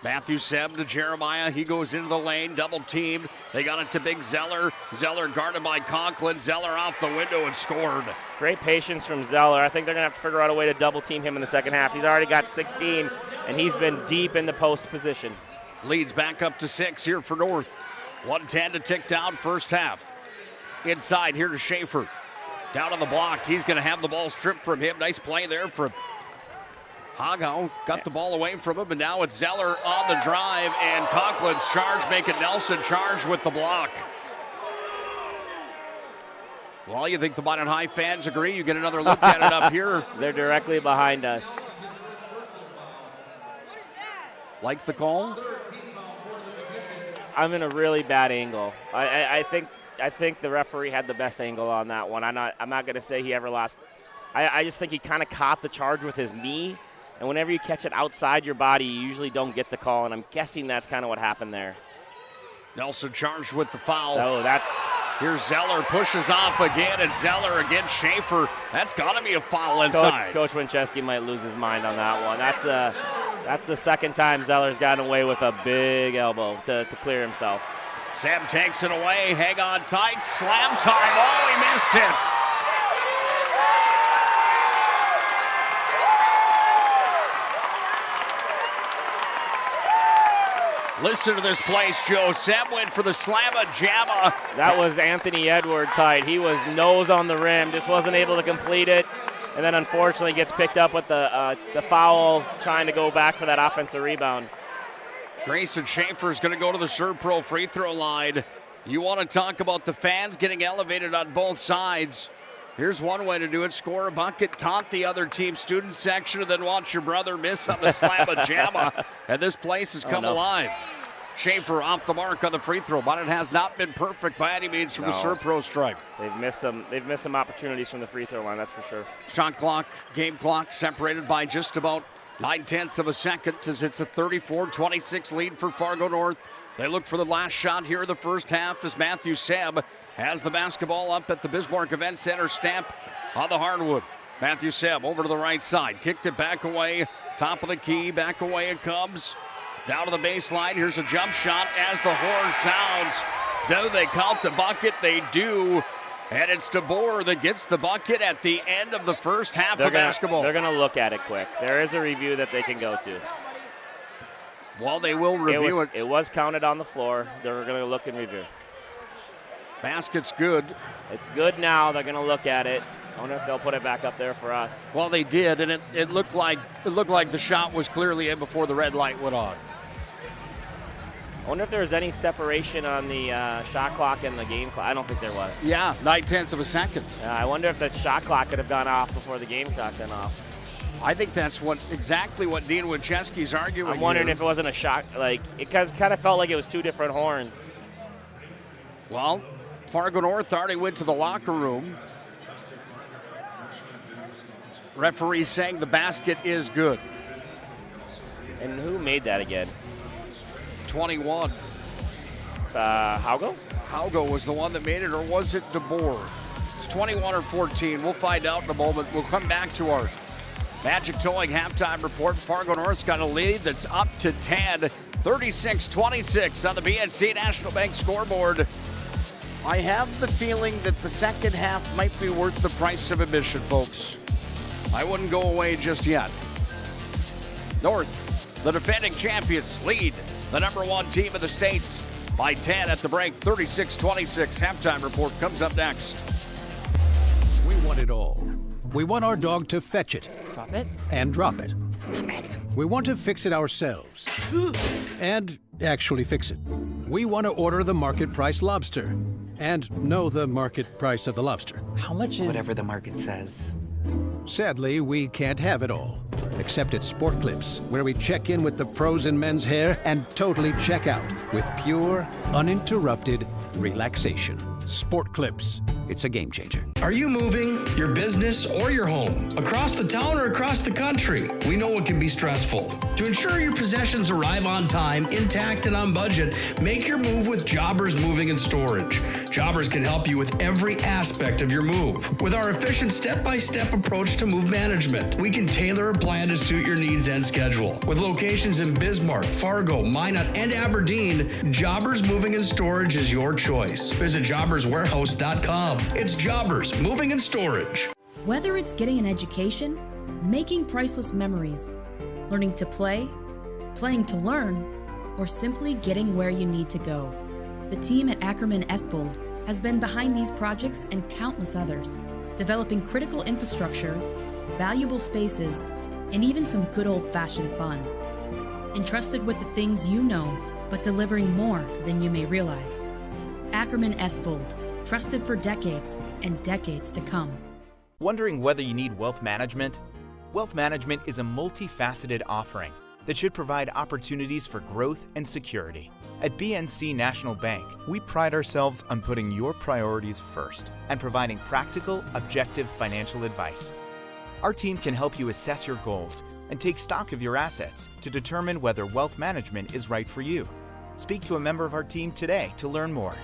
Matthew Seb to Jeremiah. He goes into the lane, double teamed. They got it to Big Zeller. Zeller guarded by Conklin. Zeller off the window and scored. Great patience from Zeller. I think they're going to have to figure out a way to double team him in the second half. He's already got 16, and he's been deep in the post position. Leads back up to 6 here for North. 1:10 to tick down first half. Inside here to Schaefer. Down on the block. He's going to have the ball stripped from him. Nice play there for Hago. Got the ball away from him, and now it's Zeller on the drive, and Conklin's charge, making Nelson charge with the block. Well, you think the Minot High fans agree? You get another look at it up here. They're directly behind us. Like the call? I'm in a really bad angle. I think the referee had the best angle on that one. I'm not going to say he ever lost. I just think he kind of caught the charge with his knee, and whenever you catch it outside your body, you usually don't get the call, and I'm guessing that's kind of what happened there. Nelson charged with the foul. Oh, that's... Here's Zeller, pushes off again, and Zeller against Schaefer. That's got to be a foul inside. Coach Winchesky might lose his mind on that one. That's the second time Zeller's gotten away with a big elbow to clear himself. Sam takes it away, hang on tight, slam time. Oh, he missed it. Listen to this place, Joe. Sam went for the slamma jamma. That was Anthony Edwards' height. He was nose on the rim, just wasn't able to complete it, and then unfortunately gets picked up with the foul, trying to go back for that offensive rebound. Grayson Schaefer's going to go to the Serve Pro free throw line. You want to talk about the fans getting elevated on both sides. Here's one way to do it. Score a bucket, taunt the other team's student section, and then watch your brother miss on the slamma jamma. And this place has come alive. Schaefer off the mark on the free throw, but it has not been perfect by any means from the Serve Pro stripe. They've missed some opportunities from the free throw line, that's for sure. Shot clock, game clock separated by just about 9/10 of a second as it's a 34-26 lead for Fargo North. They look for the last shot here in the first half as Matthew Seb has the basketball up at the Bismarck Event Center stamp on the hardwood. Matthew Seb over to the right side, kicked it back away, top of the key, back away it comes. Down to the baseline, here's a jump shot as the horn sounds. Do they count the bucket? They do. And it's DeBoer that gets the bucket at the end of the first half of basketball. They're going to look at it quick. There is a review that they can go to. Well, they will review it. It was counted on the floor. They're going to look and review. Basket's good. It's good now. They're going to look at it. I wonder if they'll put it back up there for us. Well, they did, and it looked like the shot was clearly in before the red light went on. I wonder if there was any separation on the shot clock and the game clock. I don't think there was. Yeah, 9/10 of a second. I wonder if the shot clock could have gone off before the game clock went off. I think that's exactly what Dean Winchesky's arguing. I'm wondering if it wasn't a shot, it kind of felt like it was two different horns. Well, Fargo North already went to the locker room. Referee saying the basket is good. And who made that again? 21. Haugo? Haugo was the one that made it, or was it DeBoer? It's 21 or 14. We'll find out in a moment. We'll come back to our Magic Towing halftime report. Fargo North's got a lead that's up to 10, 36-26 on the BNC National Bank scoreboard. I have the feeling that the second half might be worth the price of admission, folks. I wouldn't go away just yet. North, the defending champions, lead the number one team in the state by 10 at the break. 36-26 halftime report comes up next. We want it all. We want our dog to fetch it. Drop it. And drop it. We want to fix it ourselves. And actually fix it. We want to order the market price lobster. And know the market price of the lobster. How much is... Whatever the market says. Sadly, we can't have it all. Except at Sport Clips, where we check in with the pros in men's hair and totally check out with pure, uninterrupted relaxation. Sport Clips. It's a game changer. Are you moving your business or your home across the town or across the country? We know it can be stressful. To ensure your possessions arrive on time, intact, and on budget, make your move with Jobbers Moving and Storage. Jobbers can help you with every aspect of your move. With our efficient step-by-step approach to move management, we can tailor a plan to suit your needs and schedule. With locations in Bismarck, Fargo, Minot, and Aberdeen, Jobbers Moving and Storage is your choice. Visit jobberswarehouse.com. It's Jobbers Moving and Storage. Whether it's getting an education, making priceless memories, learning to play, playing to learn, or simply getting where you need to go, the team at Ackerman Estvold has been behind these projects and countless others, developing critical infrastructure, valuable spaces, and even some good old-fashioned fun. Entrusted with the things you know, but delivering more than you may realize. Ackerman Estvold, trusted for decades and decades to come. Wondering whether you need wealth management? Wealth management is a multifaceted offering that should provide opportunities for growth and security. At BNC National Bank, we pride ourselves on putting your priorities first and providing practical, objective financial advice. Our team can help you assess your goals and take stock of your assets to determine whether wealth management is right for you. Speak to a member of our team today to learn more.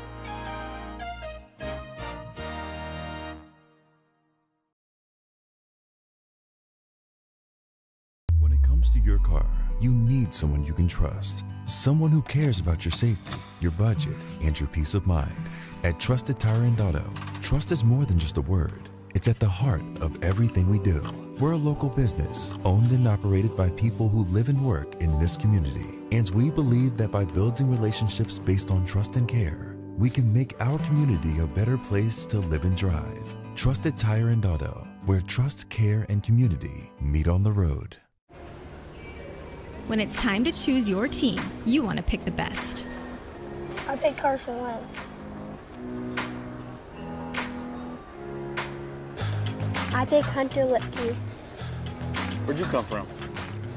When it comes to your car, you need someone you can trust. Someone who cares about your safety, your budget, and your peace of mind. At Trusted Tire & Auto, trust is more than just a word. It's at the heart of everything we do. We're a local business, owned and operated by people who live and work in this community. And we believe that by building relationships based on trust and care, we can make our community a better place to live and drive. Trusted Tire & Auto, where trust, care, and community meet on the road. When it's time to choose your team, you want to pick the best. I pick Carson Wentz. I pick Hunter Lipke. Where'd you come from?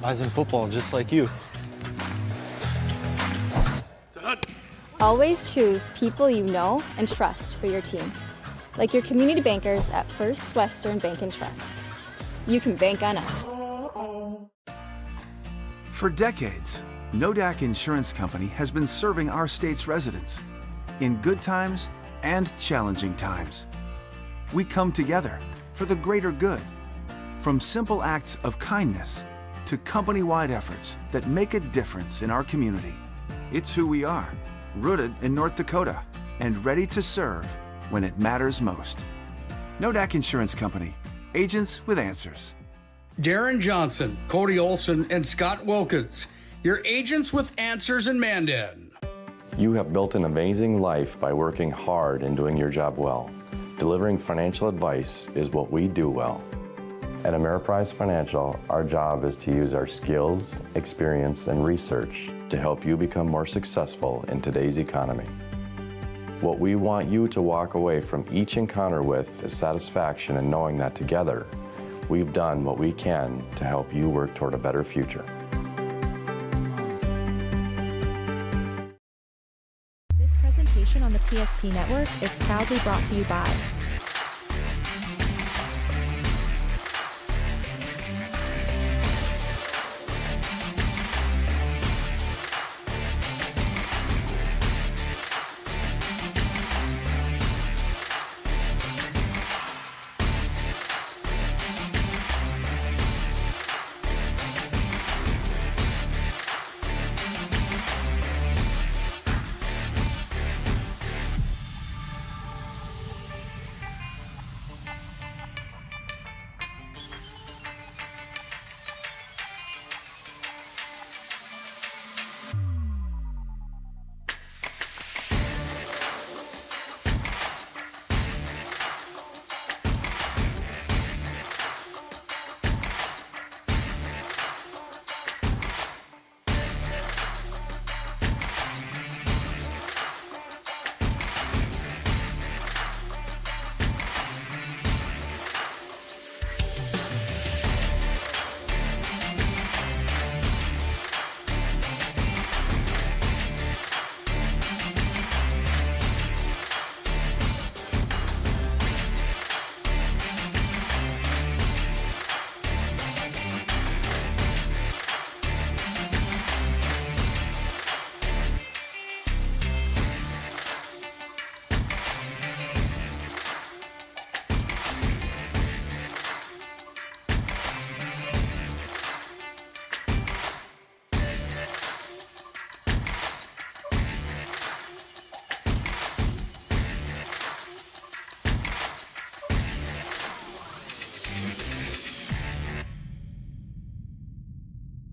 I was in football, just like you. Always choose people you know and trust for your team, like your community bankers at First Western Bank and Trust. You can bank on us. For decades, Nodak Insurance Company has been serving our state's residents in good times and challenging times. We come together for the greater good, from simple acts of kindness to company-wide efforts that make a difference in our community. It's who we are, rooted in North Dakota and ready to serve when it matters most. Nodak Insurance Company, agents with answers. Darren Johnson, Cody Olson, and Scott Wilkins, your agents with answers in Mandan. You have built an amazing life by working hard and doing your job well. Delivering financial advice is what we do well. At Ameriprise Financial, our job is to use our skills, experience, and research to help you become more successful in today's economy. What we want you to walk away from each encounter with is satisfaction in knowing that together, we've done what we can to help you work toward a better future. This presentation on the PSP Network is proudly brought to you by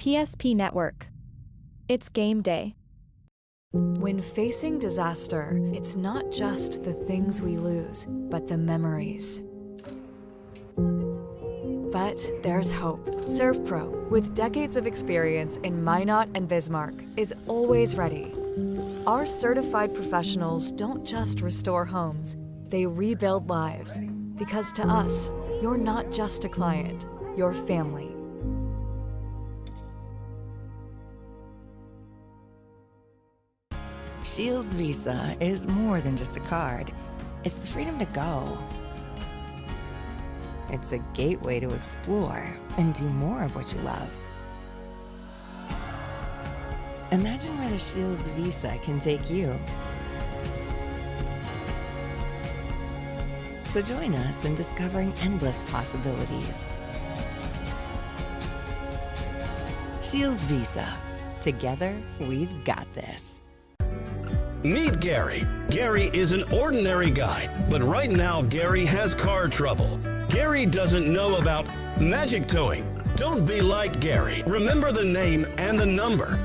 PSP Network. It's game day. When facing disaster, it's not just the things we lose, but the memories. But there's hope. ServPro, with decades of experience in Minot and Bismarck, is always ready. Our certified professionals don't just restore homes, they rebuild lives. Because to us, you're not just a client, you're family. Shields Visa is more than just a card. It's the freedom to go. It's a gateway to explore and do more of what you love. Imagine where the Shields Visa can take you. So join us in discovering endless possibilities. Shields Visa. Together, we've got this. Meet Gary. Gary is an ordinary guy, but right now Gary has car trouble. Gary doesn't know about magic towing. Don't be like Gary. Remember the name and the number.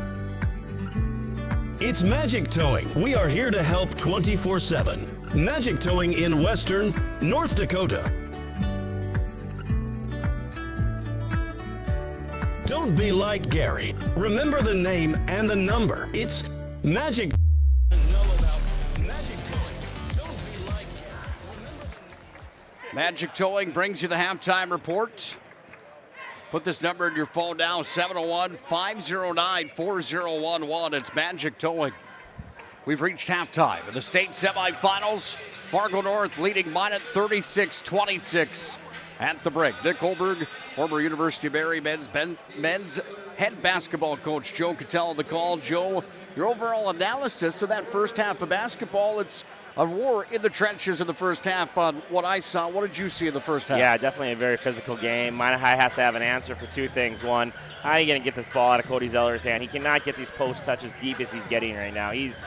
It's Magic Towing. We are here to help 24/7. Magic Towing in Western North Dakota. Don't be like Gary. Remember the name and the number. It's Magic. Magic Towing brings you the halftime report. Put this number in your phone now, 701-509-4011. It's Magic Towing. We've reached halftime of the state semifinals. Fargo North leading Minot 36-26 at the break. Nick Holberg, former University of Mary men's head basketball coach Joe Cattell on the call. Joe, your overall analysis of that first half of basketball, it's a war in the trenches in the first half on what I saw. What did you see in the first half? Yeah, definitely a very physical game. Minot High has to have an answer for two things. One, how are you going to get this ball out of Cody Zeller's hand? He cannot get these posts touch as deep as he's getting right now. He's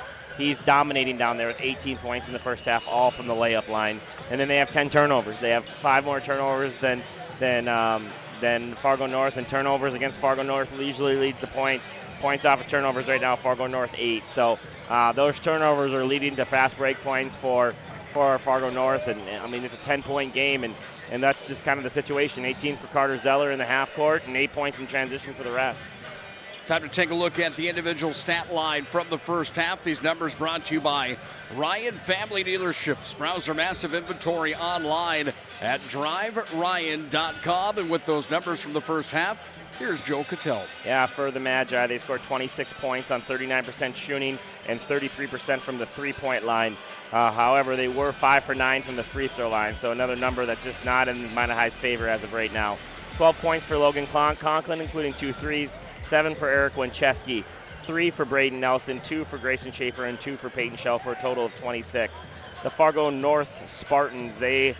dominating down there with 18 points in the first half, all from the layup line. And then they have 10 turnovers. They have 5 more turnovers than Fargo North, and turnovers against Fargo North usually leads the points. Points off of turnovers right now, Fargo North 8. So those turnovers are leading to fast break points for Fargo North. And I mean, it's a 10-point game, and that's just kind of the situation. 18 for Carter Zeller in the half court, and 8 points in transition for the rest. Time to take a look at the individual stat line from the first half. These numbers brought to you by Ryan Family Dealerships. Browse their massive inventory online at driveryan.com. And with those numbers from the first half, here's Joe Cattell. Yeah, for the Magi, they scored 26 points on 39% shooting and 33% from the three-point line. However, they were 5 for 9 from the free throw line, so another number that's just not in Minot High's favor as of right now. 12 points for Logan Conklin, including 2 threes, 7 for Eric Winchesky, 3 for Braden Nelson, 2 for Grayson Schaefer, and 2 for Peyton Shell for a total of 26. The Fargo North Spartans, they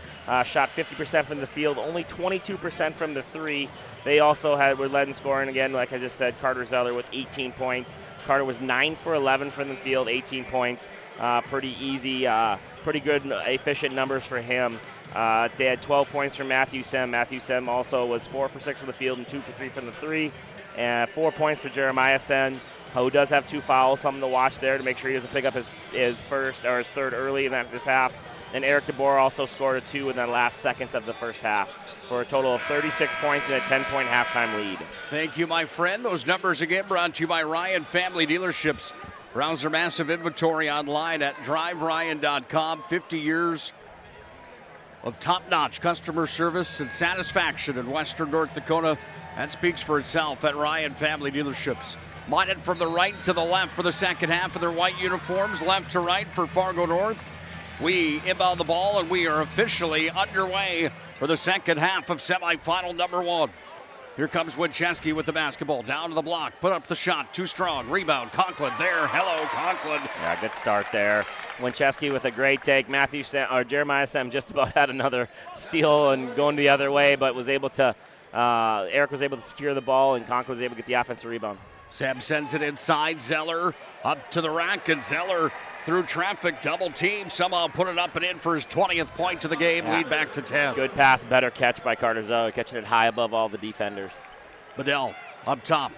shot 50% from the field, only 22% from the three. They also were led in scoring again, like I just said, Carter Zeller with 18 points. Carter was 9 for 11 from the field, 18 points. Pretty easy, pretty good, efficient numbers for him. They had 12 points from Matthew Sem. Matthew Sem also was 4 for 6 from the field and 2 for 3 from the three. And 4 points for Jeremiah Sen, who does have 2 fouls, something to watch there to make sure he doesn't pick up his first or his third early in this half. And Eric DeBoer also scored a 2 in the last seconds of the first half for a total of 36 points and a 10-point halftime lead. Thank you, my friend. Those numbers again brought to you by Ryan Family Dealerships. Browse their massive inventory online at driveryan.com. 50 years of top-notch customer service and satisfaction in Western North Dakota. That speaks for itself at Ryan Family Dealerships. Minot from the right to the left for the second half of their white uniforms, left to right for Fargo North. We inbound the ball, and we are officially underway for the second half of semifinal number 1. Here comes Winchesky with the basketball. Down to the block, put up the shot, too strong. Rebound, Conklin there. Hello, Conklin. Yeah, good start there. Winchesky with a great take. Jeremiah Sem just about had another steal and going the other way, but was able to, Eric was able to secure the ball, and Conklin was able to get the offensive rebound. Sem sends it inside. Zeller up to the rack, and Zeller through traffic, double team, somehow put it up and in for his 20th point to the game, lead back to 10. Good pass, better catch by Carter Zeller, catching it high above all the defenders. Bedell up top,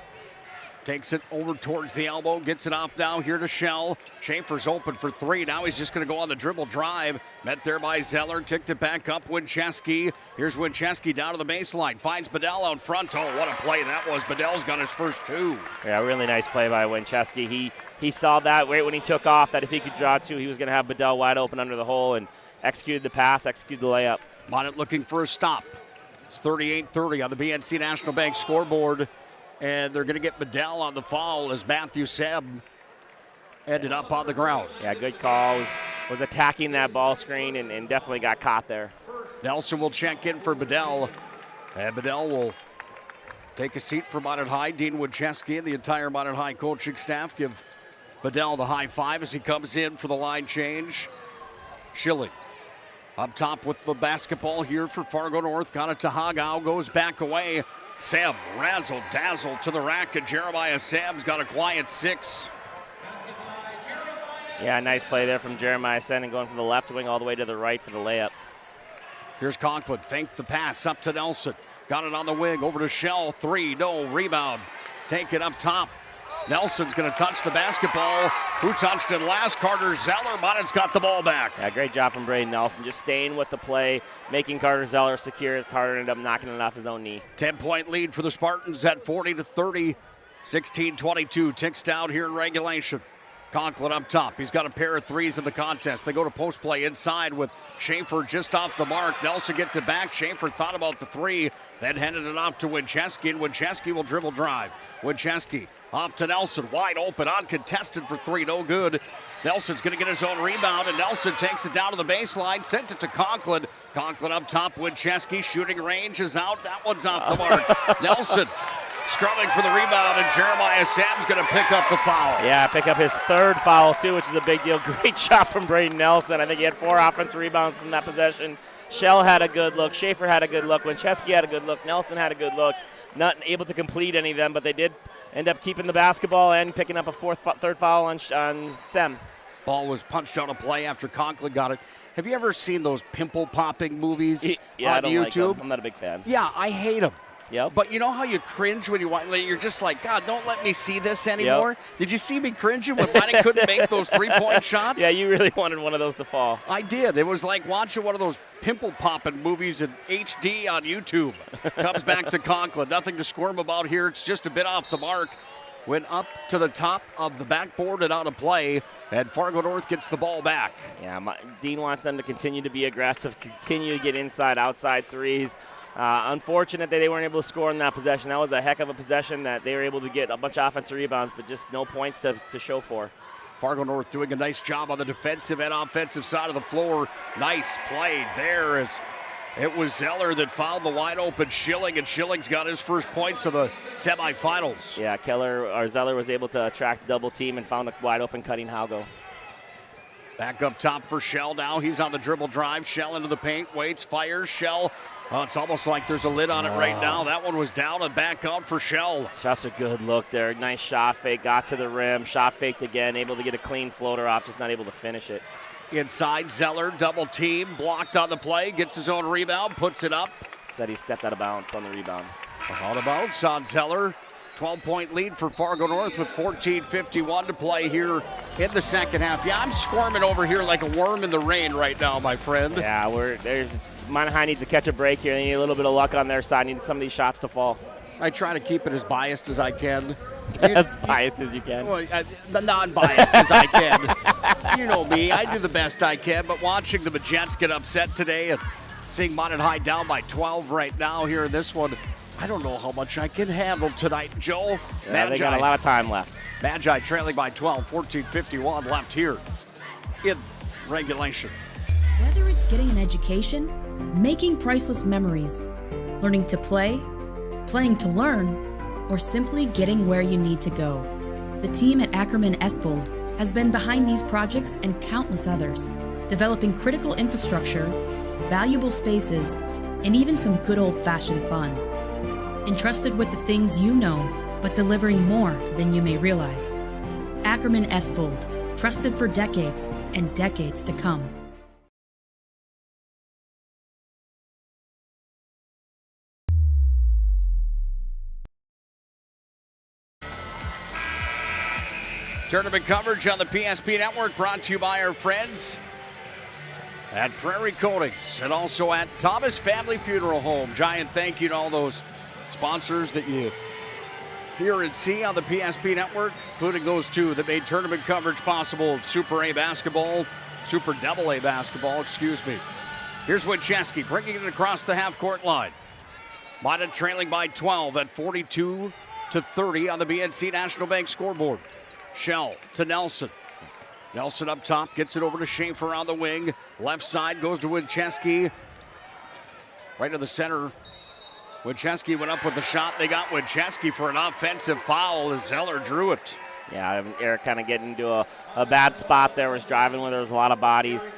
Takes it over towards the elbow, gets it off now here to Shell. Schaefer's open for three. Now he's just going to go on the dribble drive. Met there by Zeller, kicked it back up. Wincheski. Here's Wincheski down to the baseline. Finds Bedell out front. Oh, what a play that was. Bedell's got his first two. Yeah, really nice play by Wincheski. He saw that right when he took off, that if he could draw two, he was going to have Bedell wide open under the hole, and executed the pass, executed the layup. Bonnet looking for a stop. It's 38-30 on the BNC National Bank scoreboard. And they're going to get Bedell on the foul as Matthew Seb ended up on the ground. Yeah, good call. Was attacking that ball screen and definitely got caught there. Nelson will check in for Bedell. And Bedell will take a seat for Bonnet High. Dean Wincheski and the entire Bonnet High coaching staff give Bedell the high five as he comes in for the line change. Schilling up top with the basketball here for Fargo North. Got it to Hagau, goes back away. Seb, razzle-dazzle to the rack, and Jeremiah Seb's got a quiet 6. Yeah, nice play there from Jeremiah Sen, and going from the left wing all the way to the right for the layup. Here's Conklin, faked the pass up to Nelson. Got it on the wing, over to Shell, 3, no, rebound. Take it up top. Nelson's going to touch the basketball. Who touched it last? Carter Zeller. Bonnet's got the ball back. Yeah, great job from Braden Nelson, just staying with the play, making Carter Zeller secure. Carter ended up knocking it off his own knee. 10-point lead for the Spartans at 40-30. 16-22 ticks down here in regulation. Conklin up top. He's got a pair of threes in the contest. They go to post play inside with Schaefer just off the mark. Nelson gets it back. Schaefer thought about the three, then handed it off to Wincheski, and Wincheski will dribble drive. Wincheski off to Nelson, wide open, uncontested for three, no good. Nelson's going to get his own rebound, and Nelson takes it down to the baseline, sent it to Conklin. Conklin up top, Wincheski, shooting range is out. That one's off the mark. Nelson struggling for the rebound, and Jeremiah Sam's going to pick up the foul. Yeah, pick up his third foul, too, which is a big deal. Great shot from Braden Nelson. I think he had 4 offensive rebounds from that possession. Shell had a good look. Schaefer had a good look. Wincheski had a good look. Nelson had a good look. Not able to complete any of them, but they did end up keeping the basketball and picking up a third foul on Sem. Ball was punched out of play after Conklin got it. Have you ever seen those pimple-popping movies on I don't YouTube? like them. I'm not a big fan. Yeah, I hate them. Yep. But you know how you cringe when you're just like, God, don't let me see this anymore? Yep. Did you see me cringing when Bonnie couldn't make those three-point shots? Yeah, you really wanted one of those to fall. I did. It was like watching one of those pimple-popping movies in HD on YouTube. Comes back to Conklin. Nothing to squirm about here. It's just a bit off the mark. Went up to the top of the backboard and out of play, and Fargo North gets the ball back. Yeah, Dean wants them to continue to be aggressive, continue to get inside, outside threes. Unfortunate that they weren't able to score in that possession. That was a heck of a possession that they were able to get a bunch of offensive rebounds, but just no points to show for. Fargo North doing a nice job on the defensive and offensive side of the floor. Nice play there as it was Zeller that fouled the wide open Schilling, and Schilling's got his first points of the semifinals. Yeah, Zeller was able to attract the double team and found a wide open cutting Haugo. Back up top for Shell now. He's on the dribble drive. Shell into the paint, waits, fires. Shell, it's almost like there's a lid on it right now. That one was down and back out for Shell. Just a good look there. Nice shot fake, got to the rim, shot faked again, able to get a clean floater off, just not able to finish it. Inside, Zeller, double team, blocked on the play, gets his own rebound, puts it up. Said he stepped out of bounds on the rebound. Out of bounds on Zeller. 12-point lead for Fargo North with 14:51 to play here in the second half. Yeah, I'm squirming over here like a worm in the rain right now, my friend. Yeah, Minot High needs to catch a break here. They need a little bit of luck on their side. Need some of these shots to fall. I try to keep it as biased as I can. Biased as you can. Well, the non-biased as I can. You know me. I do the best I can, but watching the Jets get upset today and seeing Minot High down by 12 right now here in this one, I don't know how much I can handle tonight, Joe. Yeah, they got a lot of time left. Magi trailing by 12, 14:51 left here in regulation. Whether it's getting an education, making priceless memories, learning to play, playing to learn, or simply getting where you need to go, the team at Ackerman Estvold has been behind these projects and countless others, developing critical infrastructure, valuable spaces, and even some good old-fashioned fun. Entrusted with the things you know, but delivering more than you may realize. Ackerman Estvold, trusted for decades and decades to come. Tournament coverage on the PSP Network brought to you by our friends at Prairie Coatings and also at Thomas Family Funeral Home. Giant thank you to all those sponsors that you hear and see on the PSP Network, including those two that made tournament coverage possible of Super A basketball, Super Double A basketball, excuse me. Here's Winchesky bringing it across the half-court line. Minot trailing by 12 at 42-30 on the BNC National Bank scoreboard. Shell to Nelson. Nelson up top, gets it over to Schaefer on the wing. Left side goes to Winchesky. Right to the center. Winchesky went up with the shot. They got Winchesky for an offensive foul as Zeller drew it. Yeah, Eric kind of getting into a bad spot there. Was driving where there was a lot of bodies.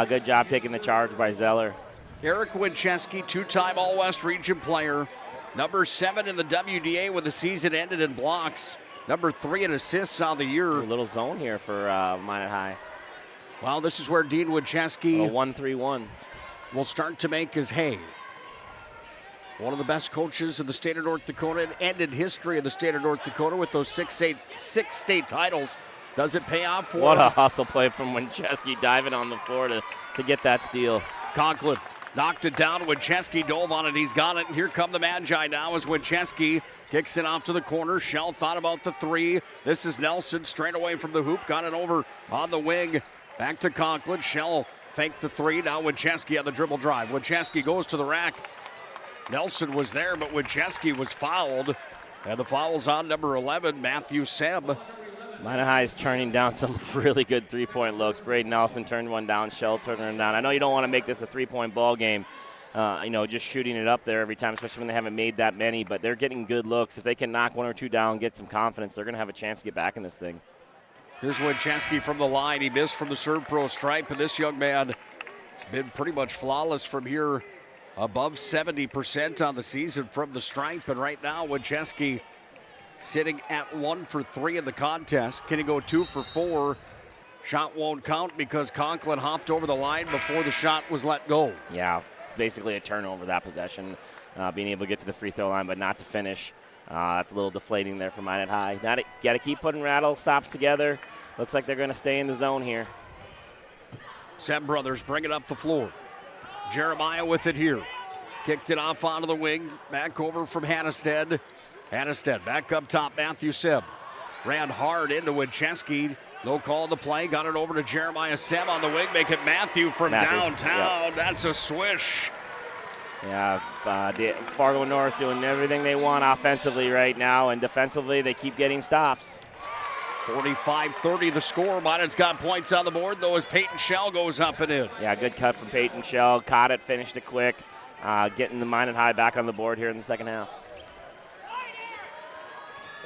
Good job taking the charge by Zeller. Eric Winchesky, two-time All-West Region player. Number 7 in the WDA when the season ended in blocks. Number 3 in assists on the year. A little zone here for Minot High. Well, this is where Dean Winchesky 1-3-1 will start to make his hay. One of the best coaches in the state of North Dakota and in history of the state of North Dakota with those six state titles. Does it pay off for him? What a hustle play from Winchesky diving on the floor to get that steal. Conklin knocked it down. Winchesky dove on it. He's got it. And here come the Magi now as Winchesky kicks it off to the corner. Shell thought about the three. This is Nelson straight away from the hoop. Got it over on the wing. Back to Conklin. Shell faked the three. Now Winchesky on the dribble drive. Winchesky goes to the rack. Nelson was there, but Winchesky was fouled. And the foul's on number 11, Matthew Seb. Minot High is turning down some really good three-point looks. Braden Nelson turned one down. Shell turned one down. I know you don't want to make this a three-point ball game, just shooting it up there every time, especially when they haven't made that many, but they're getting good looks. If they can knock one or two down, get some confidence, they're going to have a chance to get back in this thing. Here's Winchesky from the line. He missed from the serve pro stripe, and this young man has been pretty much flawless from here, above 70% on the season from the stripe, and right now Winchesky sitting at 1 for 3 in the contest. Can he go 2 for 4? Shot won't count because Conklin hopped over the line before the shot was let go. Yeah, basically a turnover that possession. Being able to get to the free throw line but not to finish. That's a little deflating there for Minot High. Got to keep putting rattle stops together. Looks like they're going to stay in the zone here. Seb brothers bring it up the floor. Jeremiah with it here. Kicked it off onto the wing. Back over from Hannestead. Hannestead back up top, Matthew Seb. Ran hard into Winchesky. No call to play. Got it over to Jeremiah Seb on the wing. Make it Matthew from downtown. Yep. That's a swish. Yeah, Fargo North doing everything they want offensively right now, and defensively they keep getting stops. 45-30 the score. Minot's got points on the board, though, as Peyton Shell goes up and in. Yeah, good cut from Peyton Shell. Caught it, finished it quick. Getting the Minot High back on the board here in the second half.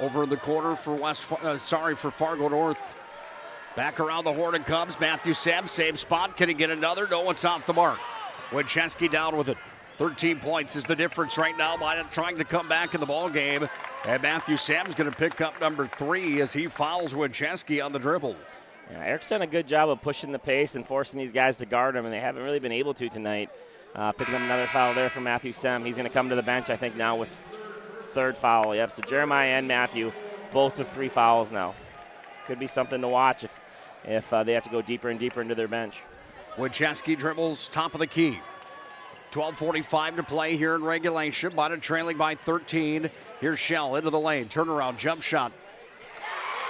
Over in the corner for for Fargo North. Back around the horn it comes. Matthew Seb, same spot. Can he get another? No, it's off the mark. Winchesky down with it. 13 points is the difference right now. Minot trying to come back in the ball game. And Matthew Seb's going to pick up number 3 as he fouls Winchesky on the dribble. Yeah, Eric's done a good job of pushing the pace and forcing these guys to guard him, and they haven't really been able to tonight. Picking up another foul there from Matthew Sem. He's going to come to the bench, I think, now with third foul. Yep, so Jeremiah and Matthew both with 3 fouls now. Could be something to watch if they have to go deeper and deeper into their bench. Winchesky dribbles top of the key. 12:45 to play here in regulation. Minot trailing by 13. Here's Shell into the lane. Turnaround jump shot.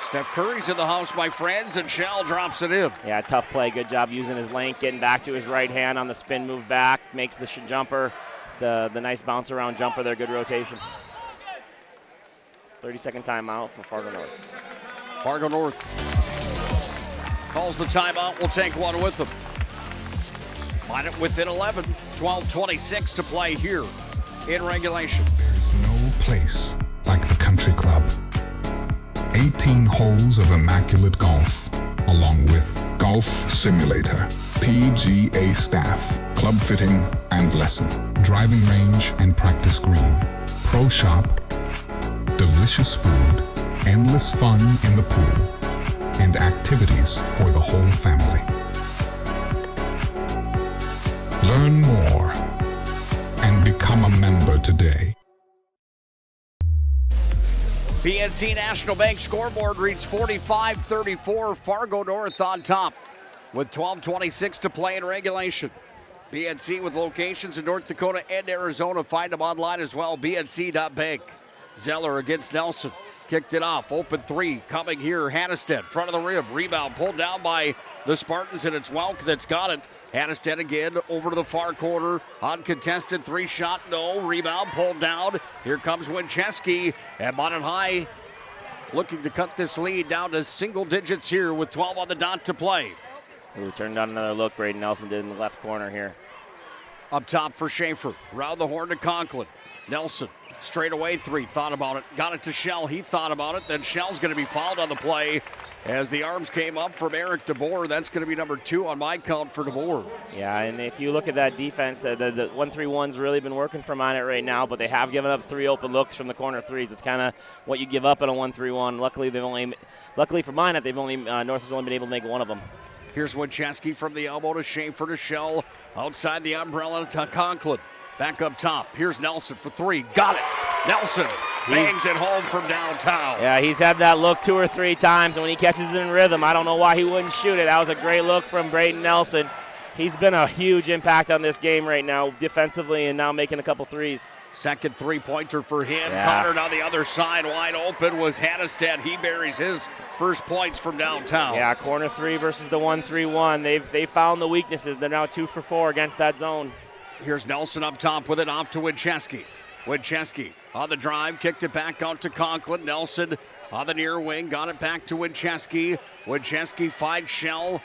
Steph Curry's in the house, my friends, and Shell drops it in. Yeah, tough play. Good job using his length, getting back to his right hand on the spin move back. Makes the jumper. The nice bounce around jumper there. Good rotation. 30-second timeout for Fargo North. Fargo North calls the timeout. We'll take one with them. Minot within 11. 12:26 to play here in regulation. There's no place like the country club. 18 holes of immaculate golf, along with golf simulator, PGA staff, club fitting and lesson, driving range and practice green, pro shop, delicious food, endless fun in the pool, and activities for the whole family. Learn more and become a member today. PNC National Bank scoreboard reads 45-34. Fargo North on top with 12:26 to play in regulation. PNC with locations in North Dakota and Arizona. Find them online as well, bnc.bank. Zeller against Nelson. Kicked it off. Open three coming here. Hannestead, front of the rim. Rebound pulled down by the Spartans, and it's Welk that's got it. Hannestead again over to the far corner. Uncontested three shot, no. Rebound pulled down. Here comes Winchesky. And Bonnet High looking to cut this lead down to single digits here with 12 on the dot to play. Ooh, turned on another look. Braden Nelson did in the left corner here. Up top for Schaefer. Round the horn to Conklin. Nelson, straight away three, thought about it. Got it to Shell, he thought about it. Then Shell's going to be fouled on the play as the arms came up from Eric DeBoer. That's going to be number 2 on my count for DeBoer. Yeah, and if you look at that defense, the 1-3-1's really been working for Minot right now, but they have given up 3 open looks from the corner threes. It's kind of what you give up in a 1-3-1. Luckily for Minot, North has only been able to make one of them. Here's Winchesky from the elbow to Schaefer to Shell. Outside the umbrella to Conklin. Back up top. Here's Nelson for 3. Got it. Nelson bangs it home from downtown. Yeah, he's had that look 2 or 3 times, and when he catches it in rhythm, I don't know why he wouldn't shoot it. That was a great look from Braden Nelson. He's been a huge impact on this game right now defensively and now making a couple threes. Second three-pointer for him. Yeah. Connor on the other side, wide open was Hannestead. He buries his first points from downtown. Yeah, corner 3 versus the 1-3-1. They found the weaknesses. They're now 2 for 4 against that zone. Here's Nelson up top with it off to Winchesky. Winchesky on the drive, kicked it back out to Conklin. Nelson on the near wing, got it back to Winchesky. Winchesky finds Shell.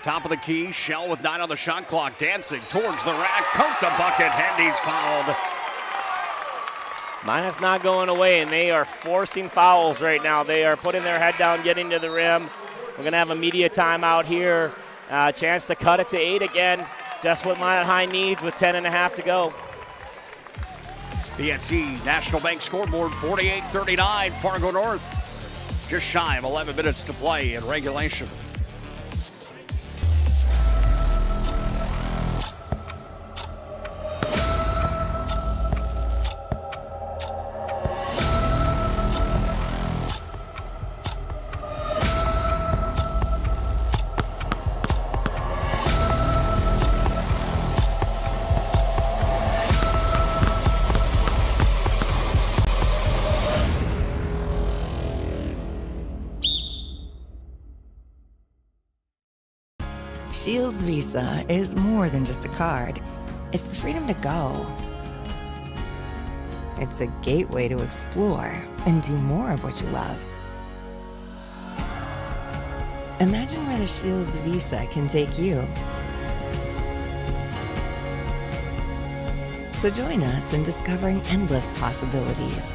Top of the key, Shell with 9 on the shot clock, dancing towards the rack. Count the bucket, and he's fouled. Minot's not going away, and they are forcing fouls right now. They are putting their head down, getting to the rim. We're going to have a media timeout here. Chance to cut it to 8 again. Just what Minot High needs with 10.5 to go. PNC National Bank scoreboard 48-39, Fargo North. Just shy of 11 minutes to play in regulation. Shields Visa is more than just a card. It's the freedom to go. It's a gateway to explore and do more of what you love. Imagine where the Shields Visa can take you. So join us in discovering endless possibilities.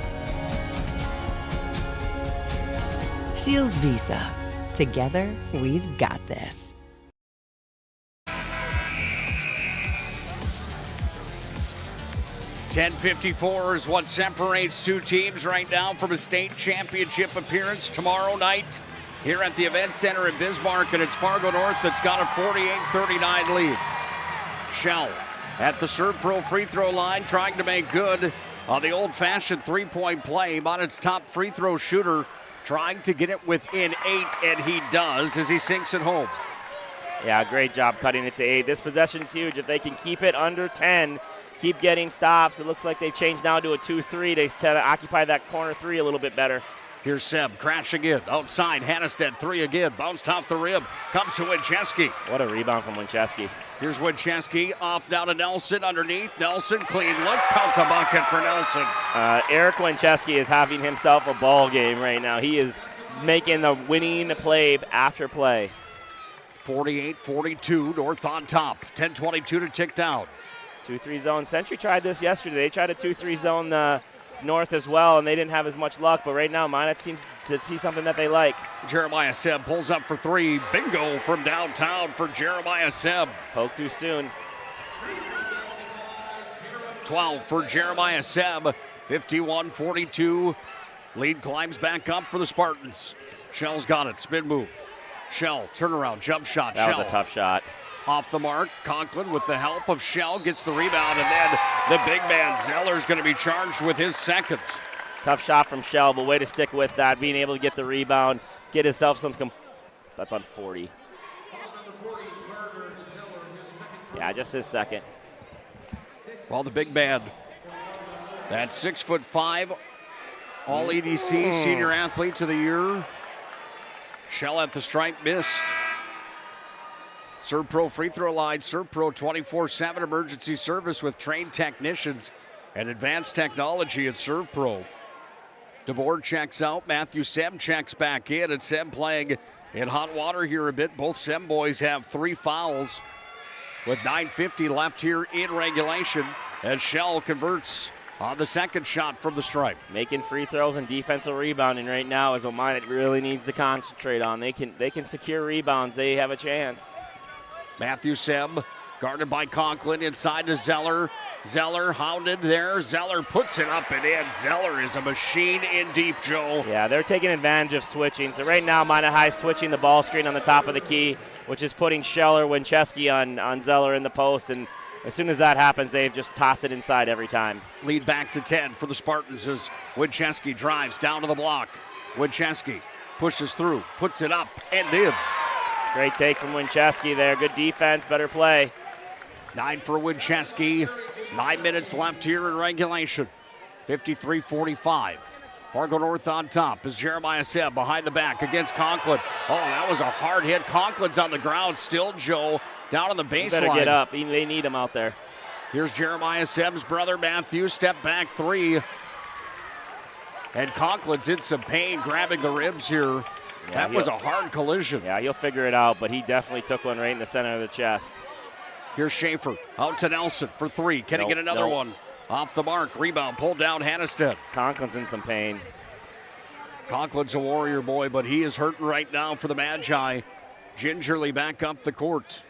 Shields Visa. Together, we've got this. 10:54 is what separates two teams right now from a state championship appearance tomorrow night here at the Event Center in Bismarck, and it's Fargo North that's got a 48-39 lead. Shell at the Serve Pro free throw line trying to make good on the old-fashioned three-point play. Monet's top free throw shooter trying to get it within 8, and he does as he sinks it home. Yeah, great job cutting it to 8. This possession's huge. If they can keep it under 10, keep getting stops. It looks like they've changed now to a 2-3 to kind of occupy that corner 3 a little bit better. Here's Seb crashing in. Outside, Hannestead 3 again. Bounced off the rim. Comes to Winchesky. What a rebound from Winchesky. Here's Winchesky. Off now to Nelson. Underneath. Nelson. Clean look. Count the bucket for Nelson. Eric Winchesky is having himself a ball game right now. He is making the winning play after play. 48-42. North on top. 10:22 to tick down. 2-3 zone. Century tried this yesterday. They tried a 2-3 zone North as well, and they didn't have as much luck. But right now, Minot seems to see something that they like. Jeremiah Seb pulls up for 3. Bingo from downtown for Jeremiah Seb. Poke too soon. 12 for Jeremiah Seb. 51-42. Lead climbs back up for the Spartans. Shell's got it. Spin move. Shell, turnaround, jump shot. That Shell. was a tough shot. Off the mark, Conklin with the help of Shell gets the rebound, and then the big man Zeller's going to be charged with his second. Tough shot from Shell, but way to stick with that, being able to get the rebound, get himself some. That's on 40. Yeah, just his second. Well, the big man, that 6'5", all EDC senior athletes of the year. Shell at the stripe, missed. Serve Pro free throw line. Serve Pro 24/7 emergency service with trained technicians and advanced technology at Serve Pro. DeBoer checks out. Matthew Sem checks back in. And Sem playing in hot water here a bit. Both Sem boys have 3 fouls with 9:50 left here in regulation as Shell converts on the second shot from the stripe. Making free throws and defensive rebounding right now is what Minot really needs to concentrate on. They can secure rebounds. They have a chance. Matthew Sem guarded by Conklin inside to Zeller. Zeller hounded there. Zeller puts it up and in. Zeller is a machine in deep, Joe. Yeah, they're taking advantage of switching. So right now, Minot High switching the ball screen on the top of the key, which is putting Scheller, Winchesky on Zeller in the post. And as soon as that happens, they've just tossed it inside every time. Lead back to 10 for the Spartans as Winchesky drives down to the block. Winchesky pushes through, puts it up and in. Great take from Winchesky there. Good defense, better play. 9 for Winchesky. 9 minutes left here in regulation. 53-45. Fargo North on top as Jeremiah Seb behind the back against Conklin. Oh, that was a hard hit. Conklin's on the ground still, Joe, down on the baseline. Better get up. They need him out there. Here's Jeremiah Seb's brother, Matthew. Step back 3. And Conklin's in some pain, grabbing the ribs here. Yeah, that was a hard collision. Yeah, he'll figure it out, but he definitely took one right in the center of the chest. Here's Schaefer out to Nelson for 3. Can he get another one? Off the mark. Rebound pulled down Hannestead. Conklin's in some pain. Conklin's a Warrior boy, but he is hurting right now for the Magi. Gingerly back up the court.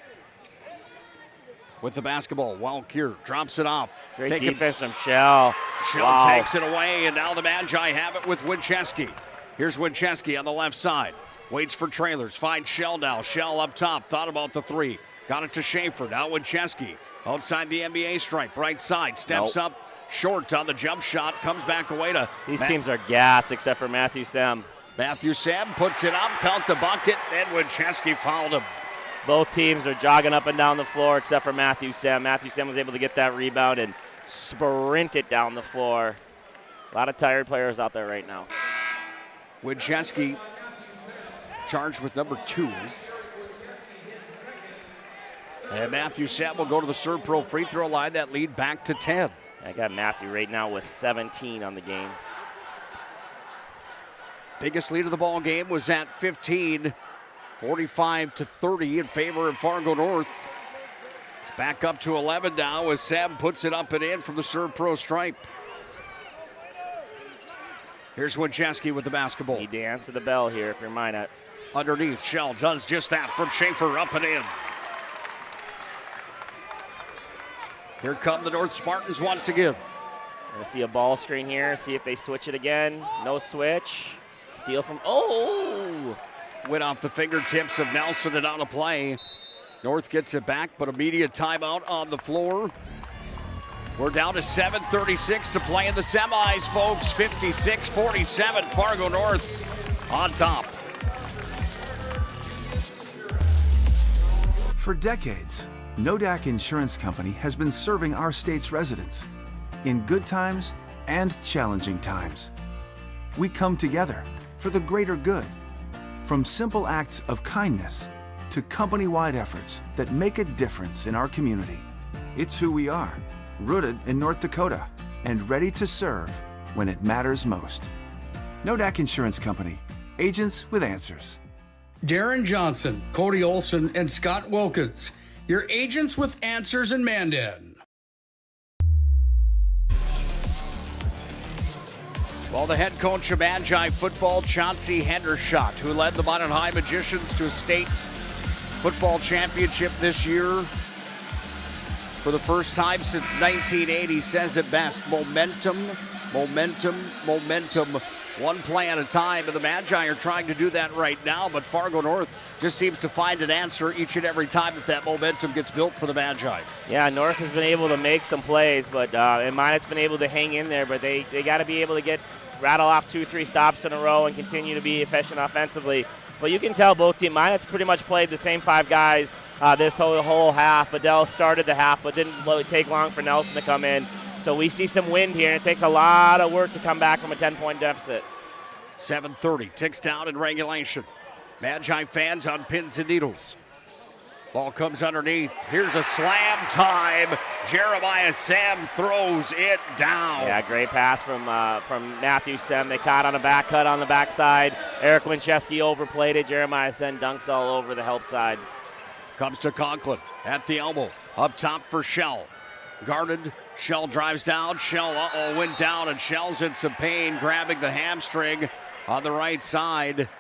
With the basketball, Walkier drops it off. Great defense from Shell. Shell takes it away, and now the Magi have it with Winchesky. Here's Winchesky on the left side. Waits for trailers. Finds Shell now. Shell up top. Thought about the 3. Got it to Schaefer. Now Winchesky outside the NBA stripe. Right side. Steps up short on the jump shot. Comes back away to... These teams are gassed except for Matthew Sem. Matthew Sem puts it up. Count the bucket. And Winchesky fouled him. Both teams are jogging up and down the floor except for Matthew Sem. Matthew Sem was able to get that rebound and sprint it down the floor. A lot of tired players out there right now. Winchesky charged with number 2. And Matthew Sem will go to the Serve Pro free throw line. That lead back to 10. I got Matthew right now with 17 on the game. Biggest lead of the ball game was at 15. 45-30 in favor of Fargo North. It's back up to 11 now as Sem puts it up and in from the Serve Pro stripe. Here's Winchesky with the basketball. Need to answer the bell here if you're Minot. Underneath, Shell does just that from Schaefer up and in. Here come the North Spartans once again. We'll see a ball screen here, see if they switch it again. No switch. Steal from, oh! Went off the fingertips of Nelson and out of play. North gets it back, but immediate timeout on the floor. We're down to 7:36 to play in the semis, folks. 56-47, Fargo North on top. For decades, Nodak Insurance Company has been serving our state's residents in good times and challenging times. We come together for the greater good, from simple acts of kindness to company-wide efforts that make a difference in our community. It's who we are, rooted in North Dakota and ready to serve when it matters most. Nodak Insurance Company, agents with answers. Darren Johnson, Cody Olson, and Scott Wilkins, your agents with answers in Mandan. Well, the head coach of Magi football, Chauncey Hendershot, who led the Minot High Magicians to a state football championship this year for the first time since 1980, says it best: momentum, momentum, momentum. one play at a time, and the Magi are trying to do that right now, but Fargo North just seems to find an answer each and every time that momentum gets built for the Magi. Yeah, North has been able to make some plays, but Minot's been able to hang in there, but they got to be able to rattle off 2-3 stops in a row and continue to be efficient offensively. But you can tell both teams, Minot's pretty much played the same 5 guys this whole half. Bedell started the half, but didn't take long for Nelson to come in. So we see some wind here, and it takes a lot of work to come back from a 10-point deficit. 7:30 ticks down in regulation. Magi fans on pins and needles. Ball comes underneath. Here's a slam time. Jeremiah Sem throws it down. Yeah, great pass from Matthew Sem. They caught on a back cut on the backside. Eric Winchesky overplayed it. Jeremiah Sem dunks all over the help side. Comes to Conklin at the elbow. Up top for Shell. Guarded. Shell drives down. Shell went down, and Shell's in some pain, grabbing the hamstring on the right side.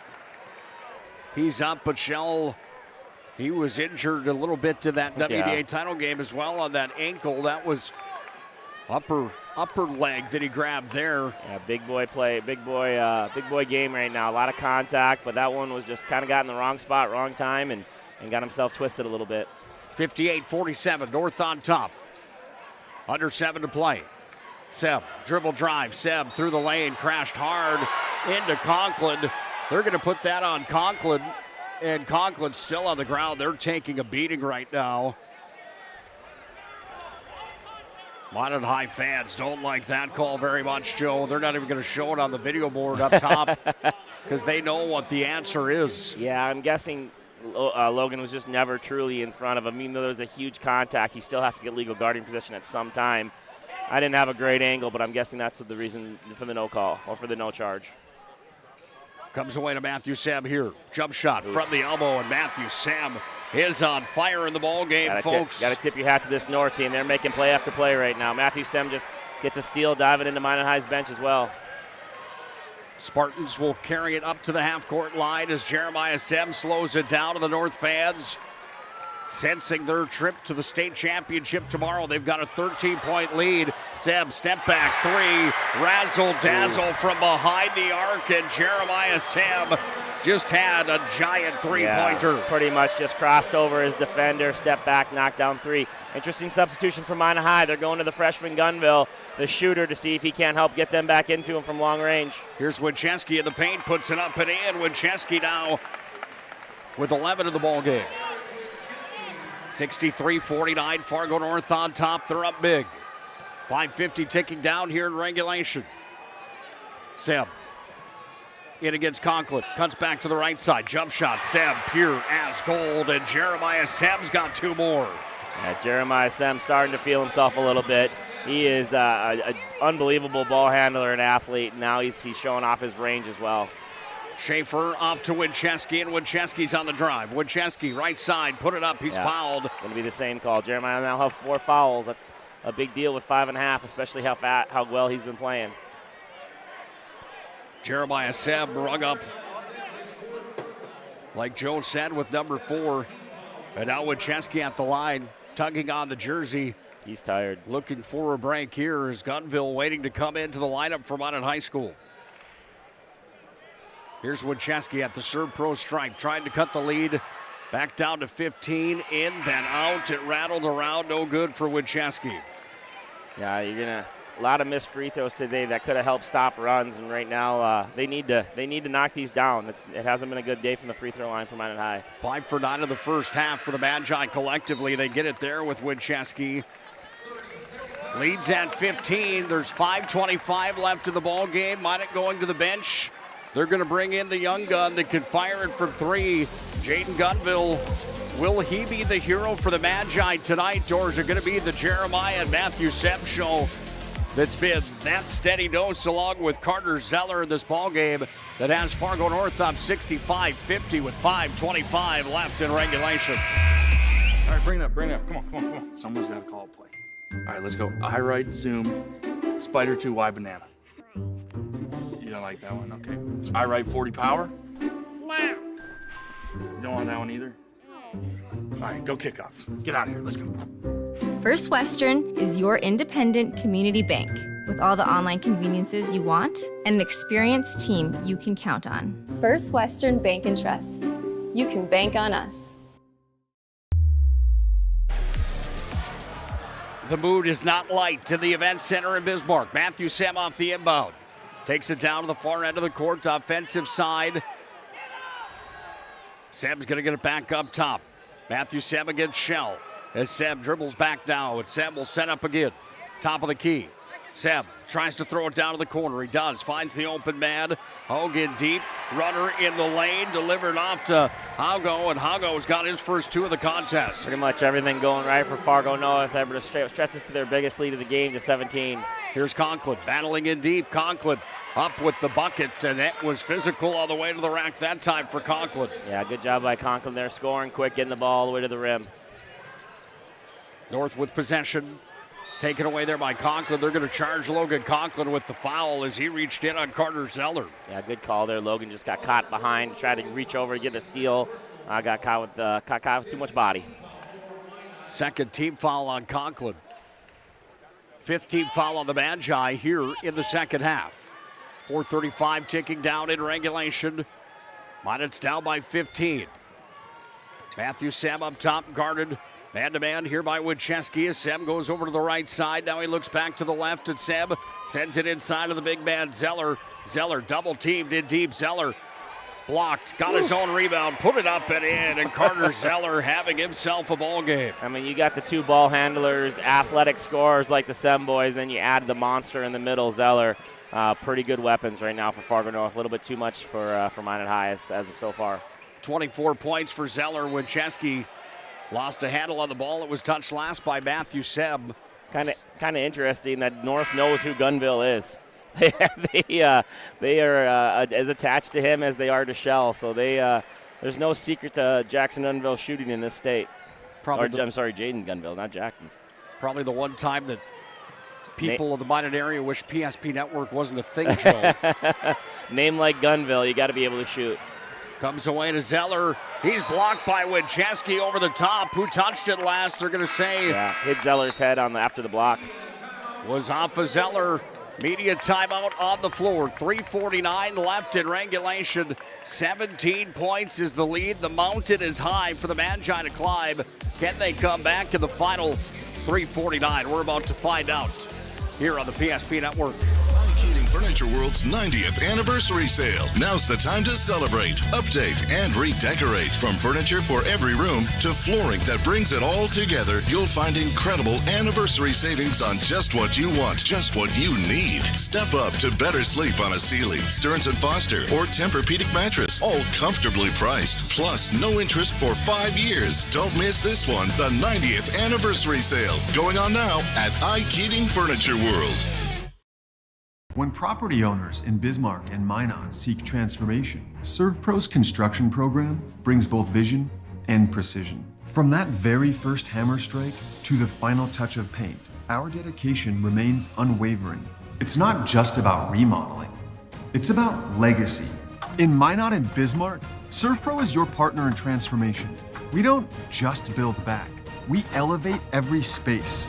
He's up, but Shell, he was injured a little bit to that WBA title game as well on that ankle. That was upper leg that he grabbed there. Yeah, big boy play, big boy game right now. A lot of contact, but that one was just kind of got in the wrong spot, wrong time, and got himself twisted a little bit. 58-47, North on top. Under 7 to play. Seb, dribble drive. Seb through the lane, crashed hard into Conklin. They're going to put that on Conklin, and Conklin's still on the ground. They're taking a beating right now. Minot High fans don't like that call very much, Joe. They're not even going to show it on the video board up top because they know what the answer is. Yeah, I'm guessing Logan was just never truly in front of him. Even though there was a huge contact, he still has to get legal guarding position at some time. I didn't have a great angle, but I'm guessing that's the reason for the no call or for the no charge. Comes away to Matthew Sam here. Jump shot from the elbow, and Matthew Sam is on fire in the ball game, folks. Got to tip your hat to this North team. They're making play after play right now. Matthew Sam just gets a steal diving into Minot High's bench as well. Spartans will carry it up to the half-court line as Jeremiah Sem slows it down to the North fans. Sensing their trip to the state championship tomorrow, they've got a 13-point lead. Sem, step back three, razzle-dazzle from behind the arc, and Jeremiah Sem just had a giant three-pointer. Yeah, pretty much just crossed over his defender, step back, knocked down three. Interesting substitution for Minot High. They're going to the freshman Gunville, the shooter, to see if he can't help get them back into him from long range. Here's Winchesky in the paint, puts it up and in. Winchesky now with 11 in the ball game. 63-49, Fargo North on top. They're up big. 5:50 ticking down here in regulation. Seb in against Conklin. Cuts back to the right side. Jump shot. Seb pure as gold. And Jeremiah Sem's got two more. Yeah, Jeremiah Sem starting to feel himself a little bit. He is an unbelievable ball handler and athlete. Now he's showing off his range as well. Schaefer off to Winchesky, and Winchesky's on the drive. Winchesky, right side, put it up. He's fouled. Going to be the same call. Jeremiah now have 4 fouls. That's a big deal with 5.5, especially how well he's been playing. Jeremiah Sem rung up, like Joe said, with number 4. And now Winchesky at the line, tugging on the jersey. He's tired. Looking for a break here is Gunville waiting to come into the lineup for Minot High School. Here's Winchesky at the serve pro stripe, trying to cut the lead. Back down to 15, in, then out. It rattled around, no good for Winchesky. Yeah, a lot of missed free throws today that could have helped stop runs, and right now they need to knock these down. It hasn't been a good day from the free throw line for Minot High. 5 for 9 in the first half for the Magi collectively. They get it there with Winchesky. Leads at 15. There's 5:25 left in the ball game. Minot going to the bench. They're going to bring in the young gun that can fire it from 3. Jaden Gunville, will he be the hero for the Magi tonight, or is it going to be the Jeremiah and Matthew Sem show that's been that steady dose, along with Carter Zeller in this ball game that has Fargo North up 65-50 with 5:25 left in regulation. All right, bring it up. Come on. Someone's got to call a play. All right, let's go. I right, zoom, spider 2, Y banana. You don't like that one? Okay. I right 40 power? No. You don't want that one either? All right, go kick off. Get out of here. Let's go. First Western is your independent community bank. with all the online conveniences you want and an experienced team you can count on. First Western Bank and Trust. You can bank on us. The mood is not light in the event center in Bismarck. Matthew Sem off the inbound. Takes it down to the far end of the court, offensive side. Sem's going to get it back up top. Matthew Sem against Shell. As Sem dribbles back now, and Sem will set up again. Top of the key. Sem tries to throw it down to the corner. He does. Finds the open man. Hogan deep. Runner in the lane. Delivered off to Hago, and Hago's got his first 2 of the contest. Pretty much everything going right for Fargo North. Able to stretch this to their biggest lead of the game to 17. Here's Conklin battling in deep. Conklin up with the bucket, and it was physical all the way to the rack that time for Conklin. Yeah, good job by Conklin there, scoring quick, getting the ball all the way to the rim. North with possession. Taken away there by Conklin. They're going to charge Logan Conklin with the foul as he reached in on Carter Zeller. Yeah, good call there. Logan just got caught behind, tried to reach over to get a steal. Got caught with too much body. Second team foul on Conklin. 5th team foul on the Magi here in the second half. 4:35 ticking down in regulation. Minot's down by 15. Matthew Sem up top, guarded man-to-man here by Wincheski as Sem goes over to the right side. Now he looks back to the left and Sem sends it inside of the big man Zeller. Zeller double-teamed in deep. Zeller blocked, got his own rebound, put it up and in, and Carter Zeller having himself a ball game. I mean, you got the 2 ball handlers, athletic scorers like the Sem boys, then you add the monster in the middle, Zeller. Pretty good weapons right now for Fargo North. A little bit too much for Minot High as of so far. 24 points for Zeller. Wincheski lost a handle on the ball. It was touched last by Matthew Sem. Kind of interesting that North knows who Gunville is. they are as attached to him as they are to Shell. So there's no secret to Jackson Gunville shooting in this state. I'm sorry, Jaden Gunville, not Jackson. Probably the one time that people of the Minot area wish PSP Network wasn't a thing, Joe. Name like Gunville, you got to be able to shoot. Comes away to Zeller. He's blocked by Wincheski over the top. Who touched it last? They're going to say. Yeah, hit Zeller's head after the block. Was off of Zeller. Media timeout on the floor. 3:49 left in regulation. 17 points is the lead. The mountain is high for the Magi to climb. Can they come back in the final 3:49? We're about to find out here on the PSP Network. Furniture World's 90th anniversary sale. Now's the time to celebrate, update, and redecorate. From furniture for every room to flooring that brings it all together, you'll find incredible anniversary savings on just what you want, just what you need. Step up to better sleep on a Sealy, Stearns & Foster, or Tempur-Pedic mattress, all comfortably priced. Plus, no interest for 5 years. Don't miss this one, the 90th anniversary sale, going on now at Keating Furniture World. When property owners in Bismarck and Minot seek transformation, ServPro's construction program brings both vision and precision. From that very first hammer strike to the final touch of paint, our dedication remains unwavering. It's not just about remodeling, it's about legacy. In Minot and Bismarck, ServPro is your partner in transformation. We don't just build back, we elevate every space.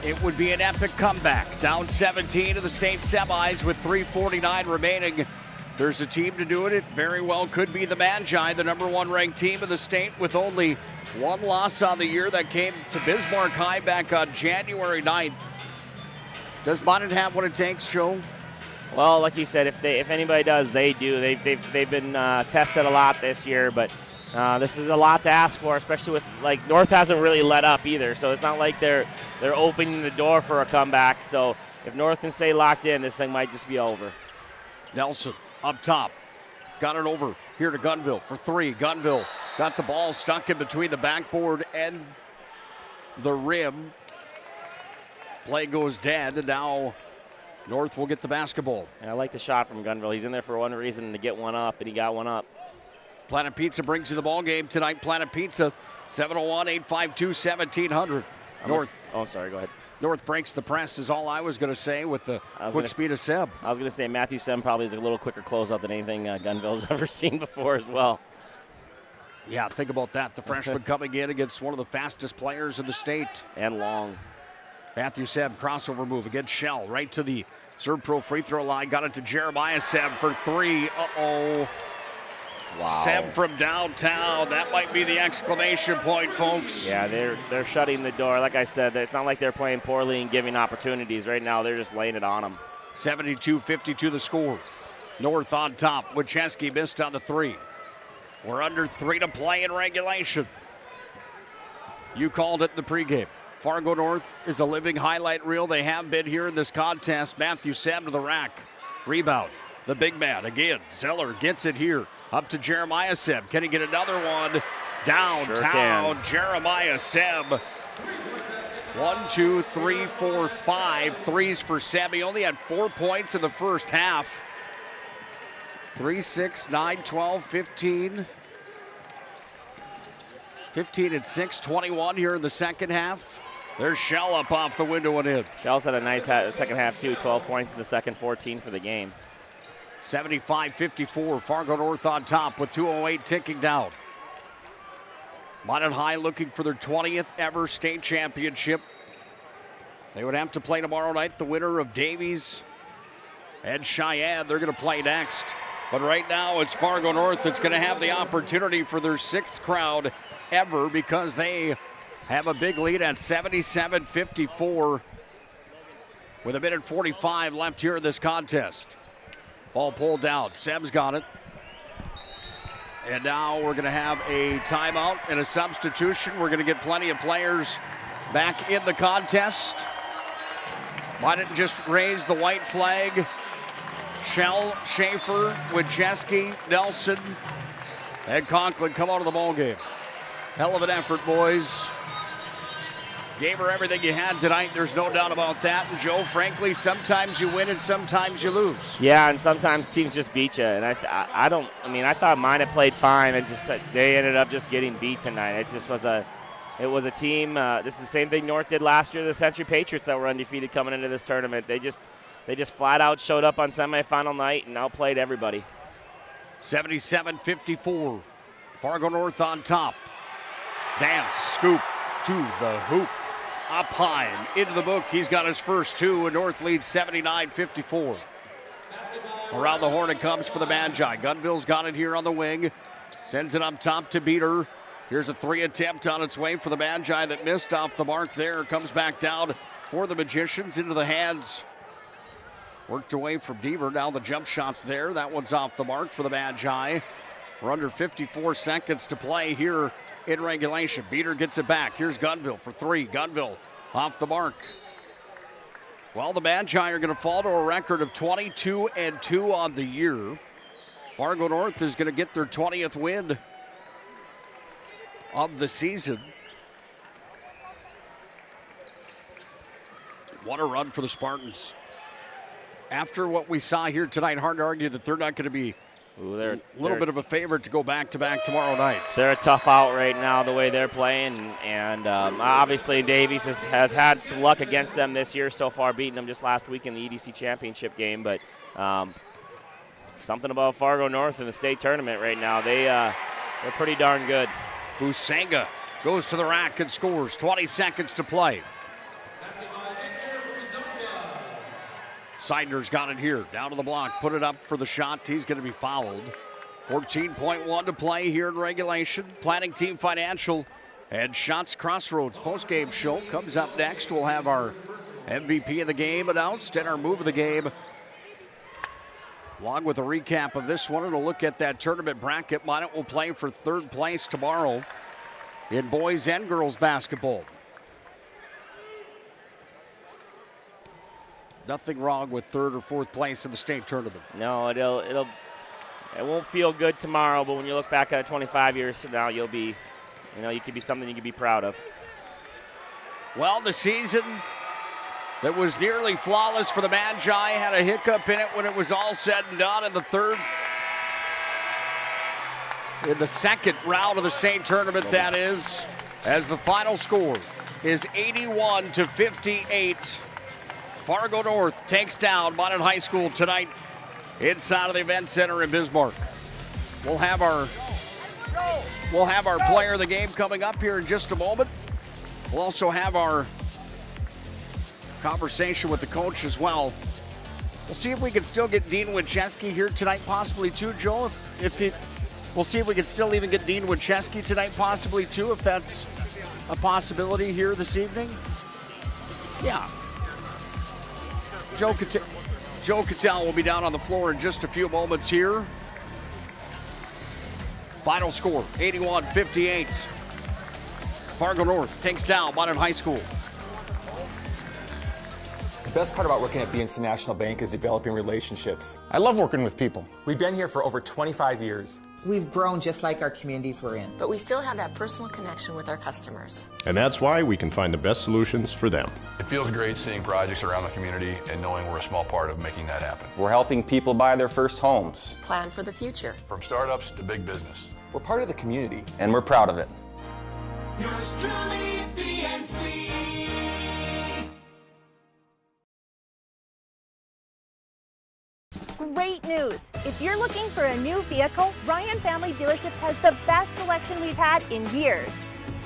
It would be an epic comeback. Down 17 to the state semis with 3:49 remaining. There's a team to do it. It very well could be the Magi, the #1 ranked team in the state with only 1 loss on the year that came to Bismarck High back on January 9th. Does Minot have what it takes, Joe? Well, like you said, if anybody does, they do. They've been tested a lot this year, but this is a lot to ask for, especially with North hasn't really let up either. So it's not like they're opening the door for a comeback. So if North can stay locked in, this thing might just be over. Nelson up top, got it over here to Gunville for 3. Gunville got the ball stuck in between the backboard and the rim. Play goes dead, and now North will get the basketball. And I like the shot from Gunville. He's in there for one reason, to get one up, and he got one up. Planet Pizza brings you the ball game tonight. Planet Pizza, 701-852-1700. North. Sorry, go ahead. North breaks the press is all I was going to say with the quick speed of Sem. I was going to say Matthew Sem probably is a little quicker closeout than anything Gunville's ever seen before as well. Yeah, think about that. The freshman coming in against one of the fastest players in the state. And long. Matthew Seb, crossover move against Shell, right to the Serve Pro free throw line. Got it to Jeremiah Seb for three. Uh-oh. Wow. Seb from downtown. That might be the exclamation point, folks. Yeah, they're shutting the door. Like I said, it's not like they're playing poorly and giving opportunities. Right now, they're just laying it on them. 72-52 the score. North on top. Wincheski missed on the three. We're under 3 to play in regulation. You called it in the pregame. Fargo North is a living highlight reel. They have been here in this contest. Matthew Seb to the rack. Rebound. The big man again. Zeller gets it here. Up to Jeremiah Seb. Can he get another one? Downtown. Sure, Jeremiah Seb. 1, 2, 3, 4, 5 threes for Seb. He only had 4 points in the first half. 3, 6, 9, 12, 15. 15 and 6, 21 here in the second half. There's Shell up off the window and in. Shell's had a nice second half, too. 12 points in the second, 14 for the game. 75-54, Fargo North on top with 2:08 ticking down. Minot High looking for their 20th ever state championship. They would have to play tomorrow night. The winner of Davies and Cheyenne, they're going to play next. But right now, it's Fargo North that's going to have the opportunity for their 6th crowd ever because they have a big lead at 77-54 with 1:45 left here in this contest. Ball pulled down. Seb's got it. And now we're going to have a timeout and a substitution. We're going to get plenty of players back in the contest. Why didn't just raise the white flag? Shell, Schaefer, Wincheski, Nelson, and Conklin come out of the ball game. Hell of an effort, boys. Gave her everything you had tonight. There's no doubt about that. And Joe, frankly, sometimes you win and sometimes you lose. Yeah, and sometimes teams just beat you. And I thought mine had played fine. And just they ended up just getting beat tonight. It was a team. This is the same thing North did last year. The Century Patriots that were undefeated coming into this tournament. They just flat out showed up on semifinal night and outplayed everybody. 77-54. Fargo North on top. Dance, scoop to the hoop. Up high and into the book. He's got his first 2, and North leads 79-54. Around the horn it comes for the Magi. Gunville's got it here on the wing. Sends it up top to Beater. Here's a 3 attempt on its way for the Magi that missed off the mark there. Comes back down for the Magicians into the hands. Worked away from Deaver. Now the jump shot's there. That one's off the mark for the Magi. We're under 54 seconds to play here in regulation. Beater gets it back. Here's Gunville for 3. Gunville off the mark. Well, the Magi are going to fall to a record of 22-2 on the year. Fargo North is going to get their 20th win of the season. What a run for the Spartans. After what we saw here tonight, hard to argue that they're not going to be they're a little bit of a favorite to go back-to-back tomorrow night. They're a tough out right now the way they're playing, and obviously Davies has had some luck against them this year so far, beating them just last week in the EDC championship game. But something about Fargo North in the state tournament right now. They're pretty darn good. Busanga goes to the rack and scores. 20 seconds to play. Seidner's got it here, down to the block, put it up for the shot. He's going to be fouled. 14.1 to play here in regulation. Planning Team Financial and Shots Crossroads postgame show comes up next. We'll have our MVP of the game announced and our move of the game, along with a recap of this one and a look at that tournament bracket. Minot will play for 3rd place tomorrow in boys and girls basketball. Nothing wrong with 3rd or 4th place in the state tournament. No, it won't feel good tomorrow, but when you look back at it 25 years from now, you could be something you could be proud of. Well, the season that was nearly flawless for the Magi had a hiccup in it when it was all said and done in the second round of the state tournament, that is, as the final score is 81-58. Fargo North takes down Minot High School tonight inside of the event center in Bismarck. We'll have our We'll have our player of the game coming up here in just a moment. We'll also have our conversation with the coach as well. We'll see if we can still get Dean Winchesky here tonight, possibly too, Joel. We'll see if we can still even get Dean Winchesky tonight, possibly too, if that's a possibility here this evening. Yeah. Joe Cattell will be down on the floor in just a few moments here. Final score, 81-58. Fargo North takes down Mountain High School. The best part about working at BNC National Bank is developing relationships. I love working with people. We've been here for over 25 years. We've grown just like our communities we're in. But we still have that personal connection with our customers. And that's why we can find the best solutions for them. It feels great seeing projects around the community and knowing we're a small part of making that happen. We're helping people buy their first homes. Plan for the future. From startups to big business. We're part of the community. And we're proud of it. Yours truly, BNC. Great news! If you're looking for a new vehicle, Ryan Family Dealerships has the best selection we've had in years.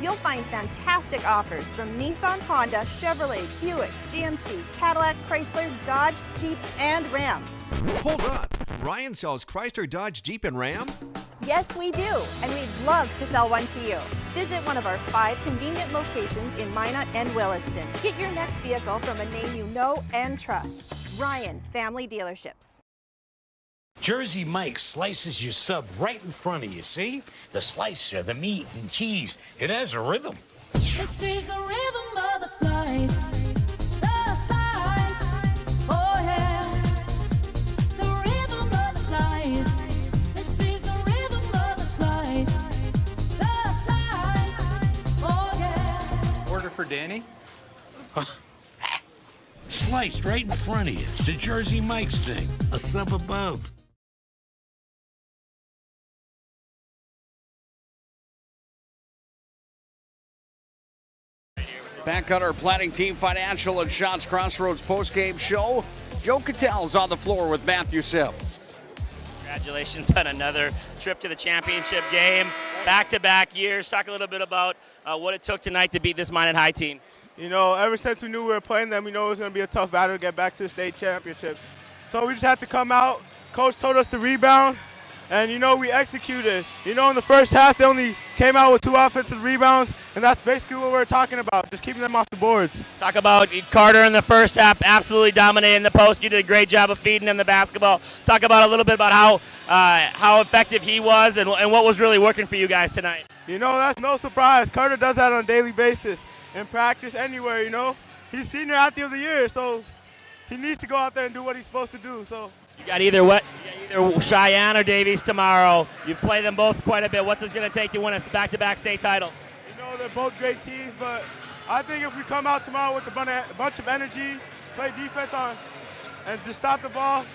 You'll find fantastic offers from Nissan, Honda, Chevrolet, Buick, GMC, Cadillac, Chrysler, Dodge, Jeep, and Ram. Hold up! Ryan sells Chrysler, Dodge, Jeep, and Ram? Yes, we do, and we'd love to sell one to you. Visit one of our 5 convenient locations in Minot and Williston. Get your next vehicle from a name you know and trust. Ryan Family Dealerships. Jersey Mike's slices your sub right in front of you, see? The slicer, the meat and cheese, it has a rhythm. This is the rhythm of the slice. The slice. Oh yeah. The rhythm of the slice. This is the rhythm of the slice. The slice. Oh yeah. Order for Danny? Sliced right in front of you. It's a Jersey Mike's thing. A sub above. Back on our Planning Team Financial and Shots Crossroads postgame show, Joe Cattell's on the floor with Matthew Sipp. Congratulations on another trip to the championship game. Back-to-back years. Talk a little bit about what it took tonight to beat this Minot High team. You know, ever since we knew we were playing them, we knew it was going to be a tough battle to get back to the state championship. So we just had to come out. Coach told us to rebound, and, you know, we executed. You know, in the first half, they only came out with 2 offensive rebounds, and that's basically what we're talking about, just keeping them off the boards. Talk about Carter in the first half, absolutely dominating the post. You did a great job of feeding him the basketball. Talk about a little bit about how effective he was and what was really working for you guys tonight. You know, that's no surprise. Carter does that on a daily basis, in practice, anywhere, you know. He's senior athlete of the year, so he needs to go out there and do what he's supposed to do. So you got either Cheyenne or Davies tomorrow. You've played them both quite a bit. What's this going to take to win us back-to-back state titles? You know, they're both great teams, but I think if we come out tomorrow with a bunch of energy, play defense on, and just stop the ball,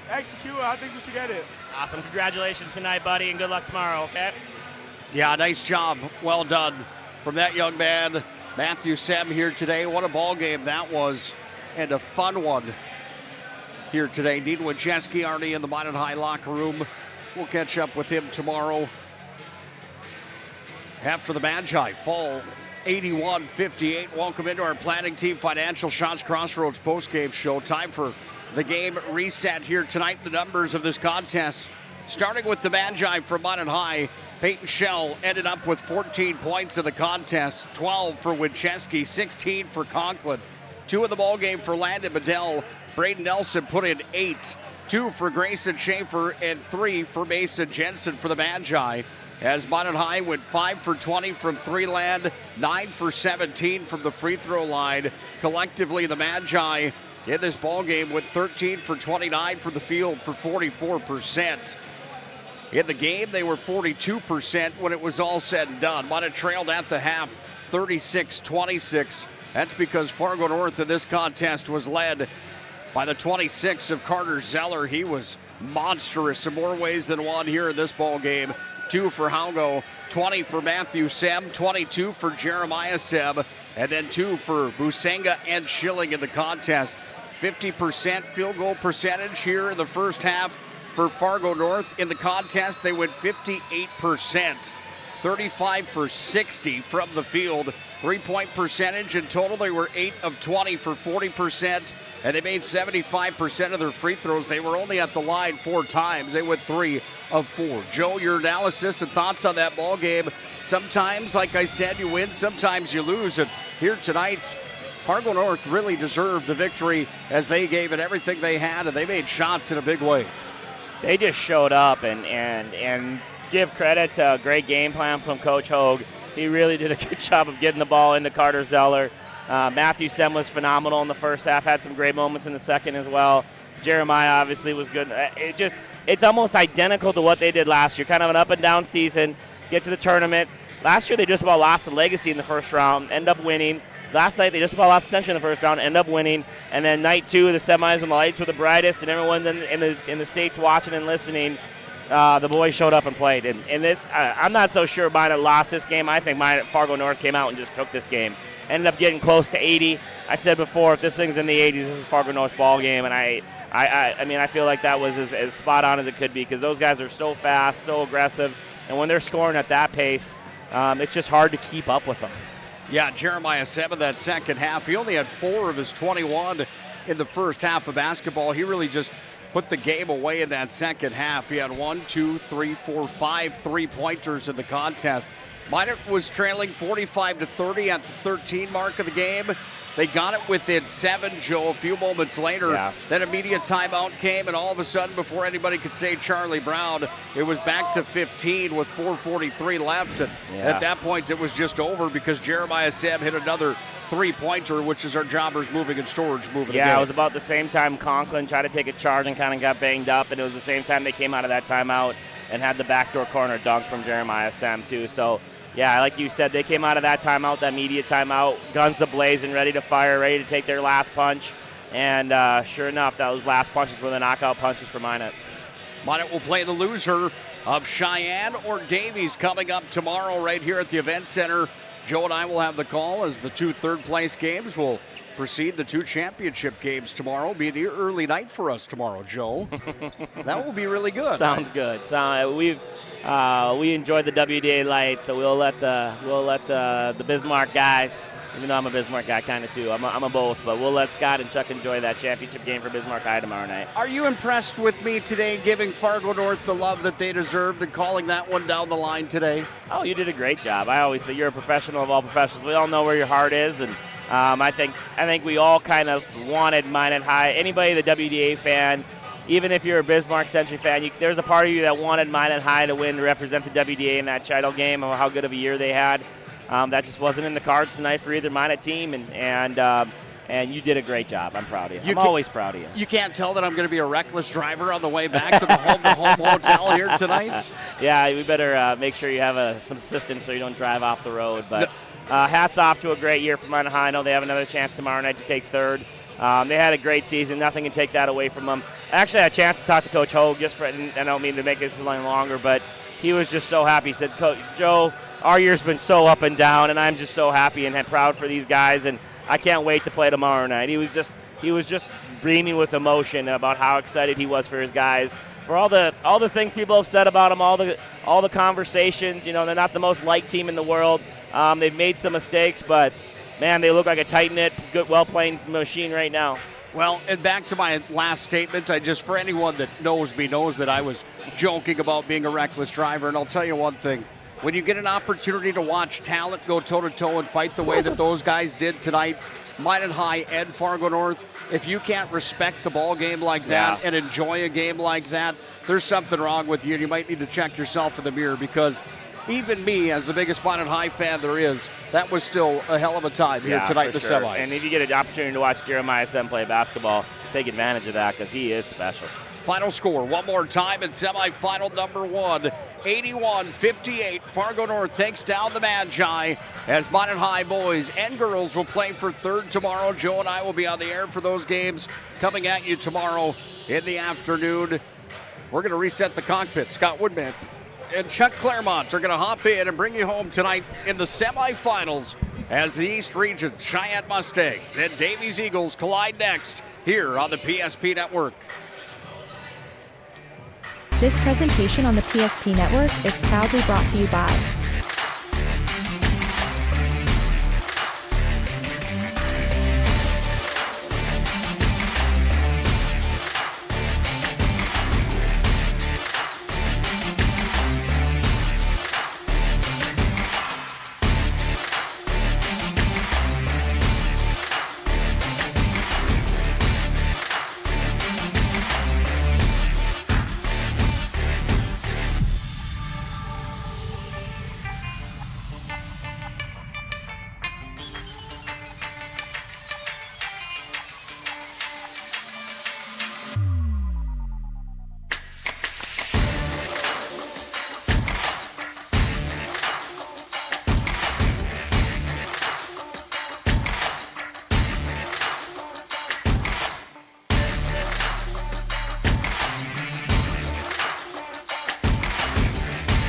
execute, I think we should get it. Awesome. Congratulations tonight, buddy, and good luck tomorrow, okay? Yeah, nice job. Well done from that young man, Matthew Sem, here today. What a ball game that was, and a fun one here today. Dean Winchesky already in the Minot High locker room. We'll catch up with him tomorrow after the Magi fall 81-58. Welcome into our Planning Team Financial Shots Crossroads postgame show. Time for the game reset here tonight. The numbers of this contest, starting with the Magi from Minot High. Peyton Shell ended up with 14 points in the contest, 12 for Winchesky, 16 for Conklin. 2 in the ballgame for Landon Bedell. Braden Nelson put in 8, 2 for Grayson Schaefer, and 3 for Mason Jensen for the Magi. As Minot High went 5 for 20 from 3 land, 9 for 17 from the free throw line. Collectively, the Magi in this ballgame went 13 for 29 from the field for 44%. In the game, they were 42% when it was all said and done. Minot trailed at the half, 36-26. That's because Fargo North in this contest was led by the 26 of Carter Zeller. He was monstrous in more ways than one here in this ball game. 2 for Haugo, 20 for Matthew Sem, 22 for Jeremiah Sem, and then 2 for Busenga and Schilling in the contest. 50% field goal percentage here in the first half for Fargo North. In the contest, they went 58%. 35 for 60 from the field. 3-point percentage in total. They were 8 of 20 for 40%, and they made 75% of their free throws. They were only at the line 4 times. They went 3 of 4. Joe, your analysis and thoughts on that ball game. Sometimes, like I said, you win, sometimes you lose. And here tonight, Fargo North really deserved the victory as they gave it everything they had, and they made shots in a big way. They just showed up and give credit to a great game plan from Coach Hogue. He really did a good job of getting the ball into Carter Zeller. Matthew Sem was phenomenal in the first half, had some great moments in the second as well. Jeremiah obviously was good. It's almost identical to what they did last year, kind of an up and down season, get to the tournament. Last year they just about lost to Legacy in the first round, end up winning. Last night they just about lost Ascension in the first round, end up winning. And then night 2, the semis when the lights were the brightest and everyone's in the States watching and listening, the boys showed up and played. And this, I'm not so sure Minot lost this game. I think Fargo North came out and just took this game. Ended up getting close to 80. I said before, if this thing's in the 80s, this is Fargo North ball game. And I mean, I feel like that was as spot on as it could be because those guys are so fast, so aggressive. And when they're scoring at that pace, it's just hard to keep up with them. Yeah, Jeremiah Sem in that second half. He only had 4 of his 21 in the first half of basketball. He really just put the game away in that second half. He had 5 3-pointers in the contest. Minot was trailing 45-30 at the 13 mark of the game. They got it within 7, Joe, a few moments later. Yeah. Then immediate timeout came, and all of a sudden, before anybody could say Charlie Brown, it was back to 15 with 4:43 left. And at that point, it was just over because Jeremiah Sem hit another 3-pointer, which is our jobbers moving and storage moving. Yeah, again. it was about the same time Conklin tried to take a charge and kind of got banged up, and it was the same time they came out of that timeout and had the backdoor corner dunk from Jeremiah Sem, too. So, yeah, like you said, they came out of that timeout, that immediate timeout, guns a-blazing, ready to fire, ready to take their last punch. And sure enough, those last punches were the knockout punches for Minot. Minot will play the loser of Cheyenne or Davies coming up tomorrow right here at the Event Center. Joe and I will have the call as the 2 third-place games will precede the 2 championship games tomorrow. Be an early night for us tomorrow, Joe. That will be really good. Sounds good. We enjoyed the WDA lights, so we'll let the Bismarck guys. Even though I'm a Bismarck guy, kind of too. I'm a both, but we'll let Scott and Chuck enjoy that championship game for Bismarck High tomorrow night. Are you impressed with me today, giving Fargo North the love that they deserved and calling that one down the line today? Oh, you did a great job. I always think you're a professional of all professionals. We all know where your heart is, and I think we all kind of wanted Minot High. Anybody, the WDA fan, even if you're a Bismarck Century fan, there's a part of you that wanted Minot High to win, to represent the WDA in that title game, of how good of a year they had. That just wasn't in the cards tonight for either Minot team, and you did a great job. I'm proud of you. I'm always proud of you. You can't tell that I'm going to be a reckless driver on the way back to the home hotel here tonight? Yeah, we better make sure you have some assistance so you don't drive off the road. But hats off to a great year for Minot High. I know they have another chance tomorrow night to take third. They had a great season. Nothing can take that away from them. I actually had a chance to talk to Coach Hogue, and I don't mean to make it longer, but he was just so happy. He said, Coach Joe, our year's been so up and down, and I'm just so happy and proud for these guys, and I can't wait to play tomorrow night. He was just beaming with emotion about how excited he was for his guys, for all the things people have said about them, all the conversations. You know, they're not the most liked team in the world. They've made some mistakes, but man, they look like a tight-knit, good, well-playing machine right now. Well, and back to my last statement, for anyone that knows me knows that I was joking about being a reckless driver, and I'll tell you one thing. When you get an opportunity to watch talent go toe-to-toe and fight the way that those guys did tonight, Minot High and Fargo North, if you can't respect the ball game like that and enjoy a game like that, there's something wrong with you, and you might need to check yourself in the mirror, because even me, as the biggest Minot High fan there is, that was still a hell of a time here tonight in the semis. And if you get an opportunity to watch Jeremiah Sem play basketball, take advantage of that, because he is special. Final score one more time in semifinal number 1, 81-58. Fargo North takes down the Magi as Minot High boys and girls will play for third tomorrow. Joe and I will be on the air for those games coming at you tomorrow in the afternoon. We're going to reset the cockpit. Scott Woodman and Chuck Claremont are going to hop in and bring you home tonight in the semifinals as the East Region Cheyenne Mustangs and Davies Eagles collide next here on the PSP Network. This presentation on the PSP Network is proudly brought to you by